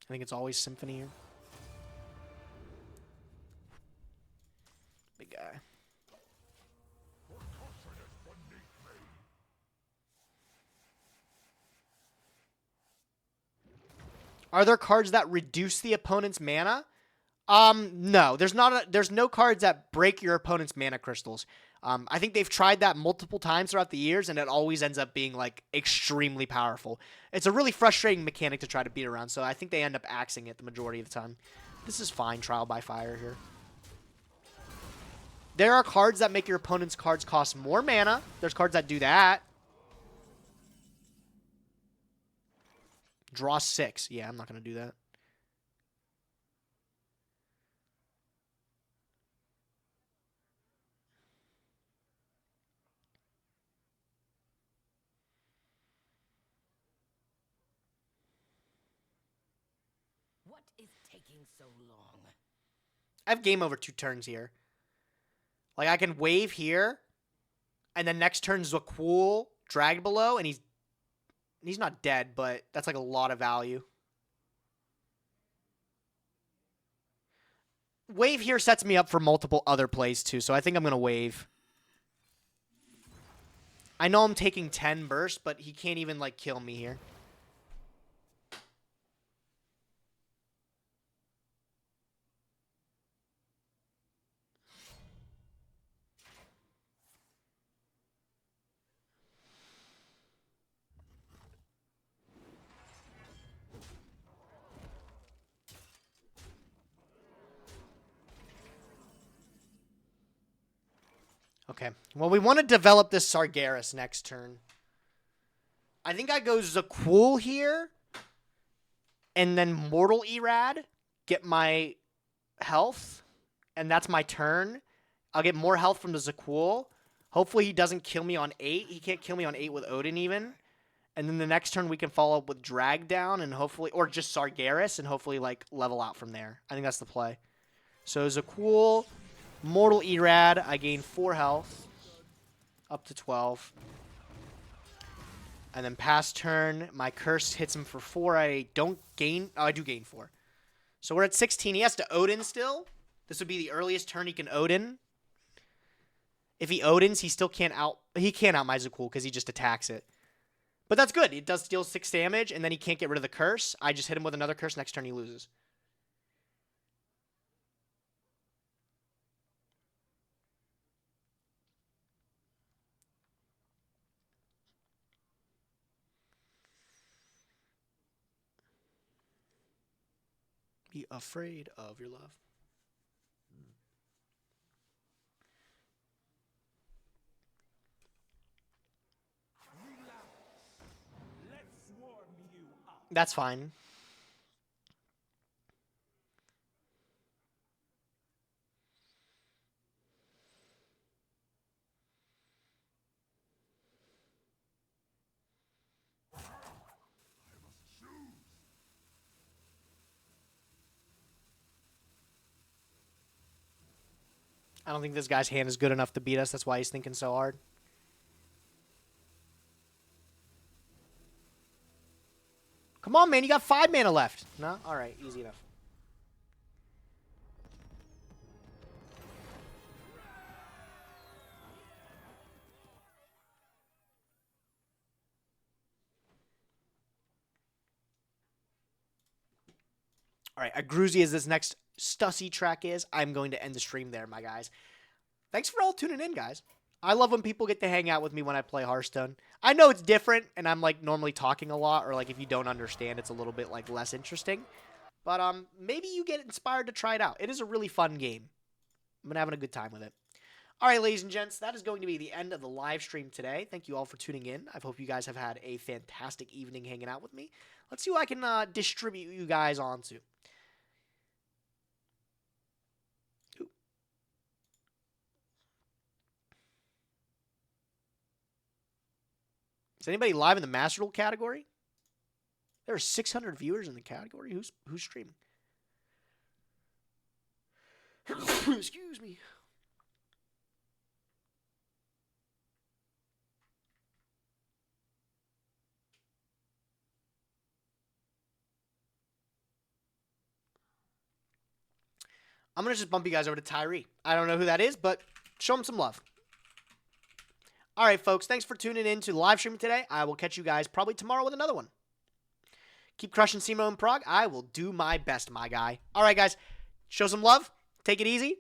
I think it's always Symphony here. Big guy. Are there cards that reduce the opponent's mana? No. There's no cards that break your opponent's mana crystals. I think they've tried that multiple times throughout the years, and it always ends up being, like, extremely powerful. It's a really frustrating mechanic to try to beat around, so I think they end up axing it the majority of the time. This is fine, Trial by Fire here. There are cards that make your opponent's cards cost more mana. There's cards that do that. Draw 6. Yeah, I'm not going to do that. What is taking so long? I have game over 2 turns here. Like, I can wave here, and then next turn's a cool drag below, and he's not dead, but that's like a lot of value. Wave here sets me up for multiple other plays, too, so I think I'm going to wave. I know I'm taking 10 burst, but he can't even, like, kill me here. Okay. Well, we want to develop this Sargeras next turn. I think I go Zakul here. And then Mortal Erad. Get my health. And that's my turn. I'll get more health from the Zakul. Hopefully he doesn't kill me on 8. He can't kill me on 8 with Odin even. And then the next turn we can follow up with Drag Down and hopefully... Or just Sargeras and hopefully like level out from there. I think that's the play. So Zakul... Mortal Erad, I gain 4 health, up to 12. And then past turn, my curse hits him for 4. I don't gain, oh, I do gain 4. So we're at 16. He has to Odin still. This would be the earliest turn he can Odin. If he Odins, he still can't out my Zakul because he just attacks it. But that's good. It does deal 6 damage, and then he can't get rid of the curse. I just hit him with another curse. Next turn he loses. Be afraid of your love. That's fine. I don't think this guy's hand is good enough to beat us. That's why he's thinking so hard. Come on, man. You got 5 mana left. No? All right. Easy enough. All right. Agruzi as this next Stussy track is. I'm going to end the stream there, my guys. Thanks for all tuning in, guys. I love when people get to hang out with me when I play Hearthstone. I know it's different, and I'm, like, normally talking a lot, or, like, if you don't understand, it's a little bit, like, less interesting. But, maybe you get inspired to try it out. It is a really fun game. I've been having a good time with it. All right, ladies and gents, that is going to be the end of the live stream today. Thank you all for tuning in. I hope you guys have had a fantastic evening hanging out with me. Let's see who I can distribute you guys onto. Is anybody live in the Master Duel category? There are 600 viewers in the category. Who's streaming? Excuse me. I'm going to just bump you guys over to Tyree. I don't know who that is, but show him some love. All right, folks. Thanks for tuning in to the live stream today. I will catch you guys probably tomorrow with another one. Keep crushing Simo and Prague. I will do my best, my guy. All right, guys. Show some love. Take it easy.